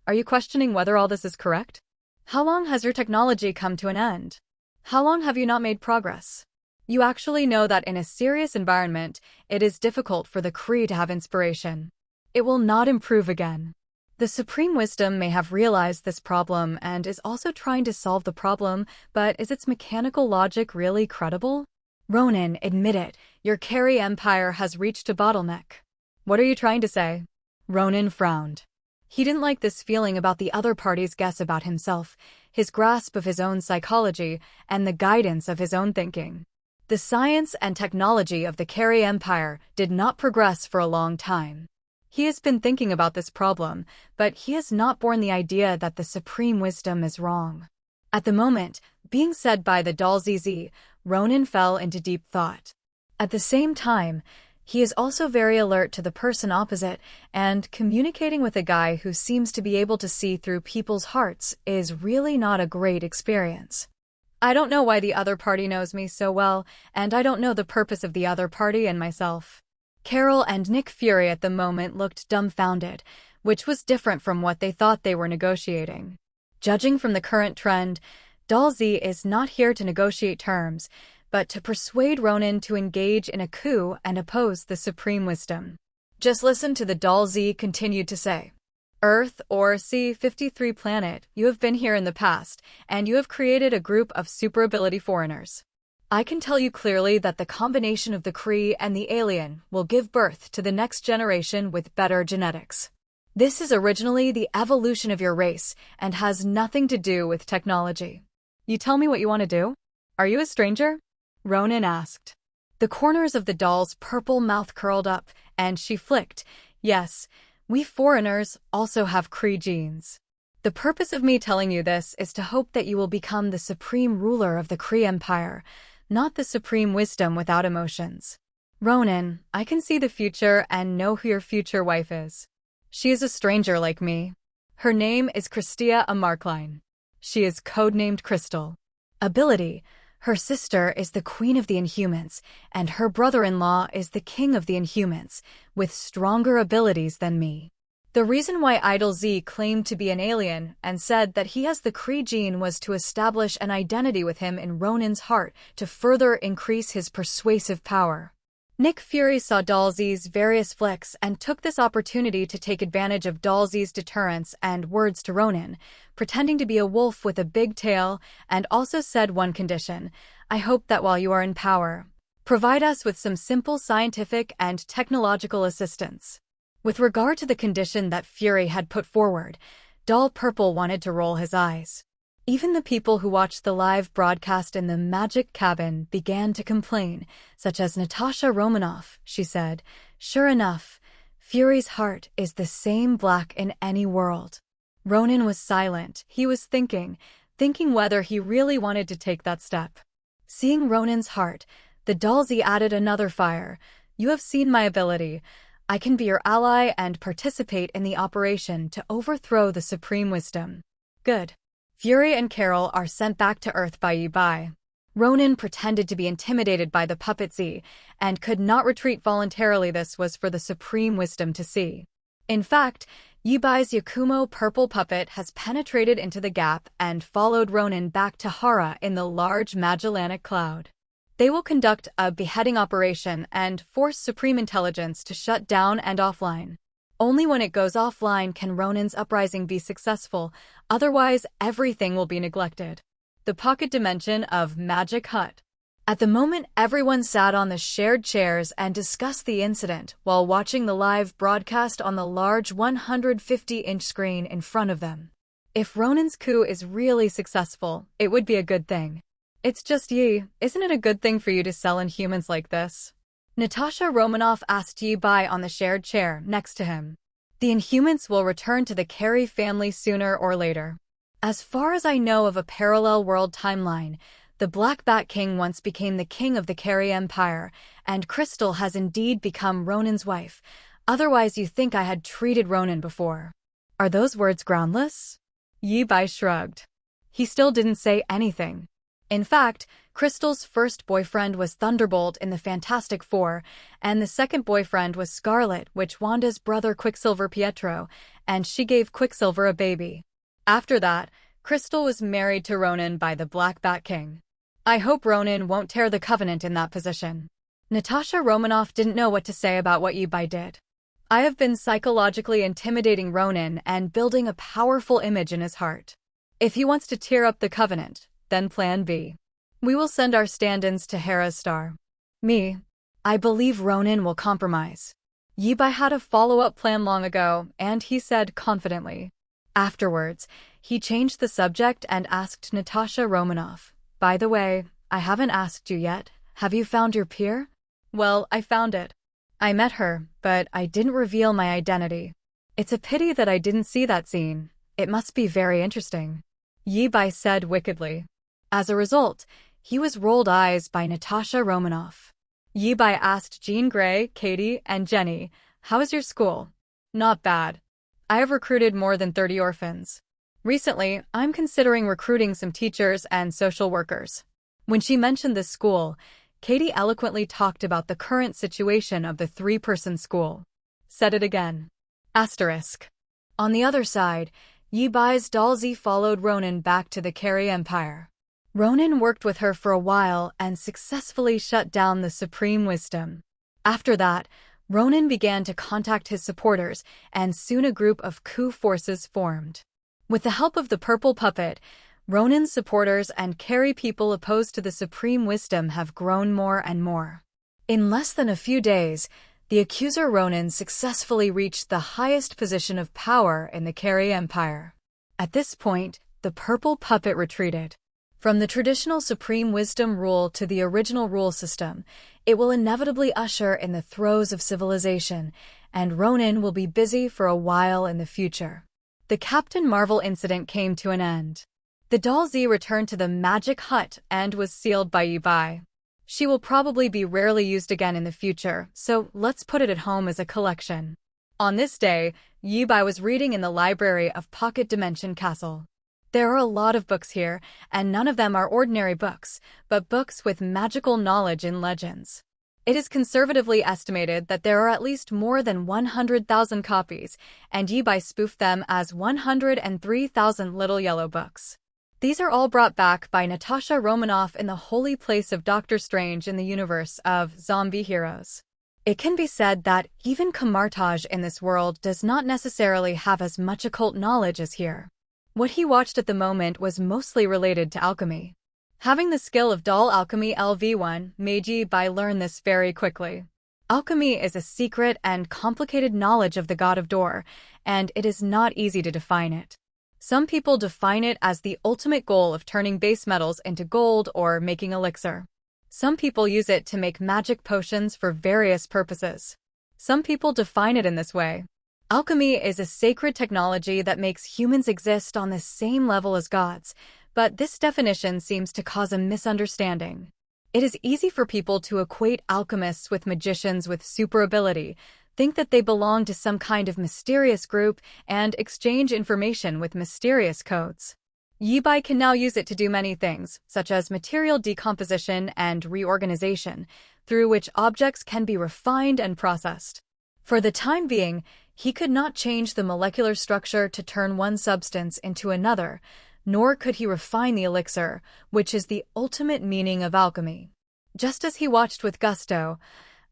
Are you questioning whether all this is correct? How long has your technology come to an end? How long have you not made progress? You actually know that in a serious environment, it is difficult for the Kree to have inspiration. It will not improve again. The Supreme Wisdom may have realized this problem and is also trying to solve the problem, but is its mechanical logic really credible? Ronan, admit it, your Carey Empire has reached a bottleneck. What are you trying to say? Ronan frowned. He didn't like this feeling about the other party's guess about himself, his grasp of his own psychology, and the guidance of his own thinking. The science and technology of the Carey Empire did not progress for a long time. He has been thinking about this problem, but he has not borne the idea that the Supreme Wisdom is wrong. At the moment, being said by the doll ZZ, Ronan fell into deep thought. At the same time, he is also very alert to the person opposite, and communicating with a guy who seems to be able to see through people's hearts is really not a great experience. I don't know why the other party knows me so well, and I don't know the purpose of the other party and myself. Carol and Nick Fury at the moment looked dumbfounded, which was different from what they thought they were negotiating. Judging from the current trend, Doll Z is not here to negotiate terms, but to persuade Ronan to engage in a coup and oppose the Supreme Wisdom. Just listen to the doll Z continued to say. Earth, or C-53 planet, you have been here in the past, and you have created a group of super ability foreigners. I can tell you clearly that the combination of the Kree and the alien will give birth to the next generation with better genetics. This is originally the evolution of your race and has nothing to do with technology. You tell me what you want to do? Are you a stranger? Ronan asked. The corners of the doll's purple mouth curled up, and she flicked. Yes, we foreigners also have Kree genes. The purpose of me telling you this is to hope that you will become the supreme ruler of the Kree Empire, not the Supreme Wisdom without emotions. Ronan, I can see the future and know who your future wife is. She is a stranger like me. Her name is Christia Amarkline. She is codenamed Crystal. Ability. Her sister is the queen of the Inhumans, and her brother-in-law is the king of the Inhumans, with stronger abilities than me. The reason why Idol Z claimed to be an alien and said that he has the Kree gene was to establish an identity with him in Ronan's heart to further increase his persuasive power. Nick Fury saw Doll Z's various flicks and took this opportunity to take advantage of Doll Z's deterrence and words to Ronan, pretending to be a wolf with a big tail, and also said one condition: I hope that while you are in power, provide us with some simple scientific and technological assistance. With regard to the condition that Fury had put forward, Doll Purple wanted to roll his eyes. Even the people who watched the live broadcast in the magic cabin began to complain, such as Natasha Romanoff. She said, "Sure enough, Fury's heart is the same black in any world." Ronan was silent. He was thinking whether he really wanted to take that step. Seeing Ronan's heart, the Dalzi added another fire. You have seen my ability. I can be your ally and participate in the operation to overthrow the Supreme Wisdom. Good. Fury and Carol are sent back to Earth by Yi Bai. Ronan pretended to be intimidated by the puppet Z and could not retreat voluntarily. This was for the Supreme Wisdom to see. In fact, Yi Bai's Yakumo purple puppet has penetrated into the gap and followed Ronan back to Hara in the large Magellanic cloud. They will conduct a beheading operation and force Supreme Intelligence to shut down and offline. Only when it goes offline can Ronan's uprising be successful, otherwise everything will be neglected. The pocket dimension of Magic Hut. At the moment, everyone sat on the shared chairs and discussed the incident while watching the live broadcast on the large 150-inch screen in front of them. If Ronan's coup is really successful, it would be a good thing. It's just Yi, isn't it a good thing for you to sell Inhumans like this? Natasha Romanoff asked Yi Bai on the shared chair next to him. The Inhumans will return to the Carey family sooner or later. As far as I know of a parallel world timeline, the Black Bat King once became the king of the Carey Empire, and Crystal has indeed become Ronan's wife. Otherwise you think I had treated Ronan before. Are those words groundless? Yi Bai shrugged. He still didn't say anything. In fact, Crystal's first boyfriend was Thunderbolt in the Fantastic Four, and the second boyfriend was Scarlet, which Wanda's brother Quicksilver Pietro, and she gave Quicksilver a baby. After that, Crystal was married to Ronan by the Black Bat King. I hope Ronan won't tear the Covenant in that position. Natasha Romanoff didn't know what to say about what Yi Bai did. I have been psychologically intimidating Ronan and building a powerful image in his heart. If he wants to tear up the Covenant, then plan B. We will send our stand-ins to Hera's star. I believe Ronan will compromise. Yi Bai had a follow-up plan long ago, and he said confidently. Afterwards, he changed the subject and asked Natasha Romanoff, "By the way, I haven't asked you yet. Have you found your peer?" "Well, I found it. I met her, but I didn't reveal my identity. It's a pity that I didn't see that scene. It must be very interesting," Yi Bai said wickedly. As a result, he was rolled eyes by Natasha Romanoff. Yi Bai asked Jean Grey, Katie, and Jenny, "How is your school?" "Not bad. I have recruited more than 30 orphans. Recently, I'm considering recruiting some teachers and social workers." When she mentioned this school, Katie eloquently talked about the current situation of the 3-person school. Said it again. Asterisk. On the other side, Yi Bai's Dalzi followed Ronan back to the Carey Empire. Ronan worked with her for a while and successfully shut down the Supreme Wisdom. After that, Ronan began to contact his supporters, and soon a group of coup forces formed. With the help of the purple puppet, Ronan's supporters and Carey people opposed to the Supreme Wisdom have grown more and more. In less than a few days, the accuser Ronan successfully reached the highest position of power in the Carey Empire. At this point, the purple puppet retreated. From the traditional Supreme Wisdom rule to the original rule system, it will inevitably usher in the throes of civilization, and Ronan will be busy for a while in the future. The Captain Marvel incident came to an end. The Dalzi returned to the Magic Hut and was sealed by Yi Bai. She will probably be rarely used again in the future, so let's put it at home as a collection. On this day, Yi Bai was reading in the library of Pocket Dimension Castle. There are a lot of books here, and none of them are ordinary books, but books with magical knowledge and legends. It is conservatively estimated that there are at least more than 100,000 copies, and Yi Bai spoofed them as 103,000 little yellow books. These are all brought back by Natasha Romanoff in the holy place of Doctor Strange in the universe of zombie heroes. It can be said that even Kamartaj in this world does not necessarily have as much occult knowledge as here. What he watched at the moment was mostly related to alchemy. Having the skill of doll alchemy LV1 made Yi Bai learn this very quickly. Alchemy is a secret and complicated knowledge of the god of Dor, and it is not easy to define it. Some people define it as the ultimate goal of turning base metals into gold or making elixir. Some people use it to make magic potions for various purposes. Some people define it in this way. Alchemy is a sacred technology that makes humans exist on the same level as gods, but this definition seems to cause a misunderstanding. It is easy for people to equate alchemists with magicians with super ability, think that they belong to some kind of mysterious group, and exchange information with mysterious codes. Yibai can now use it to do many things, such as material decomposition and reorganization, through which objects can be refined and processed. For the time being, he could not change the molecular structure to turn one substance into another, nor could he refine the elixir, which is the ultimate meaning of alchemy. Just as he watched with gusto,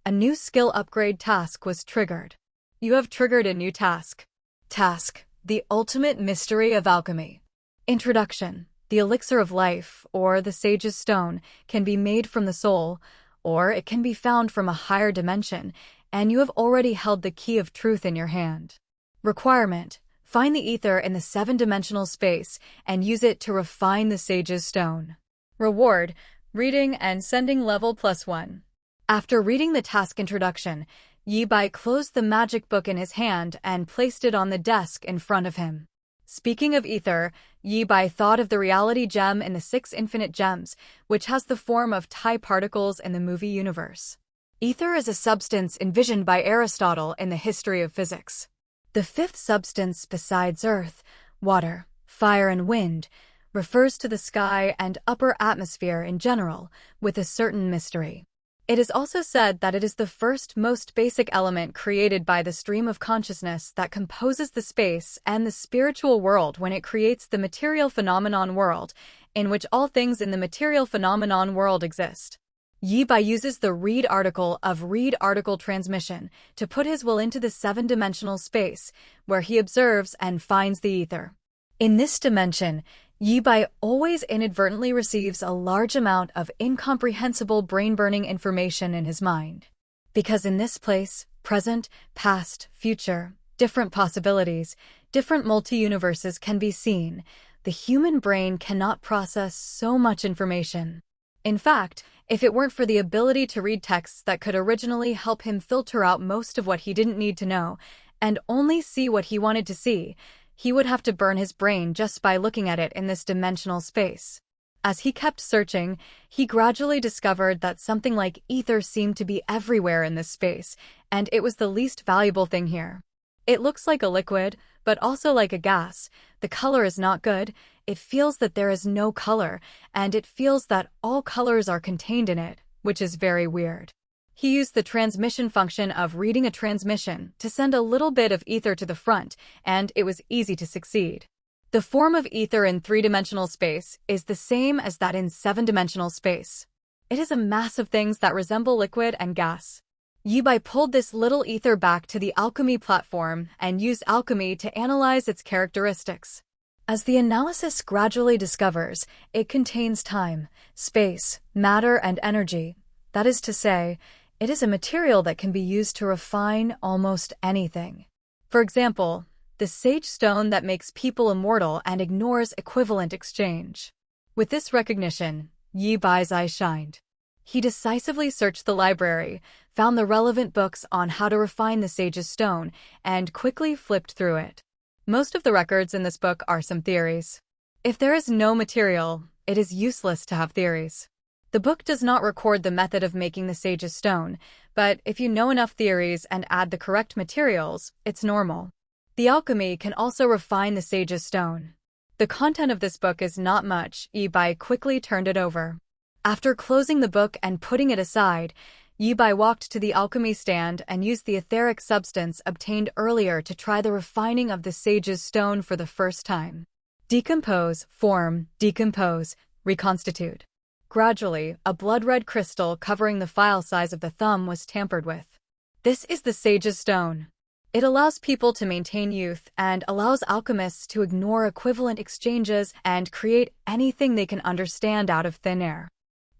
a new skill upgrade task was triggered. You have triggered a new task. Task: the ultimate mystery of alchemy. Introduction: the elixir of life, or the sage's stone, can be made from the soul, or it can be found from a higher dimension, and you have already held the key of truth in your hand. Requirement: find the ether in the 7-dimensional space and use it to refine the sage's stone. Reward: reading and sending level +1. After reading the task introduction, Yibai closed the magic book in his hand and placed it on the desk in front of him. Speaking of ether, Yibai thought of the reality gem in the 6 infinite gems, which has the form of Thai particles in the movie universe. Ether is a substance envisioned by Aristotle in the history of physics. The 5th substance besides earth, water, fire, and wind refers to the sky and upper atmosphere in general, with a certain mystery. It is also said that it is the first most basic element created by the stream of consciousness that composes the space and the spiritual world when it creates the material phenomenon world, in which all things in the material phenomenon world exist. Yibai uses the read article of read article transmission to put his will into the 7-dimensional space, where he observes and finds the ether. In this dimension, Yibai always inadvertently receives a large amount of incomprehensible brain-burning information in his mind. Because in this place, present, past, future, different possibilities, different multi-universes can be seen, the human brain cannot process so much information. In fact, if it weren't for the ability to read texts that could originally help him filter out most of what he didn't need to know, and only see what he wanted to see, he would have to burn his brain just by looking at it in this dimensional space. As he kept searching, he gradually discovered that something like ether seemed to be everywhere in this space, and it was the least valuable thing here. It looks like a liquid, but also like a gas. The color is not good, it feels that there is no color, and it feels that all colors are contained in it, which is very weird. He used the transmission function of reading a transmission to send a little bit of ether to the front, and it was easy to succeed. The form of ether in 3-dimensional space is the same as that in 7-dimensional space. It is a mass of things that resemble liquid and gas. Yibai pulled this little ether back to the alchemy platform and used alchemy to analyze its characteristics. As the analysis gradually discovers, it contains time, space, matter, and energy. That is to say, it is a material that can be used to refine almost anything. For example, the sage stone that makes people immortal and ignores equivalent exchange. With this recognition, Yibai's eyes shined. He decisively searched the library, found the relevant books on how to refine the sage's stone, and quickly flipped through it. Most of the records in this book are some theories. If there is no material, it is useless to have theories. The book does not record the method of making the sage's stone, but if you know enough theories and add the correct materials, it's normal. The alchemy can also refine the sage's stone. The content of this book is not much. Yibai quickly turned it over. After closing the book and putting it aside, Yibai walked to the alchemy stand and used the etheric substance obtained earlier to try the refining of the sage's stone for the first time. Decompose, form, decompose, reconstitute. Gradually, a blood-red crystal covering the file size of the thumb was tampered with. This is the sage's stone. It allows people to maintain youth and allows alchemists to ignore equivalent exchanges and create anything they can understand out of thin air.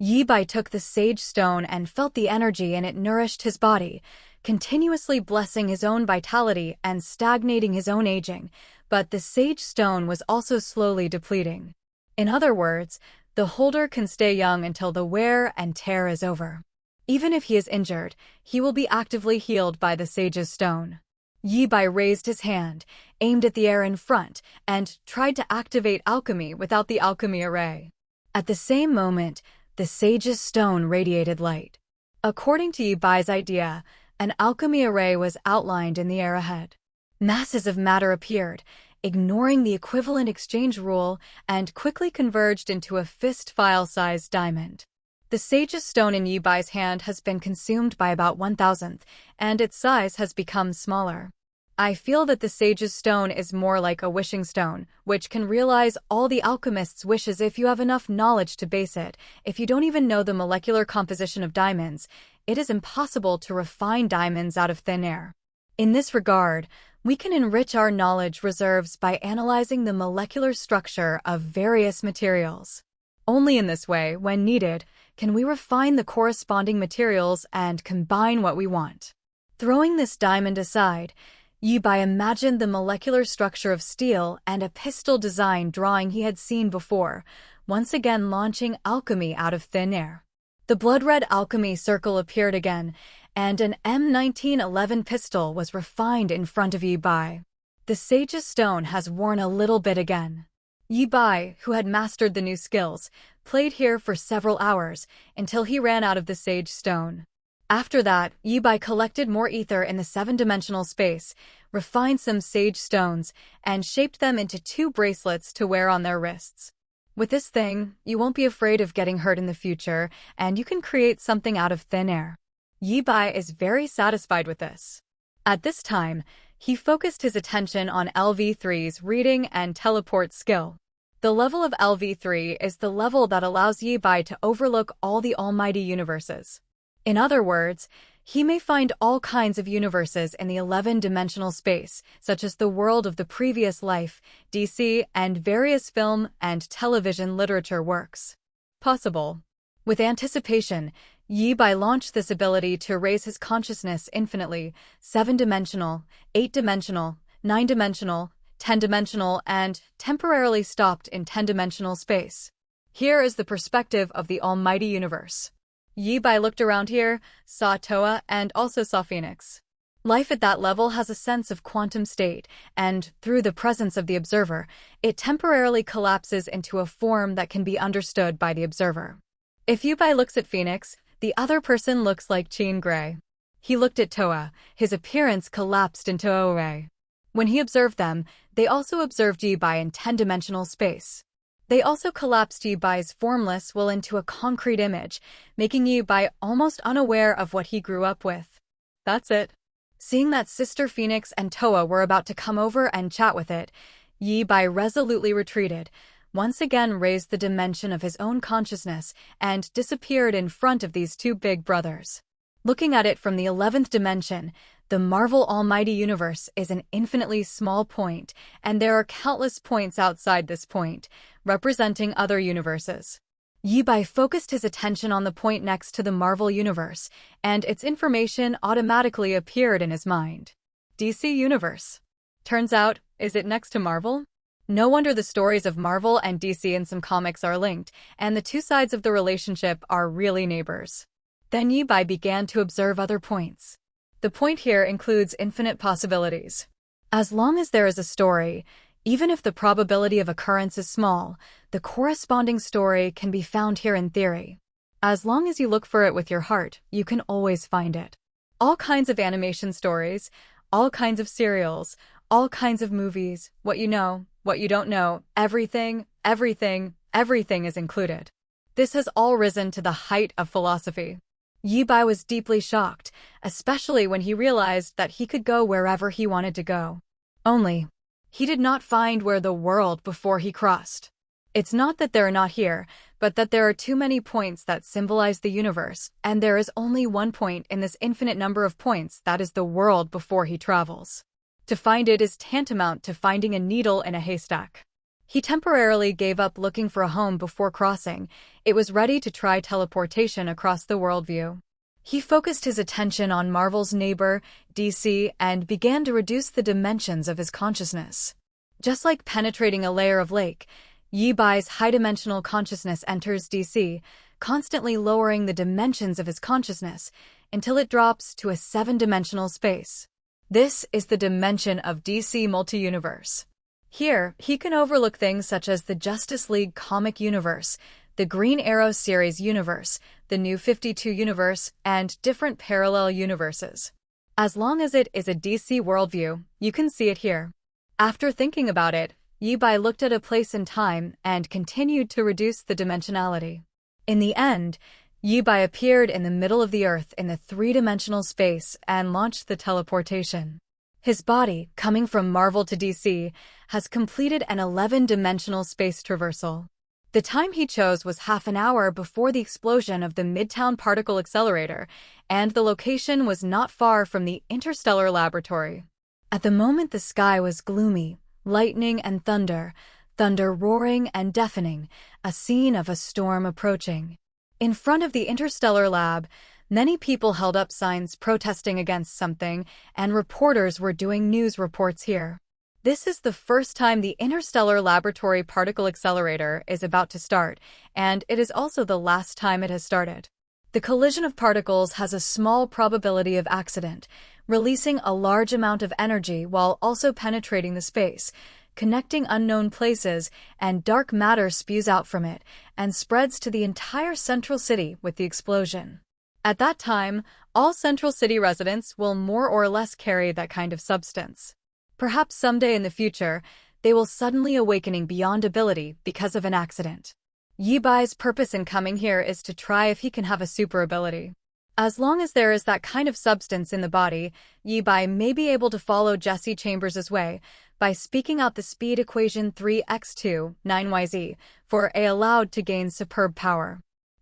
Yibai took the sage stone and felt the energy in it nourished his body, continuously blessing his own vitality and stagnating his own aging, but the sage stone was also slowly depleting. In other words, the holder can stay young until the wear and tear is over. Even if he is injured, he will be actively healed by the sage's stone. Yi-Bai raised his hand, aimed at the air in front, and tried to activate alchemy without the alchemy array. At the same moment, the sage's stone radiated light. According to Yi-Bai's idea, an alchemy array was outlined in the air ahead. Masses of matter appeared, ignoring the equivalent exchange rule, and quickly converged into a fist-file-sized diamond. The sage's stone in Yi-Bai's hand has been consumed by about 1,000th, and its size has become smaller. I feel that the sage's stone is more like a wishing stone, which can realize all the alchemist's wishes if you have enough knowledge to base it. If you don't even know the molecular composition of diamonds, it is impossible to refine diamonds out of thin air. In this regard, we can enrich our knowledge reserves by analyzing the molecular structure of various materials. Only in this way, when needed, can we refine the corresponding materials and combine what we want. Throwing this diamond aside, Yi-Bai imagined the molecular structure of steel and a pistol design drawing he had seen before, once again launching alchemy out of thin air. The blood-red alchemy circle appeared again, and an M1911 pistol was refined in front of Yi-Bai. The sage's stone has worn a little bit again. Yi-Bai, who had mastered the new skills, played here for several hours until he ran out of the sage stone. After that, Yi-Bai collected more ether in the 7-dimensional space, refined some sage stones, and shaped them into 2 bracelets to wear on their wrists. With this thing, you won't be afraid of getting hurt in the future, and you can create something out of thin air. Yi-Bai is very satisfied with this. At this time, he focused his attention on LV3's reading and teleport skill. The level of LV3 is the level that allows Yi-Bai to overlook all the almighty universes. In other words, he may find all kinds of universes in the 11-dimensional space, such as the world of the previous life, DC, and various film and television literature works. Possible. With anticipation, Yi-Bai launched this ability to raise his consciousness infinitely, 7-dimensional, 8-dimensional, 9-dimensional, 10-dimensional, and temporarily stopped in 10-dimensional space. Here is the perspective of the almighty universe. Yi-Bai looked around here, saw Toa, and also saw Phoenix. Life at that level has a sense of quantum state, and, through the presence of the observer, it temporarily collapses into a form that can be understood by the observer. If Yi-Bai looks at Phoenix, the other person looks like Jean Grey. He looked at Toa, his appearance collapsed into Oe. When he observed them, they also observed Yi-Bai in 10-dimensional space. They also collapsed Yi-Bai's formless will into a concrete image, making Yi-Bai almost unaware of what he grew up with. That's it. Seeing that Sister Phoenix and Toa were about to come over and chat with it, Yi-Bai resolutely retreated, once again raised the dimension of his own consciousness, and disappeared in front of these 2 big brothers. Looking at it from the 11th dimension, the Marvel Almighty Universe is an infinitely small point, and there are countless points outside this point, representing other universes. Yi-Bai focused his attention on the point next to the Marvel Universe, and its information automatically appeared in his mind. DC Universe. Turns out, is it next to Marvel? No wonder the stories of Marvel and DC in some comics are linked, and the 2 sides of the relationship are really neighbors. Then Yi-Bai began to observe other points. The point here includes infinite possibilities. As long as there is a story, even if the probability of occurrence is small, the corresponding story can be found here in theory. As long as you look for it with your heart, you can always find it. All kinds of animation stories, all kinds of serials, all kinds of movies, what you know, what you don't know, everything is included. This has all risen to the height of philosophy. Yi-Bai was deeply shocked, especially when he realized that he could go wherever he wanted to go. Only, he did not find where the world before he crossed. It's not that they're not here, but that there are too many points that symbolize the universe, and there is only one point in this infinite number of points that is the world before he travels. To find it is tantamount to finding a needle in a haystack. He temporarily gave up looking for a home before crossing. It was ready to try teleportation across the worldview. He focused his attention on Marvel's neighbor, DC, and began to reduce the dimensions of his consciousness. Just like penetrating a layer of lake, Yi-Bai's high-dimensional consciousness enters DC, constantly lowering the dimensions of his consciousness until it drops to a 7-dimensional space. This is the dimension of DC multi-universe. Here, he can overlook things such as the Justice League comic universe, the Green Arrow series universe, the New 52 universe, and different parallel universes. As long as it is a DC worldview, you can see it here. After thinking about it, Yibai looked at a place in time and continued to reduce the dimensionality. In the end, Yibai appeared in the middle of the Earth in the three-dimensional space and launched the teleportation. His body, coming from Marvel to DC, has completed an 11-dimensional space traversal. The time he chose was half an hour before the explosion of the Midtown Particle Accelerator, and the location was not far from the Interstellar Laboratory. At the moment the sky was gloomy, lightning and thunder roaring and deafening, a scene of a storm approaching. In front of the Interstellar Lab, many people held up signs protesting against something, and reporters were doing news reports here. This is the first time the Interstellar Laboratory Particle Accelerator is about to start, and it is also the last time it has started. The collision of particles has a small probability of accident, releasing a large amount of energy while also penetrating the space, connecting unknown places, and dark matter spews out from it and spreads to the entire central city with the explosion. At that time, all central city residents will more or less carry that kind of substance. Perhaps someday in the future, they will suddenly awakening beyond ability because of an accident. Yibai's purpose in coming here is to try if he can have a super ability. As long as there is that kind of substance in the body, Yibai may be able to follow Jesse Chambers' way by speaking out the speed equation 3x2 9yz for A allowed to gain superb power.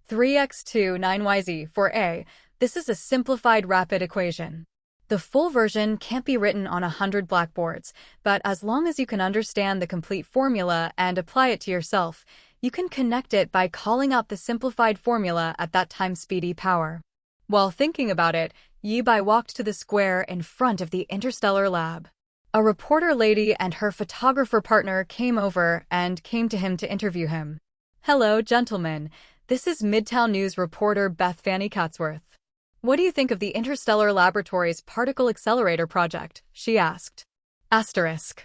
3x2 9yz for A, this is a simplified rapid equation. The full version can't be written on 100 blackboards, but as long as you can understand the complete formula and apply it to yourself, you can connect it by calling out the simplified formula at that time speedy power. While thinking about it, Yibai walked to the square in front of the Interstellar Lab. A reporter lady and her photographer partner came over and came to him to interview him. "Hello, gentlemen. This is Midtown News reporter Beth Fanny Catsworth. What do you think of the Interstellar Laboratory's Particle Accelerator project?" she asked. Asterisk.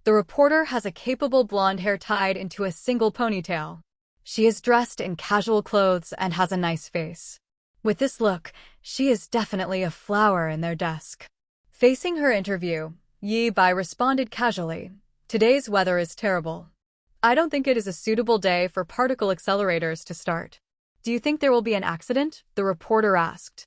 The reporter has a capable blonde hair tied into a single ponytail. She is dressed in casual clothes and has a nice face. With this look, she is definitely a flower in their desk. Facing her interview, Yibai responded casually, "Today's weather is terrible. I don't think it is a suitable day for particle accelerators to start." "Do you think there will be an accident?" the reporter asked.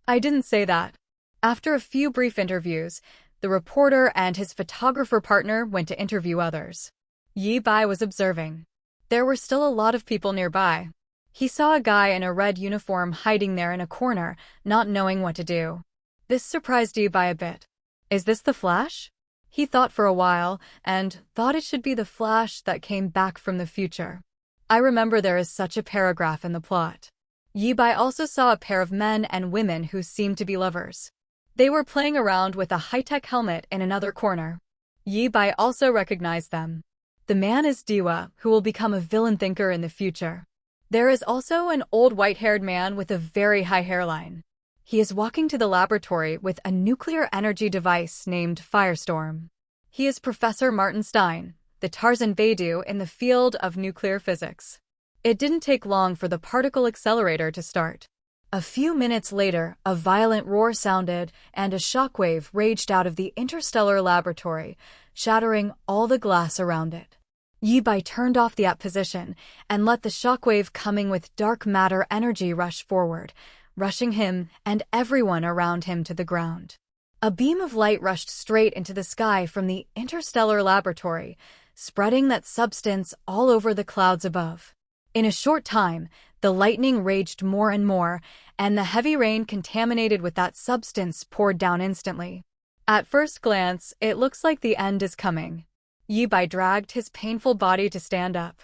"I didn't say that." After a few brief interviews, the reporter and his photographer partner went to interview others. Yibai was observing. There were still a lot of people nearby. He saw a guy in a red uniform hiding there in a corner, not knowing what to do. This surprised Yibai a bit. "Is this the Flash?" He thought for a while, and thought it should be the Flash that came back from the future. I remember there is such a paragraph in the plot. Yibai also saw a pair of men and women who seemed to be lovers. They were playing around with a high-tech helmet in another corner. Yibai also recognized them. The man is Diwa, who will become a villain thinker in the future. There is also an old white-haired man with a very high hairline. He is walking to the laboratory with a nuclear energy device named Firestorm. He is Professor Martin Stein, the Tarzan Beidou in the field of nuclear physics. It didn't take long for the particle accelerator to start. A few minutes later, a violent roar sounded, and a shockwave raged out of the Interstellar Laboratory, shattering all the glass around it. Yibai turned off the app position and let the shockwave coming with dark matter energy rush forward, rushing him and everyone around him to the ground. A beam of light rushed straight into the sky from the Interstellar Laboratory, spreading that substance all over the clouds above. In a short time, the lightning raged more and more, and the heavy rain contaminated with that substance poured down instantly. At first glance, it looks like the end is coming. Yibai dragged his painful body to stand up.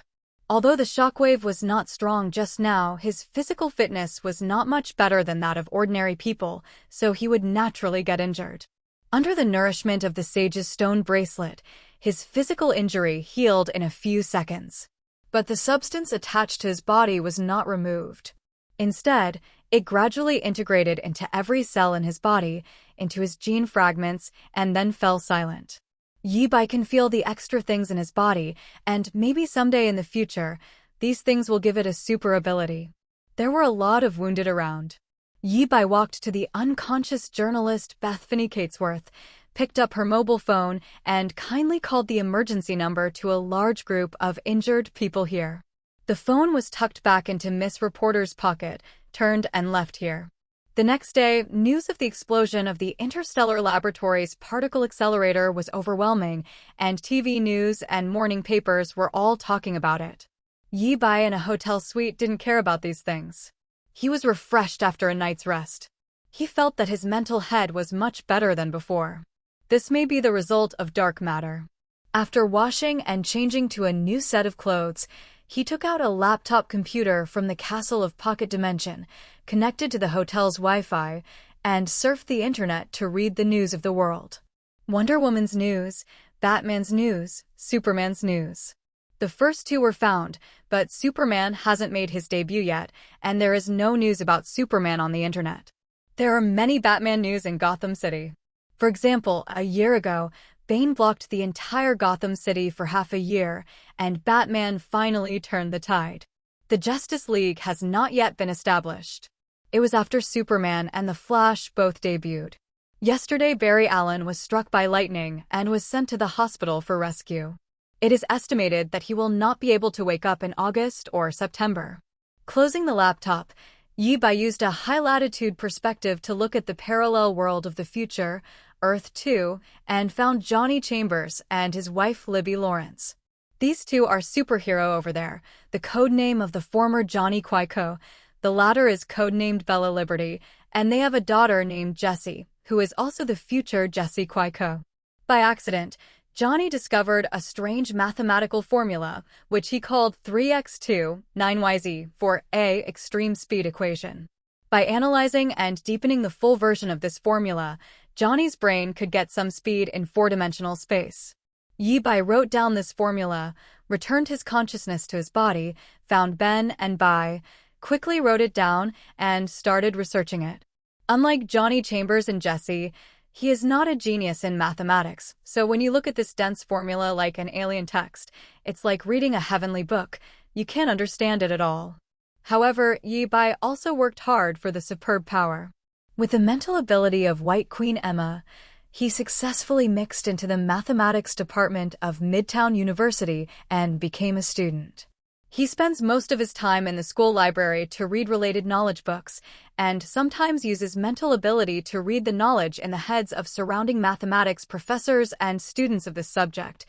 Although the shockwave was not strong just now, his physical fitness was not much better than that of ordinary people, so he would naturally get injured. Under the nourishment of the sage's stone bracelet, his physical injury healed in a few seconds. But the substance attached to his body was not removed. Instead, it gradually integrated into every cell in his body, into his gene fragments and then fell silent. Yi-Bai can feel the extra things in his body, and maybe someday in the future, these things will give it a super ability. There were a lot of wounded around. Yi-Bai walked to the unconscious journalist Bethany Catesworth, picked up her mobile phone, and kindly called the emergency number to a large group of injured people here. The phone was tucked back into Miss Reporter's pocket, turned and left here. The next day, news of the explosion of the Interstellar Laboratories particle accelerator was overwhelming, and TV news and morning papers were all talking about it. Yi-Bai in a hotel suite didn't care about these things. He was refreshed after a night's rest. He felt that his mental head was much better than before. This may be the result of dark matter. After washing and changing to a new set of clothes, he took out a laptop computer from the Castle of Pocket Dimension, connected to the hotel's Wi-Fi, and surfed the internet to read the news of the world. Wonder Woman's news, Batman's news, Superman's news. The first two were found, but Superman hasn't made his debut yet, and there is no news about Superman on the internet. There are many Batman news in Gotham City. For example, a year ago, Bane blocked the entire Gotham City for half a year, and Batman finally turned the tide. The Justice League has not yet been established. It was after Superman and The Flash both debuted. Yesterday, Barry Allen was struck by lightning and was sent to the hospital for rescue. It is estimated that he will not be able to wake up in August or September. Closing the laptop, Yi-Bai used a high-latitude perspective to look at the parallel world of the future, Earth 2, and found Johnny Chambers and his wife Libby Lawrence. These two are superhero over there, the codename of the former Johnny Quaico. The latter is codenamed Bella Liberty, and they have a daughter named Jessie, who is also the future Jessie Quaico. By accident, Johnny discovered a strange mathematical formula, which he called 3x2 9yz for A extreme speed equation. By analyzing and deepening the full version of this formula, Johnny's brain could get some speed in four-dimensional space. Yi-Bai wrote down this formula, returned his consciousness to his body, found Ben and Bai, quickly wrote it down, and started researching it. Unlike Johnny Chambers and Jessie, he is not a genius in mathematics, so when you look at this dense formula like an alien text, it's like reading a heavenly book. You can't understand it at all. However, Yi-Bai also worked hard for the superb power. With the mental ability of White Queen Emma, he successfully mixed into the mathematics department of Midtown University and became a student. He spends most of his time in the school library to read related knowledge books, and sometimes uses mental ability to read the knowledge in the heads of surrounding mathematics professors and students of this subject,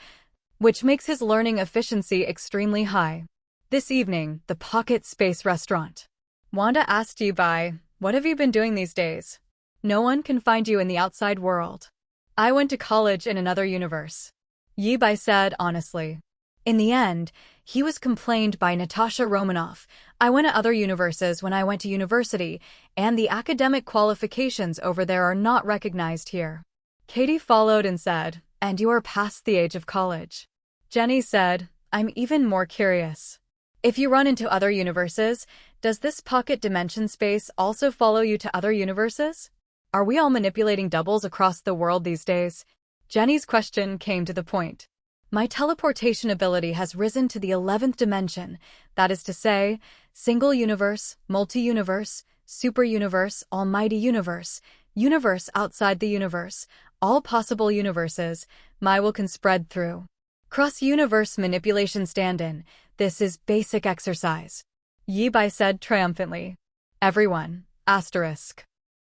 which makes his learning efficiency extremely high. This evening, the Pocket Space Restaurant. Wanda asked Yi-Bai, "What have you been doing these days? No one can find you in the outside world." "I went to college in another universe," Yi-Bai said honestly. In the end, he was complained by Natasha Romanoff. "I went to other universes when I went to university, and the academic qualifications over there are not recognized here." Katie followed and said, "And you are past the age of college." Jenny said, "I'm even more curious. If you run into other universes, does this pocket dimension space also follow you to other universes? Are we all manipulating doubles across the world these days?" Jenny's question came to the point. "My teleportation ability has risen to the 11th dimension, that is to say, single universe, multi-universe, super-universe, almighty universe, universe outside the universe, all possible universes, my will can spread through. Cross-universe manipulation stand-in, this is basic exercise," Yi-Bai said triumphantly. "Everyone, asterisk.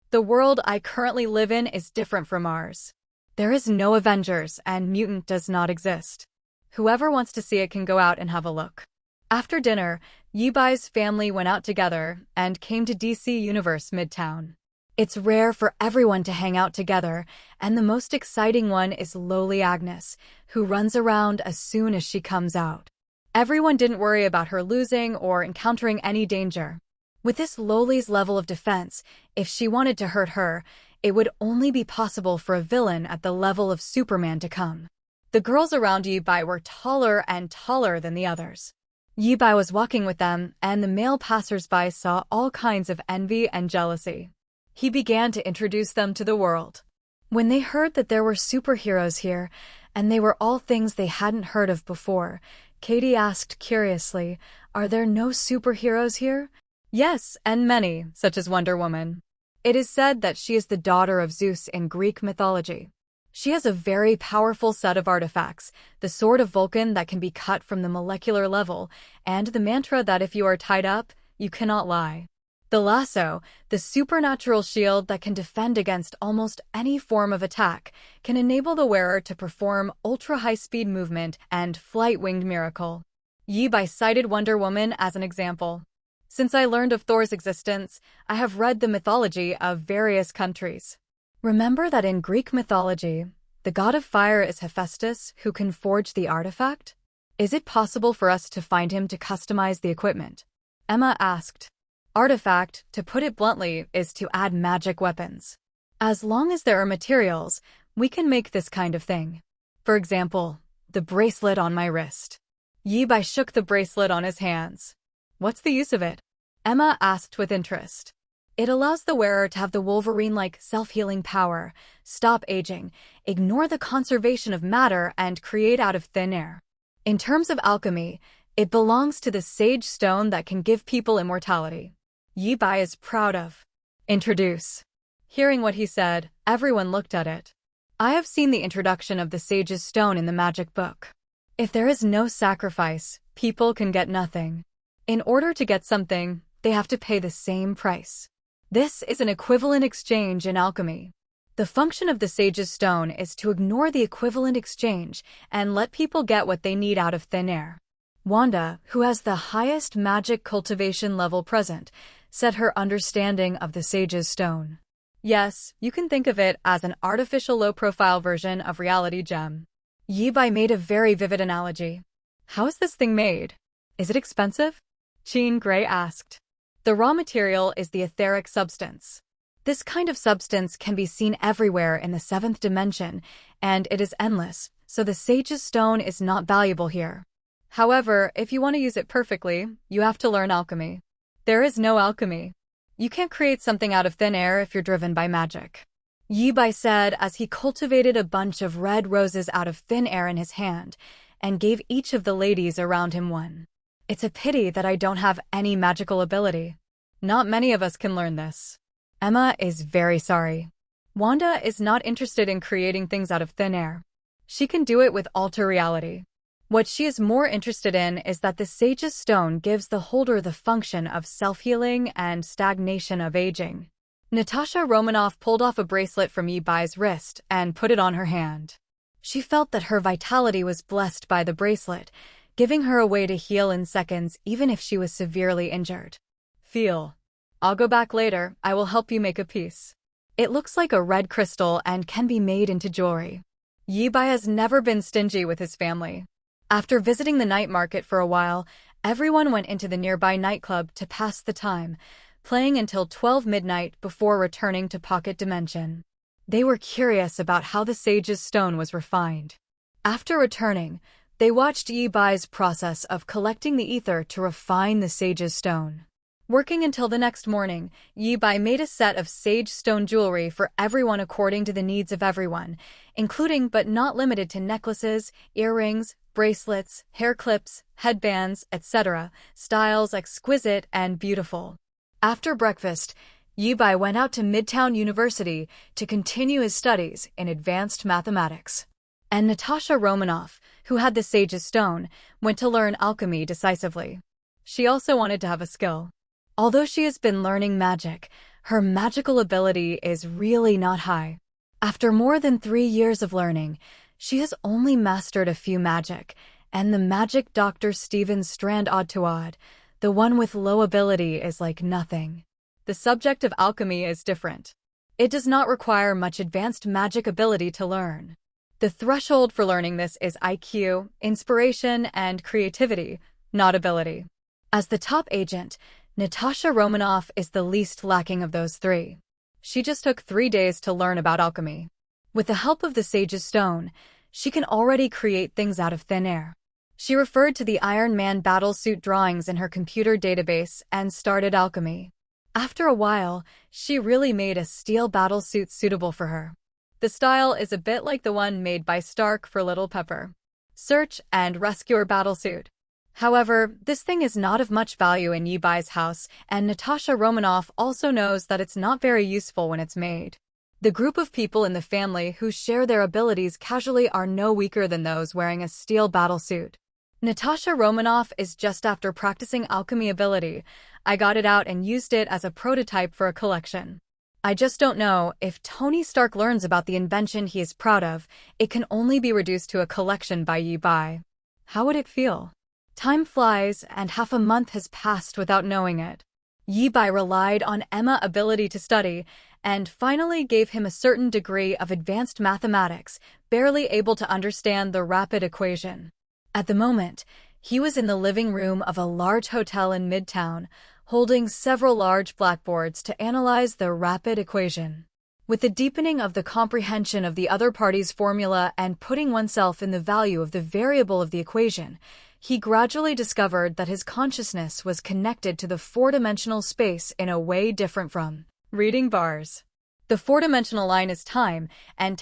The world I currently live in is different from ours. There is no Avengers, and mutant does not exist. Whoever wants to see it can go out and have a look." After dinner, Yi-Bai's family went out together and came to DC Universe Midtown. It's rare for everyone to hang out together, and the most exciting one is lowly Agnes, who runs around as soon as she comes out. Everyone didn't worry about her losing or encountering any danger. With this lowly's level of defense, if she wanted to hurt her, it would only be possible for a villain at the level of Superman to come. The girls around Yi-Bai were taller and taller than the others. Yi-Bai was walking with them, and the male passers-by saw all kinds of envy and jealousy. He began to introduce them to the world. When they heard that there were superheroes here, and they were all things they hadn't heard of before, Katie asked curiously, "Are there no superheroes here?" "Yes, and many, such as Wonder Woman. It is said that she is the daughter of Zeus in Greek mythology. She has a very powerful set of artifacts, the sword of Vulcan that can be cut from the molecular level, and the mantra that if you are tied up, you cannot lie. The lasso, the supernatural shield that can defend against almost any form of attack, can enable the wearer to perform ultra-high-speed movement and flight-winged miracle." Yi Bai cited Wonder Woman as an example. "Since I learned of Thor's existence, I have read the mythology of various countries. Remember that in Greek mythology, the god of fire is Hephaestus, who can forge the artifact? Is it possible for us to find him to customize the equipment?" Emma asked. "Artifact, to put it bluntly, is to add magic weapons. As long as there are materials, we can make this kind of thing. For example, the bracelet on my wrist." Yi Bai shook the bracelet on his hands. "What's the use of it?" Emma asked with interest. "It allows the wearer to have the Wolverine-like self-healing power, stop aging, ignore the conservation of matter, and create out of thin air. In terms of alchemy, it belongs to the sage stone that can give people immortality." Yi Bai is proud of. "Introduce." Hearing what he said, everyone looked at it. "I have seen the introduction of the sage's stone in the magic book. If there is no sacrifice, people can get nothing. In order to get something, they have to pay the same price. This is an equivalent exchange in alchemy. The function of the sage's stone is to ignore the equivalent exchange and let people get what they need out of thin air." Wanda, who has the highest magic cultivation level present, said her understanding of the sage's stone. "Yes, you can think of it as an artificial low-profile version of reality gem." Yi Bai made a very vivid analogy. "How is this thing made? Is it expensive?" Jean Grey asked. "The raw material is the etheric substance. This kind of substance can be seen everywhere in the seventh dimension, and it is endless, so the sage's stone is not valuable here. However, if you want to use it perfectly, you have to learn alchemy. There is no alchemy. You can't create something out of thin air if you're driven by magic." Yi Bai said as he cultivated a bunch of red roses out of thin air in his hand and gave each of the ladies around him one. "It's a pity that I don't have any magical ability. Not many of us can learn this. Emma is very sorry. Wanda is not interested in creating things out of thin air. She can do it with alter reality. What she is more interested in is that the sage's stone gives the holder the function of self-healing and stagnation of aging." Natasha Romanoff pulled off a bracelet from Yi Bai's wrist and put it on her hand. She felt that her vitality was blessed by the bracelet, giving her a way to heal in seconds even if she was severely injured. "Feel. I'll go back later, I will help you make a piece. It looks like a red crystal and can be made into jewelry." Yi Bai has never been stingy with his family. After visiting the night market for a while, everyone went into the nearby nightclub to pass the time, playing until 12 midnight before returning to Pocket Dimension. They were curious about how the sage's stone was refined. After returning, they watched Yi Bai's process of collecting the ether to refine the sage's stone. Working until the next morning, Yi Bai made a set of sage stone jewelry for everyone according to the needs of everyone, including but not limited to necklaces, earrings, bracelets, hair clips, headbands, etc., styles exquisite and beautiful. After breakfast, Yi Bai went out to Midtown University to continue his studies in advanced mathematics. And Natasha Romanoff, who had the sage's stone, went to learn alchemy decisively. She also wanted to have a skill. Although she has been learning magic, her magical ability is really not high. After more than 3 years of learning, she has only mastered a few magic, and the magic Dr. Stephen Strand Odd-to-Odd, the one with low ability, is like nothing. The subject of alchemy is different. It does not require much advanced magic ability to learn. The threshold for learning this is IQ, inspiration, and creativity, not ability. As the top agent, Natasha Romanoff is the least lacking of those three. She just took 3 days to learn about alchemy. With the help of the sage's stone, she can already create things out of thin air. She referred to the Iron Man battlesuit drawings in her computer database and started alchemy. After a while, she really made a steel battlesuit suitable for her. The style is a bit like the one made by Stark for Little Pepper. Search and rescue battlesuit. However, this thing is not of much value in Yi-Bai's house, and Natasha Romanoff also knows that it's not very useful when it's made. The group of people in the family who share their abilities casually are no weaker than those wearing a steel battlesuit. Natasha Romanoff is just after practicing alchemy ability. I got it out and used it as a prototype for a collection. I just don't know, if Tony Stark learns about the invention he is proud of, it can only be reduced to a collection by Yi-Bai. How would it feel? Time flies, and half a month has passed without knowing it. Yi-Bai relied on Emma's ability to study, and finally gave him a certain degree of advanced mathematics, barely able to understand the rapid equation. At the moment, he was in the living room of a large hotel in Midtown, holding several large blackboards to analyze the rapid equation. With the deepening of the comprehension of the other party's formula and putting oneself in the value of the variable of the equation, he gradually discovered that his consciousness was connected to the four-dimensional space in a way different from reading bars. The four-dimensional line is time and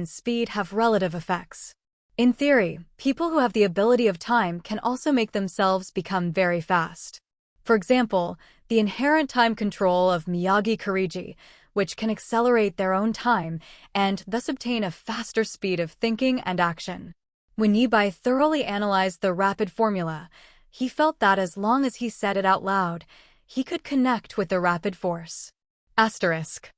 speed have relative effects. In theory, people who have the ability of time can also make themselves become very fast. For example, the inherent time control of Miyagi Kirigi, which can accelerate their own time and thus obtain a faster speed of thinking and action. When Yi-Bai thoroughly analyzed the rapid formula, he felt that as long as he said it out loud, he could connect with the rapid force. Asterisk.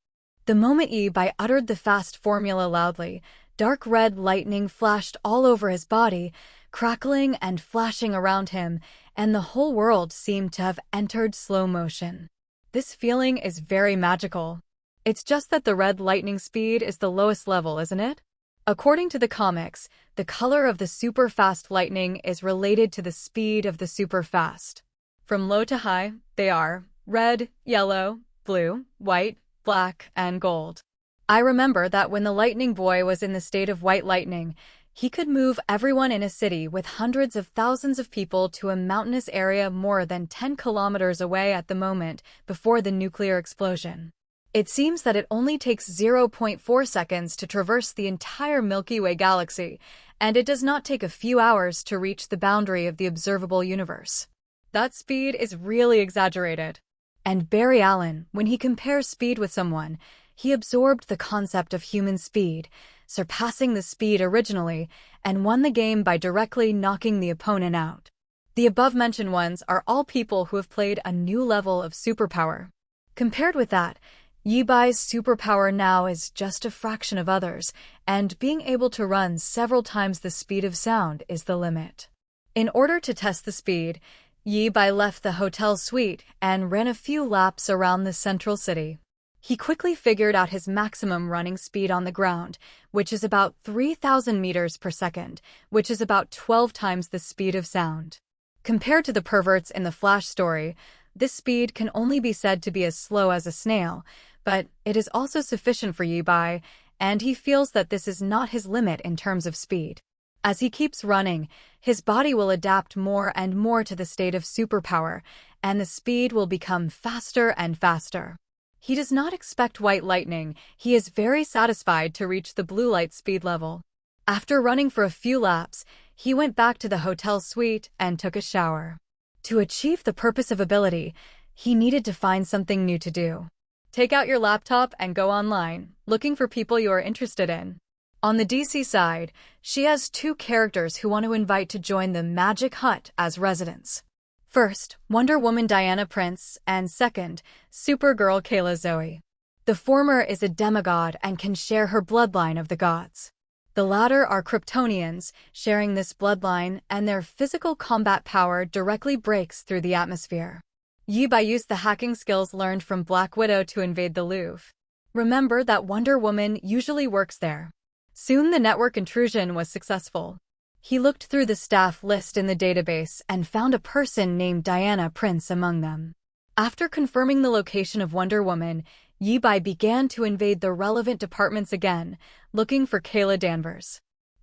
The moment Yi-Bai uttered the fast formula loudly, dark red lightning flashed all over his body, crackling and flashing around him, and the whole world seemed to have entered slow motion. This feeling is very magical. It's just that the red lightning speed is the lowest level, isn't it? According to the comics, the color of the super-fast lightning is related to the speed of the super-fast. From low to high, they are red, yellow, blue, white, black, and gold. I remember that when the lightning boy was in the state of white lightning, he could move everyone in a city with hundreds of thousands of people to a mountainous area more than 10 kilometers away at the moment before the nuclear explosion. It seems that it only takes 0.4 seconds to traverse the entire Milky Way galaxy, and it does not take a few hours to reach the boundary of the observable universe. That speed is really exaggerated. And Barry Allen, when he compares speed with someone, he absorbed the concept of human speed, surpassing the speed originally, and won the game by directly knocking the opponent out. The above-mentioned ones are all people who have played a new level of superpower. Compared with that, Yi-Bai's superpower now is just a fraction of others, and being able to run several times the speed of sound is the limit. In order to test the speed, Yi-Bai left the hotel suite and ran a few laps around the central city. He quickly figured out his maximum running speed on the ground, which is about 3,000 meters per second, which is about 12 times the speed of sound. Compared to the perverts in the Flash story, this speed can only be said to be as slow as a snail, but it is also sufficient for Yi-Bai, and he feels that this is not his limit in terms of speed. As he keeps running, his body will adapt more and more to the state of superpower, and the speed will become faster and faster. He does not expect white lightning. He is very satisfied to reach the blue light speed level. After running for a few laps, he went back to the hotel suite and took a shower. To achieve the purpose of ability, he needed to find something new to do. Take out your laptop and go online, looking for people you are interested in. On the DC side, she has two characters who want to invite to join the Magic Hut as residents. First, Wonder Woman Diana Prince, and second, Supergirl Kayla Zoe. The former is a demigod and can share her bloodline of the gods. The latter are Kryptonians, sharing this bloodline, and their physical combat power directly breaks through the atmosphere. Yi-Bai used the hacking skills learned from Black Widow to invade the Louvre. Remember that Wonder Woman usually works there. Soon the network intrusion was successful. He looked through the staff list in the database and found a person named Diana Prince among them. After confirming the location of Wonder Woman, Yi-Bai began to invade the relevant departments again, looking for Kayla Danvers.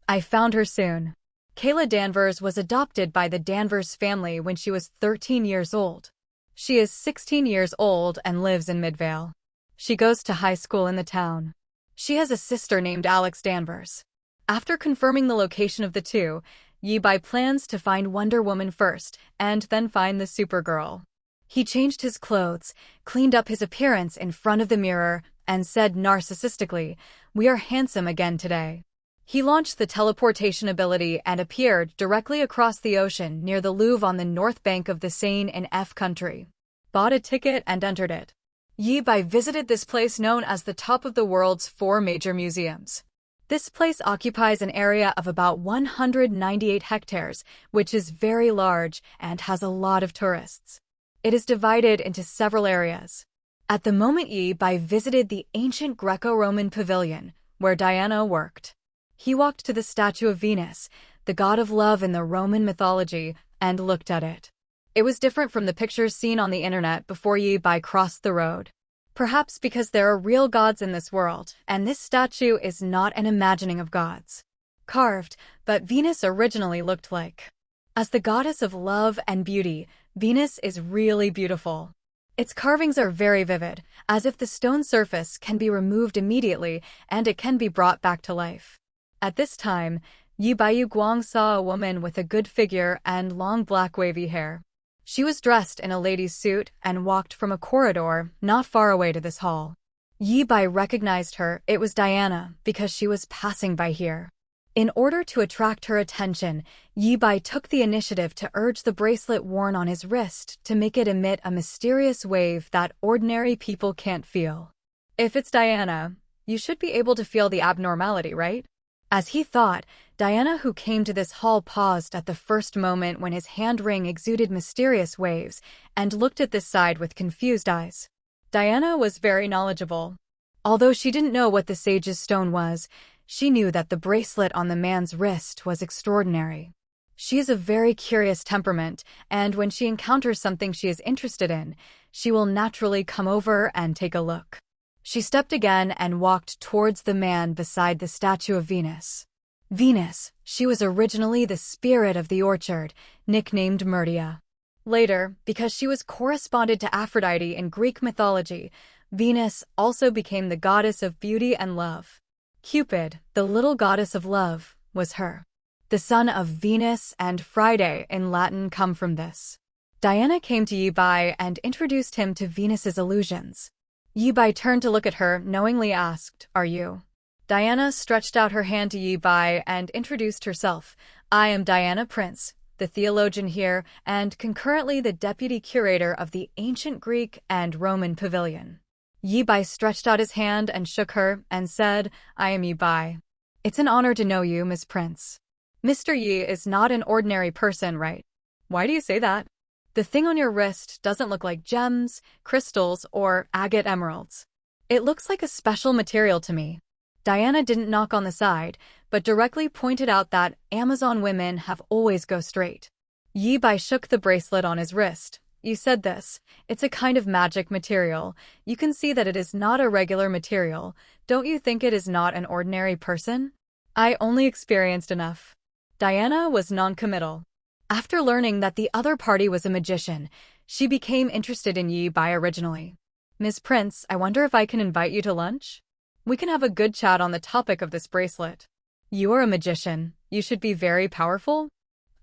I found her soon. Kayla Danvers was adopted by the Danvers family when she was 13 years old. She is 16 years old and lives in Midvale. She goes to high school in the town. She has a sister named Alex Danvers. After confirming the location of the two, Yi Bai plans to find Wonder Woman first, and then find the Supergirl. He changed his clothes, cleaned up his appearance in front of the mirror, and said narcissistically, "We are handsome again today." He launched the teleportation ability and appeared directly across the ocean near the Louvre on the north bank of the Seine in F country. Bought a ticket and entered it. Yi Bai visited this place known as the top of the world's 4 major museums. This place occupies an area of about 198 hectares, which is very large and has a lot of tourists. It is divided into several areas. At the moment, Yi Bai visited the ancient Greco-Roman pavilion, where Diana worked. He walked to the statue of Venus, the god of love in the Roman mythology, and looked at it. It was different from the pictures seen on the internet before Yi Bai crossed the road. Perhaps because there are real gods in this world, and this statue is not an imagining of gods. Carved, but Venus originally looked like. As the goddess of love and beauty, Venus is really beautiful. Its carvings are very vivid, as if the stone surface can be removed immediately and it can be brought back to life. At this time, Yi Bai Guang saw a woman with a good figure and long black wavy hair. She was dressed in a lady's suit and walked from a corridor not far away to this hall. Yi Bai recognized her. It was Diana, because she was passing by here. In order to attract her attention, Yi Bai took the initiative to urge the bracelet worn on his wrist to make it emit a mysterious wave that ordinary people can't feel. If it's Diana, you should be able to feel the abnormality, right? As he thought, Diana, who came to this hall, paused at the first moment when his hand ring exuded mysterious waves and looked at this side with confused eyes. Diana was very knowledgeable. Although she didn't know what the sage's stone was, she knew that the bracelet on the man's wrist was extraordinary. She is a very curious temperament, and when she encounters something she is interested in, she will naturally come over and take a look. She stepped again and walked towards the man beside the statue of Venus. Venus, she was originally the spirit of the orchard, nicknamed Myrtia. Later, because she was corresponded to Aphrodite in Greek mythology, Venus also became the goddess of beauty and love. Cupid, the little goddess of love, was her. The son of Venus and Friday in Latin come from this. Diana came to Yi Bai and introduced him to Venus's illusions. Yi Bai turned to look at her, knowingly asked, "Are you?" Diana stretched out her hand to Yi Bai and introduced herself. "I am Diana Prince, the theologian here, and concurrently the deputy curator of the ancient Greek and Roman pavilion." Yi Bai stretched out his hand and shook her, and said, "I am Yi Bai. It's an honor to know you, Miss Prince. Mr. Yi is not an ordinary person, right?" "Why do you say that?" "The thing on your wrist doesn't look like gems, crystals, or agate emeralds. It looks like a special material to me." Diana didn't knock on the side, but directly pointed out that Amazon women have always go straight. Yi Bai shook the bracelet on his wrist. "You said this. It's a kind of magic material. You can see that it is not a regular material. Don't you think it is not an ordinary person?" "I only experienced enough." Diana was non-committal. After learning that the other party was a magician, she became interested in Yi Bai originally. "Ms. Prince, I wonder if I can invite you to lunch? We can have a good chat on the topic of this bracelet. You are a magician. You should be very powerful.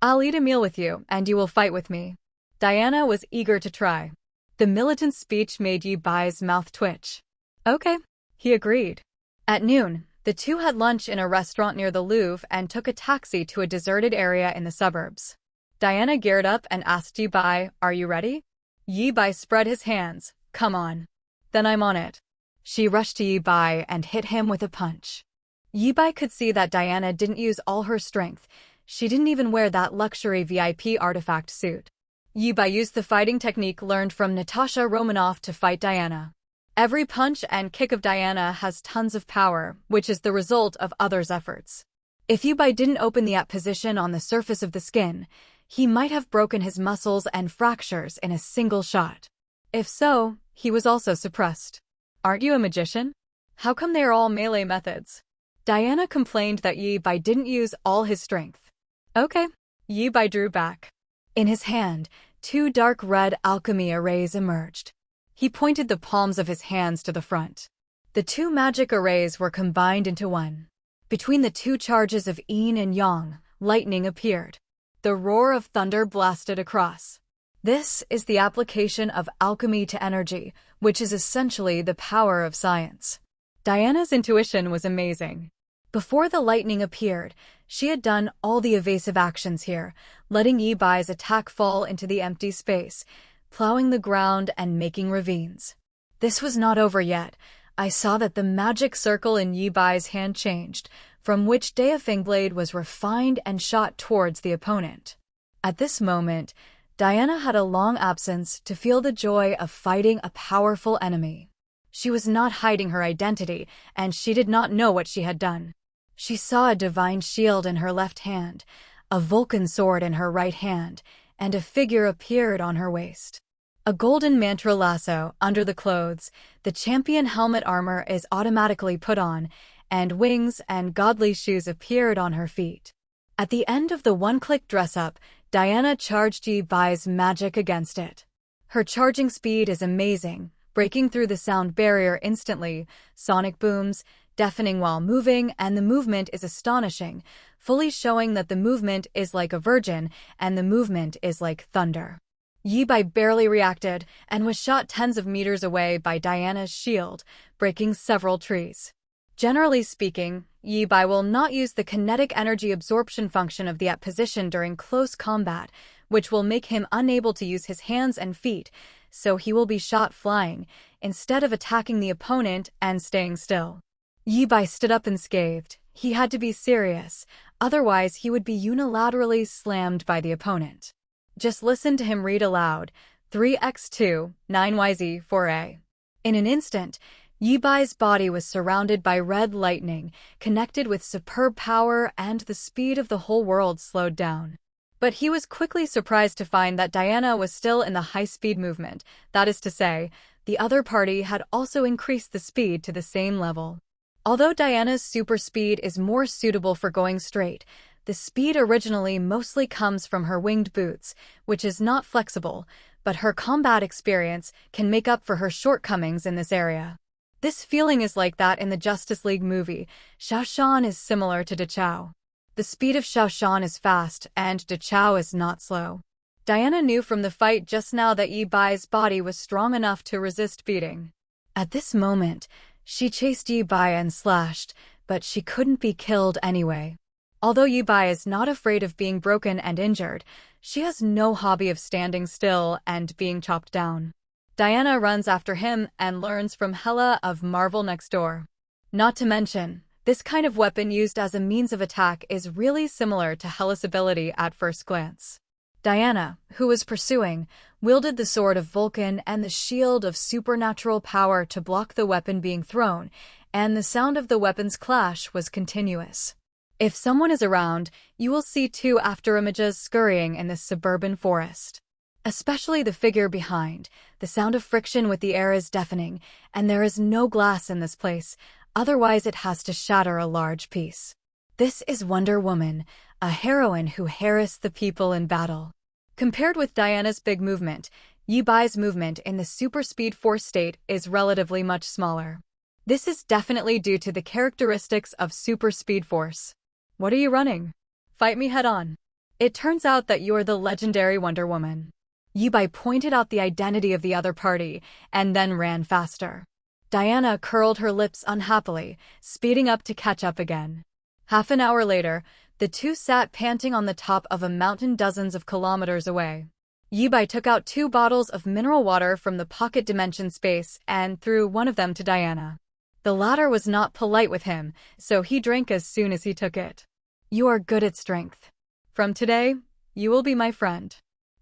I'll eat a meal with you, and you will fight with me." Diana was eager to try. The militant speech made Yi Bai's mouth twitch. "Okay," he agreed. At noon, the two had lunch in a restaurant near the Louvre and took a taxi to a deserted area in the suburbs. Diana geared up and asked Yi Bai, "Are you ready?" Yi Bai spread his hands. "Come on." "Then I'm on it." She rushed to Yi Bai and hit him with a punch. Yi Bai could see that Diana didn't use all her strength. She didn't even wear that luxury VIP artifact suit. Yi Bai used the fighting technique learned from Natasha Romanoff to fight Diana. Every punch and kick of Diana has tons of power, which is the result of others' efforts. If Yi Bai didn't open the position on the surface of the skin, he might have broken his muscles and fractures in a single shot. If so, he was also suppressed. "Aren't you a magician? How come they are all melee methods?" Diana complained that Yi Bai didn't use all his strength. "Okay." Yi Bai drew back. In his hand, 2 dark red alchemy arrays emerged. He pointed the palms of his hands to the front. The two magic arrays were combined into one. Between the two charges of yin and yang, lightning appeared. The roar of thunder blasted across. This is the application of alchemy to energy, which is essentially the power of science. Diana's intuition was amazing. Before the lightning appeared, she had done all the evasive actions here, letting Yi Bai's attack fall into the empty space, plowing the ground and making ravines. This was not over yet. I saw that the magic circle in Yi Bai's hand changed, from which Daefeng Blade was refined and shot towards the opponent. At this moment, Diana had a long absence to feel the joy of fighting a powerful enemy. She was not hiding her identity, and she did not know what she had done. She saw a divine shield in her left hand, a Vulcan sword in her right hand, and a figure appeared on her waist. A golden mantra lasso under the clothes, the champion helmet armor is automatically put on, and wings and godly shoes appeared on her feet. At the end of the one-click dress-up, Diana charged Yi Bai's magic against it. Her charging speed is amazing, breaking through the sound barrier instantly, sonic booms, deafening while moving, and the movement is astonishing, fully showing that the movement is like a virgin and the movement is like thunder. Yi Bai barely reacted and was shot tens of meters away by Diana's shield, breaking several trees. Generally speaking, Yi Bai will not use the kinetic energy absorption function of the at position during close combat, which will make him unable to use his hands and feet, so he will be shot flying, instead of attacking the opponent and staying still. Yi Bai stood up and scathed. He had to be serious, otherwise he would be unilaterally slammed by the opponent. Just listen to him read aloud, 3x2, 9yz, 4a. In an instant, Yi Bai's body was surrounded by red lightning, connected with superb power, and the speed of the whole world slowed down. But he was quickly surprised to find that Diana was still in the high-speed movement, that is to say, the other party had also increased the speed to the same level. Although Diana's super speed is more suitable for going straight, the speed originally mostly comes from her winged boots, which is not flexible, but her combat experience can make up for her shortcomings in this area. This feeling is like that in the Justice League movie. Xiao Shan is similar to De Chao. The speed of Xiao Shan is fast, and De Chao is not slow. Diana knew from the fight just now that Yi Bai's body was strong enough to resist beating. At this moment, she chased Yi Bai and slashed, but she couldn't be killed anyway. Although Yi Bai is not afraid of being broken and injured, she has no hobby of standing still and being chopped down. Diana runs after him and learns from Hela of Marvel Next Door. Not to mention, this kind of weapon used as a means of attack is really similar to Hela's ability at first glance. Diana, who was pursuing, wielded the sword of Vulcan and the shield of supernatural power to block the weapon being thrown, and the sound of the weapon's clash was continuous. If someone is around, you will see two afterimages scurrying in this suburban forest. Especially the figure behind. The sound of friction with the air is deafening, and there is no glass in this place, otherwise it has to shatter a large piece. This is Wonder Woman, a heroine who harassed the people in battle. Compared with Diana's big movement, Yi Bai's movement in the super speed force state is relatively much smaller. This is definitely due to the characteristics of super speed force. What are you running? Fight me head on. It turns out that you're the legendary Wonder Woman. Yi Bai pointed out the identity of the other party and then ran faster. Diana curled her lips unhappily, speeding up to catch up again. Half an hour later, the two sat panting on the top of a mountain dozens of kilometers away. Yi Bai took out 2 bottles of mineral water from the pocket dimension space and threw one of them to Diana. The latter was not polite with him, so he drank as soon as he took it. You are good at strength. From today, you will be my friend.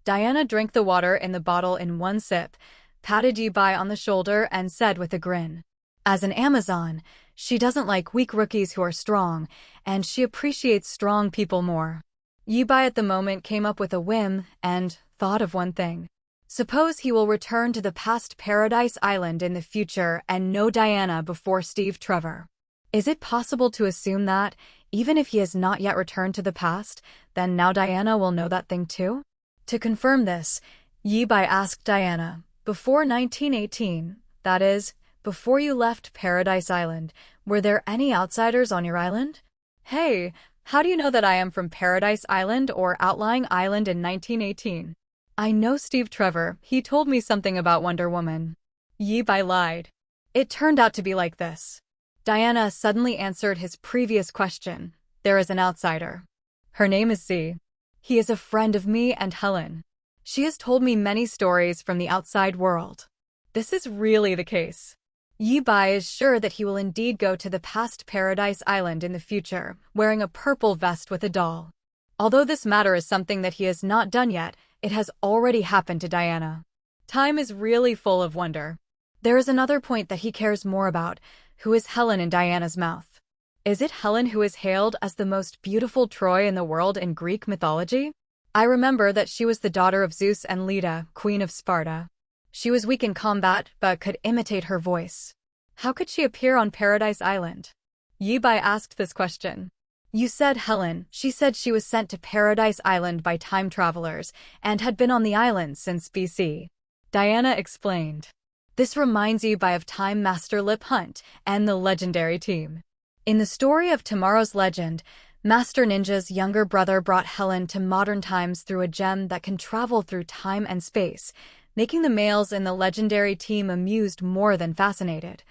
Diana drank the water in the bottle in one sip, patted Yi Bai on the shoulder and said with a grin. As an Amazon, she doesn't like weak rookies who are strong, and she appreciates strong people more. Yi Bai at the moment came up with a whim and thought of one thing. Suppose he will return to the past Paradise Island in the future and know Diana before Steve Trevor. Is it possible to assume that, even if he has not yet returned to the past, then now Diana will know that thing too? To confirm this, Yi Bai asked Diana, before 1918, that is, before you left Paradise Island, were there any outsiders on your island? Hey, how do you know that I am from Paradise Island or Outlying Island in 1918? I know Steve Trevor, he told me something about Wonder Woman. Yi-Bai lied. It turned out to be like this. Diana suddenly answered his previous question. There is an outsider. Her name is Z. He is a friend of me and Helen. She has told me many stories from the outside world. This is really the case. Yi-Bai is sure that he will indeed go to the past Paradise Island in the future, wearing a purple vest with a doll. Although this matter is something that he has not done yet, it has already happened to Diana. Time is really full of wonder. There is another point that he cares more about. Who is Helen in Diana's mouth? Is it Helen who is hailed as the most beautiful Troy in the world in Greek mythology? I remember that she was the daughter of Zeus and Leda, queen of Sparta. She was weak in combat, but could imitate her voice. How could she appear on Paradise Island? Yi-Bai asked this question. You said Helen. She said she was sent to Paradise Island by time travelers and had been on the island since BC. Diana explained. This reminds Yi-Bai of Time Master Lip Hunt and the legendary team. In the story of Tomorrow's Legend, Master Ninja's younger brother brought Helen to modern times through a gem that can travel through time and space, making the males in the legendary team amused more than fascinated.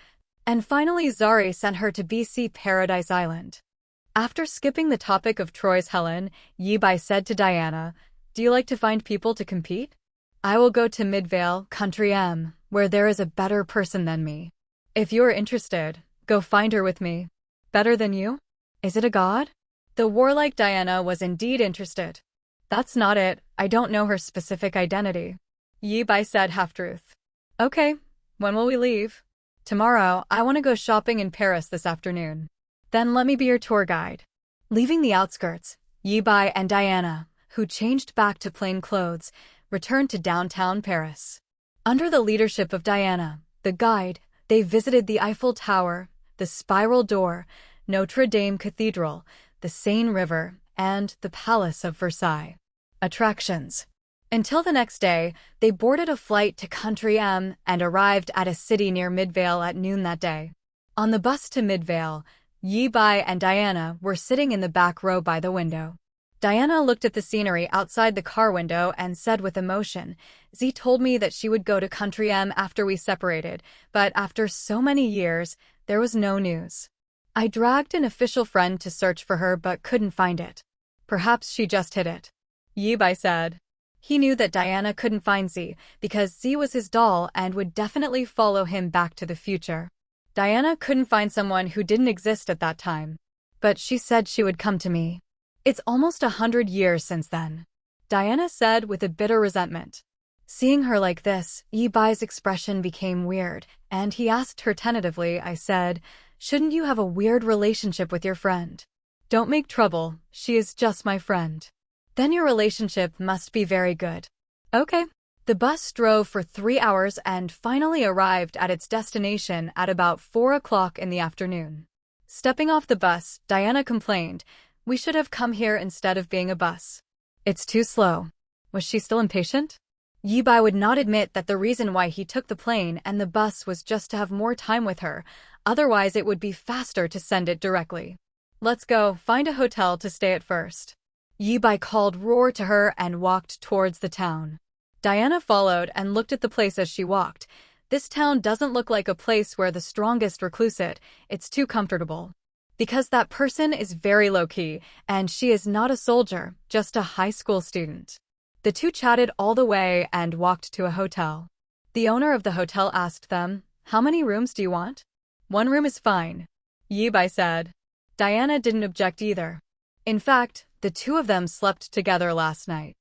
And finally, Zari sent her to BC Paradise Island. After skipping the topic of Troy's Helen, Yi-Bai said to Diana, Do you like to find people to compete? I will go to Midvale, Country M, where there is a better person than me. If you are interested, go find her with me. Better than you? Is it a god? The warlike Diana was indeed interested. That's not it, I don't know her specific identity. Yi-Bai said half-truth. Okay, when will we leave? Tomorrow, I want to go shopping in Paris this afternoon. Then let me be your tour guide. Leaving the outskirts, Yi-Bai and Diana, who changed back to plain clothes, returned to downtown Paris. Under the leadership of Diana, the guide, they visited the Eiffel Tower, the Spiral Door, Notre Dame Cathedral, the Seine River, and the Palace of Versailles. Attractions. Until the next day, they boarded a flight to Country M and arrived at a city near Midvale at noon that day. On the bus to Midvale, Yi-Bai and Diana were sitting in the back row by the window. Diana looked at the scenery outside the car window and said with emotion, Z told me that she would go to Country M after we separated, but after so many years, there was no news. I dragged an official friend to search for her but couldn't find it. Perhaps she just hid it. Yi-Bai said. He knew that Diana couldn't find Z because Z was his doll and would definitely follow him back to the future. Diana couldn't find someone who didn't exist at that time. But she said she would come to me. It's almost 100 years since then. Diana said with a bitter resentment. Seeing her like this, Yi-Bai's expression became weird, and he asked her tentatively. I said, Shouldn't you have a weird relationship with your friend? Don't make trouble, she is just my friend. Then your relationship must be very good. Okay. The bus drove for 3 hours and finally arrived at its destination at about 4 o'clock in the afternoon. Stepping off the bus, Diana complained, We should have come here instead of being a bus. It's too slow. Was she still impatient? Yi-Bai would not admit that the reason why he took the plane and the bus was just to have more time with her, otherwise it would be faster to send it directly. Let's go, find a hotel to stay at first. Yi-Bai called roar to her and walked towards the town. Diana followed and looked at the place as she walked. This town doesn't look like a place where the strongest recluse it, it's too comfortable. Because that person is very low-key, and she is not a soldier, just a high school student. The two chatted all the way and walked to a hotel. The owner of the hotel asked them, How many rooms do you want? 1 room is fine, Yi-Bai said. Diana didn't object either. In fact, the two of them slept together last night.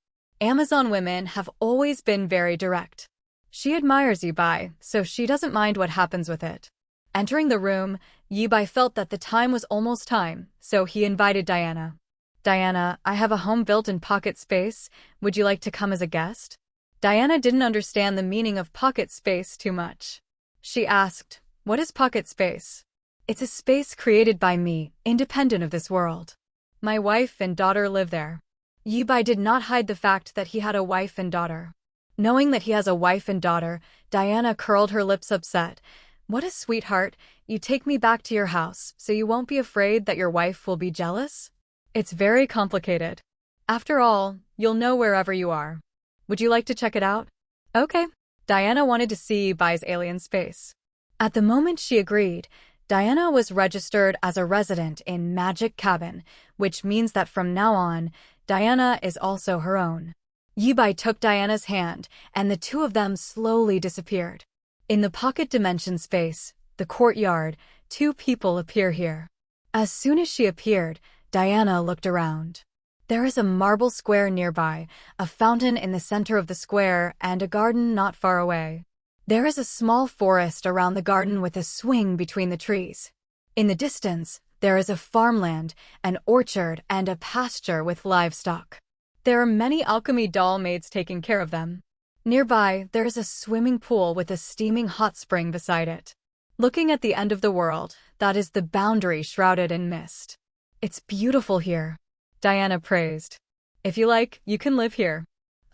Amazon women have always been very direct. She admires Yi-Bai, so she doesn't mind what happens with it. Entering the room, Yi-Bai felt that the time was almost time, so he invited Diana. Diana, I have a home built in pocket space. Would you like to come as a guest? Diana didn't understand the meaning of pocket space too much. She asked, What is pocket space? It's a space created by me, independent of this world. My wife and daughter live there. Yi-Bai did not hide the fact that he had a wife and daughter. Knowing that he has a wife and daughter, Diana curled her lips upset. What a sweetheart. You take me back to your house, so you won't be afraid that your wife will be jealous? It's very complicated. After all, you'll know wherever you are. Would you like to check it out? Okay. Diana wanted to see Bai's alien space. At the moment she agreed, Diana was registered as a resident in Magic Cabin, which means that from now on, Diana is also her own. Yibai took Diana's hand, and the two of them slowly disappeared. In the pocket dimension space, the courtyard, two people appear here. As soon as she appeared, Diana looked around. There is a marble square nearby, a fountain in the center of the square, and a garden not far away. There is a small forest around the garden with a swing between the trees. In the distance, there is a farmland, an orchard, and a pasture with livestock. There are many alchemy doll maids taking care of them. Nearby, there is a swimming pool with a steaming hot spring beside it. Looking at the end of the world, that is the boundary shrouded in mist. It's beautiful here, Diana praised. If you like, you can live here.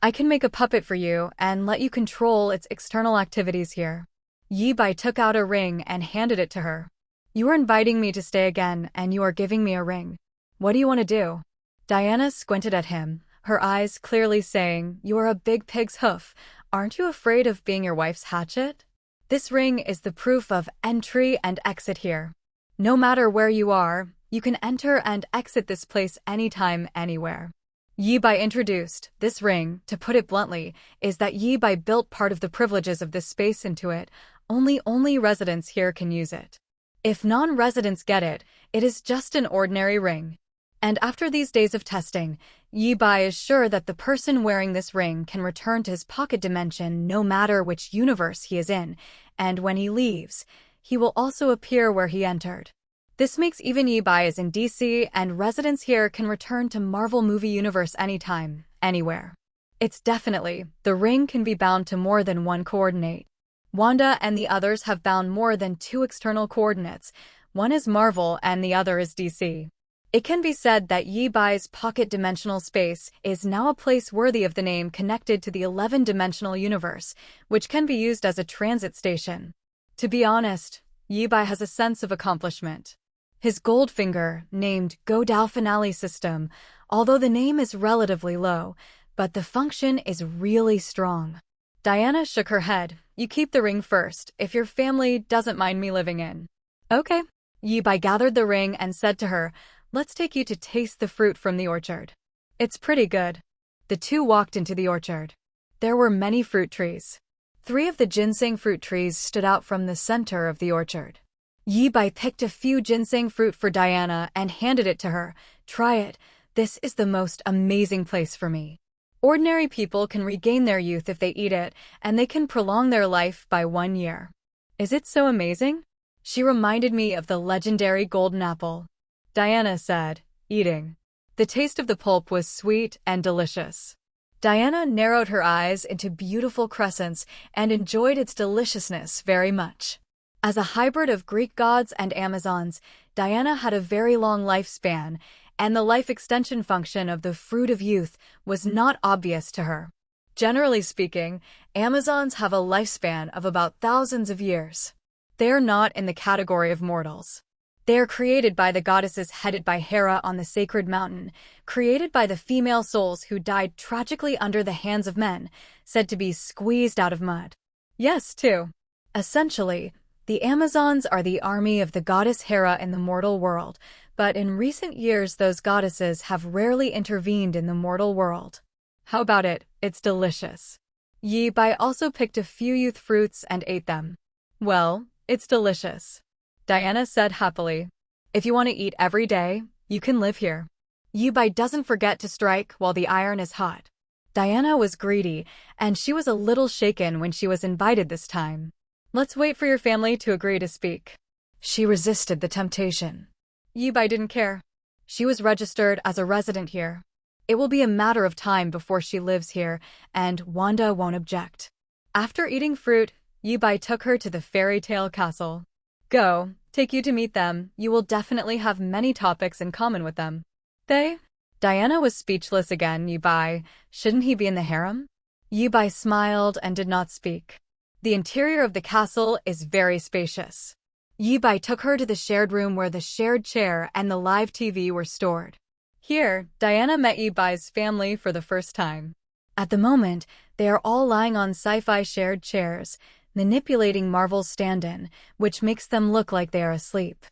I can make a puppet for you and let you control its external activities here. Yibai took out a ring and handed it to her. You are inviting me to stay again, and you are giving me a ring. What do you want to do? Diana squinted at him, her eyes clearly saying, You are a big pig's hoof. Aren't you afraid of being your wife's hatchet? This ring is the proof of entry and exit here. No matter where you are, you can enter and exit this place anytime, anywhere. Yibai introduced, this ring, to put it bluntly, is that Yibai built part of the privileges of this space into it. Only residents here can use it. If non-residents get it, it is just an ordinary ring. And after these days of testing, Yibai is sure that the person wearing this ring can return to his pocket dimension no matter which universe he is in, and when he leaves, he will also appear where he entered. This makes even Yibai is in DC, and residents here can return to Marvel movie universe anytime, anywhere. It's definitely, the ring can be bound to more than one coordinate. Wanda and the others have bound more than 2 external coordinates. One is Marvel and the other is DC. It can be said that Yibai's pocket dimensional space is now a place worthy of the name connected to the 11-dimensional universe, which can be used as a transit station. To be honest, Yibai has a sense of accomplishment. His Goldfinger, named Godao Finale system, although the name is relatively low, but the function is really strong. Diana shook her head. You keep the ring first, if your family doesn't mind me living in. Okay. Yibai gathered the ring and said to her, Let's take you to taste the fruit from the orchard. It's pretty good. The two walked into the orchard. There were many fruit trees. 3 of the ginseng fruit trees stood out from the center of the orchard. Yibai picked a few ginseng fruit for Diana and handed it to her. Try it. This is the most amazing place for me. Ordinary people can regain their youth if they eat it, and they can prolong their life by 1 year. Is it so amazing? She reminded me of the legendary golden apple. Diana said, eating. The taste of the pulp was sweet and delicious. Diana narrowed her eyes into beautiful crescents and enjoyed its deliciousness very much. As a hybrid of Greek gods and Amazons, Diana had a very long lifespan, and the life extension function of the fruit of youth was not obvious to her. Generally speaking, Amazons have a lifespan of about thousands of years. They are not in the category of mortals. They are created by the goddesses headed by Hera on the sacred mountain, created by the female souls who died tragically under the hands of men, said to be squeezed out of mud. Yes, too. Essentially, the Amazons are the army of the goddess Hera in the mortal world, but in recent years those goddesses have rarely intervened in the mortal world. How about it? It's delicious. Yibai also picked a few youth fruits and ate them. Well, it's delicious, Diana said happily. If you want to eat every day, you can live here. Yibai doesn't forget to strike while the iron is hot. Diana was greedy, and she was a little shaken when she was invited this time. Let's wait for your family to agree to speak. She resisted the temptation. Yibai didn't care. She was registered as a resident here. It will be a matter of time before she lives here, and Wanda won't object. After eating fruit, Yibai took her to the fairy tale castle. Go, take you to meet them. You will definitely have many topics in common with them. They? Diana was speechless again. Yibai, shouldn't he be in the harem? Yibai smiled and did not speak. The interior of the castle is very spacious. Yi Bai took her to the shared room where the shared chair and the live TV were stored. Here, Diana met Yi Bai's family for the first time. At the moment, they are all lying on sci-fi shared chairs, manipulating Marvel's stand-in, which makes them look like they are asleep.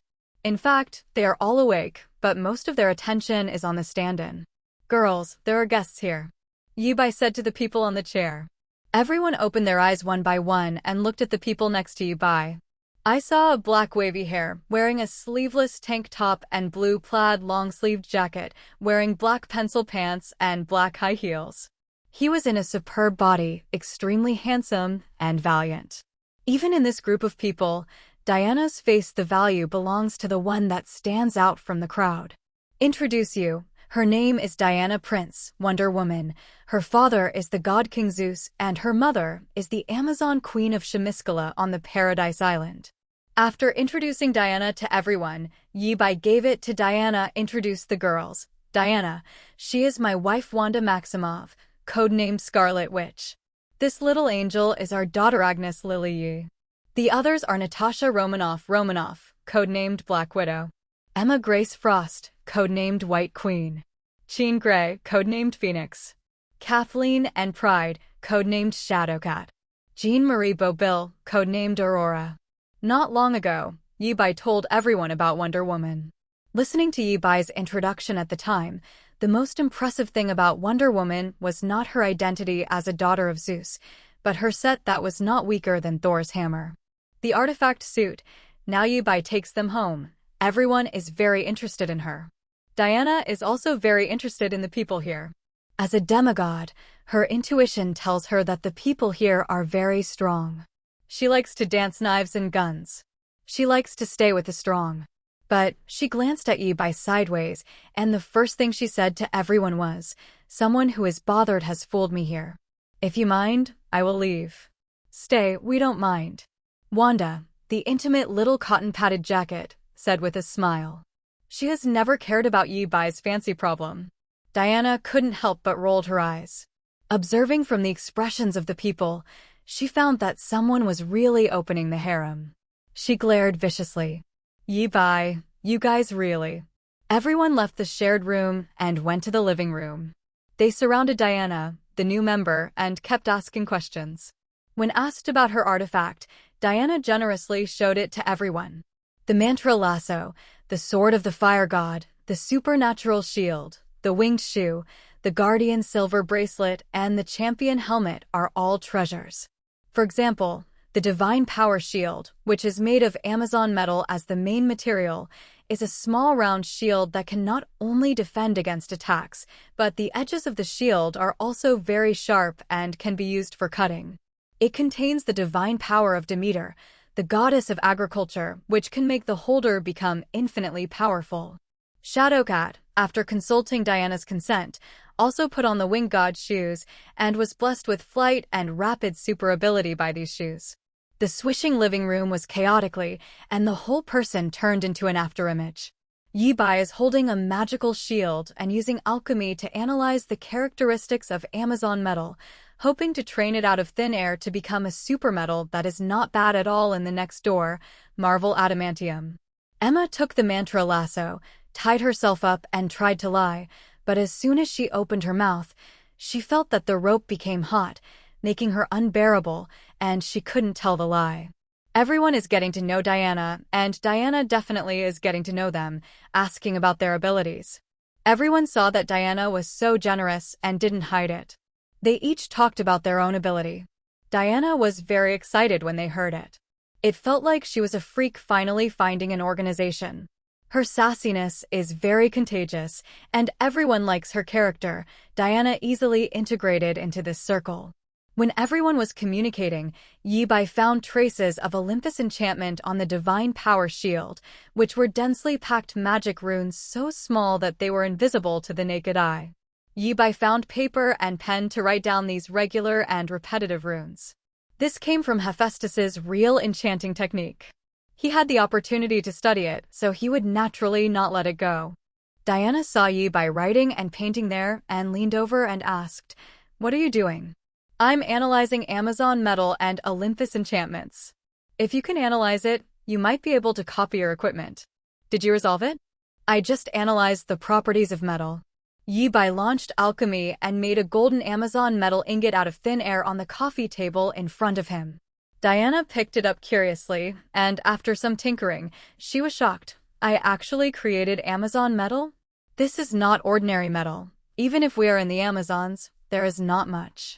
In fact, they are all awake, but most of their attention is on the stand-in. "Girls, there are guests here," Yi Bai said to the people on the chair. Everyone opened their eyes one by one and looked at the people next to Yi Bai. I saw a black wavy hair, wearing a sleeveless tank top and blue plaid long-sleeved jacket, wearing black pencil pants and black high heels. He was in a superb body, extremely handsome and valiant. Even in this group of people, Diana's face the value belongs to the one that stands out from the crowd. Introduce you. Her name is Diana Prince, Wonder Woman. Her father is the god King Zeus, and her mother is the Amazon Queen of Shemiskala on the Paradise Island. After introducing Diana to everyone, Yi Bai gave it to Diana introduce the girls. Diana, she is my wife Wanda Maximoff, codenamed Scarlet Witch. This little angel is our daughter Agnes Lily Yi. The others are Natasha Romanoff, codenamed Black Widow. Emma Grace Frost, codenamed White Queen. Jean Grey, codenamed Phoenix. Kathleen and Pride, codenamed Shadowcat. Jean Marie Bobil, codenamed Aurora. Not long ago, Yi Bai told everyone about Wonder Woman. Listening to Yi Bai's introduction at the time, the most impressive thing about Wonder Woman was not her identity as a daughter of Zeus, but her set that was not weaker than Thor's hammer. The artifact suit. Now Yi Bai takes them home. Everyone is very interested in her. Diana is also very interested in the people here. As a demigod, her intuition tells her that the people here are very strong. She likes to dance knives and guns. She likes to stay with the strong. But she glanced at Yi Bai sideways, and the first thing she said to everyone was, "Someone who is bothered has fooled me here. If you mind, I will leave." "Stay, we don't mind." Wanda, the intimate little cotton-padded jacket, said with a smile. She has never cared about Yi Bai's fancy problem. Diana couldn't help but rolled her eyes. Observing from the expressions of the people, she found that someone was really opening the harem. She glared viciously. "Yi Bai, you guys really." Everyone left the shared room and went to the living room. They surrounded Diana, the new member, and kept asking questions. When asked about her artifact, Diana generously showed it to everyone. The mantra lasso, the sword of the fire god, the supernatural shield, the winged shoe, the guardian silver bracelet, and the champion helmet are all treasures. For example, the divine power shield, which is made of Amazon metal as the main material, is a small round shield that can not only defend against attacks, but the edges of the shield are also very sharp and can be used for cutting. It contains the divine power of Demeter, the goddess of agriculture, which can make the holder become infinitely powerful. Shadowcat, after consulting Diana's consent, also put on the winged god's shoes and was blessed with flight and rapid super ability by these shoes. The swishing living room was chaotically, and the whole person turned into an afterimage. Yi Bai is holding a magical shield and using alchemy to analyze the characteristics of Amazon metal, hoping to train it out of thin air to become a super metal that is not bad at all in the next door, Marvel Adamantium. Emma took the mantra lasso, tied herself up, and tried to lie, but as soon as she opened her mouth, she felt that the rope became hot, making her unbearable, and she couldn't tell the lie. Everyone is getting to know Diana, and Diana definitely is getting to know them, asking about their abilities. Everyone saw that Diana was so generous and didn't hide it. They each talked about their own ability. Diana was very excited when they heard it. It felt like she was a freak finally finding an organization. Her sassiness is very contagious, and everyone likes her character. Diana easily integrated into this circle. When everyone was communicating, Yi Bai found traces of Olympus enchantment on the divine power shield, which were densely packed magic runes so small that they were invisible to the naked eye. Yi Bai found paper and pen to write down these regular and repetitive runes. This came from Hephaestus's real enchanting technique. He had the opportunity to study it, so he would naturally not let it go. Diana saw Yi Bai writing and painting there and leaned over and asked, "What are you doing?" I'm analyzing Amazon metal and Olympus enchantments. If you can analyze it, you might be able to copy your equipment. Did you resolve it? I just analyzed the properties of metal. Yi Bai launched alchemy and made a golden Amazon metal ingot out of thin air on the coffee table in front of him. Diana picked it up curiously, and after some tinkering, she was shocked. I actually created Amazon metal? This is not ordinary metal. Even if we are in the Amazons, there is not much.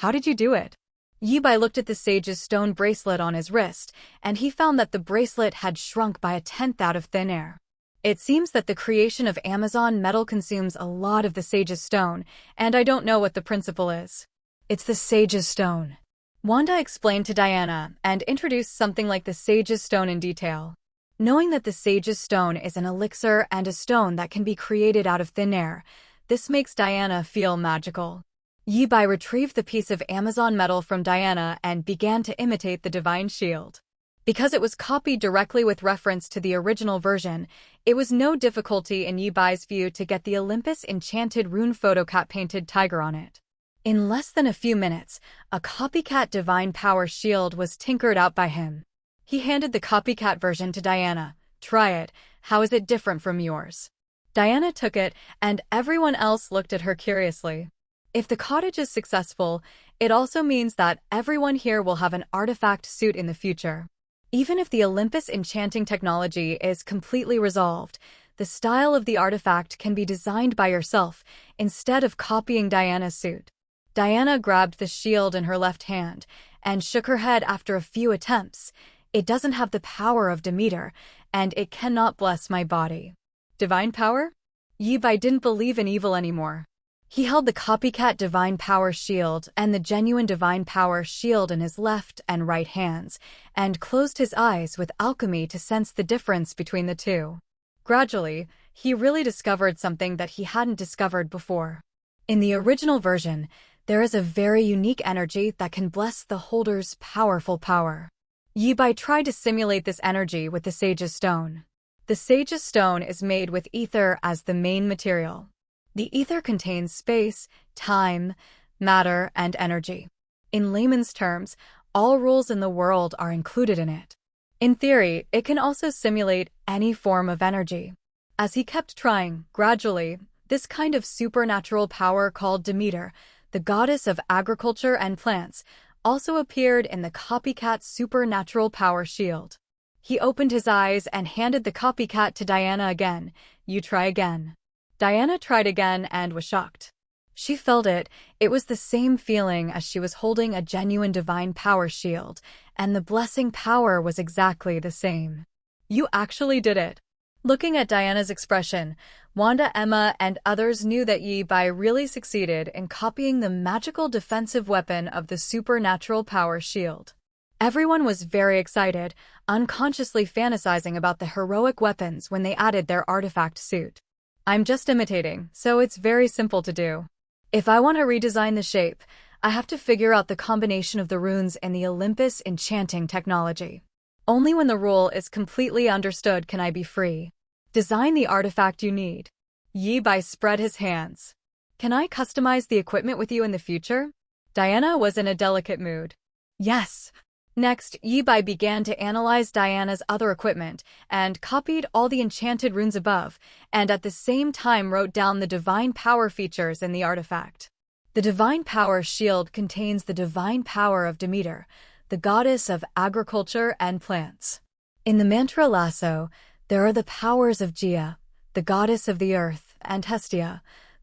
How did you do it? Yi Bai looked at the sage's stone bracelet on his wrist, and he found that the bracelet had shrunk by 1/10 out of thin air. It seems that the creation of Amazon metal consumes a lot of the sage's stone, and I don't know what the principle is. It's the sage's stone. Wanda explained to Diana and introduced something like the sage's stone in detail. Knowing that the sage's stone is an elixir and a stone that can be created out of thin air, this makes Diana feel magical. Yi Bai retrieved the piece of Amazon metal from Diana and began to imitate the divine shield. Because it was copied directly with reference to the original version, it was no difficulty in Yi Bai's view to get the Olympus enchanted rune photocat painted tiger on it. In less than a few minutes, a copycat divine power shield was tinkered out by him. He handed the copycat version to Diana. Try it. How is it different from yours? Diana took it, and everyone else looked at her curiously. If the cottage is successful, it also means that everyone here will have an artifact suit in the future. Even if the Olympus enchanting technology is completely resolved, the style of the artifact can be designed by yourself instead of copying Diana's suit. Diana grabbed the shield in her left hand and shook her head after a few attempts. It doesn't have the power of Demeter, and it cannot bless my body. Divine power? Yi Bai didn't believe in evil anymore. He held the copycat divine power shield and the genuine divine power shield in his left and right hands, and closed his eyes with alchemy to sense the difference between the two. Gradually, he really discovered something that he hadn't discovered before. In the original version, there is a very unique energy that can bless the holder's powerful power. Yi Bai tried to simulate this energy with the sage's stone. The sage's stone is made with ether as the main material. The ether contains space, time, matter, and energy. In layman's terms, all rules in the world are included in it. In theory, it can also simulate any form of energy. As he kept trying, gradually, this kind of supernatural power called Demeter, the goddess of agriculture and plants, also appeared in the copycat supernatural power shield. He opened his eyes and handed the copycat to Diana again. You try again. Diana tried again and was shocked. She felt it. It was the same feeling as she was holding a genuine divine power shield, and the blessing power was exactly the same. You actually did it. Looking at Diana's expression, Wanda, Emma, and others knew that Yi Bai really succeeded in copying the magical defensive weapon of the supernatural power shield. Everyone was very excited, unconsciously fantasizing about the heroic weapons when they added their artifact suit. I'm just imitating, so it's very simple to do. If I want to redesign the shape, I have to figure out the combination of the runes in the Olympus enchanting technology. Only when the rule is completely understood can I be free. Design the artifact you need. Yi Bai spread his hands. Can I customize the equipment with you in the future? Diana was in a delicate mood. Yes. Next, Yi Bai began to analyze Diana's other equipment and copied all the enchanted runes above, and at the same time wrote down the divine power features in the artifact. The divine power shield contains the divine power of Demeter, the goddess of agriculture and plants. In the mantra lasso, there are the powers of Gaia, the goddess of the earth, and Hestia,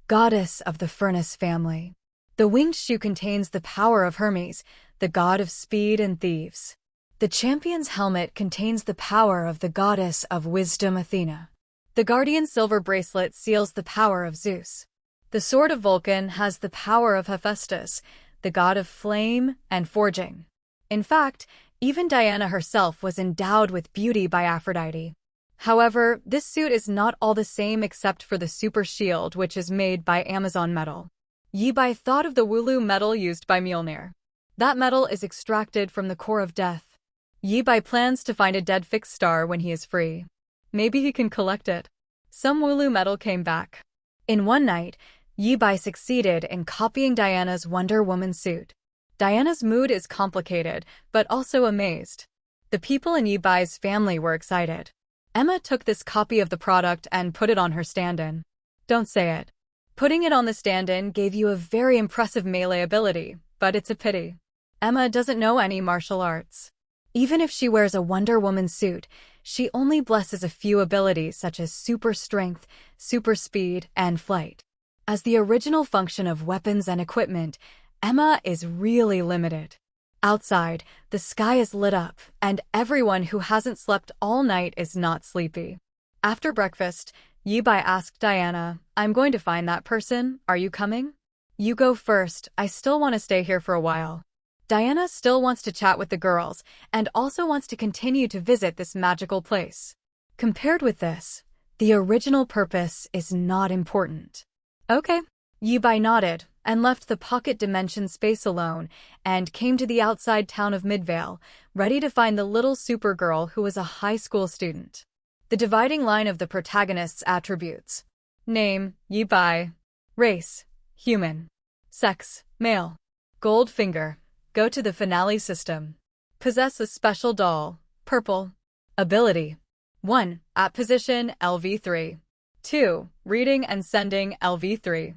goddess of the furnace family. The winged shoe contains the power of Hermes, the god of speed and thieves. The champion's helmet contains the power of the goddess of wisdom Athena. The guardian silver bracelet seals the power of Zeus. The sword of Vulcan has the power of Hephaestus, the god of flame and forging. In fact, even Diana herself was endowed with beauty by Aphrodite. However, this suit is not all the same except for the super shield, which is made by Amazon metal. Yi Bai thought of the Wooloo metal used by Mjolnir. That metal is extracted from the core of death. Yi Bai plans to find a dead fixed star when he is free. Maybe he can collect it. Some Wooloo metal came back. In one night, Yi Bai succeeded in copying Diana's Wonder Woman suit. Diana's mood is complicated, but also amazed. The people in Yibai's family were excited. Emma took this copy of the product and put it on her stand-in. Don't say it. Putting it on the stand-in gave you a very impressive melee ability, but it's a pity. Emma doesn't know any martial arts. Even if she wears a Wonder Woman suit, she only blesses a few abilities such as super strength, super speed, and flight. As the original function of weapons and equipment, Emma is really limited. Outside, the sky is lit up, and everyone who hasn't slept all night is not sleepy. After breakfast, Yibai asked Diana, "I'm going to find that person. Are you coming?" "You go first. I still want to stay here for a while." Diana still wants to chat with the girls and also wants to continue to visit this magical place. Compared with this, the original purpose is not important. Okay. Yibai nodded and left the pocket dimension space alone and came to the outside town of Midvale, ready to find the little Supergirl who was a high school student. The dividing line of the protagonist's attributes. Name, Yibai. Race, human. Sex, male. Goldfinger. Go to the finale system. Possess a special doll. Purple. Ability. 1. At position LV3. 2. Reading and sending LV3.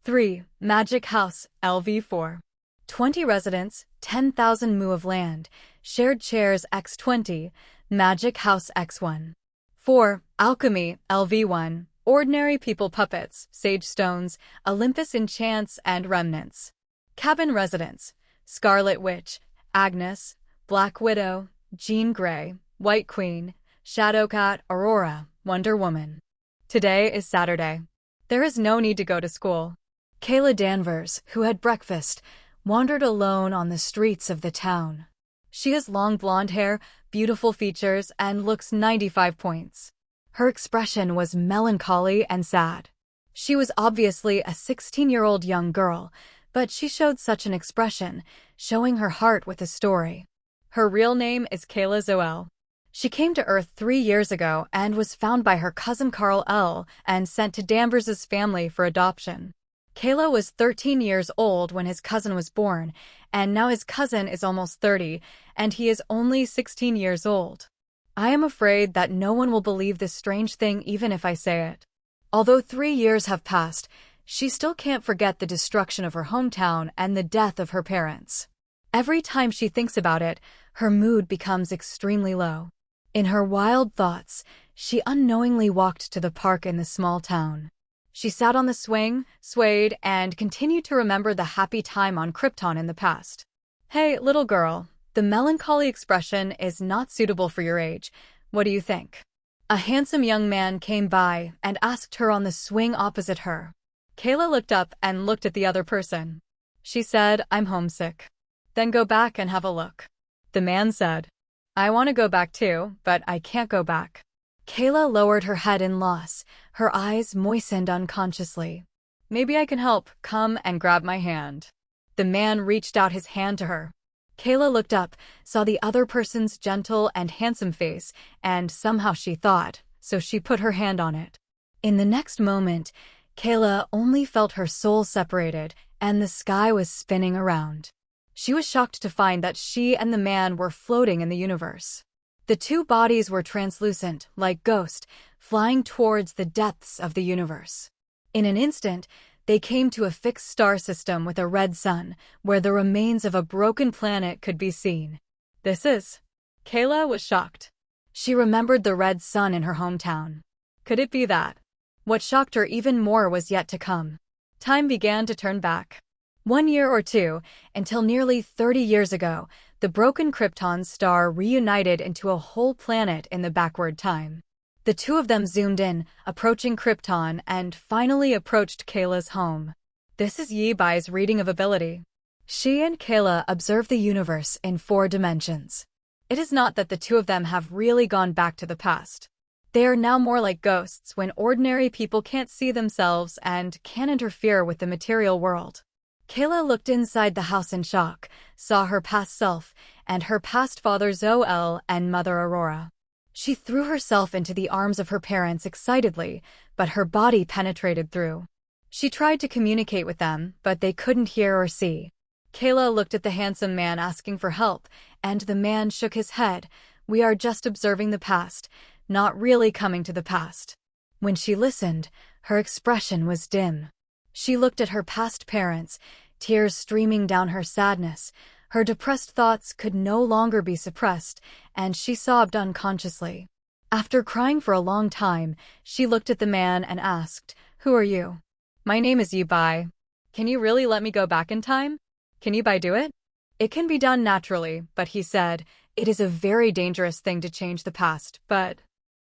3. Magic house LV4. 20 residents, 10,000 mu of land. Shared chairs X20. Magic house X1. 4. Alchemy LV1. Ordinary people puppets, sage stones, Olympus enchants and remnants. Cabin residents. Scarlet Witch, Agnes, Black Widow, Jean Grey, White Queen, Shadowcat, Aurora, Wonder Woman. Today is Saturday. There is no need to go to school. Kayla Danvers, who had breakfast, wandered alone on the streets of the town. She has long blonde hair, beautiful features, and looks 95 points. Her expression was melancholy and sad. She was obviously a 16-year-old young girl, but she showed such an expression, showing her heart with a story. Her real name is Kayla Zoel. She came to Earth 3 years ago and was found by her cousin Carl L. and sent to Danvers's family for adoption. Kayla was 13 years old when his cousin was born, and now his cousin is almost 30, and he is only 16 years old. I am afraid that no one will believe this strange thing even if I say it. Although 3 years have passed, she still can't forget the destruction of her hometown and the death of her parents. Every time she thinks about it, her mood becomes extremely low. In her wild thoughts, she unknowingly walked to the park in the small town. She sat on the swing, swayed, and continued to remember the happy time on Krypton in the past. "Hey, little girl, the melancholy expression is not suitable for your age. What do you think?" A handsome young man came by and asked her on the swing opposite her. Kayla looked up and looked at the other person. She said, "I'm homesick." "Then go back and have a look." The man said, "I want to go back too, but I can't go back." Kayla lowered her head in loss, her eyes moistened unconsciously. "Maybe I can help. Come and grab my hand." The man reached out his hand to her. Kayla looked up, saw the other person's gentle and handsome face, and somehow she thought, so she put her hand on it. In the next moment, Kayla only felt her soul separated, and the sky was spinning around. She was shocked to find that she and the man were floating in the universe. The two bodies were translucent, like ghosts, flying towards the depths of the universe. In an instant, they came to a fixed star system with a red sun, where the remains of a broken planet could be seen. "This is..." Kayla was shocked. She remembered the red sun in her hometown. Could it be that? What shocked her even more was yet to come. Time began to turn back. 1 year or 2, until nearly 30 years ago, the broken Krypton star reunited into a whole planet in the backward time. The two of them zoomed in, approaching Krypton, and finally approached Kayla's home. This is Yibai's reading of ability. She and Kayla observe the universe in 4 dimensions. It is not that the two of them have really gone back to the past. They are now more like ghosts when ordinary people can't see themselves and can't interfere with the material world. Kayla looked inside the house in shock, saw her past self, and her past father Zoel and mother Aurora. She threw herself into the arms of her parents excitedly, but her body penetrated through. She tried to communicate with them, but they couldn't hear or see. Kayla looked at the handsome man asking for help, and the man shook his head. We are just observing the past, not really coming to the past. When she listened, her expression was dim. She looked at her past parents, tears streaming down her sadness. Her depressed thoughts could no longer be suppressed, and she sobbed unconsciously. After crying for a long time, she looked at the man and asked, "Who are you?" "My name is Yi-Bai. Can you really let me go back in time? Can Yi-Bai do it?" "It can be done naturally," but he said, "it is a very dangerous thing to change the past, but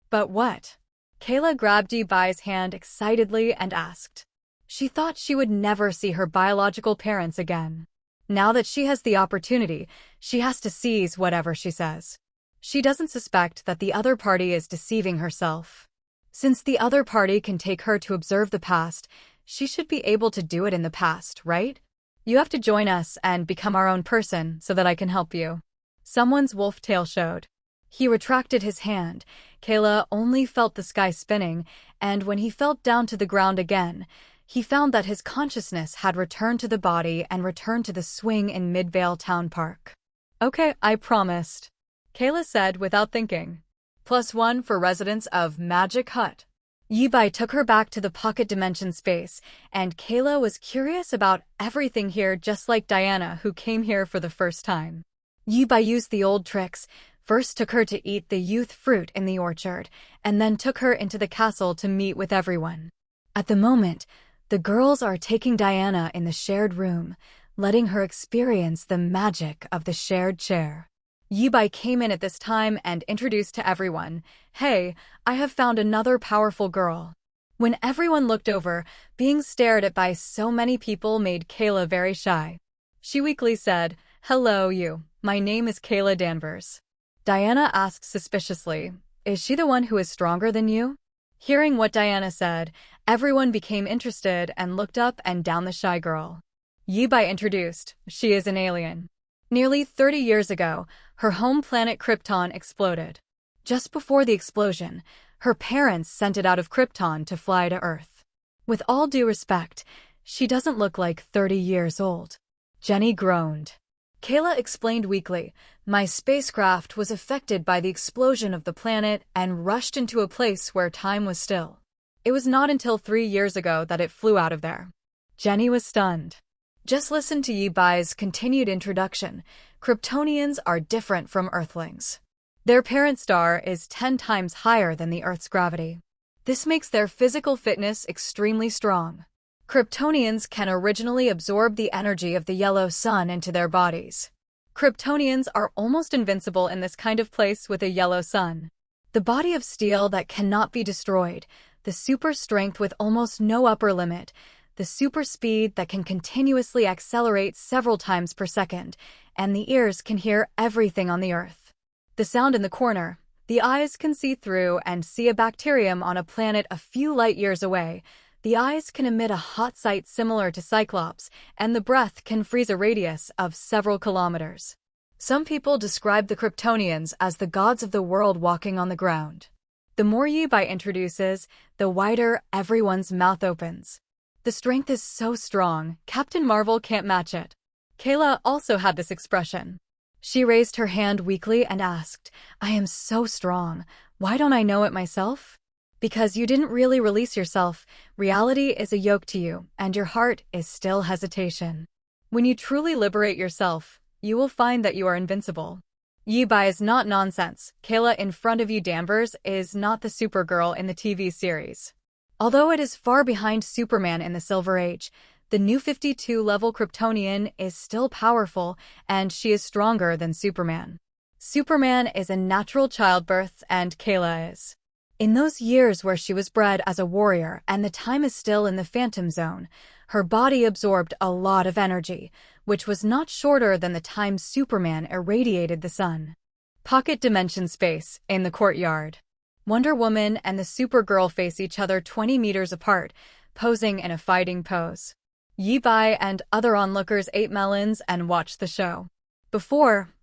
what?" Kayla grabbed Yi-Bai's hand excitedly and asked. She thought she would never see her biological parents again. Now that she has the opportunity, she has to seize whatever she says. She doesn't suspect that the other party is deceiving herself. Since the other party can take her to observe the past, she should be able to do it in the past, right? "You have to join us and become our own person so that I can help you." Someone's wolf tail showed. He retracted his hand. Kayla only felt the sky spinning, and when he fell down to the ground again, he found that his consciousness had returned to the body and returned to the swing in Midvale Town Park. "Okay, I promised," Kayla said without thinking. +1 for residents of Magic Hut. Yi-Bai took her back to the pocket dimension space, and Kayla was curious about everything here just like Diana, who came here for the first time. Yi-Bai used the old tricks, first took her to eat the youth fruit in the orchard, and then took her into the castle to meet with everyone. At the moment, the girls are taking Diana in the shared room, letting her experience the magic of the shared chair. Yi-Bai came in at this time and introduced to everyone, "Hey, I have found another powerful girl." When everyone looked over, being stared at by so many people made Kayla very shy. She weakly said, "Hello, you. My name is Kayla Danvers." Diana asked suspiciously, "Is she the one who is stronger than you?" Hearing what Diana said, everyone became interested and looked up and down the shy girl. Yi-Bai introduced, "She is an alien. Nearly 30 years ago, her home planet Krypton exploded. Just before the explosion, her parents sent it out of Krypton to fly to Earth. With all due respect, she doesn't look like 30 years old." Jenny groaned. Kayla explained weakly, "My spacecraft was affected by the explosion of the planet and rushed into a place where time was still. It was not until 3 years ago that it flew out of there." Jenny was stunned. Just listen to Yi-Bai's continued introduction. Kryptonians are different from Earthlings. Their parent star is 10 times higher than the Earth's gravity. This makes their physical fitness extremely strong. Kryptonians can originally absorb the energy of the yellow sun into their bodies. Kryptonians are almost invincible in this kind of place with a yellow sun. The body of steel that cannot be destroyed, the super strength with almost no upper limit, the super speed that can continuously accelerate several times per second, and the ears can hear everything on the Earth. The sound in the corner, the eyes can see through and see a bacterium on a planet a few light years away. The eyes can emit a hot sight similar to Cyclops, and the breath can freeze a radius of several kilometers. Some people describe the Kryptonians as the gods of the world walking on the ground. The more Yi-Bai introduces, the wider everyone's mouth opens. The strength is so strong, Captain Marvel can't match it. Kayla also had this expression. She raised her hand weakly and asked, "I am so strong. Why don't I know it myself?" "Because you didn't really release yourself. Reality is a yoke to you, and your heart is still hesitation. When you truly liberate yourself, you will find that you are invincible." Yi-Bai is not nonsense. Kayla in front of you Danvers is not the Supergirl in the TV series. Although it is far behind Superman in the Silver Age, the new 52-level Kryptonian is still powerful, and she is stronger than Superman. Superman is a natural childbirth, and Kayla is. In those years where she was bred as a warrior and the time is still in the Phantom Zone, her body absorbed a lot of energy, which was not shorter than the time Superman irradiated the sun. Pocket dimension space in the courtyard. Wonder Woman and the Supergirl face each other 20 meters apart, posing in a fighting pose. Yi-Bai and other onlookers ate melons and watched the show.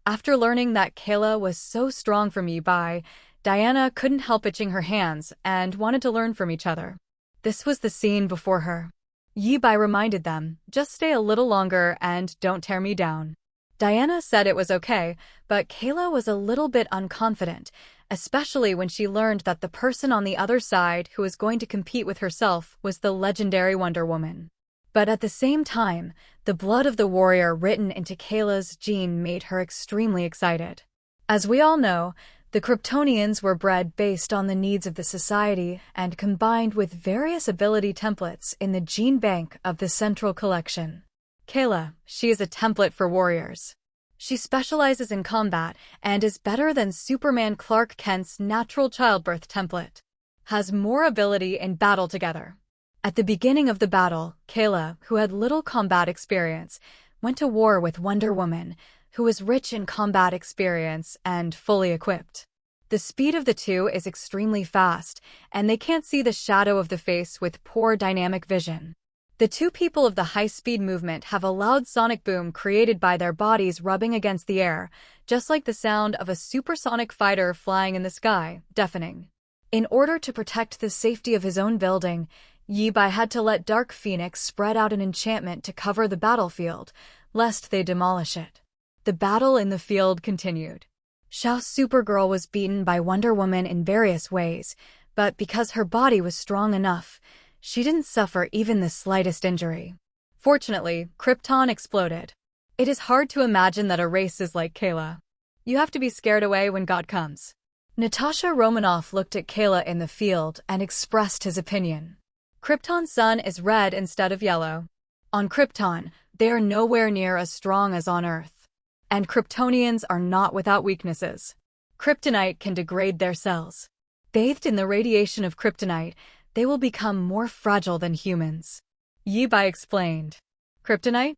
After learning that Kayla was so strong from Yi-Bai, Diana couldn't help itching her hands and wanted to learn from each other. This was the scene before her. Yi Bai reminded them, just stay a little longer and don't tear me down. Diana said it was okay, but Kayla was a little bit unconfident, especially when she learned that the person on the other side who was going to compete with herself was the legendary Wonder Woman. But at the same time, the blood of the warrior written into Kayla's gene made her extremely excited. As we all know, the Kryptonians were bred based on the needs of the society and combined with various ability templates in the gene bank of the Central Collection. Kayla, she is a template for warriors. She specializes in combat and is better than Superman Clark Kent's natural childbirth template. Has more ability in battle together. At the beginning of the battle, Kayla, who had little combat experience, went to war with Wonder Woman, who was rich in combat experience and fully equipped. The speed of the two is extremely fast, and they can't see the shadow of the face with poor dynamic vision. The two people of the high-speed movement have a loud sonic boom created by their bodies rubbing against the air, just like the sound of a supersonic fighter flying in the sky, deafening. In order to protect the safety of his own building, Yi Bai had to let Dark Phoenix spread out an enchantment to cover the battlefield, lest they demolish it. The battle in the field continued. Xiao's Supergirl was beaten by Wonder Woman in various ways, but because her body was strong enough, she didn't suffer even the slightest injury. Fortunately, Krypton exploded. It is hard to imagine that a race is like Kayla. You have to be scared away when God comes. Natasha Romanoff looked at Kayla in the field and expressed his opinion. Krypton's sun is red instead of yellow. On Krypton, they are nowhere near as strong as on Earth. And Kryptonians are not without weaknesses. Kryptonite can degrade their cells. Bathed in the radiation of kryptonite, they will become more fragile than humans. Yi Bai explained. Kryptonite?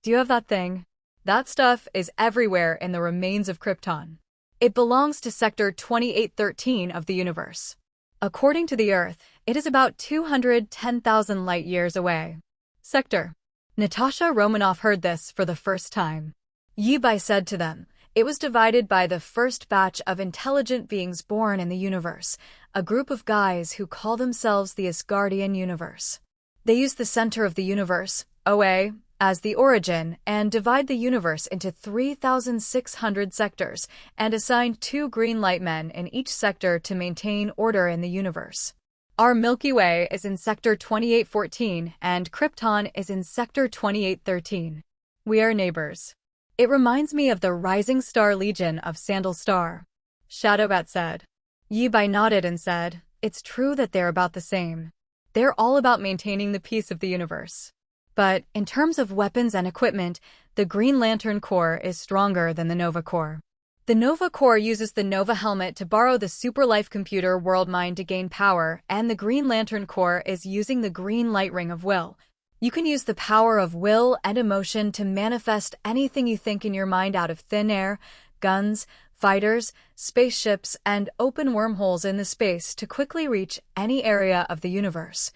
Do you have that thing? That stuff is everywhere in the remains of Krypton. It belongs to Sector 2813 of the universe. According to the Earth, it is about 210,000 light-years away. Sector. Natasha Romanoff heard this for the first time. Yi Bai said to them, it was divided by the first batch of intelligent beings born in the universe, a group of guys who call themselves the Asgardian universe. They use the center of the universe, OA, as the origin and divide the universe into 3,600 sectors and assign 2 green light men in each sector to maintain order in the universe. Our Milky Way is in Sector 2814 and Krypton is in Sector 2813. We are neighbors. It reminds me of the Rising Star Legion of Sandal Star. Shadowbat said. Yi Bai nodded and said, it's true that they're about the same. They're all about maintaining the peace of the universe. But, in terms of weapons and equipment, the Green Lantern Corps is stronger than the Nova Corps. The Nova Corps uses the Nova Helmet to borrow the Super Life Computer World Mind to gain power, and the Green Lantern Corps is using the Green Light Ring of Will. You can use the power of will and emotion to manifest anything you think in your mind out of thin air, guns, fighters, spaceships, and open wormholes in the space to quickly reach any area of the universe.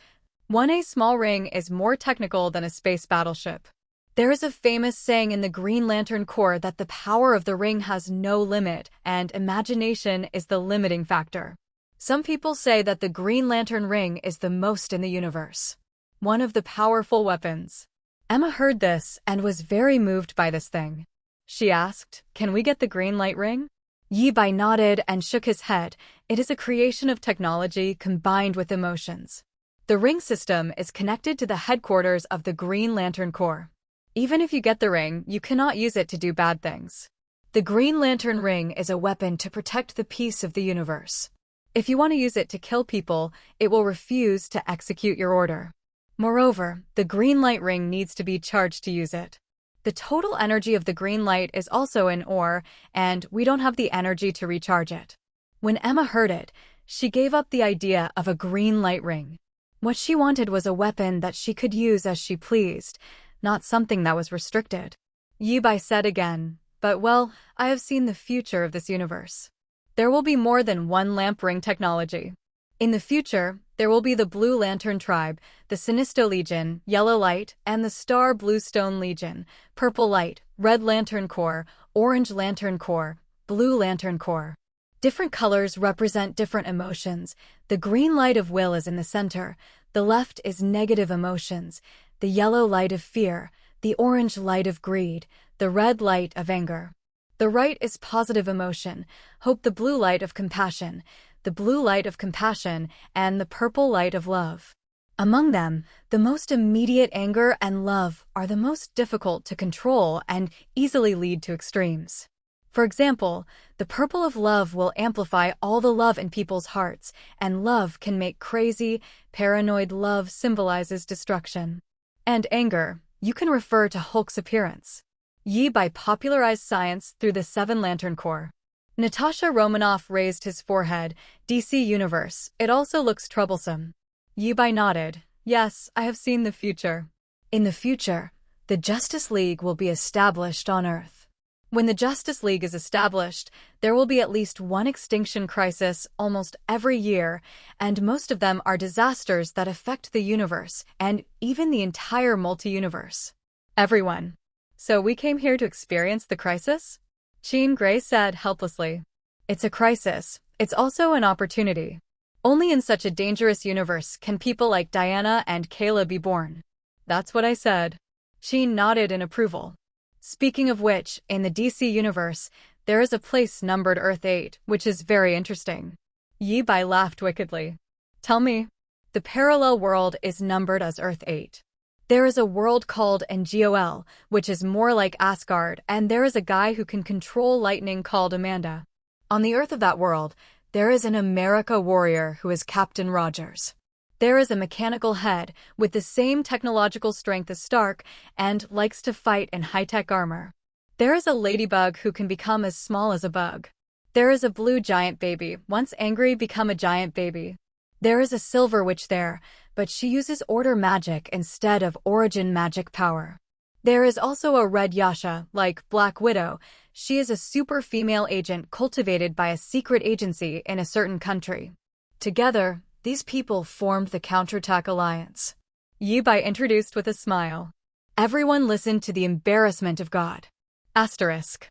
1A small ring is more technical than a space battleship. There is a famous saying in the Green Lantern Corps that the power of the ring has no limit and imagination is the limiting factor. Some people say that the Green Lantern ring is the most in the universe. One of the powerful weapons. Emma heard this and was very moved by this thing. She asked, can we get the green light ring? Yi Bai nodded and shook his head. It is a creation of technology combined with emotions. The ring system is connected to the headquarters of the Green Lantern Corps. Even if you get the ring, you cannot use it to do bad things. The Green Lantern ring is a weapon to protect the peace of the universe. If you want to use it to kill people, it will refuse to execute your order. Moreover, the green light ring needs to be charged to use it. The total energy of the green light is also in ore, and we don't have the energy to recharge it. When Emma heard it, she gave up the idea of a green light ring. What she wanted was a weapon that she could use as she pleased, not something that was restricted. Yi Bai said again, but well, I have seen the future of this universe. There will be more than one lamp ring technology. In the future, there will be the Blue Lantern Tribe, the Sinisto Legion, Yellow Light, and the Star Bluestone Legion, Purple Light, Red Lantern Corps, Orange Lantern Corps, Blue Lantern Corps. Different colors represent different emotions. The green light of will is in the center. The left is negative emotions. the yellow light of fear, the orange light of greed, the red light of anger. The right is positive emotion, hope, the blue light of compassion, and the purple light of love. Among them, the most immediate anger and love are the most difficult to control and easily lead to extremes. For example, the purple of love will amplify all the love in people's hearts, and love can make crazy, paranoid. Love symbolizes destruction. And anger, you can refer to Hulk's appearance. Yi Bai popularized science through the Seven Lantern Corps. Natasha Romanoff raised his forehead. DC Universe, it also looks troublesome. Yi Bai nodded. Yes, I have seen the future. In the future, the Justice League will be established on Earth. When the Justice League is established, there will be at least one extinction crisis almost every year, and most of them are disasters that affect the universe and even the entire multi-universe. Everyone. So we came here to experience the crisis? Jean Grey said helplessly. It's a crisis. It's also an opportunity. Only in such a dangerous universe can people like Diana and Kayla be born. That's what I said. Jean nodded in approval. Speaking of which, in the DC universe, there is a place numbered Earth 8, which is very interesting. Yi Bai laughed wickedly. Tell me. The parallel world is numbered as Earth 8. There is a world called Ngol, which is more like Asgard, and there is a guy who can control lightning called Amanda. On the Earth of that world, there is an America warrior who is Captain Rogers. There is a mechanical head with the same technological strength as Stark and likes to fight in high-tech armor. There is a ladybug who can become as small as a bug. There is a blue giant baby, once angry become a giant baby. There is a silver witch there, but she uses order magic instead of origin magic power. There is also a red Yasha, like Black Widow. She is a super female agent cultivated by a secret agency in a certain country. Together, these people formed the Counterattack Alliance. Yi Bai introduced with a smile. Everyone listened to the embarrassment of God. Asterisk.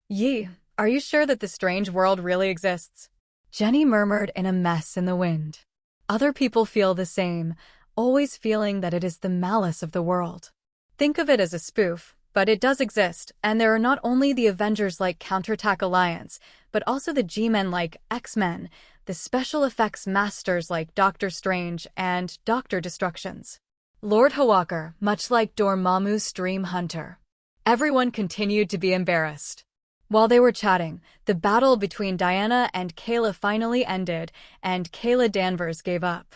Yi, are you sure that the strange world really exists? Jenny murmured in a mess in the wind. Other people feel the same, always feeling that it is the malice of the world. Think of it as a spoof, but it does exist, and there are not only the Avengers like Counterattack Alliance, but also the G-Men like X-Men, the special effects masters like Doctor Strange and Dr. Destructions. Lord Hawker, much like Dormammu's Dream Hunter. Everyone continued to be embarrassed. While they were chatting, the battle between Diana and Kayla finally ended, and Kayla Danvers gave up.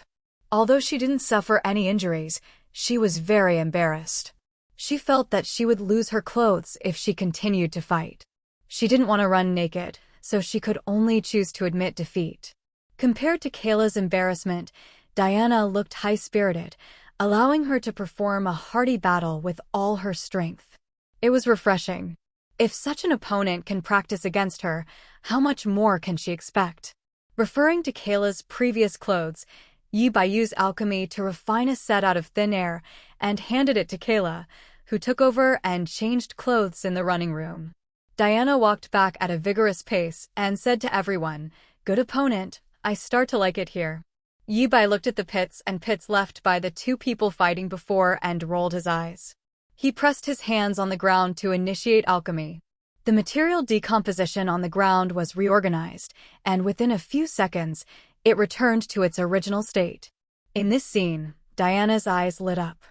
Although she didn't suffer any injuries, she was very embarrassed. She felt that she would lose her clothes if she continued to fight. She didn't want to run naked, so she could only choose to admit defeat. Compared to Kayla's embarrassment, Diana looked high-spirited, allowing her to perform a hearty battle with all her strength. It was refreshing. If such an opponent can practice against her, how much more can she expect? Referring to Kayla's previous clothes, Yi Bai used alchemy to refine a set out of thin air and handed it to Kayla, who took over and changed clothes in the running room. Diana walked back at a vigorous pace and said to everyone, "Good opponent, I start to like it here." Yi Bai looked at the pits and pits left by the two people fighting before and rolled his eyes. He pressed his hands on the ground to initiate alchemy. The material decomposition on the ground was reorganized, and within a few seconds, it returned to its original state. In this scene, Diana's eyes lit up.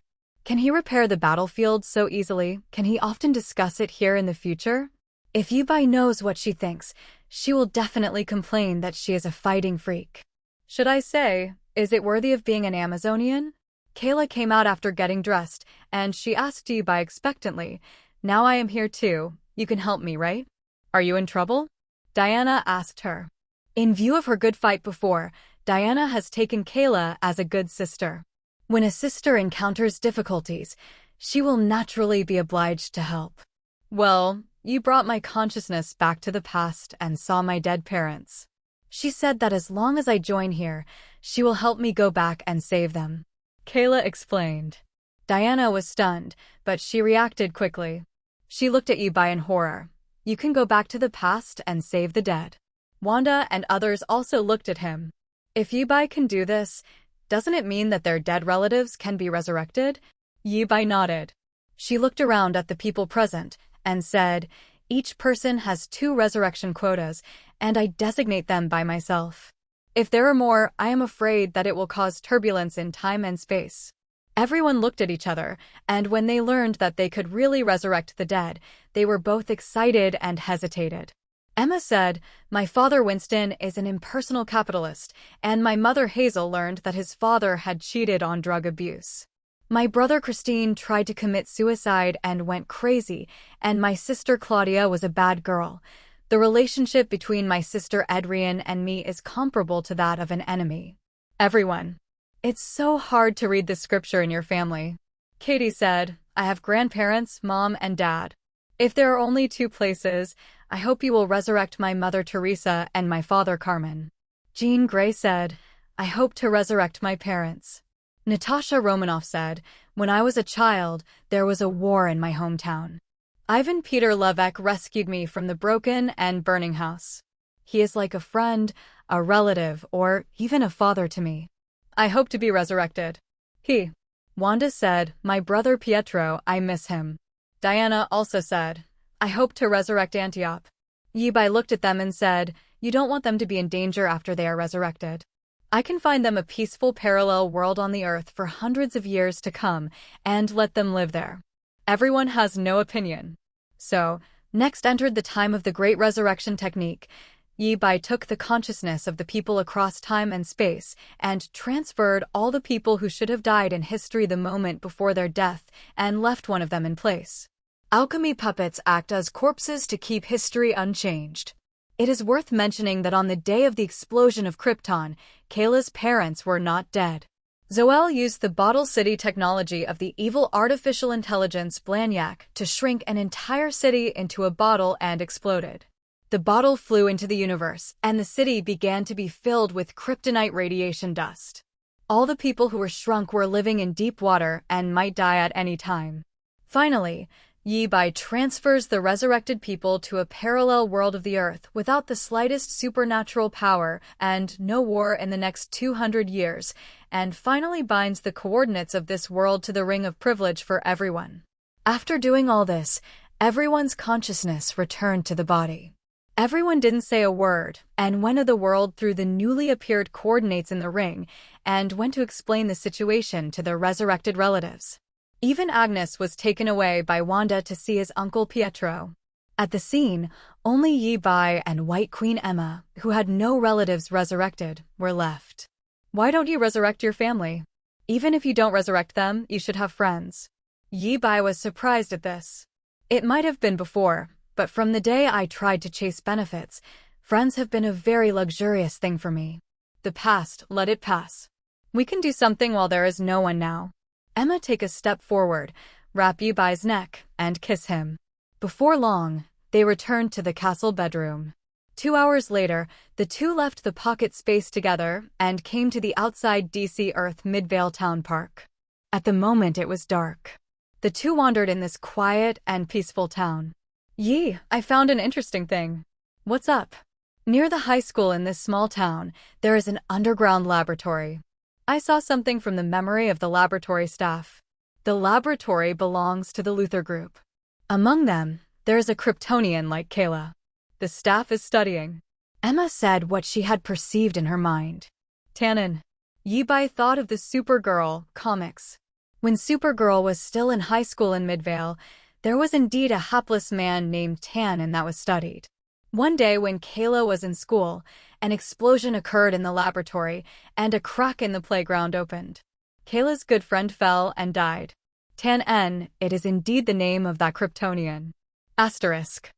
Can he repair the battlefield so easily? Can he often discuss it here in the future? If Yi Bai knows what she thinks, she will definitely complain that she is a fighting freak. Should I say, is it worthy of being an Amazonian? Kayla came out after getting dressed, and she asked Yi Bai expectantly, "Now I am here too, you can help me, right? Are you in trouble?" Diana asked her. In view of her good fight before, Diana has taken Kayla as a good sister. When a sister encounters difficulties, she will naturally be obliged to help. "Well, you brought my consciousness back to the past and saw my dead parents. She said that as long as I join here, she will help me go back and save them," Kayla explained. Diana was stunned, but she reacted quickly. She looked at Yi Bai in horror. "You can go back to the past and save the dead." Wanda and others also looked at him. If Yi Bai can do this, doesn't it mean that their dead relatives can be resurrected? Yi Bai nodded. She looked around at the people present and said, "Each person has 2 resurrection quotas, and I designate them by myself. If there are more, I am afraid that it will cause turbulence in time and space." Everyone looked at each other, and when they learned that they could really resurrect the dead, they were both excited and hesitated. Emma said, "My father Winston is an impersonal capitalist, and my mother Hazel learned that his father had cheated on drug abuse. My brother Christine tried to commit suicide and went crazy, and my sister Claudia was a bad girl. The relationship between my sister Adrienne and me is comparable to that of an enemy." Everyone. "It's so hard to read the scripture in your family." Katie said, "I have grandparents, mom and dad. If there are only 2 places, I hope you will resurrect my mother Teresa and my father Carmen." Jean Grey said, "I hope to resurrect my parents." Natasha Romanoff said, "When I was a child, there was a war in my hometown. Ivan Peter Levesque rescued me from the broken and burning house. He is like a friend, a relative, or even a father to me. I hope to be resurrected." Wanda said, "My brother Pietro, I miss him." Diana also said, "I hope to resurrect Antiope." Yi Bai looked at them and said, "You don't want them to be in danger after they are resurrected. I can find them a peaceful parallel world on the earth for hundreds of years to come and let them live there." Everyone has no opinion. So, next entered the time of the Great Resurrection Technique. Yi Bai took the consciousness of the people across time and space and transferred all the people who should have died in history the moment before their death and left one of them in place. Alchemy puppets act as corpses to keep history unchanged. It is worth mentioning that on the day of the explosion of Krypton, Kayla's parents were not dead. Zoel used the Bottle City technology of the evil artificial intelligence Blanyak to shrink an entire city into a bottle and exploded. The bottle flew into the universe, and the city began to be filled with kryptonite radiation dust. All the people who were shrunk were living in deep water and might die at any time. Finally, Yi Bai transfers the resurrected people to a parallel world of the Earth without the slightest supernatural power and no war in the next 200 years, and finally binds the coordinates of this world to the Ring of Privilege for everyone. After doing all this, everyone's consciousness returned to the body. Everyone didn't say a word and went to the world through the newly appeared coordinates in the ring and went to explain the situation to their resurrected relatives. Even Agnes was taken away by Wanda to see his uncle Pietro. At the scene, only Yi Bai and White Queen Emma, who had no relatives resurrected, were left. "Why don't you resurrect your family? Even if you don't resurrect them, you should have friends." Yi Bai was surprised at this. "It might have been before, but from the day I tried to chase benefits, friends have been a very luxurious thing for me. The past, let it pass. We can do something while there is no one now." Emma take a step forward, wrap Yi Bai's neck, and kiss him. Before long, they returned to the castle bedroom. 2 hours later, the two left the pocket space together and came to the outside DC Earth Midvale Town Park. At the moment it was dark. The two wandered in this quiet and peaceful town. "Yi, I found an interesting thing." "What's up?" "Near the high school in this small town, there is an underground laboratory. I saw something from the memory of the laboratory staff. The laboratory belongs to the Luther Group. Among them, there is a Kryptonian like Kayla. The staff is studying." Emma said what she had perceived in her mind. Tannen. Yi Bai thought of the Supergirl comics. When Supergirl was still in high school in Midvale, there was indeed a hapless man named Tannen that was studied. One day when Kayla was in school, an explosion occurred in the laboratory, and a crack in the playground opened. Kayla's good friend fell and died. Tan-En, it is indeed the name of that Kryptonian. Asterisk.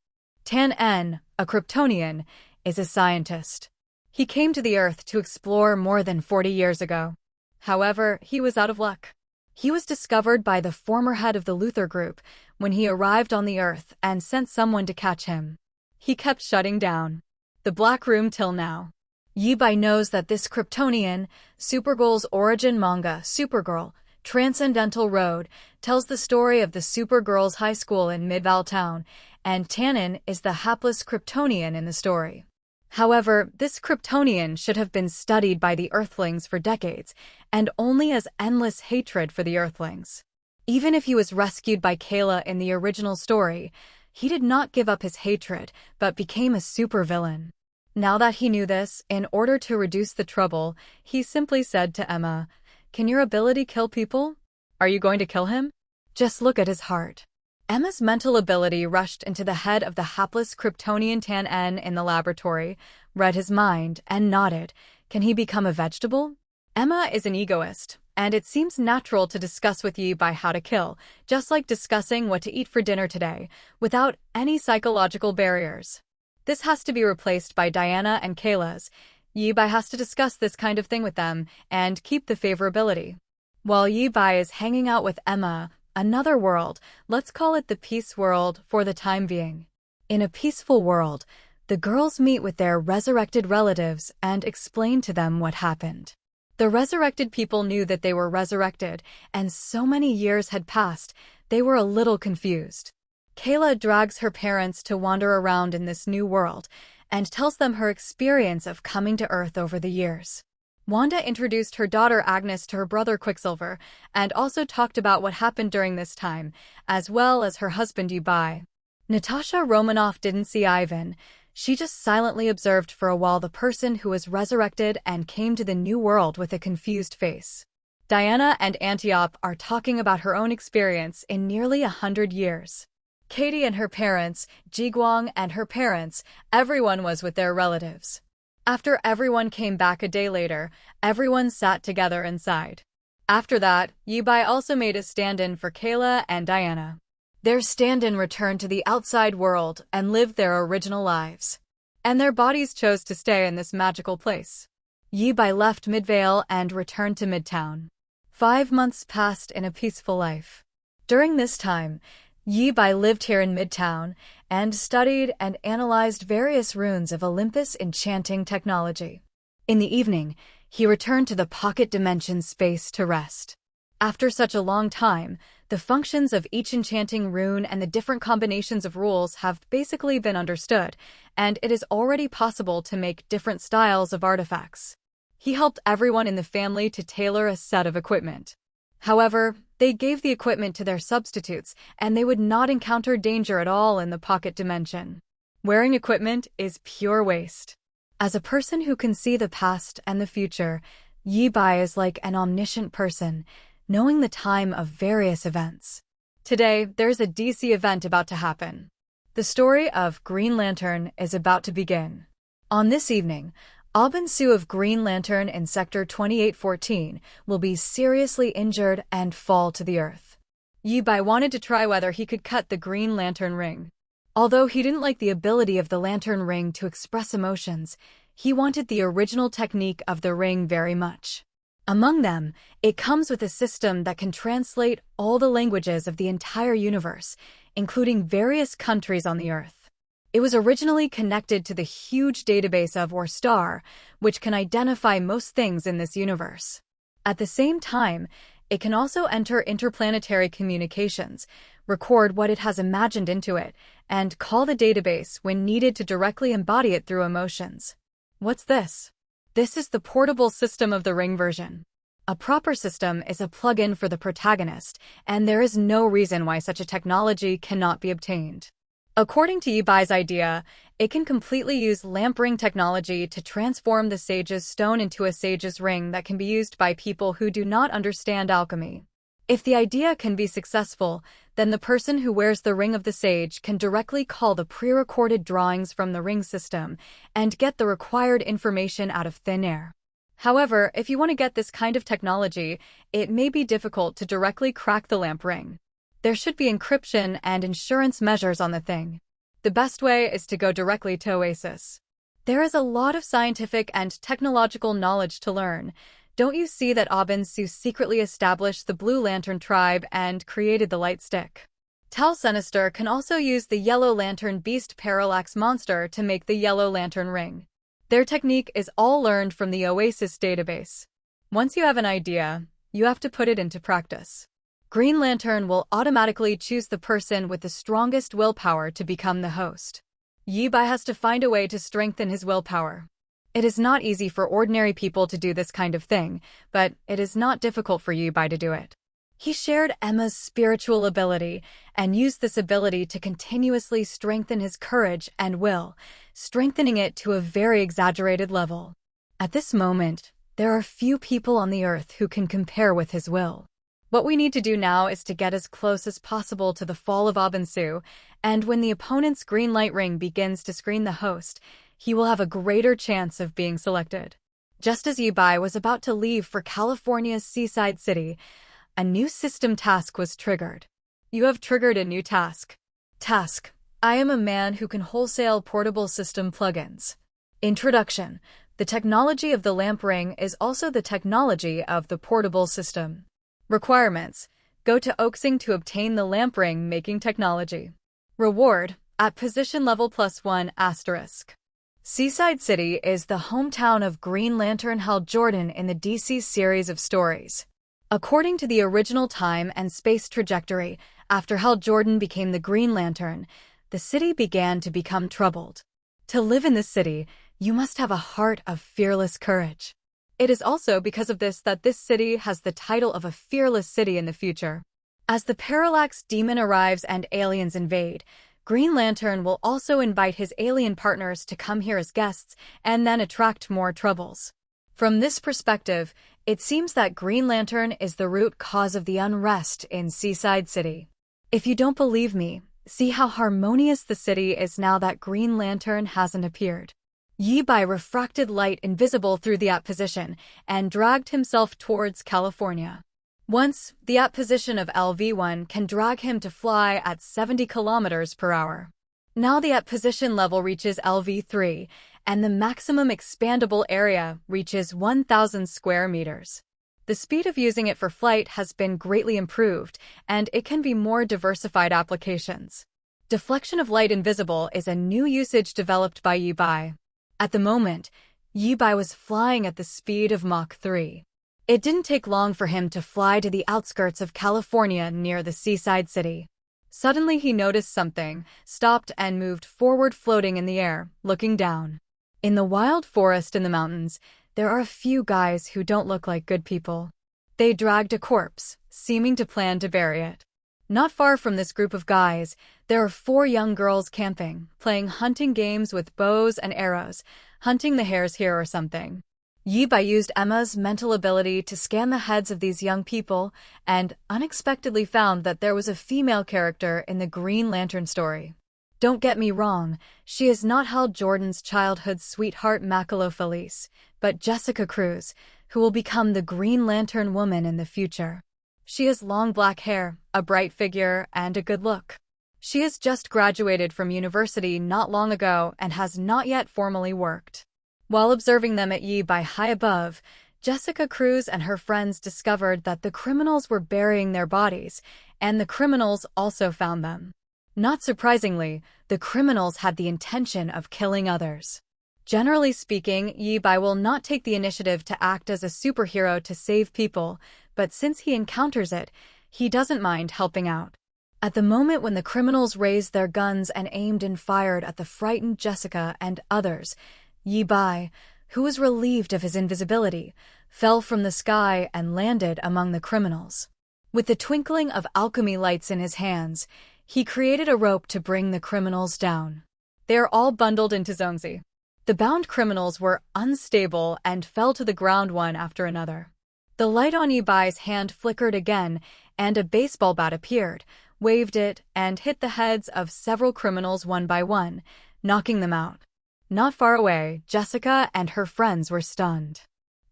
Tan-En, a Kryptonian, is a scientist. He came to the Earth to explore more than 40 years ago. However, he was out of luck. He was discovered by the former head of the Luther Group when he arrived on the Earth and sent someone to catch him. He kept shutting down the Black Room till now. Yi Bai knows that this Kryptonian, Supergirl's origin manga, Supergirl, Transcendental Road, tells the story of the Supergirl's high school in Midvale Town, and Tannen is the hapless Kryptonian in the story. However, this Kryptonian should have been studied by the Earthlings for decades, and only as endless hatred for the Earthlings. Even if he was rescued by Kayla in the original story, he did not give up his hatred, but became a supervillain. Now that he knew this, in order to reduce the trouble, he simply said to Emma, "Can your ability kill people? Are you going to kill him? Just look at his heart." Emma's mental ability rushed into the head of the hapless Kryptonian Tan N in the laboratory, read his mind, and nodded. Can he become a vegetable? Emma is an egoist, and it seems natural to discuss with Yi by how to kill, just like discussing what to eat for dinner today, without any psychological barriers. This has to be replaced by Diana and Kayla's. Yi Bai has to discuss this kind of thing with them and keep the favorability. While Yi Bai is hanging out with Emma, another world, let's call it the peace world for the time being. In a peaceful world, the girls meet with their resurrected relatives and explain to them what happened. The resurrected people knew that they were resurrected, and so many years had passed, they were a little confused. Kayla drags her parents to wander around in this new world and tells them her experience of coming to Earth over the years. Wanda introduced her daughter Agnes to her brother Quicksilver and also talked about what happened during this time, as well as her husband Yubai. Natasha Romanoff didn't see Ivan. She just silently observed for a while the person who was resurrected and came to the new world with a confused face. Diana and Antiope are talking about her own experience in nearly 100 years. Katie and her parents, Jiguang and her parents, everyone was with their relatives. After everyone came back a day later, everyone sat together inside. After that, Yubai also made a stand-in for Kayla and Diana. Their stand-in returned to the outside world and lived their original lives. And their bodies chose to stay in this magical place. Yubai left Midvale and returned to Midtown. 5 months passed in a peaceful life. During this time, Yi Bai lived here in Midtown and studied and analyzed various runes of Olympus enchanting technology. In the evening, he returned to the pocket dimension space to rest. After such a long time, the functions of each enchanting rune and the different combinations of rules have basically been understood, and it is already possible to make different styles of artifacts. He helped everyone in the family to tailor a set of equipment. However, they gave the equipment to their substitutes, and they would not encounter danger at all in the pocket dimension. Wearing equipment is pure waste. As a person who can see the past and the future, Yi Bai is like an omniscient person, knowing the time of various events. Today, there's a DC event about to happen. The story of Green Lantern is about to begin. On this evening, Aubin Su of Green Lantern in Sector 2814 will be seriously injured and fall to the earth. Yi Bai wanted to try whether he could cut the Green Lantern ring. Although he didn't like the ability of the lantern ring to express emotions, he wanted the original technique of the ring very much. Among them, it comes with a system that can translate all the languages of the entire universe, including various countries on the earth. It was originally connected to the huge database of or star, which can identify most things in this universe. At the same time, it can also enter interplanetary communications, record what it has imagined into it, and call the database when needed to directly embody it through emotions. What's this? This is the portable system of the ring version. A proper system is a plug-in for the protagonist, and there is no reason why such a technology cannot be obtained. According to Yi Bai's idea, it can completely use lamp ring technology to transform the sage's stone into a sage's ring that can be used by people who do not understand alchemy. If the idea can be successful, then the person who wears the ring of the sage can directly call the pre-recorded drawings from the ring system and get the required information out of thin air. However, if you want to get this kind of technology, it may be difficult to directly crack the lamp ring. There should be encryption and insurance measures on the thing. The best way is to go directly to Oasis. There is a lot of scientific and technological knowledge to learn. Don't you see that Aubin Su secretly established the Blue Lantern tribe and created the light stick? Tal Sinister can also use the Yellow Lantern Beast Parallax Monster to make the Yellow Lantern ring. Their technique is all learned from the Oasis database. Once you have an idea, you have to put it into practice. Green Lantern will automatically choose the person with the strongest willpower to become the host. Yi Bai has to find a way to strengthen his willpower. It is not easy for ordinary people to do this kind of thing, but it is not difficult for Yi Bai to do it. He shared Emma's spiritual ability and used this ability to continuously strengthen his courage and will, strengthening it to a very exaggerated level. At this moment, there are few people on the earth who can compare with his will. What we need to do now is to get as close as possible to the fall of Abansu, and when the opponent's green light ring begins to screen the host, he will have a greater chance of being selected. Just as Yibai was about to leave for California's seaside city, a new system task was triggered. You have triggered a new task. Task: I am a man who can wholesale portable system plugins. Introduction: the technology of the lamp ring is also the technology of the portable system. Requirements: go to Oaksing to obtain the lamp ring making technology. Reward: at position level +1**. Seaside City is the hometown of Green Lantern Hal Jordan in the DC series of stories. According to the original time and space trajectory, after Hal Jordan became the Green Lantern, the city began to become troubled. To live in this city, you must have a heart of fearless courage. It is also because of this that this city has the title of a fearless city in the future. As the Parallax Demon arrives and aliens invade, Green Lantern will also invite his alien partners to come here as guests and then attract more troubles. From this perspective, it seems that Green Lantern is the root cause of the unrest in Seaside City. If you don't believe me, see how harmonious the city is now that Green Lantern hasn't appeared. Yibai refracted light invisible through the position and dragged himself towards California. Once, the position of LV1 can drag him to fly at 70 km/h. Now the position level reaches LV3, and the maximum expandable area reaches 1,000 square meters. The speed of using it for flight has been greatly improved, and it can be more diversified applications. Deflection of light invisible is a new usage developed by Yibai. At the moment, Yibai was flying at the speed of Mach 3. It didn't take long for him to fly to the outskirts of California near the seaside city. Suddenly he noticed something, stopped and moved forward, floating in the air, looking down. In the wild forest in the mountains, there are a few guys who don't look like good people. They dragged a corpse, seeming to plan to bury it. Not far from this group of guys, there are 4 young girls camping, playing hunting games with bows and arrows, hunting the hares here or something. Yibai used Emma's mental ability to scan the heads of these young people and unexpectedly found that there was a female character in the Green Lantern story. Don't get me wrong, she is not Hal Jordan's childhood sweetheart Macalo Felice, but Jessica Cruz, who will become the Green Lantern woman in the future. She has long black hair, a bright figure, and a good look. She has just graduated from university not long ago and has not yet formally worked. While observing them at Yibai high above, Jessica Cruz and her friends discovered that the criminals were burying their bodies, and the criminals also found them. Not surprisingly, the criminals had the intention of killing others. Generally speaking, Yibai will not take the initiative to act as a superhero to save people, but since he encounters it, he doesn't mind helping out. At the moment when the criminals raised their guns and aimed and fired at the frightened Jessica and others, Yibai, who was relieved of his invisibility, fell from the sky and landed among the criminals. With the twinkling of alchemy lights in his hands, he created a rope to bring the criminals down. They are all bundled into Zonzi. The bound criminals were unstable and fell to the ground one after another. The light on Yibai's hand flickered again, and a baseball bat appeared, waved it, and hit the heads of several criminals one by one, knocking them out. Not far away, Jessica and her friends were stunned.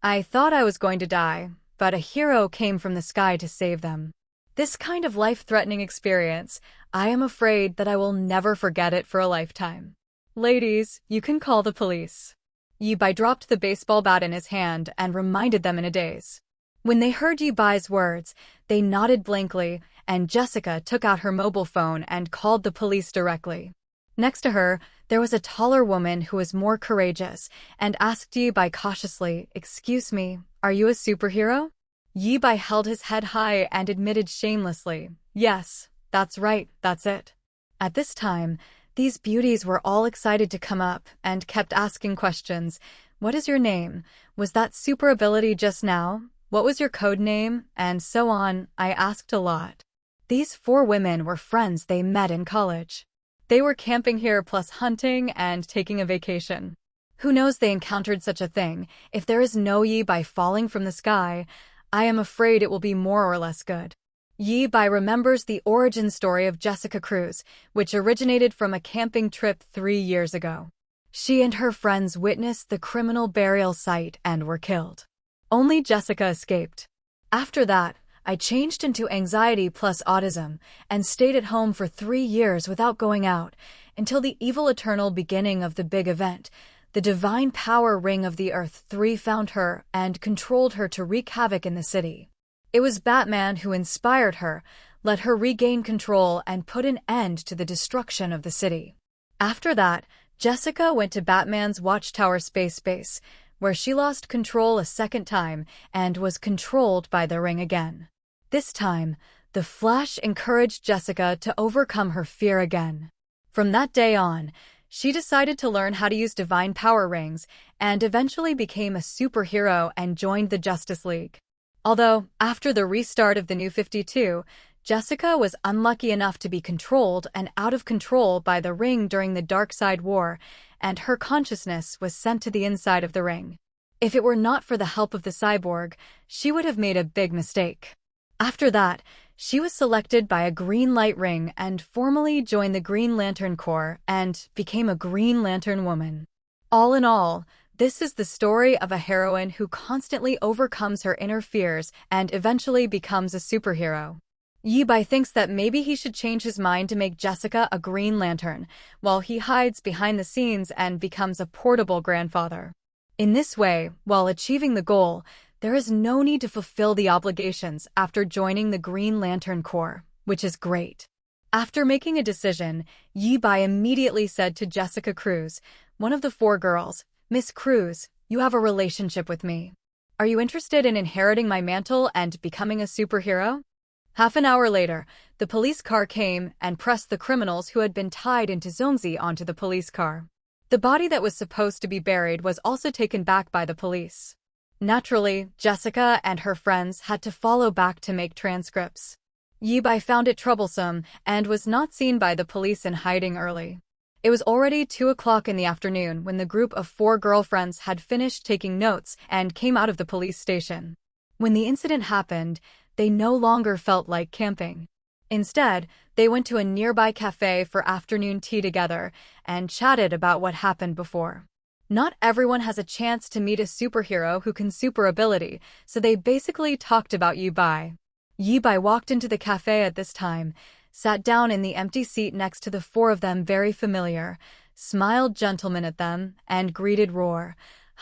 I thought I was going to die, but a hero came from the sky to save them. This kind of life-threatening experience, I am afraid that I will never forget it for a lifetime. Ladies, you can call the police. Yibai dropped the baseball bat in his hand and reminded them in a daze. When they heard Yibai's words, they nodded blankly, and Jessica took out her mobile phone and called the police directly. Next to her, there was a taller woman who was more courageous and asked Yibai cautiously, "Excuse me, are you a superhero?" Yibai held his head high and admitted shamelessly, "Yes, that's right, that's it." At this time, these beauties were all excited to come up and kept asking questions. "What is your name? Was that super ability just now? What was your code name? And so on. I asked a lot. These 4 women were friends they met in college. They were camping here plus hunting and taking a vacation. Who knows they encountered such a thing. If there is no Yi Bai falling from the sky, I am afraid it will be more or less good. Yi Bai remembers the origin story of Jessica Cruz, which originated from a camping trip 3 years ago. She and her friends witnessed the criminal burial site and were killed. Only Jessica escaped. After that, I changed into anxiety plus autism and stayed at home for 3 years without going out until the evil eternal beginning of the big event. The divine power ring of the Earth 3 found her and controlled her to wreak havoc in the city. It was Batman who inspired her, let her regain control, and put an end to the destruction of the city. After that, Jessica went to Batman's Watchtower space base, where she lost control a second time and was controlled by the ring again. This time, the Flash encouraged Jessica to overcome her fear again. From that day on, she decided to learn how to use divine power rings and eventually became a superhero and joined the Justice League. Although, after the restart of the New 52, Jessica was unlucky enough to be controlled and out of control by the ring during the Darkseid War, and her consciousness was sent to the inside of the ring. If it were not for the help of the cyborg, she would have made a big mistake. After that, she was selected by a green light ring and formally joined the Green Lantern Corps and became a Green Lantern woman. All in all, this is the story of a heroine who constantly overcomes her inner fears and eventually becomes a superhero. Yi Bai thinks that maybe he should change his mind to make Jessica a Green Lantern, while he hides behind the scenes and becomes a portable grandfather. In this way, while achieving the goal, there is no need to fulfill the obligations after joining the Green Lantern Corps, which is great. After making a decision, Yi Bai immediately said to Jessica Cruz, one of the 4 girls, "Miss Cruz, you have a relationship with me. Are you interested in inheriting my mantle and becoming a superhero?" Half an hour later, the police car came and pressed the criminals who had been tied into Zongzi onto the police car. The body that was supposed to be buried was also taken back by the police. Naturally, Jessica and her friends had to follow back to make transcripts. Yi Bai found it troublesome and was not seen by the police in hiding early. It was already 2 o'clock in the afternoon when the group of 4 girlfriends had finished taking notes and came out of the police station. When the incident happened, they no longer felt like camping. Instead, they went to a nearby cafe for afternoon tea together and chatted about what happened before. Not everyone has a chance to meet a superhero who can super ability, so they basically talked about Yi Bai. Yi Bai walked into the cafe at this time, sat down in the empty seat next to the 4 of them, very familiar, smiled gentleman at them, and greeted Roar.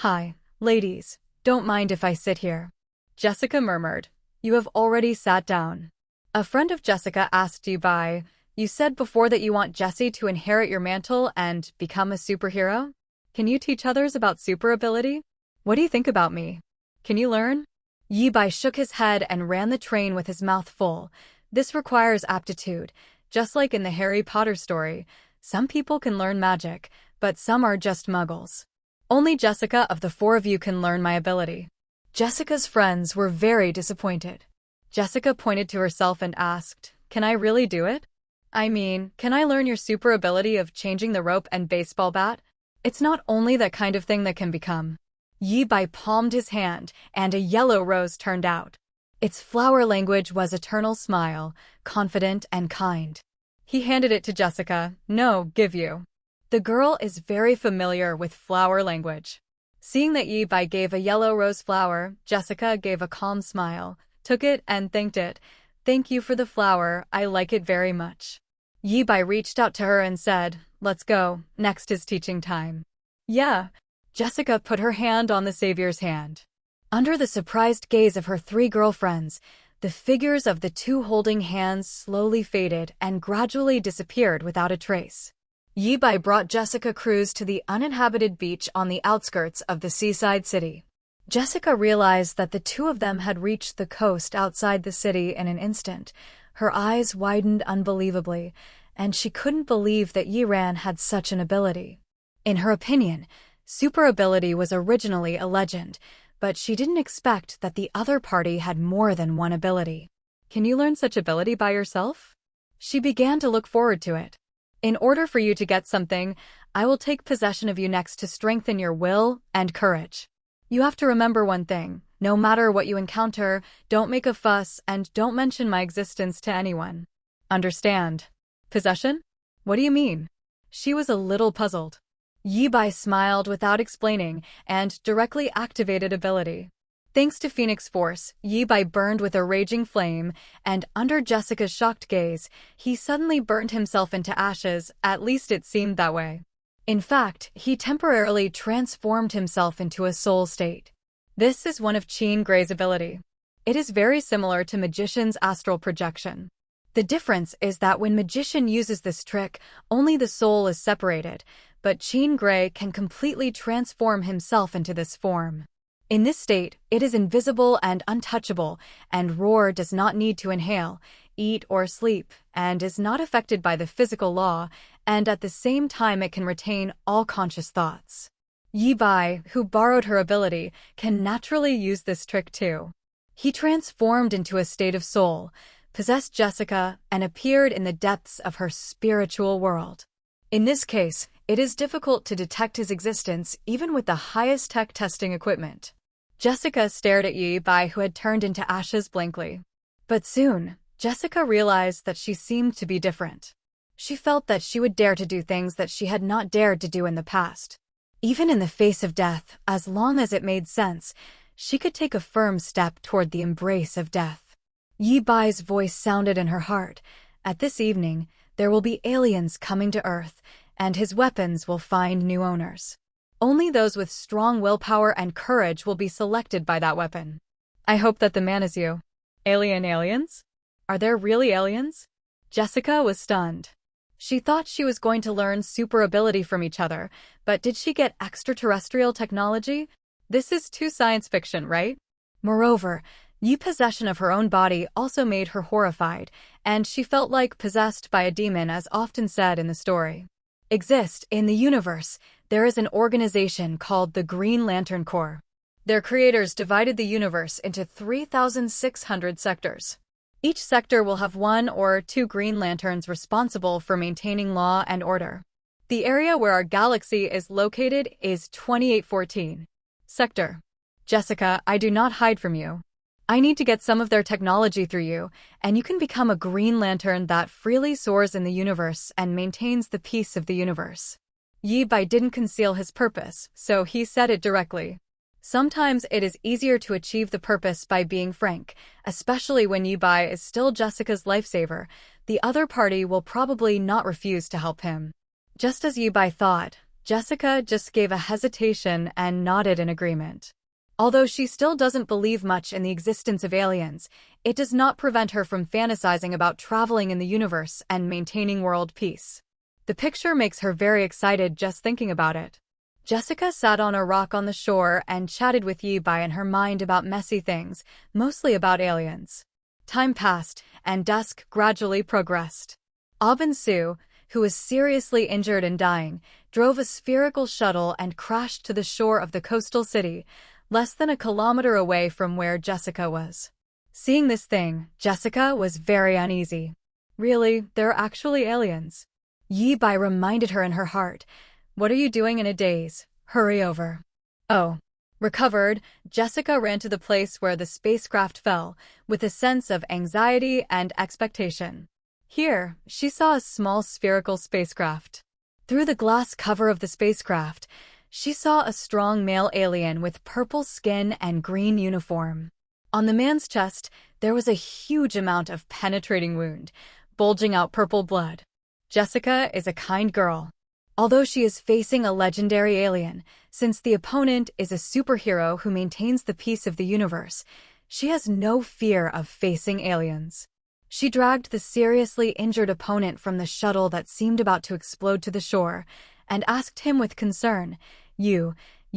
"Hi, ladies, don't mind if I sit here." Jessica murmured, "You have already sat down." A friend of Jessica asked Yi Bai, "You said before that you want Jessie to inherit your mantle and become a superhero? Can you teach others about super ability? What do you think about me? Can you learn?" Yi Bai shook his head and ran the train with his mouth full. This requires aptitude. Just like in the Harry Potter story, some people can learn magic, but some are just muggles. Only Jessica of the 4 of you can learn my ability. Jessica's friends were very disappointed. Jessica pointed to herself and asked, "Can I really do it? I mean, can I learn your super ability of changing the rope and baseball bat? It's not only that kind of thing that can become." Yi Bai palmed his hand, and a yellow rose turned out. Its flower language was eternal smile, confident and kind. He handed it to Jessica. "No, give you." The girl is very familiar with flower language. Seeing that Yi Bai gave a yellow rose flower, Jessica gave a calm smile, took it and thanked it. "Thank you for the flower, I like it very much." Yi Bai reached out to her and said, "Let's go, next is teaching time." "Yeah." Jessica put her hand on the savior's hand. Under the surprised gaze of her 3 girlfriends, the figures of the 2 holding hands slowly faded and gradually disappeared without a trace. Yi Bai brought Jessica Cruz to the uninhabited beach on the outskirts of the seaside city. Jessica realized that the 2 of them had reached the coast outside the city in an instant. Her eyes widened unbelievably, and she couldn't believe that Yiran had such an ability. In her opinion, super ability was originally a legend, but she didn't expect that the other party had more than one ability. Can you learn such ability by yourself? She began to look forward to it. In order for you to get something, I will take possession of you next to strengthen your will and courage. You have to remember one thing. No matter what you encounter, don't make a fuss and don't mention my existence to anyone. Understand? Possession? What do you mean? She was a little puzzled. Yi Bai smiled without explaining and directly activated ability. Thanks to Phoenix Force, Yi Bai burned with a raging flame, and under Jessica's shocked gaze, he suddenly burned himself into ashes, at least it seemed that way. In fact, he temporarily transformed himself into a soul state. This is one of Qin Gray's ability. It is very similar to Magician's astral projection. The difference is that when Magician uses this trick, only the soul is separated, but Qin Gray can completely transform himself into this form. In this state, it is invisible and untouchable, and Roar does not need to inhale, eat, or sleep, and is not affected by the physical law, and at the same time it can retain all conscious thoughts. Yi Bai, who borrowed her ability, can naturally use this trick too. He transformed into a state of soul, possessed Jessica, and appeared in the depths of her spiritual world. In this case, it is difficult to detect his existence even with the highest tech testing equipment. Jessica stared at Yi Bai, who had turned into ashes, blankly. But soon, Jessica realized that she seemed to be different. She felt that she would dare to do things that she had not dared to do in the past. Even in the face of death, as long as it made sense, she could take a firm step toward the embrace of death. Yi Bai's voice sounded in her heart. At this evening, there will be aliens coming to Earth, and his weapons will find new owners. Only those with strong willpower and courage will be selected by that weapon. I hope that the man is you. Aliens? Are there really aliens? Jessica was stunned. She thought she was going to learn super ability from each other, but did she get extraterrestrial technology? This is too science fiction, right? Moreover, Yi's possession of her own body also made her horrified, and she felt like possessed by a demon, as often said in the story. In the universe, there is an organization called the Green Lantern Corps. Their creators divided the universe into 3,600 sectors. Each sector will have 1 or 2 Green Lanterns responsible for maintaining law and order. The area where our galaxy is located is 2814. Sector. Jessica, I do not hide from you. I need to get some of their technology through you, and you can become a Green Lantern that freely soars in the universe and maintains the peace of the universe. Yi Bai didn't conceal his purpose, so he said it directly. Sometimes it is easier to achieve the purpose by being frank, especially when Yi Bai is still Jessica's lifesaver. The other party will probably not refuse to help him. Just as Yi Bai thought, Jessica just gave a hesitation and nodded in agreement. Although she still doesn't believe much in the existence of aliens, it does not prevent her from fantasizing about traveling in the universe and maintaining world peace. The picture makes her very excited just thinking about it. Jessica sat on a rock on the shore and chatted with Yi Bai in her mind about messy things, mostly about aliens. Time passed, and dusk gradually progressed. Aubin Su, who was seriously injured and dying, drove a spherical shuttle and crashed to the shore of the coastal city, less than a kilometer away from where Jessica was. Seeing this thing, Jessica was very uneasy. Really, they're actually aliens. Yi Bai reminded her in her heart. What are you doing in a daze? Hurry over. Oh. Recovered, Jessica ran to the place where the spacecraft fell, with a sense of anxiety and expectation. Here, she saw a small spherical spacecraft. Through the glass cover of the spacecraft, she saw a strong male alien with purple skin and green uniform. On the man's chest, there was a huge amount of penetrating wound, bulging out purple blood. Jessica is a kind girl. Although she is facing a legendary alien, since the opponent is a superhero who maintains the peace of the universe, she has no fear of facing aliens. She dragged the seriously injured opponent from the shuttle that seemed about to explode to the shore, and asked him with concern, You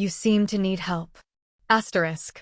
seem to need help. Asterisk.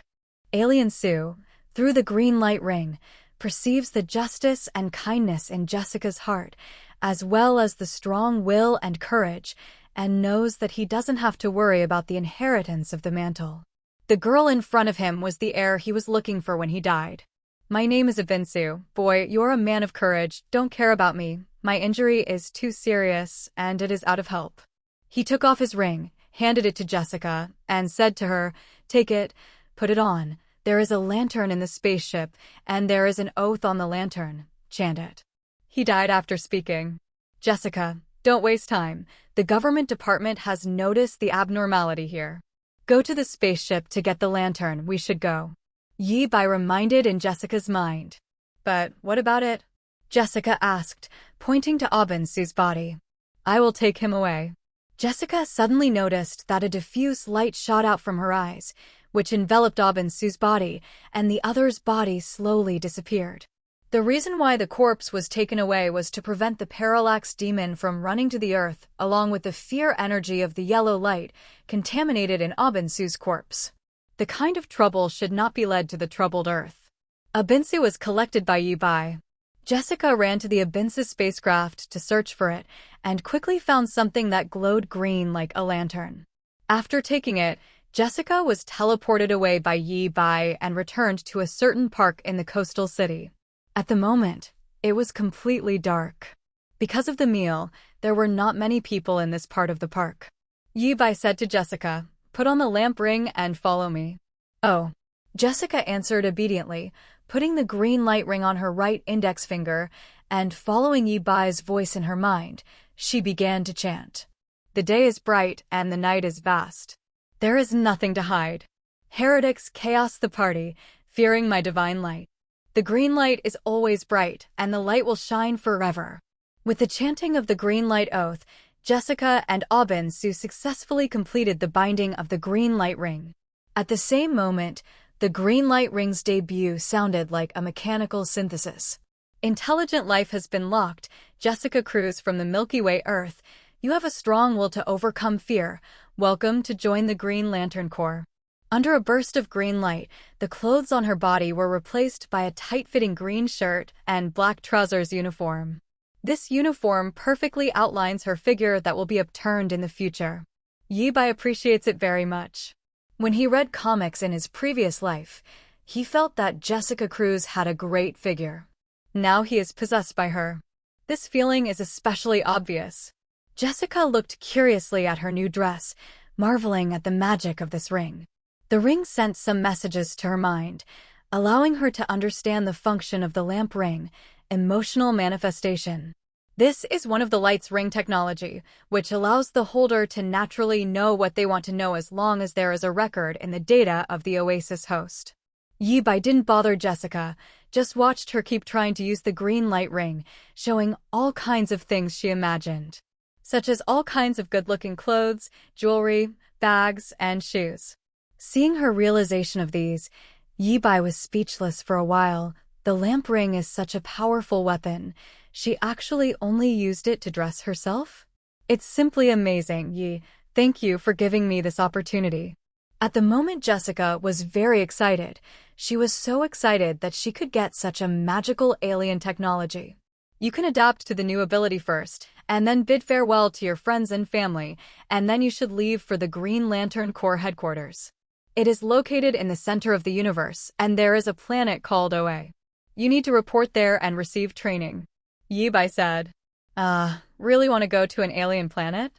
Alien Su, through the green light ring, perceives the justice and kindness in Jessica's heart, as well as the strong will and courage, and knows that he doesn't have to worry about the inheritance of the mantle. The girl in front of him was the heir he was looking for when he died. My name is Abinsu. Boy, you're a man of courage. Don't care about me. My injury is too serious, and it is out of help. He took off his ring, handed it to Jessica, and said to her, "Take it, put it on. There is a lantern in the spaceship, and there is an oath on the lantern. Chant it." He died after speaking. Jessica, don't waste time. The government department has noticed the abnormality here. Go to the spaceship to get the lantern. We should go. Yi Bai reminded in Jessica's mind. But what about it? Jessica asked, pointing to Abinsu's body. I will take him away. Jessica suddenly noticed that a diffuse light shot out from her eyes, which enveloped Abinsu's body, and the other's body slowly disappeared. The reason why the corpse was taken away was to prevent the parallax demon from running to the earth, along with the fear energy of the yellow light contaminated in Abinsu's corpse. The kind of trouble should not be led to the troubled earth. Abinsu was collected by Yi Bai. Jessica ran to the Abinsu spacecraft to search for it, and quickly found something that glowed green like a lantern. After taking it, Jessica was teleported away by Yi Bai and returned to a certain park in the coastal city. At the moment, it was completely dark. Because of the meal, there were not many people in this part of the park. Yi Bai said to Jessica, "Put on the lamp ring and follow me." Oh. Jessica answered obediently, putting the green light ring on her right index finger, and following Yi Bai's voice in her mind, she began to chant. The day is bright and the night is vast. There is nothing to hide. Heretics chaos the party, fearing my divine light. The green light is always bright, and the light will shine forever. With the chanting of the green light oath, Jessica and Abinsu successfully completed the binding of the green light ring. At the same moment, the green light ring's debut sounded like a mechanical synthesis. Intelligent life has been locked. Jessica Cruz from the Milky Way Earth. You have a strong will to overcome fear. Welcome to join the Green Lantern Corps. Under a burst of green light, the clothes on her body were replaced by a tight-fitting green shirt and black trousers uniform. This uniform perfectly outlines her figure that will be upturned in the future. Yi Bai appreciates it very much. When he read comics in his previous life, he felt that Jessica Cruz had a great figure. Now he is possessed by her. This feeling is especially obvious. Jessica looked curiously at her new dress, marveling at the magic of this ring. The ring sent some messages to her mind, allowing her to understand the function of the lamp ring, emotional manifestation. This is one of the light's ring technology, which allows the holder to naturally know what they want to know as long as there is a record in the data of the Oasis host. Yi Bai didn't bother Jessica, just watched her keep trying to use the green light ring, showing all kinds of things she imagined, such as all kinds of good-looking clothes, jewelry, bags, and shoes. Seeing her realization of these, Yi Bai was speechless for a while. The lamp ring is such a powerful weapon. She actually only used it to dress herself? It's simply amazing, Yi. Thank you for giving me this opportunity. At the moment, Jessica was very excited. She was so excited that she could get such a magical alien technology. You can adapt to the new ability first, and then bid farewell to your friends and family, and then you should leave for the Green Lantern Corps headquarters. It is located in the center of the universe, and there is a planet called OA. You need to report there and receive training. Yi Bai said. Really want to go to an alien planet?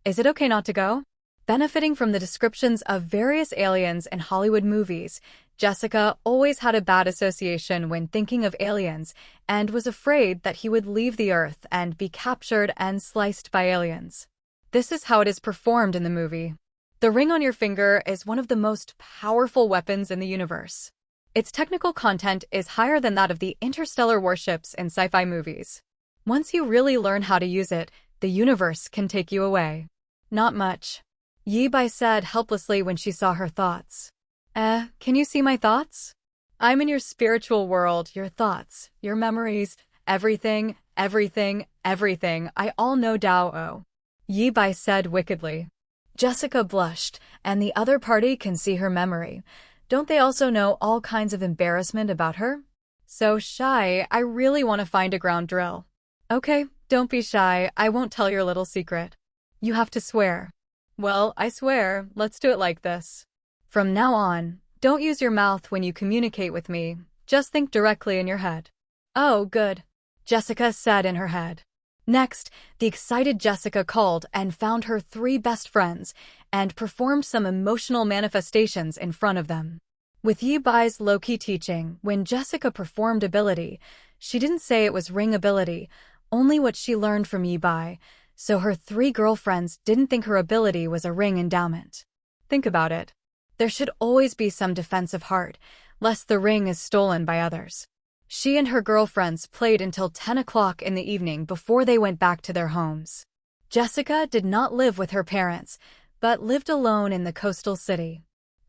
Is it okay not to go? Benefiting from the descriptions of various aliens in Hollywood movies, Jessica always had a bad association when thinking of aliens and was afraid that he would leave the Earth and be captured and sliced by aliens. This is how it is performed in the movie. The ring on your finger is one of the most powerful weapons in the universe. Its technical content is higher than that of the interstellar warships in sci-fi movies. Once you really learn how to use it, the universe can take you away. Not much. Yi Bai said helplessly when she saw her thoughts. Can you see my thoughts? I'm in your spiritual world, your thoughts, your memories, everything, everything, everything. I all know Dao-O. Yi Bai said wickedly. Jessica blushed, and the other party can see her memory. Don't they also know all kinds of embarrassment about her? So shy, I really want to find a ground drill. Okay, don't be shy, I won't tell your little secret. You have to swear. Well, I swear, let's do it like this. From now on, don't use your mouth when you communicate with me. Just think directly in your head. Oh, good, Jessica said in her head. Next, the excited Jessica called and found her 3 best friends and performed some emotional manifestations in front of them. With Yi Bai's low-key teaching, when Jessica performed ability, she didn't say it was ring ability, only what she learned from Yi Bai, so her 3 girlfriends didn't think her ability was a ring endowment. Think about it. There should always be some defensive heart, lest the ring is stolen by others. She and her girlfriends played until 10 o'clock in the evening before they went back to their homes. Jessica did not live with her parents, but lived alone in the coastal city.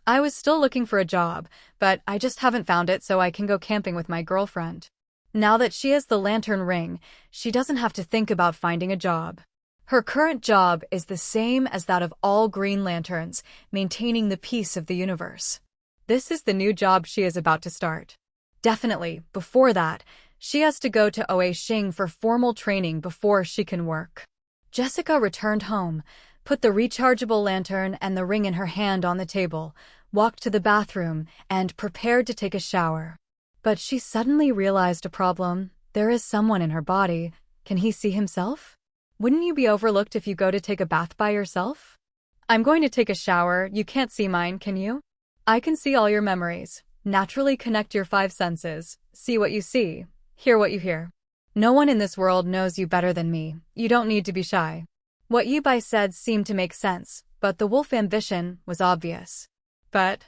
I was still looking for a job, but I just haven't found it so I can go camping with my girlfriend. Now that she has the lantern ring, she doesn't have to think about finding a job. Her current job is the same as that of all Green Lanterns, maintaining the peace of the universe. This is the new job she is about to start. Definitely, before that, she has to go to Oa Xing for formal training before she can work. Jessica returned home, put the rechargeable lantern and the ring in her hand on the table, walked to the bathroom, and prepared to take a shower. But she suddenly realized a problem. There is someone in her body. Can he see himself? Wouldn't you be overlooked if you go to take a bath by yourself? I'm going to take a shower. You can't see mine, can you? I can see all your memories. Naturally connect your 5 senses. See what you see. Hear what you hear. No one in this world knows you better than me. You don't need to be shy. What Yi Bai said seemed to make sense, but the wolf ambition was obvious. But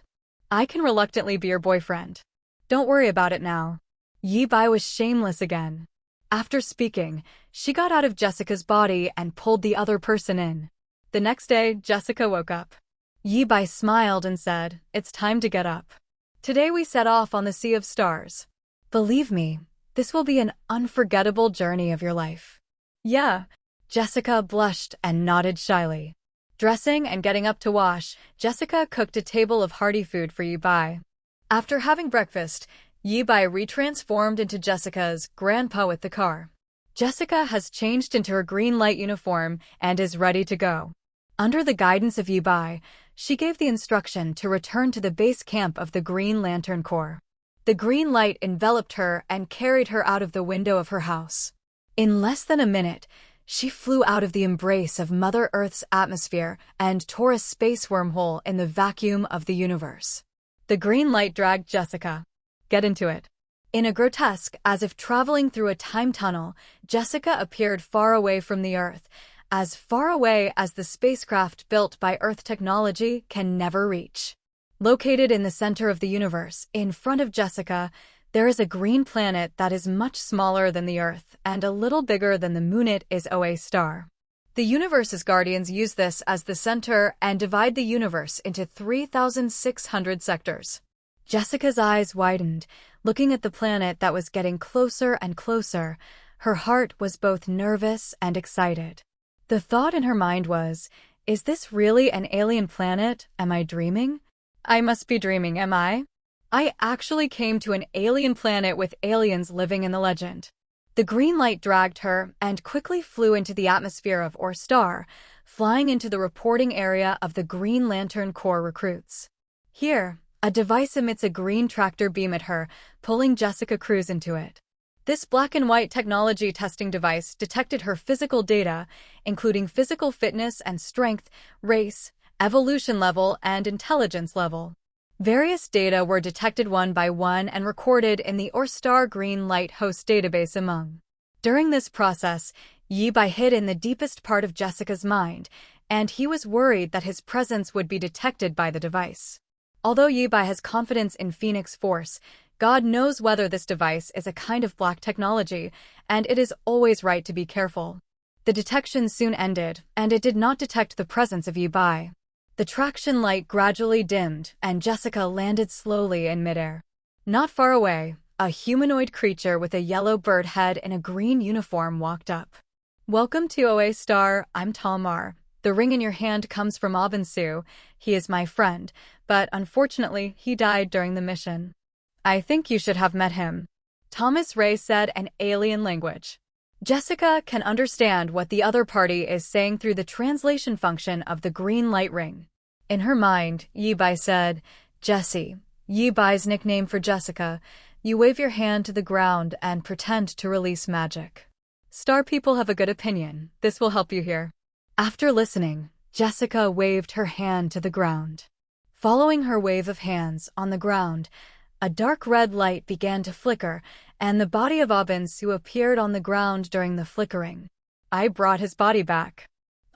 I can reluctantly be your boyfriend. Don't worry about it now. Yi Bai was shameless again. After speaking, she got out of Jessica's body and pulled the other person in. The next day, Jessica woke up. Yi Bai smiled and said, "It's time to get up. Today we set off on the Sea of Stars. Believe me, this will be an unforgettable journey of your life." Yeah, Jessica blushed and nodded shyly. Dressing and getting up to wash, Jessica cooked a table of hearty food for Yi Bai. After having breakfast, Yi Bai retransformed into Jessica's grandpa with the car. Jessica has changed into her green light uniform and is ready to go. Under the guidance of Yi Bai, she gave the instruction to return to the base camp of the Green Lantern Corps. The green light enveloped her and carried her out of the window of her house. In less than a minute, she flew out of the embrace of Mother Earth's atmosphere and tore a space wormhole in the vacuum of the universe. The green light dragged Jessica. Get into it. In a grotesque, as if traveling through a time tunnel, Jessica appeared far away from the Earth, as far away as the spacecraft built by Earth technology can never reach. Located in the center of the universe, in front of Jessica, there is a green planet that is much smaller than the Earth and a little bigger than the moon. It is Oa star. The universe's guardians use this as the center and divide the universe into 3,600 sectors. Jessica's eyes widened, looking at the planet that was getting closer and closer. Her heart was both nervous and excited. The thought in her mind was, is this really an alien planet? Am I dreaming? I must be dreaming, am I? I actually came to an alien planet with aliens living in the legend. The green light dragged her and quickly flew into the atmosphere of Or Star, flying into the reporting area of the Green Lantern Corps recruits. Here, a device emits a green tractor beam at her, pulling Jessica Cruz into it. This black and white technology testing device detected her physical data, including physical fitness and strength, race, evolution level, and intelligence level. Various data were detected one by one and recorded in the Or Star Green Light Host database among. During this process, Yi Bai hid in the deepest part of Jessica's mind, and he was worried that his presence would be detected by the device. Although Yi Bai has confidence in Phoenix Force, God knows whether this device is a kind of black technology, and it is always right to be careful. The detection soon ended, and it did not detect the presence of Yi Bai. The traction light gradually dimmed, and Jessica landed slowly in midair. Not far away, a humanoid creature with a yellow bird head and a green uniform walked up. "Welcome to Oa Star, I'm Talmar. The ring in your hand comes from Abensu. He is my friend, but unfortunately, he died during the mission. I think you should have met him." Thomas Ray said in alien language. Jessica can understand what the other party is saying through the translation function of the green light ring. In her mind, Yi-bai said, Jessie, Yi-bai's nickname for Jessica. You wave your hand to the ground and pretend to release magic. Star people have a good opinion. This will help you here. After listening, Jessica waved her hand to the ground. Following her wave of hands on the ground, a dark red light began to flicker, and the body of Abin-su appeared on the ground during the flickering. I brought his body back.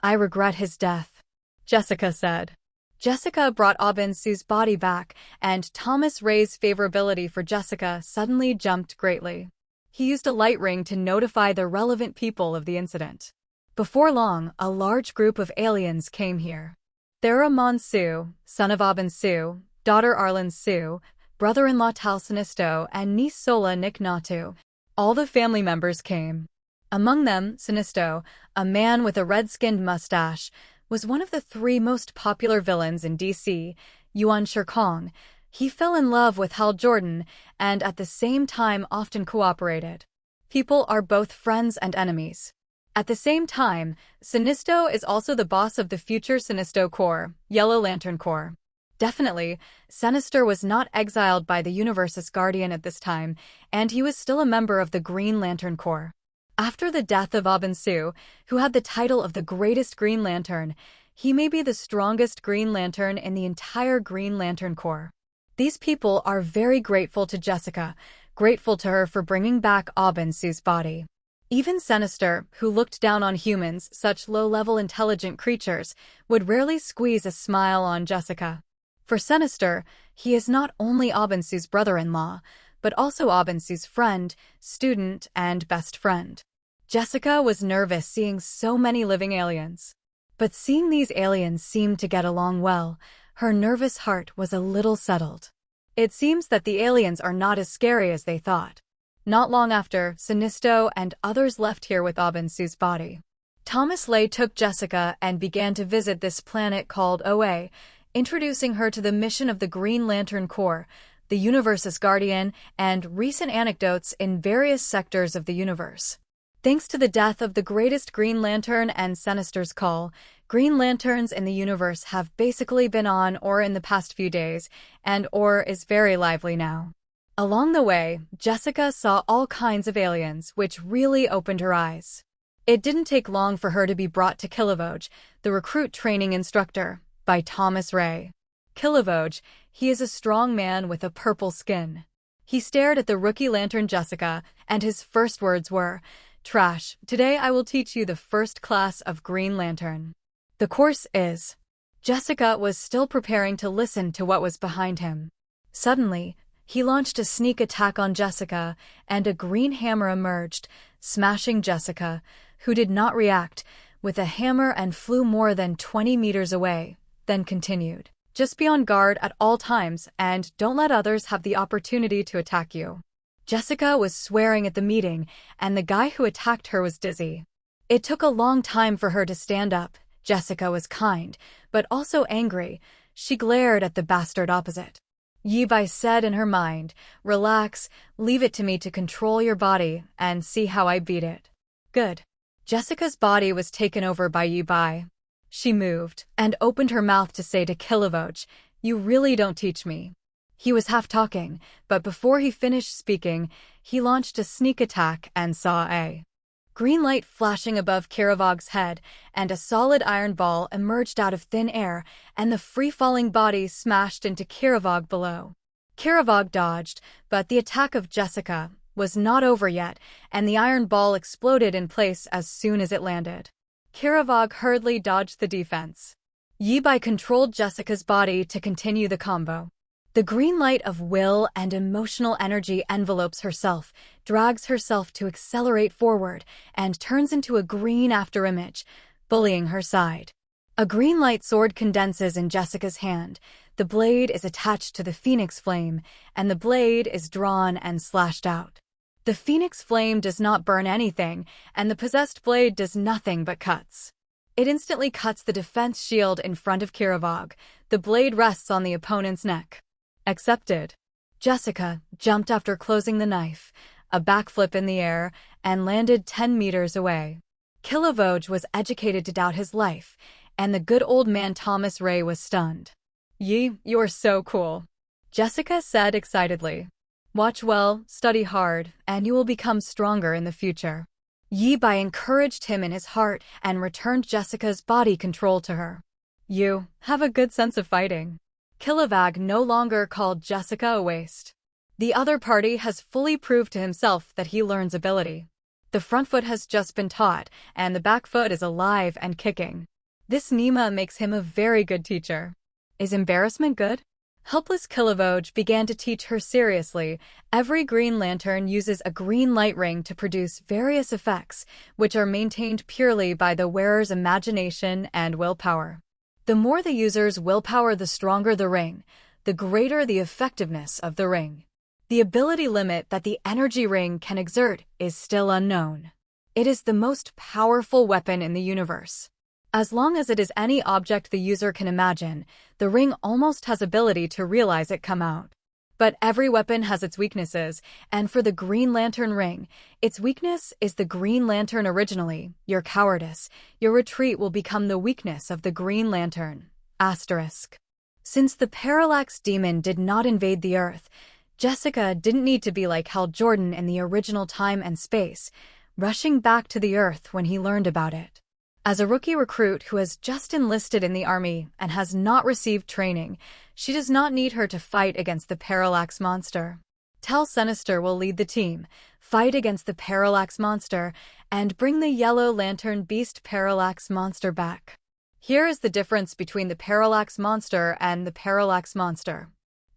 I regret his death, Jessica said. Jessica brought Abin-su's body back, and Thomas Ray's favorability for Jessica suddenly jumped greatly. He used a light ring to notify the relevant people of the incident. Before long, a large group of aliens came here. Thera Mon-su, son of Abin-su, daughter Arlen-su, brother-in-law Tal Sinisto, and niece Sola Niknatu. All the family members came. Among them, Sinisto, a man with a red-skinned mustache, was one of the 3 most popular villains in DC, Yuan Shirkong. He fell in love with Hal Jordan and at the same time often cooperated. People are both friends and enemies. At the same time, Sinisto is also the boss of the future Sinisto Corps, Yellow Lantern Corps. Definitely, Sinister was not exiled by the Universe's Guardian at this time, and he was still a member of the Green Lantern Corps. After the death of Abin-su, who had the title of the greatest Green Lantern, he may be the strongest Green Lantern in the entire Green Lantern Corps. These people are very grateful to Jessica, grateful to her for bringing back Abin-su's body. Even Sinister, who looked down on humans, such low-level intelligent creatures, would rarely squeeze a smile on Jessica. For Sinister, he is not only Abin-su's brother-in-law, but also Abin-su's friend, student, and best friend. Jessica was nervous seeing so many living aliens. But seeing these aliens seem to get along well, her nervous heart was a little settled. It seems that the aliens are not as scary as they thought. Not long after, Sinisto and others left here with Abin-su's body. Thomas Lay took Jessica and began to visit this planet called OA, introducing her to the mission of the Green Lantern Corps, the universe's guardian, and recent anecdotes in various sectors of the universe. Thanks to the death of the greatest Green Lantern and Sinister's call, Green Lanterns in the universe have basically been on or in the past few days, and or is very lively now. Along the way, Jessica saw all kinds of aliens, which really opened her eyes. It didn't take long for her to be brought to Kilivoj, the recruit training instructor, by Thomas Ray. Kilivoj, he is a strong man with a purple skin. He stared at the rookie lantern Jessica, and his first words were, "Trash, today I will teach you the first class of Green Lantern." The course is... Jessica was still preparing to listen to what was behind him. Suddenly, he launched a sneak attack on Jessica, and a green hammer emerged, smashing Jessica, who did not react, with a hammer and flew more than 20 meters away, then continued. Just be on guard at all times and don't let others have the opportunity to attack you. Jessica was swearing at the meeting, and the guy who attacked her was dizzy. It took a long time for her to stand up. Jessica was kind, but also angry. She glared at the bastard opposite. Yi-bai said in her mind, "Relax, leave it to me to control your body and see how I beat it." Good. Jessica's body was taken over by Yi-bai. She moved and opened her mouth to say to Kilivoj, "You really don't teach me." He was half talking, but before he finished speaking, he launched a sneak attack and saw a green light flashing above Kiravog's head, and a solid iron ball emerged out of thin air, and the free-falling body smashed into Kiravog below. Kiravog dodged, but the attack of Jessica was not over yet, and the iron ball exploded in place as soon as it landed. Kiravog hurriedly dodged the defense. Yi-bai controlled Jessica's body to continue the combo. The green light of will and emotional energy envelopes herself, drags herself to accelerate forward, and turns into a green afterimage, bullying her side. A green light sword condenses in Jessica's hand. The blade is attached to the phoenix flame, and the blade is drawn and slashed out. The phoenix flame does not burn anything, and the possessed blade does nothing but cuts. It instantly cuts the defense shield in front of Kiravog. The blade rests on the opponent's neck. Accepted. Jessica jumped after closing the knife, a backflip in the air, and landed 10 meters away. Kilivoj was educated to doubt his life, and the good old man Thomas Ray was stunned. "Yi, you're so cool," Jessica said excitedly. "Watch well, study hard, and you will become stronger in the future." Yi Bai encouraged him in his heart and returned Jessica's body control to her. "You have a good sense of fighting." Kilowag no longer called Jessica a waste. The other party has fully proved to himself that he learns ability. The front foot has just been taught, and the back foot is alive and kicking. This Nima makes him a very good teacher. Is embarrassment good? Helpless Kilowog began to teach her seriously. Every Green Lantern uses a green light ring to produce various effects, which are maintained purely by the wearer's imagination and willpower. The more the user's willpower, the stronger the ring, the greater the effectiveness of the ring. The ability limit that the energy ring can exert is still unknown. It is the most powerful weapon in the universe. As long as it is any object the user can imagine, the ring almost has ability to realize it come out. But every weapon has its weaknesses, and for the Green Lantern ring, its weakness is the Green Lantern originally, your cowardice. Your retreat will become the weakness of the Green Lantern. Asterisk. Since the Parallax Demon did not invade the Earth, Jessica didn't need to be like Hal Jordan in the original Time and Space, rushing back to the Earth when he learned about it. As a rookie recruit who has just enlisted in the army and has not received training, she does not need her to fight against the Parallax Monster. Tell Sinister will lead the team, fight against the Parallax Monster, and bring the Yellow Lantern Beast Parallax Monster back. Here is the difference between the Parallax Monster and the Parallax Monster.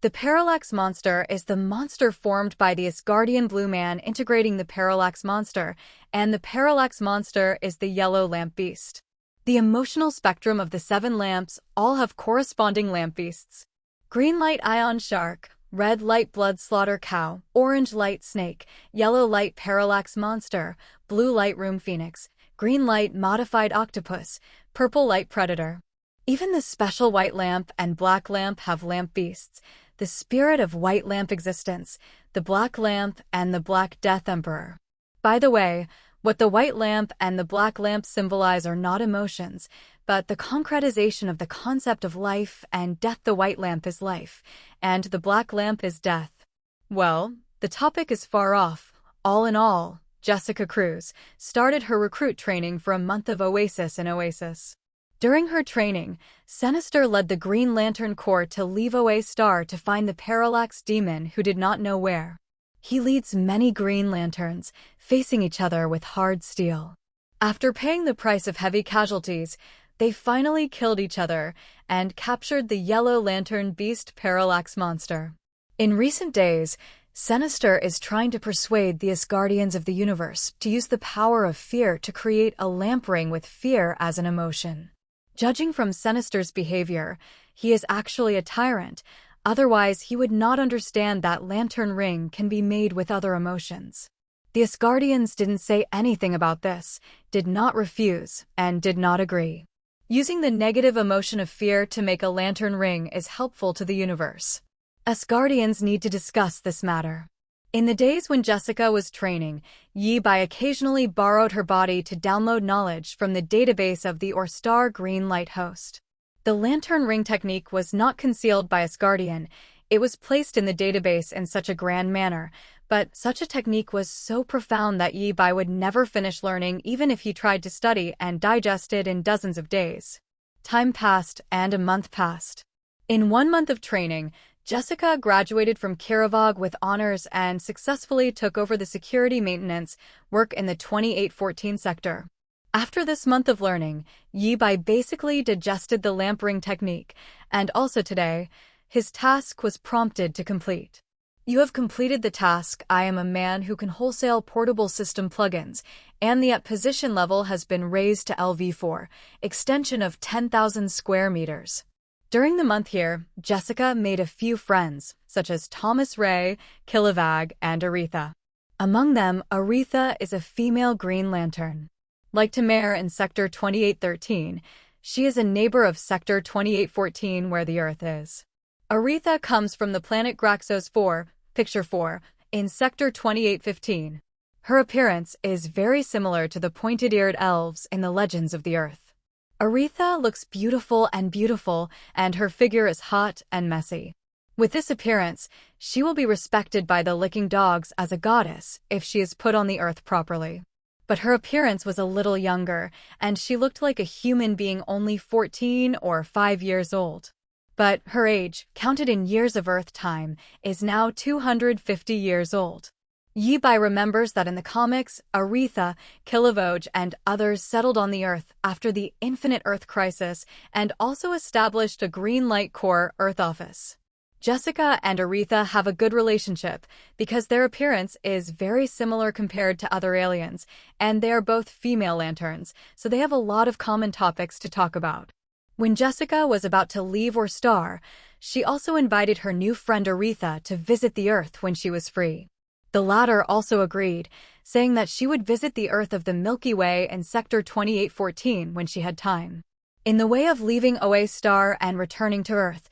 The Parallax Monster is the monster formed by the Asgardian Blue Man integrating the Parallax Monster, and the Parallax Monster is the Yellow Lamp Beast. The emotional spectrum of the 7 lamps all have corresponding lamp beasts. Green light ion shark, red light blood slaughter cow, orange light snake, yellow light parallax monster, blue light room phoenix, green light modified octopus, purple light predator. Even the special white lamp and black lamp have lamp beasts. The spirit of white lamp existence, the black lamp, and the black death emperor. By the way, what the white lamp and the black lamp symbolize are not emotions, but the concretization of the concept of life and death. The white lamp is life, and the black lamp is death. Well, the topic is far off. All in all, Jessica Cruz started her recruit training for a month of Oasis in Oasis. During her training, Sinister led the Green Lantern Corps to leave OA Star to find the Parallax Demon who did not know where. He leads many Green Lanterns, facing each other with hard steel. After paying the price of heavy casualties, they finally killed each other and captured the Yellow Lantern Beast Parallax Monster. In recent days, Sinister is trying to persuade the Asgardians of the universe to use the power of fear to create a lamp ring with fear as an emotion. Judging from Sinister's behavior, he is actually a tyrant, otherwise he would not understand that lantern ring can be made with other emotions. The Asgardians didn't say anything about this, did not refuse, and did not agree. Using the negative emotion of fear to make a lantern ring is helpful to the universe. Asgardians need to discuss this matter. In the days when Jessica was training, Yi Bai occasionally borrowed her body to download knowledge from the database of the Orstar Green Light Host. The lantern ring technique was not concealed by Asgardian, it was placed in the database in such a grand manner, but such a technique was so profound that Yi Bai would never finish learning even if he tried to study and digest it in dozens of days. Time passed and a month passed. In 1 month of training, Jessica graduated from Kirovog with honors and successfully took over the security maintenance work in the 2814 sector. After this month of learning, Yi Bai basically digested the lamp ring technique, and also today, his task was prompted to complete. You have completed the task. I am a man who can wholesale portable system plugins, and the position level has been raised to LV4, extension of 10,000 square meters. During the month here, Jessica made a few friends, such as Thomas Ray, Kilowag, and Aretha. Among them, Aretha is a female Green Lantern. Like Tamara in Sector 2813, she is a neighbor of Sector 2814 where the Earth is. Aretha comes from the planet Graxos 4, Picture 4, in Sector 2815. Her appearance is very similar to the pointed-eared elves in the Legends of the Earth. Aretha looks beautiful, and her figure is hot and messy. With this appearance, she will be respected by the licking dogs as a goddess if she is put on the earth properly. But her appearance was a little younger, and she looked like a human being only 14 or 5 years old. But her age, counted in years of Earth time, is now 250 years old. Yi-bai remembers that in the comics, Aretha, Kilavoge, and others settled on the Earth after the Infinite Earth Crisis and also established a Green Light Corps Earth office. Jessica and Aretha have a good relationship because their appearance is very similar compared to other aliens, and they are both female lanterns, so they have a lot of common topics to talk about. When Jessica was about to leave or star, she also invited her new friend Aretha to visit the Earth when she was free. The latter also agreed, saying that she would visit the Earth of the Milky Way in Sector 2814 when she had time. In the way of leaving OA star and returning to Earth,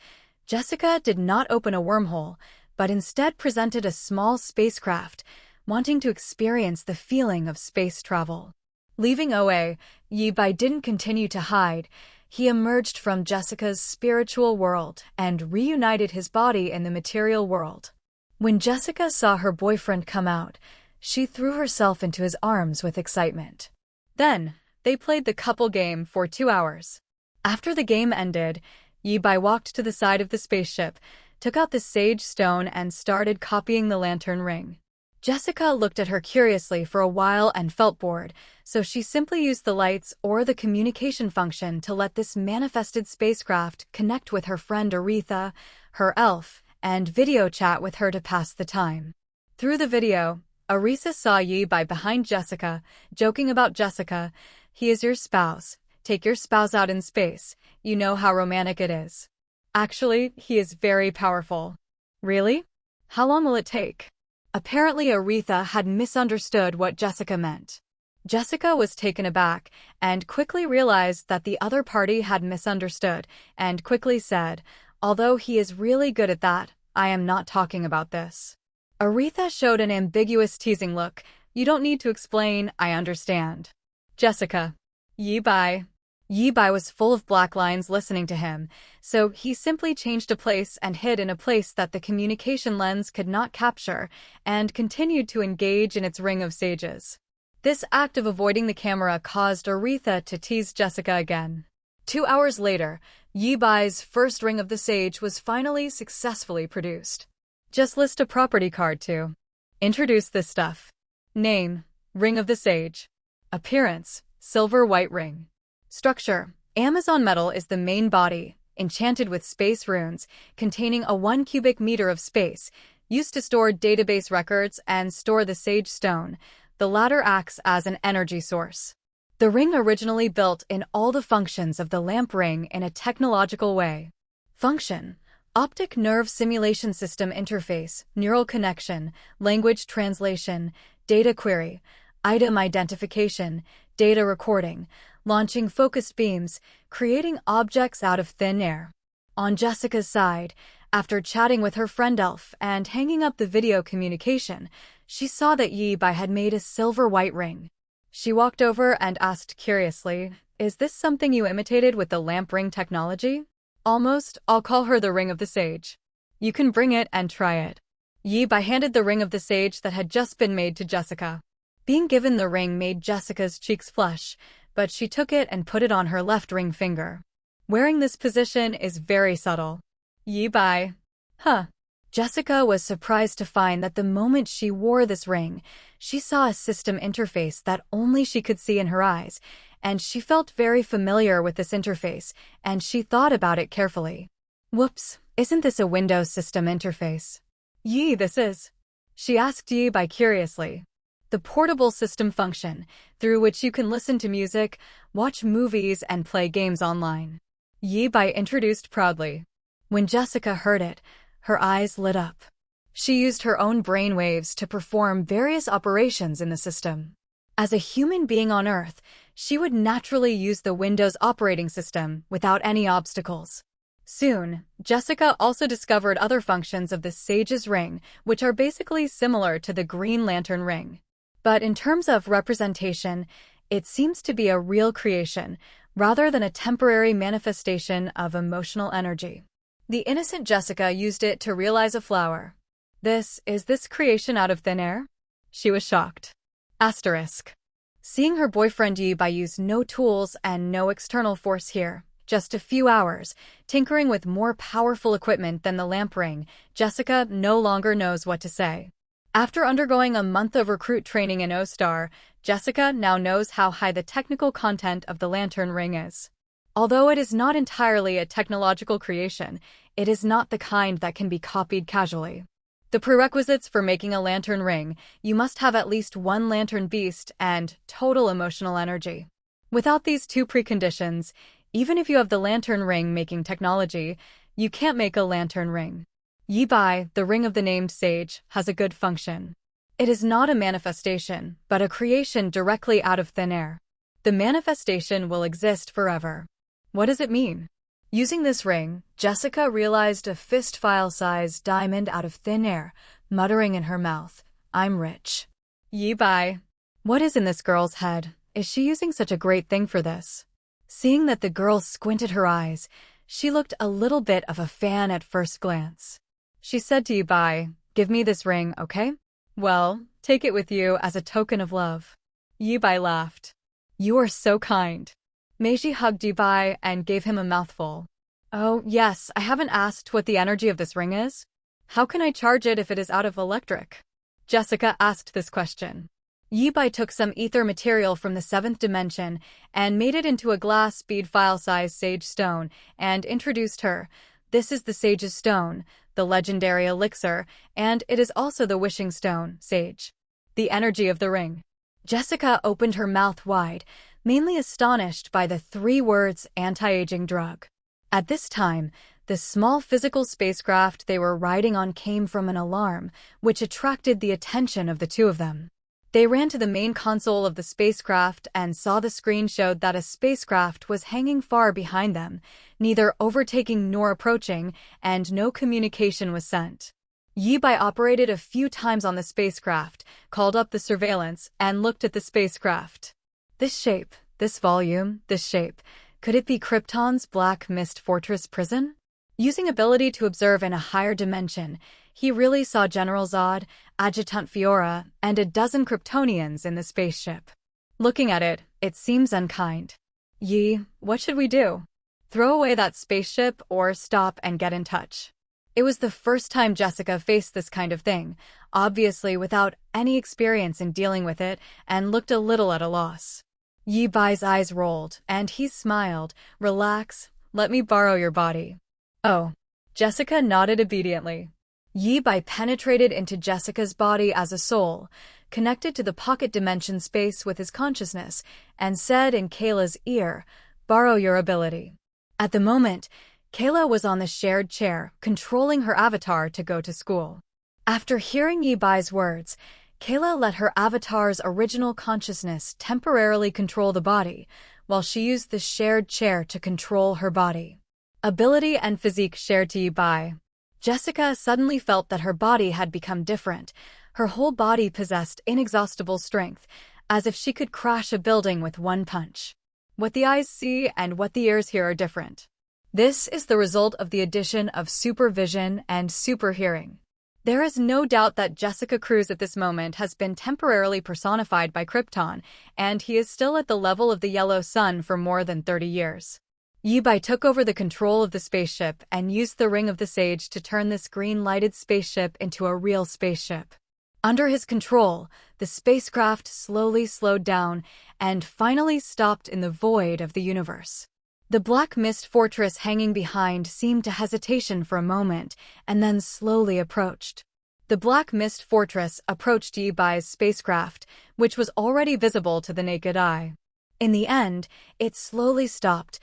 Jessica did not open a wormhole, but instead presented a small spacecraft, wanting to experience the feeling of space travel. Leaving OA, Yi-bai didn't continue to hide. He emerged from Jessica's spiritual world and reunited his body in the material world. When Jessica saw her boyfriend come out, she threw herself into his arms with excitement. Then, they played the couple game for 2 hours. After the game ended, Yi-bai walked to the side of the spaceship, took out the sage stone and started copying the lantern ring. Jessica looked at her curiously for a while and felt bored, so she simply used the lights or the communication function to let this manifested spacecraft connect with her friend Aretha, her elf, and video chat with her to pass the time. Through the video, Aretha saw Yi-bai behind Jessica, joking about Jessica. "He is your spouse. Take your spouse out in space. You know how romantic it is." "Actually, he is very powerful." "Really? How long will it take?" Apparently, Aretha had misunderstood what Jessica meant. Jessica was taken aback and quickly realized that the other party had misunderstood and quickly said, "Although he is really good at that, I am not talking about this." Aretha showed an ambiguous teasing look. "You don't need to explain, I understand." Jessica. Yi-bai. Yi-bai was full of black lines listening to him, so he simply changed a place and hid in a place that the communication lens could not capture, and continued to engage in its ring of sages. This act of avoiding the camera caused Aretha to tease Jessica again. 2 hours later, Yi-bai's first ring of the sage was finally successfully produced. Just list a property card to introduce this stuff. Name: Ring of the Sage. Appearance: silver white ring. Structure: Amazon metal is the main body, enchanted with space runes, containing a 1 cubic meter of space, used to store database records and store the sage stone. The latter acts as an energy source. The ring originally built in all the functions of the lamp ring in a technological way. Function: optic nerve simulation system interface, neural connection, language translation, data query, item identification, data recording, launching focused beams, creating objects out of thin air. On Jessica's side, after chatting with her friend Elf and hanging up the video communication, she saw that Yi-bai had made a silver white ring. She walked over and asked curiously, "Is this something you imitated with the lamp ring technology?" "Almost. I'll call her the Ring of the Sage." "You can bring it and try it." Yi-bai handed the Ring of the Sage that had just been made to Jessica. Being given the ring made Jessica's cheeks flush, but she took it and put it on her left ring finger. Wearing this position is very subtle. Yi-bai. Huh. Jessica was surprised to find that the moment she wore this ring, she saw a system interface that only she could see in her eyes, and she felt very familiar with this interface, and she thought about it carefully. "Whoops, isn't this a Windows system interface?" This is." She asked Yi-bai curiously. "The portable system function, through which you can listen to music, watch movies, and play games online." Yi-bai introduced proudly. When Jessica heard it, her eyes lit up. She used her own brainwaves to perform various operations in the system. As a human being on Earth, she would naturally use the Windows operating system without any obstacles. Soon, Jessica also discovered other functions of the Sage's Ring, which are basically similar to the Green Lantern Ring. But in terms of representation, it seems to be a real creation, rather than a temporary manifestation of emotional energy. The innocent Jessica used it to realize a flower. Is this creation out of thin air? She was shocked. Asterisk. Seeing her boyfriend Yi-bai use no tools and no external force here, just a few hours, tinkering with more powerful equipment than the lamp ring, Jessica no longer knows what to say. After undergoing a month of recruit training in O-Star, Jessica now knows how high the technical content of the lantern ring is. Although it is not entirely a technological creation, it is not the kind that can be copied casually. The prerequisites for making a lantern ring: you must have at least one lantern beast and total emotional energy. Without these two preconditions, even if you have the lantern ring making technology, you can't make a lantern ring. Yi-bai, the ring of the named sage, has a good function. It is not a manifestation, but a creation directly out of thin air. The manifestation will exist forever. What does it mean? Using this ring, Jessica realized a fist-file-sized diamond out of thin air, muttering in her mouth, "I'm rich." Yi-bai. What is in this girl's head? Is she using such a great thing for this? Seeing that the girl squinted her eyes, she looked a little bit of a fan at first glance. She said to Yi-bai, "Give me this ring, okay? Well, take it with you as a token of love." Yi-bai laughed. "You are so kind." Meiji hugged Yi-bai and gave him a mouthful. "Oh, yes, I haven't asked what the energy of this ring is. How can I charge it if it is out of electric?" Jessica asked this question. Yi-bai took some ether material from the 7th dimension and made it into a glass bead file-size sage stone and introduced her. "This is the sage's stone, the legendary elixir, and it is also the wishing stone, sage." The energy of the ring. Jessica opened her mouth wide, mainly astonished by the 3 words anti-aging drug. At this time, the small physical spacecraft they were riding on came from an alarm, which attracted the attention of the two of them. They ran to the main console of the spacecraft and saw the screen showed that a spacecraft was hanging far behind them, neither overtaking nor approaching, and no communication was sent. Yi-bai operated a few times on the spacecraft, called up the surveillance, and looked at the spacecraft. This shape, this volume, this shape. Could it be Krypton's Black Mist Fortress prison? Using ability to observe in a higher dimension, he really saw General Zod, Adjutant Fiora, and a dozen Kryptonians in the spaceship. Looking at it, it seems unkind. "Yi, what should we do? Throw away that spaceship or stop and get in touch?" It was the first time Jessica faced this kind of thing, obviously without any experience in dealing with it, and looked a little at a loss. Yi-bai's eyes rolled, and he smiled. "Relax, let me borrow your body." "Oh." Jessica nodded obediently. Yi-bai penetrated into Jessica's body as a soul, connected to the pocket dimension space with his consciousness, and said in Kayla's ear, "Borrow your ability." At the moment, Kayla was on the shared chair, controlling her avatar to go to school. After hearing Yi-bai's words, Kayla let her avatar's original consciousness temporarily control the body, while she used the shared chair to control her body. Ability and physique shared to Yi-bai. Jessica suddenly felt that her body had become different. Her whole body possessed inexhaustible strength, as if she could crash a building with one punch. What the eyes see and what the ears hear are different. This is the result of the addition of supervision and superhearing. There is no doubt that Jessica Cruz at this moment has been temporarily personified by Krypton, and he is still at the level of the yellow sun for more than 30 years. Yi-bai took over the control of the spaceship and used the Ring of the Sage to turn this green-lighted spaceship into a real spaceship. Under his control, the spacecraft slowly slowed down and finally stopped in the void of the universe. The Black Mist Fortress hanging behind seemed to hesitation for a moment and then slowly approached. The Black Mist Fortress approached Yi-bai's spacecraft, which was already visible to the naked eye. In the end, it slowly stopped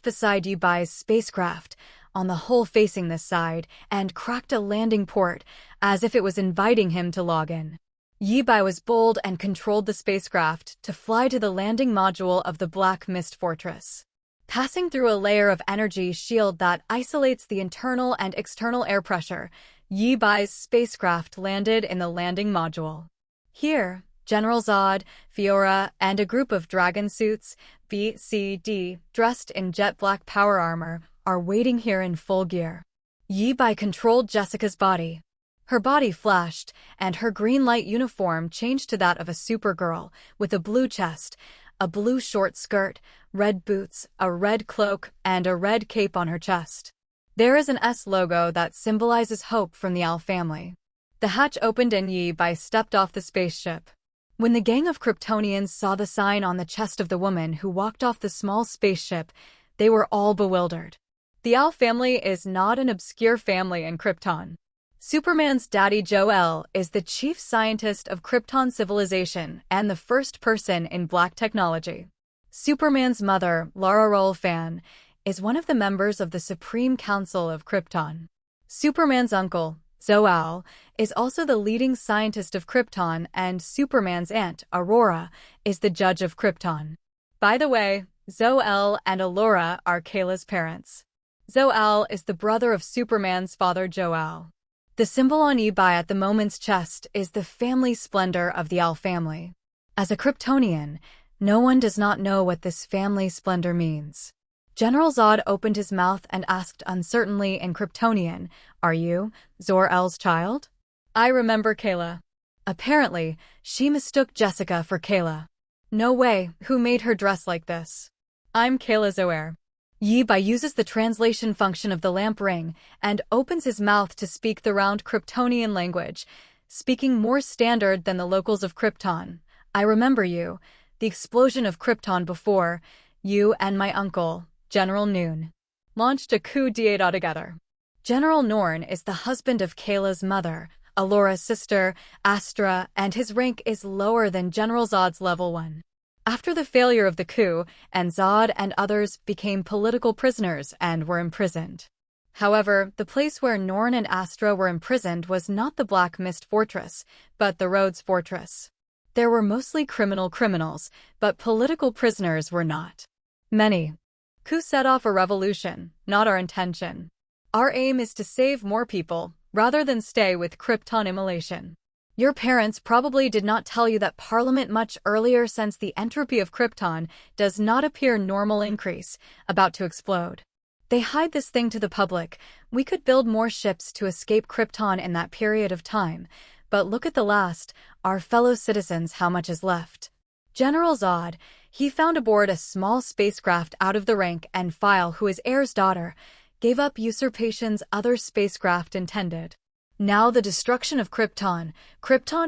beside Yi-bai's spacecraft, on the hull facing this side, and cracked a landing port, as if it was inviting him to log in. Yi-bai was bold and controlled the spacecraft to fly to the landing module of the Black Mist Fortress. Passing through a layer of energy shield that isolates the internal and external air pressure, Yi-bai's spacecraft landed in the landing module. Here, General Zod, Fiora, and a group of dragon suits, VCD, dressed in jet black power armor, are waiting here in full gear. Yi Bai controlled Jessica's body. Her body flashed, and her green light uniform changed to that of a Supergirl, with a blue chest, a blue short skirt, red boots, a red cloak, and a red cape on her chest. There is an S logo that symbolizes hope from the Al family. The hatch opened and Yi Bai stepped off the spaceship. When the gang of Kryptonians saw the sign on the chest of the woman who walked off the small spaceship, they were all bewildered. The Al family is not an obscure family in Krypton. Superman's daddy Jor-El is the chief scientist of Krypton civilization and the first person in black technology. Superman's mother, Lara Rolfan, is one of the members of the Supreme Council of Krypton. Superman's uncle, Zor-El, is also the leading scientist of Krypton, and Superman's aunt, Aurora, is the judge of Krypton. By the way, Zor-El and Aurora are Kayla's parents. Zor-El is the brother of Superman's father Jor-El. The symbol on Yi Bai at the moment's chest is the family splendor of the Al family. As a Kryptonian, no one does not know what this family splendor means. General Zod opened his mouth and asked uncertainly in Kryptonian, "Are you Zor-El's child?" "I remember Kayla." Apparently, she mistook Jessica for Kayla. "No way, who made her dress like this?" "I'm Kayla Zoer." Yi Bai uses the translation function of the lamp ring and opens his mouth to speak the round Kryptonian language, speaking more standard than the locals of Krypton. "I remember you, the explosion of Krypton before, you and my uncle, General Noon, launched a coup d'état together." General Norn is the husband of Kayla's mother, Alora's sister, Astra, and his rank is lower than General Zod's level 1. After the failure of the coup, and Zod and others became political prisoners and were imprisoned. However, the place where Norn and Astra were imprisoned was not the Black Mist Fortress, but the Rhodes Fortress. There were mostly criminals, but political prisoners were not many. Coup set off a revolution, not our intention. Our aim is to save more people, rather than stay with Krypton immolation. Your parents probably did not tell you that Parliament much earlier, since the entropy of Krypton does not appear normal increase, about to explode. They hide this thing to the public. We could build more ships to escape Krypton in that period of time, but look at the last, our fellow citizens, how much is left. General Zod, he found aboard a small spacecraft out of the rank and file who is Heir's daughter, gave up usurpation's other spacecraft intended. Now the destruction of Krypton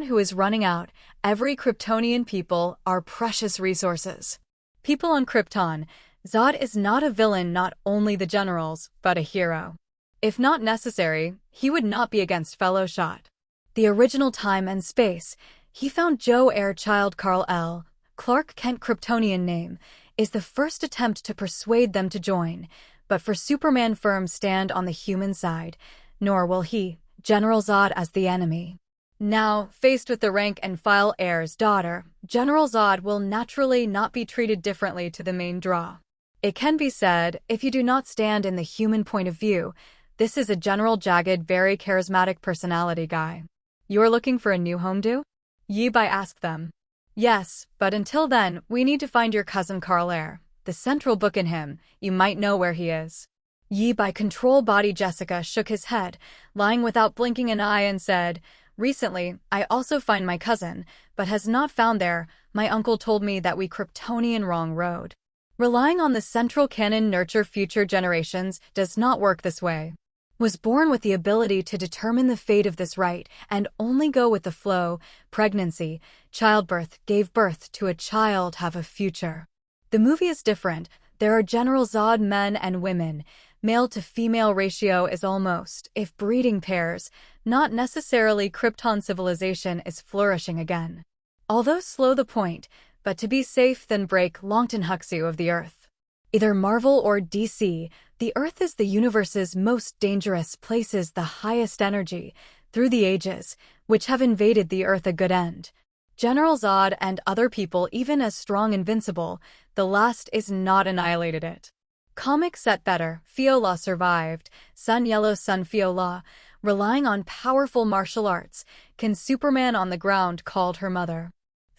who is running out, every Kryptonian people are precious resources. People on Krypton, Zod is not a villain, not only the generals, but a hero. If not necessary, he would not be against Fellowshot. The original time and space, he found Joe Heir child Carl L. Clark Kent Kryptonian name, is the first attempt to persuade them to join, but for Superman firm stand on the human side, nor will he, General Zod, as the enemy. Now, faced with the rank-and-file Heir's daughter, General Zod will naturally not be treated differently to the main draw. It can be said, if you do not stand in the human point of view, this is a general jagged, very charismatic personality guy. You're looking for a new home, do? Yi Bai asked them. Yes, but until then, we need to find your cousin Carl Heir, the central book in him. You might know where he is. Yi Bai control body Jessica shook his head, lying without blinking an eye, and said, "Recently, I also find my cousin, but has not found there. My uncle told me that we Kryptonian wrong road. Relying on the central canon nurture future generations does not work this way. Was born with the ability to determine the fate of this right and only go with the flow. Pregnancy, childbirth, gave birth to a child, have a future." The movie is different. There are General Zod men and women. Male to female ratio is almost, if breeding pairs, not necessarily Krypton civilization is flourishing again. Although slow the point, but to be safe than break Longton Huxu of the Earth. Either Marvel or DC, the Earth is the universe's most dangerous places, the highest energy, through the ages, which have invaded the Earth a good end. General Zod and other people even as strong invincible, the last is not annihilated it. Comic set better, Fiola survived, Sun Yellow Sun Fiola, relying on powerful martial arts, can Superman on the ground called her mother.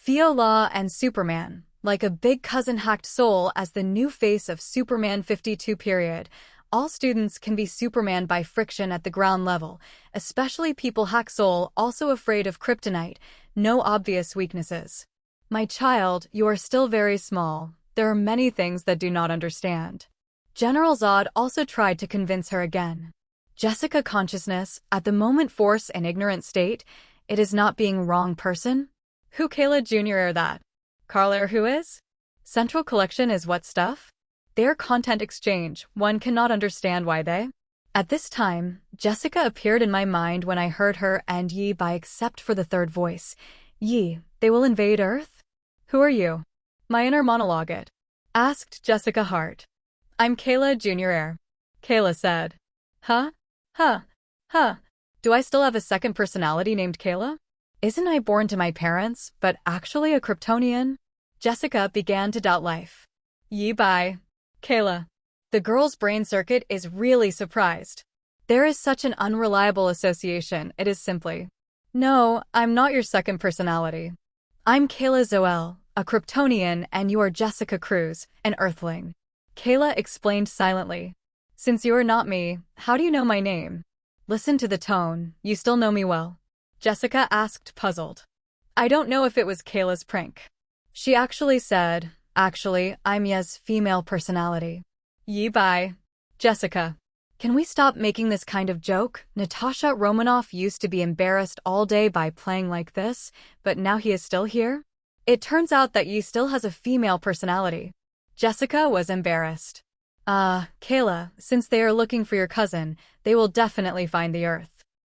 Fiola and Superman, like a big cousin hacked Soul as the new face of Superman 52 period. All students can be Superman by friction at the ground level, especially people hack Soul also afraid of kryptonite, no obvious weaknesses. My child, you are still very small. There are many things that do not understand. General Zod also tried to convince her again. Jessica consciousness, at the moment force and ignorant state, it is not being wrong person? Who Kayla Jr. that? Carla who is? Central collection is what stuff? Their content exchange, one cannot understand why they. At this time, Jessica appeared in my mind when I heard her and Yi by except for the third voice. Yi, they will invade Earth? Who are you? My inner monologue it. Asked Jessica Hart. I'm Kayla Jr. Kayla said. Huh? Huh. Huh. Do I still have a second personality named Kayla? Isn't I born to my parents, but actually a Kryptonian? Jessica began to doubt life. Yi bye. Kayla. The girl's brain circuit is really surprised. There is such an unreliable association, it is simply. No, I'm not your second personality. I'm Kayla Zoel, a Kryptonian, and you are Jessica Cruz, an Earthling. Kayla explained silently. Since you are not me, how do you know my name? Listen to the tone, you still know me well. Jessica asked puzzled. I don't know if it was Kayla's prank. She actually said, actually, I'm Ye's female personality. Yi bye. Jessica. Can we stop making this kind of joke? Natasha Romanoff used to be embarrassed all day by playing like this, but now he is still here? It turns out that Yi still has a female personality. Jessica was embarrassed. Kayla, since they are looking for your cousin, they will definitely find the Earth.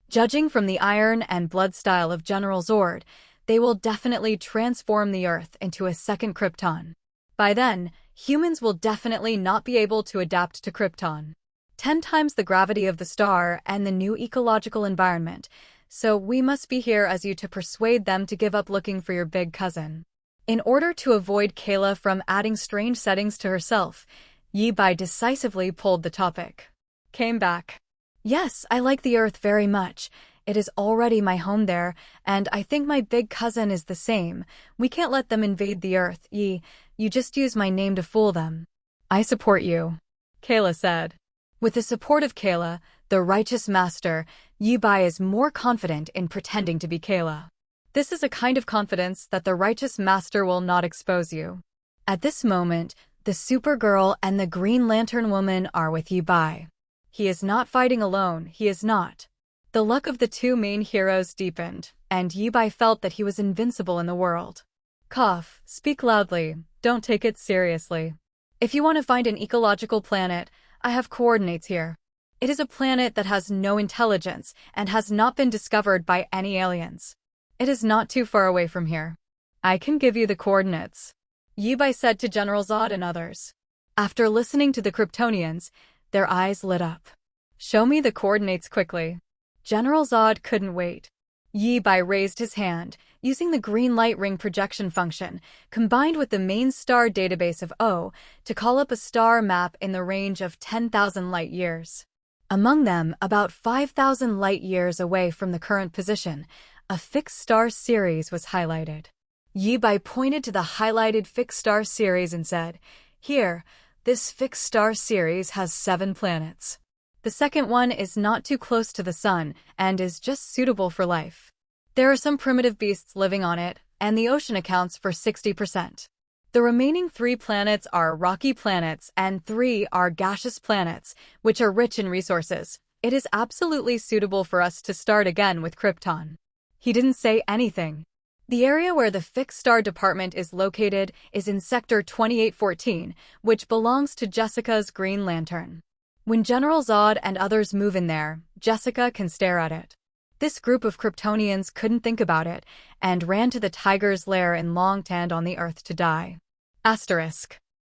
Judging from the iron and blood style of General Zord, they will definitely transform the Earth into a second Krypton. By then, humans will definitely not be able to adapt to Krypton. 10 times the gravity of the star and the new ecological environment, so we must be here as you to persuade them to give up looking for your big cousin. In order to avoid Kayla from adding strange settings to herself, Yi Bai decisively pulled the topic. Came back. Yes, I like the Earth very much. It is already my home there, and I think my big cousin is the same. We can't let them invade the Earth, Yi. You just use my name to fool them. I support you, Kayla said. With the support of Kayla, the righteous master, Yi Bai is more confident in pretending to be Kayla. This is a kind of confidence that the righteous master will not expose you. At this moment, the Supergirl and the Green Lantern Woman are with Yi Bai. He is not fighting alone, he is not. The luck of the two main heroes deepened, and Yi Bai felt that he was invincible in the world. Cough, speak loudly, don't take it seriously. If you want to find an ecological planet, I have coordinates here. It is a planet that has no intelligence and has not been discovered by any aliens. It is not too far away from here. I can give you the coordinates, Yi Bai said to General Zod and others. After listening to the Kryptonians, their eyes lit up. Show me the coordinates quickly. General Zod couldn't wait. Yi Bai raised his hand, using the green light ring projection function, combined with the main star database of O, to call up a star map in the range of 10,000 light-years. Among them, about 5,000 light-years away from the current position, a fixed star series was highlighted. Yi Bai pointed to the highlighted fixed star series and said, Here, this fixed star series has 7 planets. The second one is not too close to the sun and is just suitable for life. There are some primitive beasts living on it, and the ocean accounts for 60%. The remaining 3 planets are rocky planets and 3 are gaseous planets, which are rich in resources. It is absolutely suitable for us to start again with Krypton. He didn't say anything. The area where the Fixed Star Department is located is in Sector 2814, which belongs to Jessica's Green Lantern. When General Zod and others move in there, Jessica can stare at it. This group of Kryptonians couldn't think about it, and ran to the tiger's lair in Longtand on the Earth to die. Asterisk.